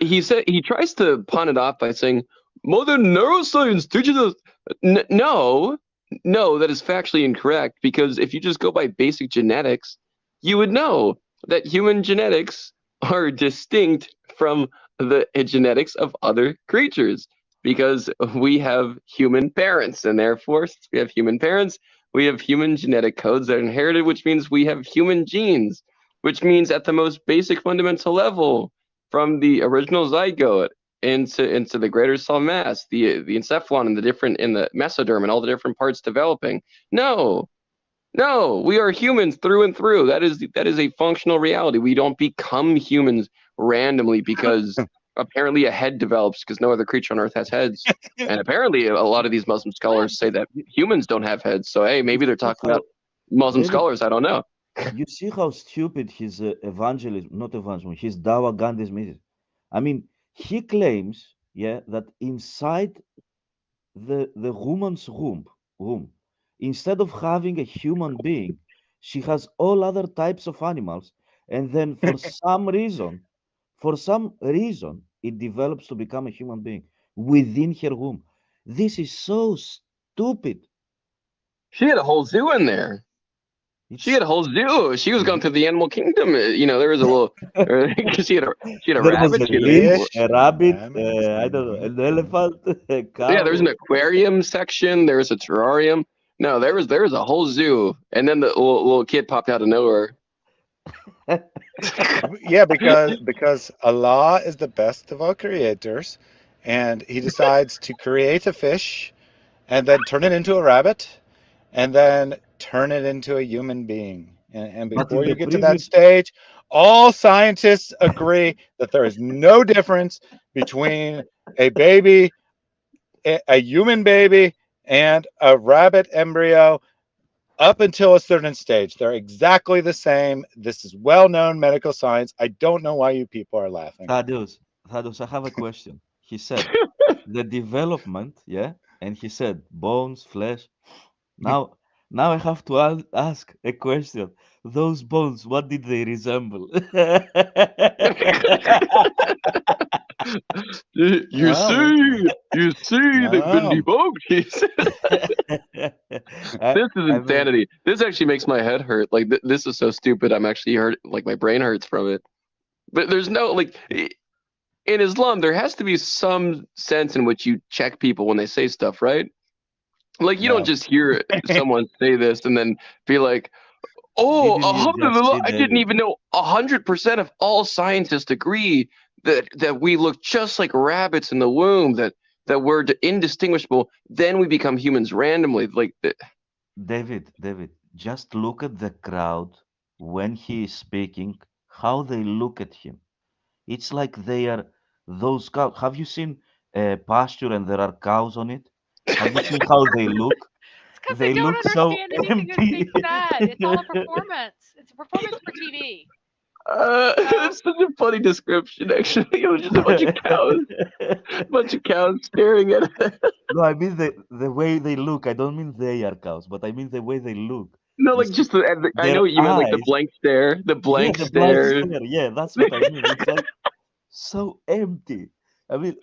he tries to pawn it off by saying modern neuroscience teaches us. No, no, that is factually incorrect because if you just go by basic genetics, you would know that human genetics are distinct from the genetics of other creatures because we have human parents, and therefore, since we have human parents, we have human genetic codes that are inherited, which means we have human genes, which means at the most basic fundamental level, from the original zygote into the greater cell mass, the encephalon and the mesoderm and all the different parts developing. No, no, we are humans through and through. That is a functional reality. We don't become humans randomly because apparently a head develops because no other creature on Earth has heads. And apparently a lot of these Muslim scholars say that humans don't have heads. So hey, You maybe they're see talking how about Muslim David, scholars. I don't know. you see how stupid his evangelism, not evangelism, his Dawah Gandhism is. I mean, he claims, yeah, that inside the woman's womb, instead of having a human being, she has all other types of animals, and then for some reason, it develops to become a human being within her womb. This is so stupid. She had a whole zoo in there. She It's had a whole zoo. She was going through the animal kingdom. There was a little. She had a there was rabbit. a She had a leech, Fish, a rabbit, mammals, I don't know, an elephant, a yeah. There was an cow. aquarium section. There was a terrarium. No, there was a whole zoo. And then the little kid popped out of nowhere. Yeah, because Allah is the best of all creators, and He decides to create a fish and then turn it into a rabbit and then turn it into a human being. And But in before you the get to that previous, stage, all scientists agree that there is no difference between a baby, a human baby, and a rabbit embryo up until a certain stage. They're exactly the same. This is well known medical science. I don't know why you people are laughing. Thaddeus, Thaddeus, I have a question. He said the development, yeah, and he said bones, flesh. Now, now I have to ask a question. Those bones, what did they resemble? You Oh, see, they've been no. debunked. This is I mean, insanity. This actually makes my head hurt. Like this is so stupid. I'm actually hurt. Like my brain hurts from it. But there's no like in Islam, there has to be some sense in which you check people when they say stuff, right? Like you don't No. just hear someone say this and then be like, "Oh, didn't you just alhamdulillah, see I didn't David? even know 100% of all scientists agree that we look just like rabbits in the womb, that we're indistinguishable. Then we become humans randomly." Like, David, just look at the crowd when he is speaking, how they look at him. It's like they are those cows. Have you seen a pasture and there are cows on it? Have you seen how they look? It's because they They don't look so understand anything that's being empty. said. It's all a performance. It's a performance for TV. So that's such a funny description. Actually, it was just a bunch of cows staring at it. No, I mean the way they look. I don't mean they are cows, but I mean the way they look. No, You like see, just I their know what you meant, like the eyes. blank stare, the Yeah, blank the blank stare. stare. Yeah, that's what I mean. It's like so empty. I mean,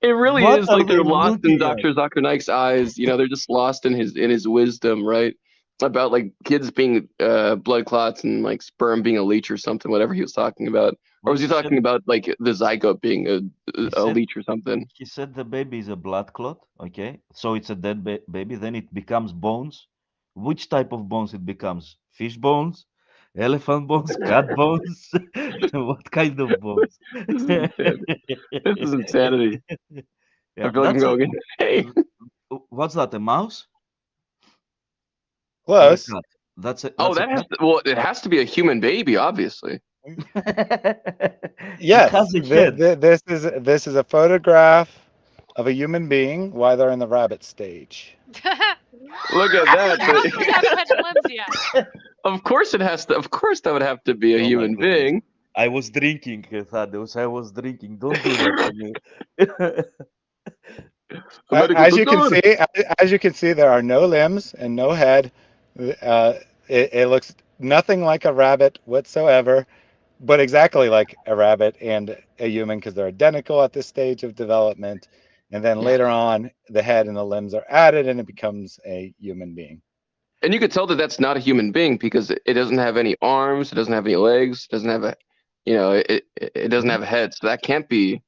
It really what is are like they they're lost in looking at? Dr. Zakir Naik's eyes. They're just lost in his wisdom, right? About like kids being blood clots and like sperm being a leech or something, whatever he was talking about. Or Well, was he talking about like the zygote being he a said leech or something? he said the baby is a blood clot. Okay, so it's a dead baby. Then it becomes bones. Which type of bones it becomes? Fish bones, elephant bones, cat bones. What kind of bones? This is insanity. This is insanity. Yeah, I feel like I'm that's a. going insane. What's that? A mouse or a Close. cat? That's a Oh, that's a cat. it has to be a human baby, obviously. It Yes, has a head. this is a photograph of a human being while they're in the rabbit stage. Look at that. not without head and limbs yet. Of course it has to. Of course that would have to be a Oh my human goodness. being. I was drinking, Thaddeus. I was drinking. Don't do that to me. Medical As you can doctor. see, as you can see, there are no limbs and no head. Uh, it looks nothing like a rabbit whatsoever, but exactly like a rabbit and a human because they're identical at this stage of development. And then Yeah. later on, the head and the limbs are added, and it becomes a human being. And you could tell that that's not a human being because it doesn't have any arms, it doesn't have any legs, it doesn't have a, it doesn't Mhm. have a head. So that can't be,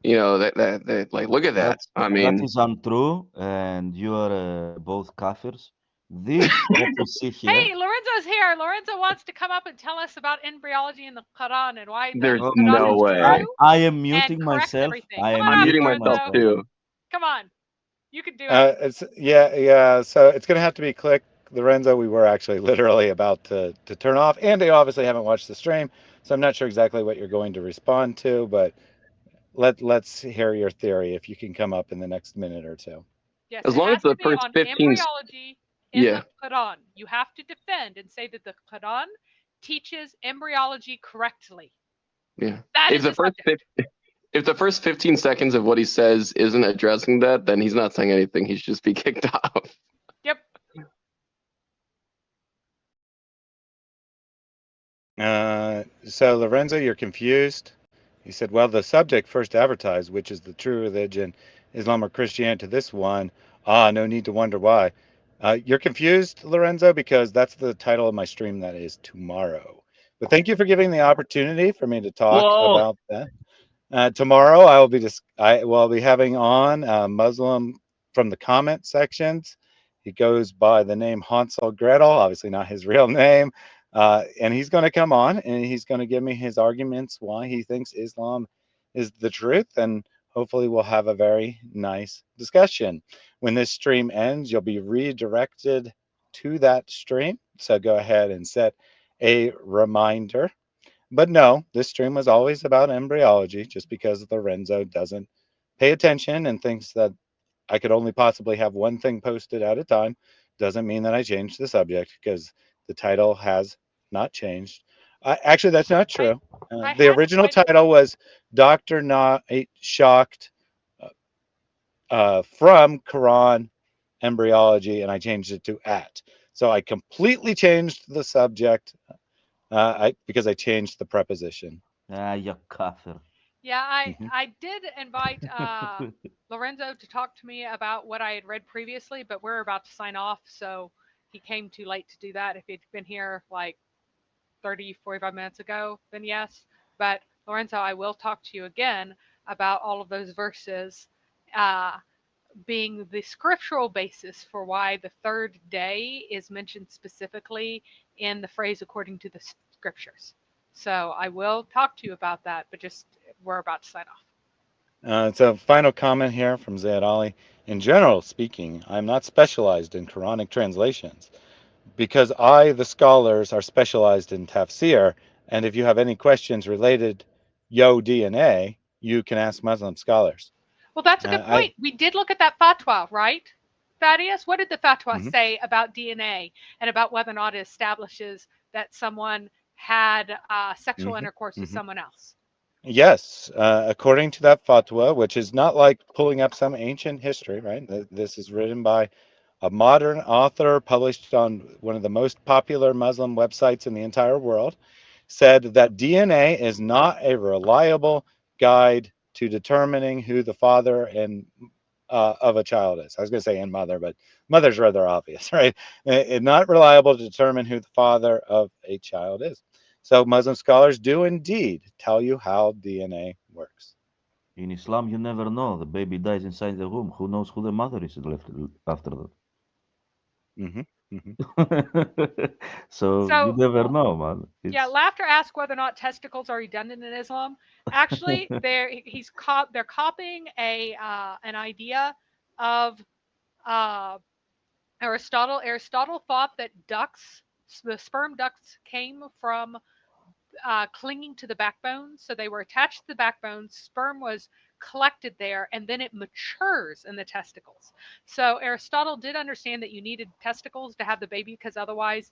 that like look at that. I That mean, is untrue, and you are both kafirs. This that you see here. Hey, Lorenzo's here. Lorenzo wants to come up and tell us about embryology in the Quran and why the there's Oh, Quran no is please. I way. true I am and muting corrects myself. everything. I Come am on I'm up, muting muting myself Lorenzo. myself. too. Come on. You can do it. Yeah. So it's gonna have to be click, Lorenzo. We were actually literally about to turn off, and they obviously haven't watched the stream, so I'm not sure exactly what you're going to respond to, but let's hear your theory if you can come up in the next minute or two. Yes, As it long as has to the be first on 15, embryology in yeah, the Quran. You have to defend and say that the Quran teaches embryology correctly. yeah. That If is the the first subject. if the first 15 seconds of what he says isn't addressing that, then he's not saying anything. He should just be kicked off. Yep. So Lorenzo, you're confused. He said, "Well, the subject first advertised, which is the true religion, Islam or Christianity, to this one. Ah, no need to wonder why." You're confused, Lorenzo, because that's the title of my stream that is tomorrow. But thank you for giving the opportunity for me to talk Whoa. about that. Tomorrow, I will be having on a Muslim from the comment sections. He goes by the name Hansel Gretel, obviously not his real name, and he's going to come on and he's going to give me his arguments why he thinks Islam is the truth, and hopefully we'll have a very nice discussion. When this stream ends, you'll be redirected to that stream, so go ahead and set a reminder. But no, this stream was always about embryology, just because Lorenzo doesn't pay attention and thinks that I could only possibly have one thing posted at a time doesn't mean that I changed the subject, because the title has not changed. Actually, that's not I true. I The had the original title. title was Dr. Not Shocked from Quran Embryology, and I changed it to at. So I completely changed the subject because I changed the preposition. Ah, you kafir. Yeah, I Mhm. I did invite Lorenzo to talk to me about what I had read previously, but we're about to sign off, so he came too late to do that. If he'd been here like 30, 45 minutes ago, then yes. But Lorenzo, I will talk to you again about all of those verses uh, being the scriptural basis for why the third day is mentioned specifically in the phrase according to the scriptures. So I will talk to you about that, but just we're about to sign off. So final comment here from Zayed Ali. In general speaking, I'm not specialized in Quranic translations because I, the scholars, are specialized in tafsir. And if you have any questions related yo DNA, you can ask Muslim scholars. Well, that's a good I point. We did look at that fatwa, right? Thaddeus, what did the fatwa mhm, say about DNA and about whether or not it establishes that someone had sexual mhm, intercourse with mhm. someone else? Yes, according to that fatwa, which is not like pulling up some ancient history, right? This is written by a modern author published on one of the most popular Muslim websites in the entire world, said that DNA is not a reliable guide to determining who the father and of a child is. I was going to say and mother, but mother's rather obvious, right? It's not reliable to determine who the father of a child is. So Muslim scholars do indeed tell you how DNA works. In Islam, you never know. The baby dies inside the womb. Who knows who the mother is left after Hmm. Hmm. that? So you So, never know, man. yeah, It's Laughter asked whether or not testicles are redundant in Islam. Actually, they're copying a an idea of uh, Aristotle. Aristotle thought that the sperm ducts, came from clinging to the backbone. So they were attached to the backbone. Sperm was collected there, and then it matures in the testicles. So Aristotle did understand that you needed testicles to have the baby because otherwise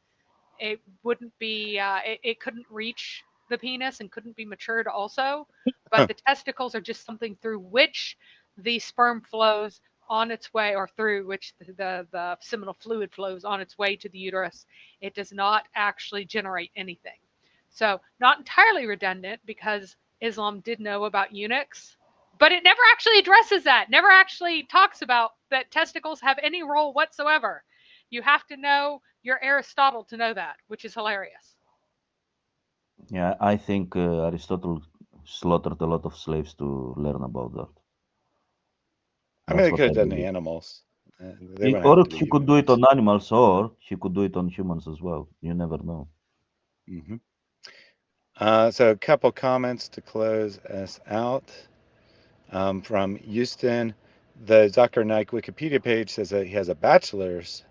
it wouldn't be, it couldn't reach the penis and couldn't be matured also, but the testicles are just something through which the sperm flows on its way, or through which the seminal fluid flows on its way to the uterus. It does not actually generate anything. So, not entirely redundant because Islam did know about eunuchs, but it never actually addresses that, never actually talks about that testicles have any role whatsoever. You have to know your Aristotle to know that, which is hilarious. Yeah, I think Aristotle slaughtered a lot of slaves to learn about that. I mean, That's they what could I have done the believe. animals. They wouldn't have Or to be he could do it eunuchs. on animals, or he could do it on humans as well. You never know. Hmm. So a couple comments to close us out. From Houston, the Zakir Naik Wikipedia page says that he has a bachelor's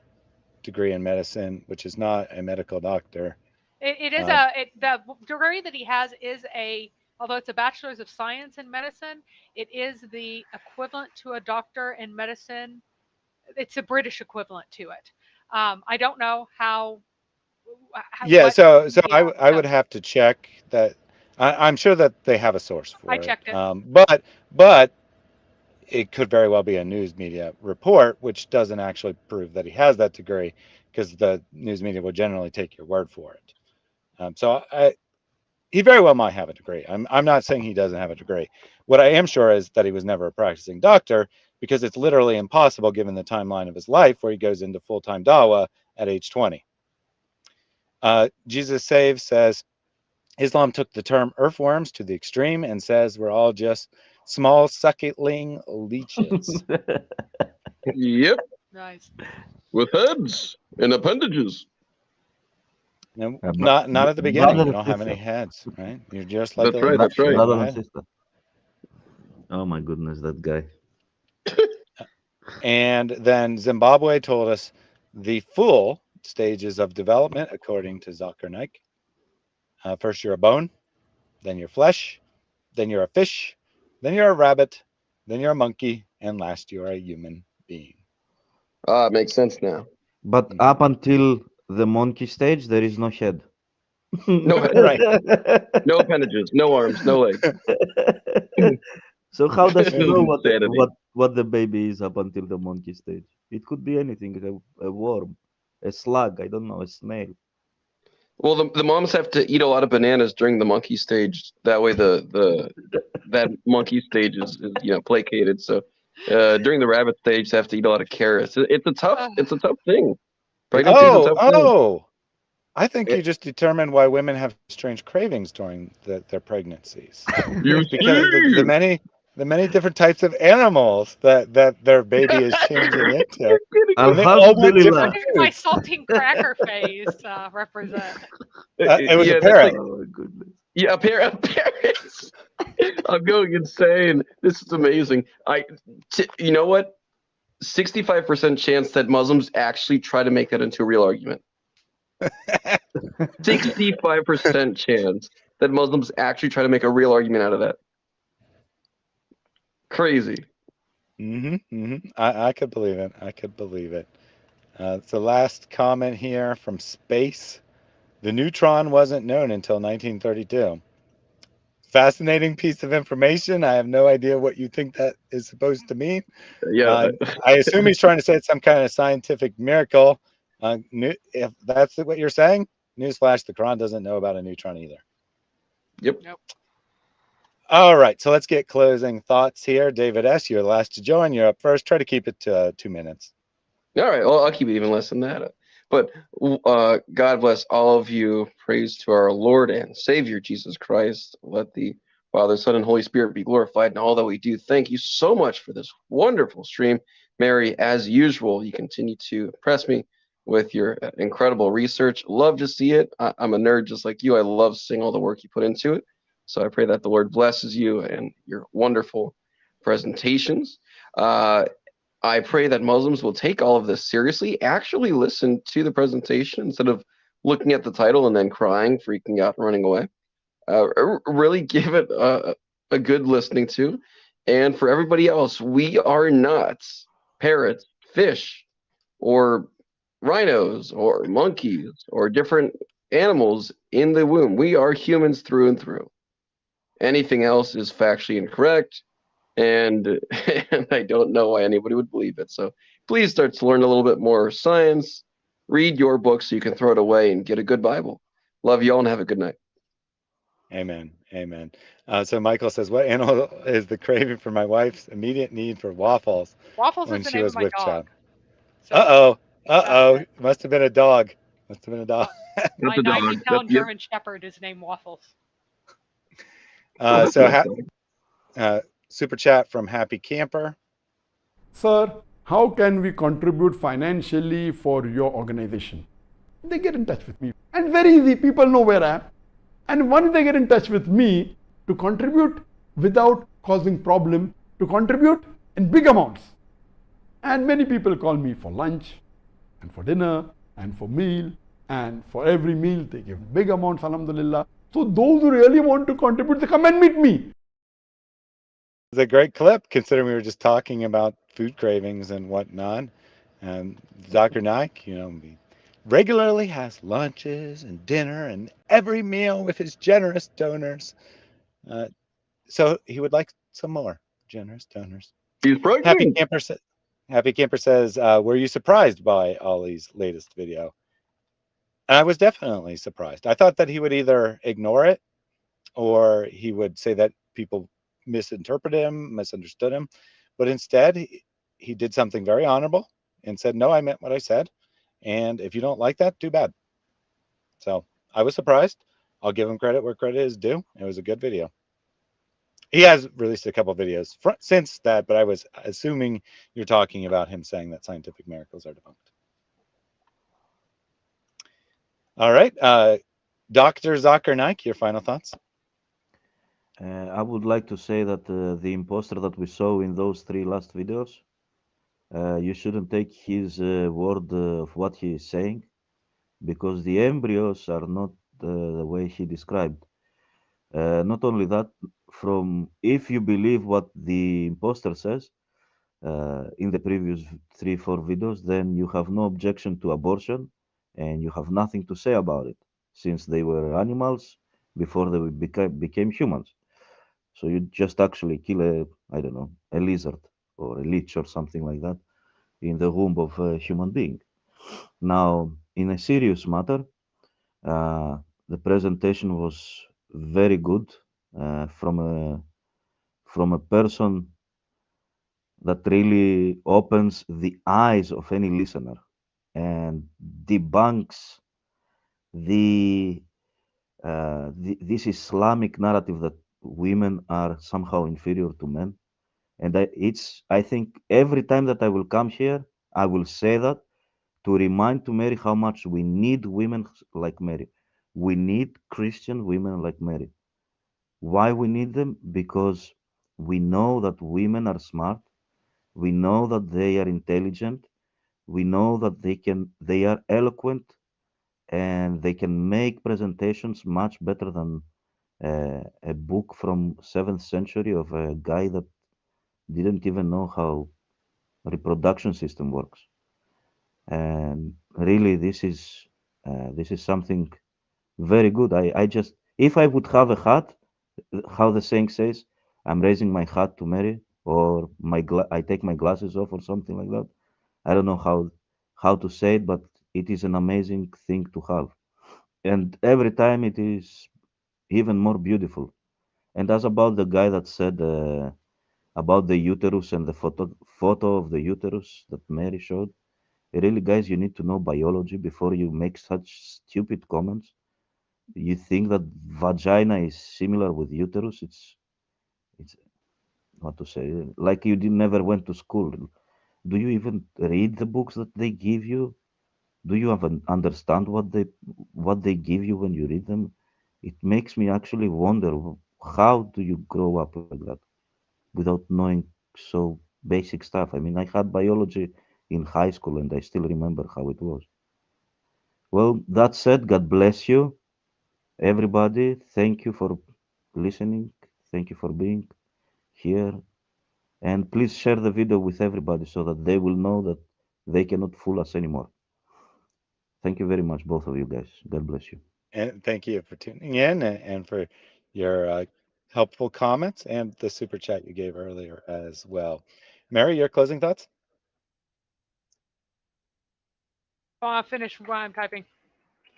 degree in medicine, which is not a medical doctor. It is Uh, the degree that he has is although it's a bachelor's of science in medicine, it is the equivalent to a doctor in medicine. It's a British equivalent to it. I don't know yeah, what so the I would have to check that. I'm sure that they have a source I for it, checked it. but it could very well be a news media report, which doesn't actually prove that he has that degree, because the news media will generally take your word for it. He very well might have a degree. I'm not saying he doesn't have a degree. What I am sure is that he was never a practicing doctor, because it's literally impossible given the timeline of his life where he goes into full-time dawah at age 20. Jesus Saves says, Islam took the term earthworms to the extreme and says we're all just small suckling leeches. Yep, Nice. with heads and appendages. No, But not at the beginning. brother You and don't have any sister, heads, right? You're just like a That's right. leech. That's right. Go brother and ahead. sister. Oh my goodness, that guy. And then Zimbabwe told us the full stages of development according to Zakir Naik. First, you're a bone, then you're flesh, then you're a fish, then you're a rabbit, then you're a monkey, and last, you're a human being. Ah, it makes sense now. But Mhm. up until the monkey stage, there is no head. No head, Right. no appendages, no arms, no legs. So how does This he is know insanity. what the baby is up until the monkey stage? It could be anything, a worm, a slug, I don't know, a snail. Well, the moms have to eat a lot of bananas during the monkey stage. That way, that monkey stage is placated. So during the rabbit stage, they have to eat a lot of carrots. It's a tough thing. Pregnancy is a tough thing. Oh, I think Eh, you just determined why women have strange cravings during their pregnancies. You Because the many different types of animals that their baby is changing into, and they all want What Alhamdulillah. different did my foods. saltine cracker phase represent? It was a Yeah, that's parrot. Oh my goodness. yeah. Appearance. I'm going insane. This is amazing. You know what? 65% chance that Muslims actually try to make that into a real argument. 65% chance that Muslims actually try to make a real argument out of that. Crazy. I could believe it. I could believe it. It's the last comment here from space. The neutron wasn't known until 1932. Fascinating piece of information. I have no idea what you think that is supposed to mean. Yeah. I assume he's trying to say it's some kind of scientific miracle. If that's what you're saying, newsflash: the Quran doesn't know about a neutron either. Yep. Nope. All right, so let's get closing thoughts here. David S., you're the last to join. You're up first. Try to keep it to 2 minutes. All right. Well, I'll keep it even less than that. But God bless all of you. Praise to our Lord and Savior Jesus Christ. Let the Father, Son, and Holy Spirit be glorified in all that we do. Thank you so much for this wonderful stream. Mary, as usual, you continue to impress me with your incredible research. Love to see it. I'm a nerd just like you. I love seeing all the work you put into it. So I pray that the Lord blesses you and your wonderful presentations. I pray that Muslims will take all of this seriously, actually listen to the presentation instead of looking at the title and then crying, freaking out, and running away. Really give it a good listening to. And for everybody else, we are not parrots, fish, or rhinos, or monkeys, or different animals in the womb. We are humans through and through. Anything else is factually incorrect, and, and I don't know why anybody would believe it. So please start to learn a little bit more science. Read your book so you can throw it away and get a good Bible. Love you all and have a good night. Amen. Amen. So Michael says, what animal is the craving for my wife's immediate need for waffles Waffles when is the she name of was my with child? dog. So, Uh-oh. that's Uh-oh. it. Must have been a dog. Must have been a dog. That's My a dog. 90-pound German Shepherd is named Waffles. That's So a nice dog. super chat from Happy Camper. Sir, how can we contribute financially for your organization? They get in touch with me. And very easy, people know where I am. And once they get in touch with me to contribute without causing problem, to contribute in big amounts. And many people call me for lunch and for dinner and for meal, and for every meal they give big amounts, alhamdulillah. So those who really want to contribute, they come and meet me. It's a great clip considering we were just talking about food cravings and whatnot. And Zakir Naik, he regularly has lunches and dinner and every meal with his generous donors. So he would like some more generous donors. He's pregnant. Happy Camper says, were you surprised by Ali's latest video? And I was definitely surprised. I thought that he would either ignore it or he would say that people misinterpreted him, misunderstood him. But instead, he did something very honorable and said, no, I meant what I said. And if you don't like that, too bad. So I was surprised. I'll give him credit where credit is due. It was a good video. He has released a couple videos since that, but I was assuming you're talking about him saying that scientific miracles are debunked. All right. Dr. Zakir Naik, your final thoughts? I would like to say that the imposter that we saw in those 3 last videos, you shouldn't take his word of what he is saying, because the embryos are not the way he described. Not only that, if you believe what the imposter says in the previous 3-4 videos, then you have no objection to abortion and you have nothing to say about it, since they were animals before they became humans. So you just actually kill a lizard or a leech or something like that in the womb of a human being. Now, in a serious matter, the presentation was very good from a person that really opens the eyes of any listener and debunks this Islamic narrative that women are somehow inferior to men. And I think every time that I will come here, I will say that to remind to Mary how much we need women like Mary. We need Christian women like Mary. Why we need them? Because we know that women are smart. We know that they are intelligent. We know that they are eloquent, and they can make presentations much better than a book from 7th century of a guy that didn't even know how reproduction system works. And really, this is something very good. I just, if I would have a hat, how the saying says, I'm raising my hat to Mary, or I take my glasses off, or something like that. I don't know how to say it, but it is an amazing thing to have, and every time it is even more beautiful. And as about the guy that said about the uterus and the photo of the uterus that Mary showed, really, guys, you need to know biology before you make such stupid comments. You think that vagina is similar with uterus? It's what to say, like you never went to school. Do you even read the books that they give you? Do you even understand what they give you when you read them? It makes me actually wonder, how do you grow up like that without knowing so basic stuff? I mean, I had biology in high school and I still remember how it was. Well, that said, God bless you, everybody. Thank you for listening. Thank you for being here. And please share the video with everybody so that they will know that they cannot fool us anymore. Thank you very much, both of you guys. God bless you. And thank you for tuning in and for your helpful comments and the super chat you gave earlier as well. Mary, your closing thoughts? I'll finish while I'm typing.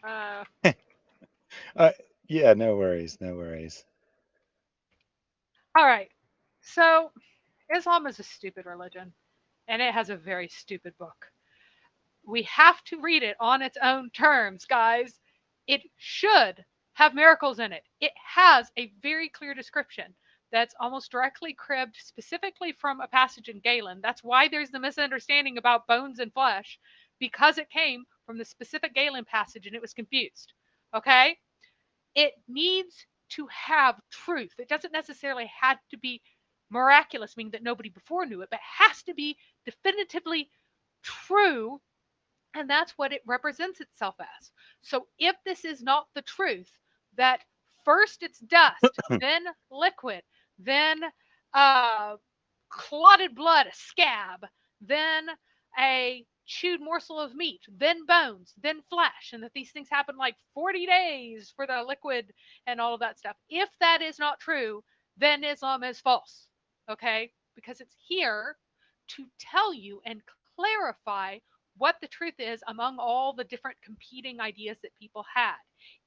Uh, Uh, yeah, no worries, no worries. all right. So, Islam is a stupid religion, and it has a very stupid book. We have to read it on its own terms, guys. It should have miracles in it. It has a very clear description that's almost directly cribbed specifically from a passage in Galen. That's why there's the misunderstanding about bones and flesh, because it came from the specific Galen passage and it was confused. Okay? It needs to have truth. It doesn't necessarily have to be miraculous, meaning that nobody before knew it, but it has to be definitively true, and that's what it represents itself as. So if this is not the truth, that first it's dust, then liquid, then uh, clotted blood, a scab, then a chewed morsel of meat, then bones, then flesh, and that these things happen like 40 days for the liquid and all of that stuff. If that is not true, then Islam is false, okay? Because it's here to tell you and clarify what the truth is among all the different competing ideas that people had.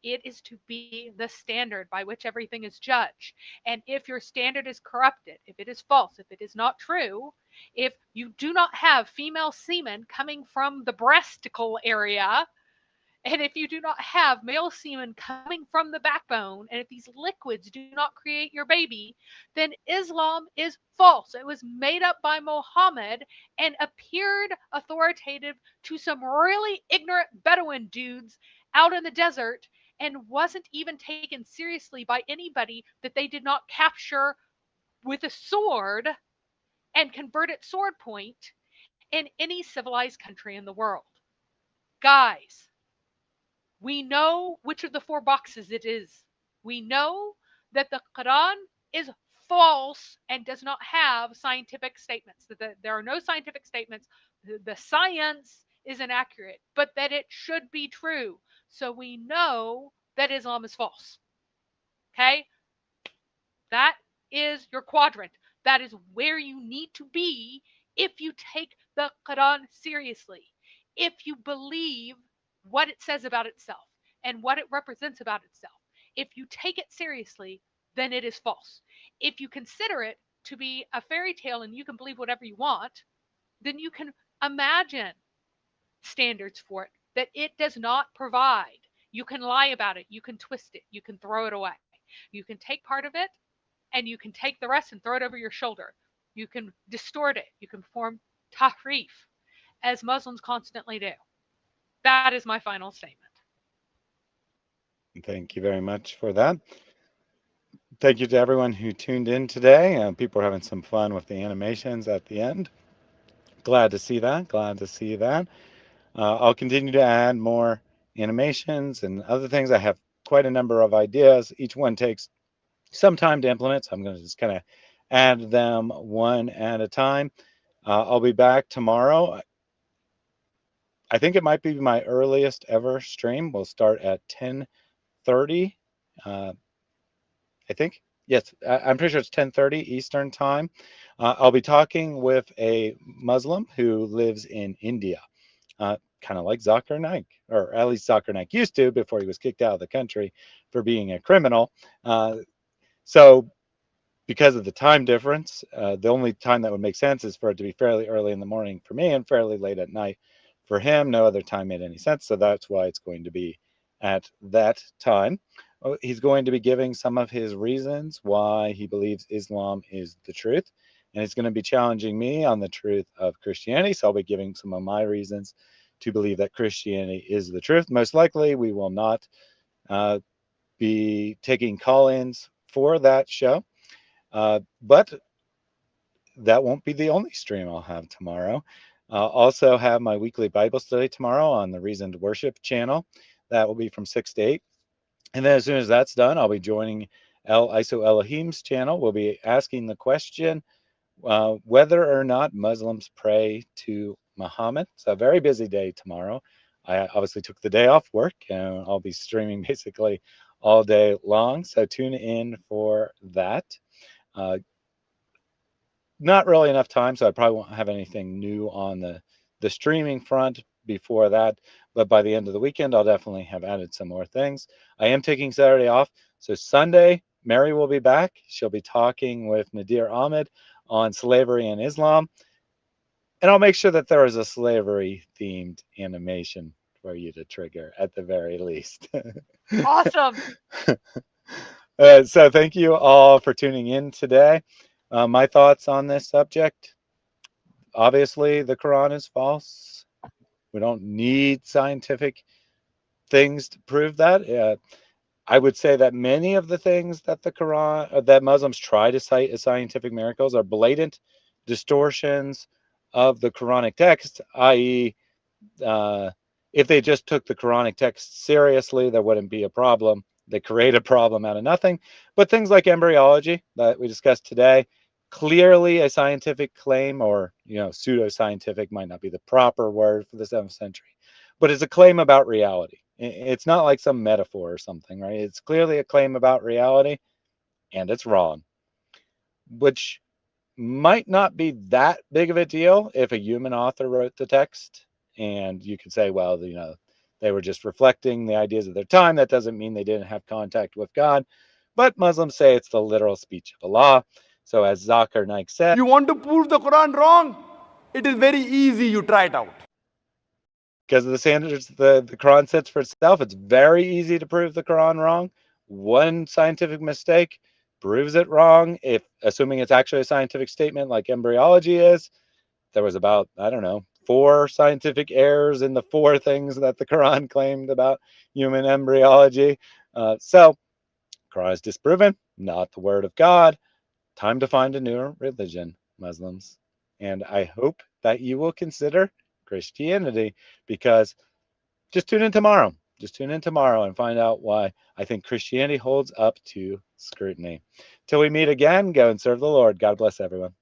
It is to be the standard by which everything is judged. And if your standard is corrupted, if it is false, if it is not true, if you do not have female semen coming from the breasticle area, and if you do not have male semen coming from the backbone, and if these liquids do not create your baby, then Islam is false. It was made up by Muhammad and appeared authoritative to some really ignorant Bedouin dudes out in the desert and wasn't even taken seriously by anybody that they did not capture with a sword and convert at sword point in any civilized country in the world. Guys, we know which of the four boxes it is. We know that the Quran is false and does not have scientific statements, that there are no scientific statements. The science is inaccurate, but that it should be true. So we know that Islam is false. Okay? That is your quadrant. That is where you need to be if you take the Quran seriously. If you believe what it says about itself and what it represents about itself. If you take it seriously, then it is false. If you consider it to be a fairy tale and you can believe whatever you want, then you can imagine standards for it that it does not provide. You can lie about it, you can twist it, you can throw it away. You can take part of it and you can take the rest and throw it over your shoulder. You can distort it. You can perform tahrif, as Muslims constantly do. That is my final statement. Thank you very much for that. Thank you to everyone who tuned in today. People are having some fun with the animations at the end. Glad to see that. Glad to see that. I'll continue to add more animations and other things. I have quite a number of ideas. Each one takes some time to implement, so I'm going to just kind of add them one at a time. I'll be back tomorrow. I think it might be my earliest ever stream. We'll start at 10:30. I think. Yes, I'm pretty sure it's 10:30 Eastern time. I'll be talking with a Muslim who lives in India, kind of like Zakir Naik, or at least Zakir Naik used to before he was kicked out of the country for being a criminal. So because of the time difference, the only time that would make sense is for it to be fairly early in the morning for me and fairly late at night for him. No other time made any sense. So that's why it's going to be at that time. He's going to be giving some of his reasons why he believes Islam is the truth. And he's going to be challenging me on the truth of Christianity. So I'll be giving some of my reasons to believe that Christianity is the truth. Most likely, we will not be taking call-ins for that show. But that won't be the only stream I'll have tomorrow. I'll also have my weekly Bible study tomorrow on the Reasoned Worship channel. That will be from 6 to 8. And then as soon as that's done, I'll be joining El Iso Elohim's channel. We'll be asking the question whether or not Muslims pray to Muhammad. It's a very busy day tomorrow. I obviously took the day off work, and I'll be streaming basically all day long. So tune in for that. Uh, not really enough time, so I probably won't have anything new on the streaming front before that. But by the end of the weekend, I'll definitely have added some more things. I am taking Saturday off, so Sunday, Mary will be back. She'll be talking with Nadir Ahmed on slavery and Islam, and I'll make sure that there is a slavery themed animation for you to trigger at the very least. Awesome. So thank you all for tuning in today. My thoughts on this subject: obviously, the Quran is false. We don't need scientific things to prove that. I would say that many of the things that the Quran, that Muslims try to cite as scientific miracles, are blatant distortions of the Quranic text, i.e., if they just took the Quranic text seriously, there wouldn't be a problem. They create a problem out of nothing. But things like embryology that we discussed today, clearly a scientific claim, or pseudoscientific might not be the proper word for the 7th century, but it's a claim about reality. It's not like some metaphor or something, right? It's clearly a claim about reality, and it's wrong, which might not be that big of a deal if a human author wrote the text, and you could say, well, they were just reflecting the ideas of their time. That doesn't mean they didn't have contact with God. But Muslims say it's the literal speech of Allah. So as Zakir Naik said, You want to prove the Quran wrong? It is very easy. You try it out. because of the standards the Quran sets for itself, it's very easy to prove the Quran wrong. One scientific mistake proves it wrong. If assuming it's actually a scientific statement like embryology is, there was about, I don't know, 4 scientific errors in the 4 things that the Quran claimed about human embryology. So Quran is disproven, not the word of God. Time to find a new religion, Muslims. And I hope that you will consider Christianity, because just tune in tomorrow. Just tune in tomorrow and find out why I think Christianity holds up to scrutiny. Till we meet again, go and serve the Lord. God bless everyone.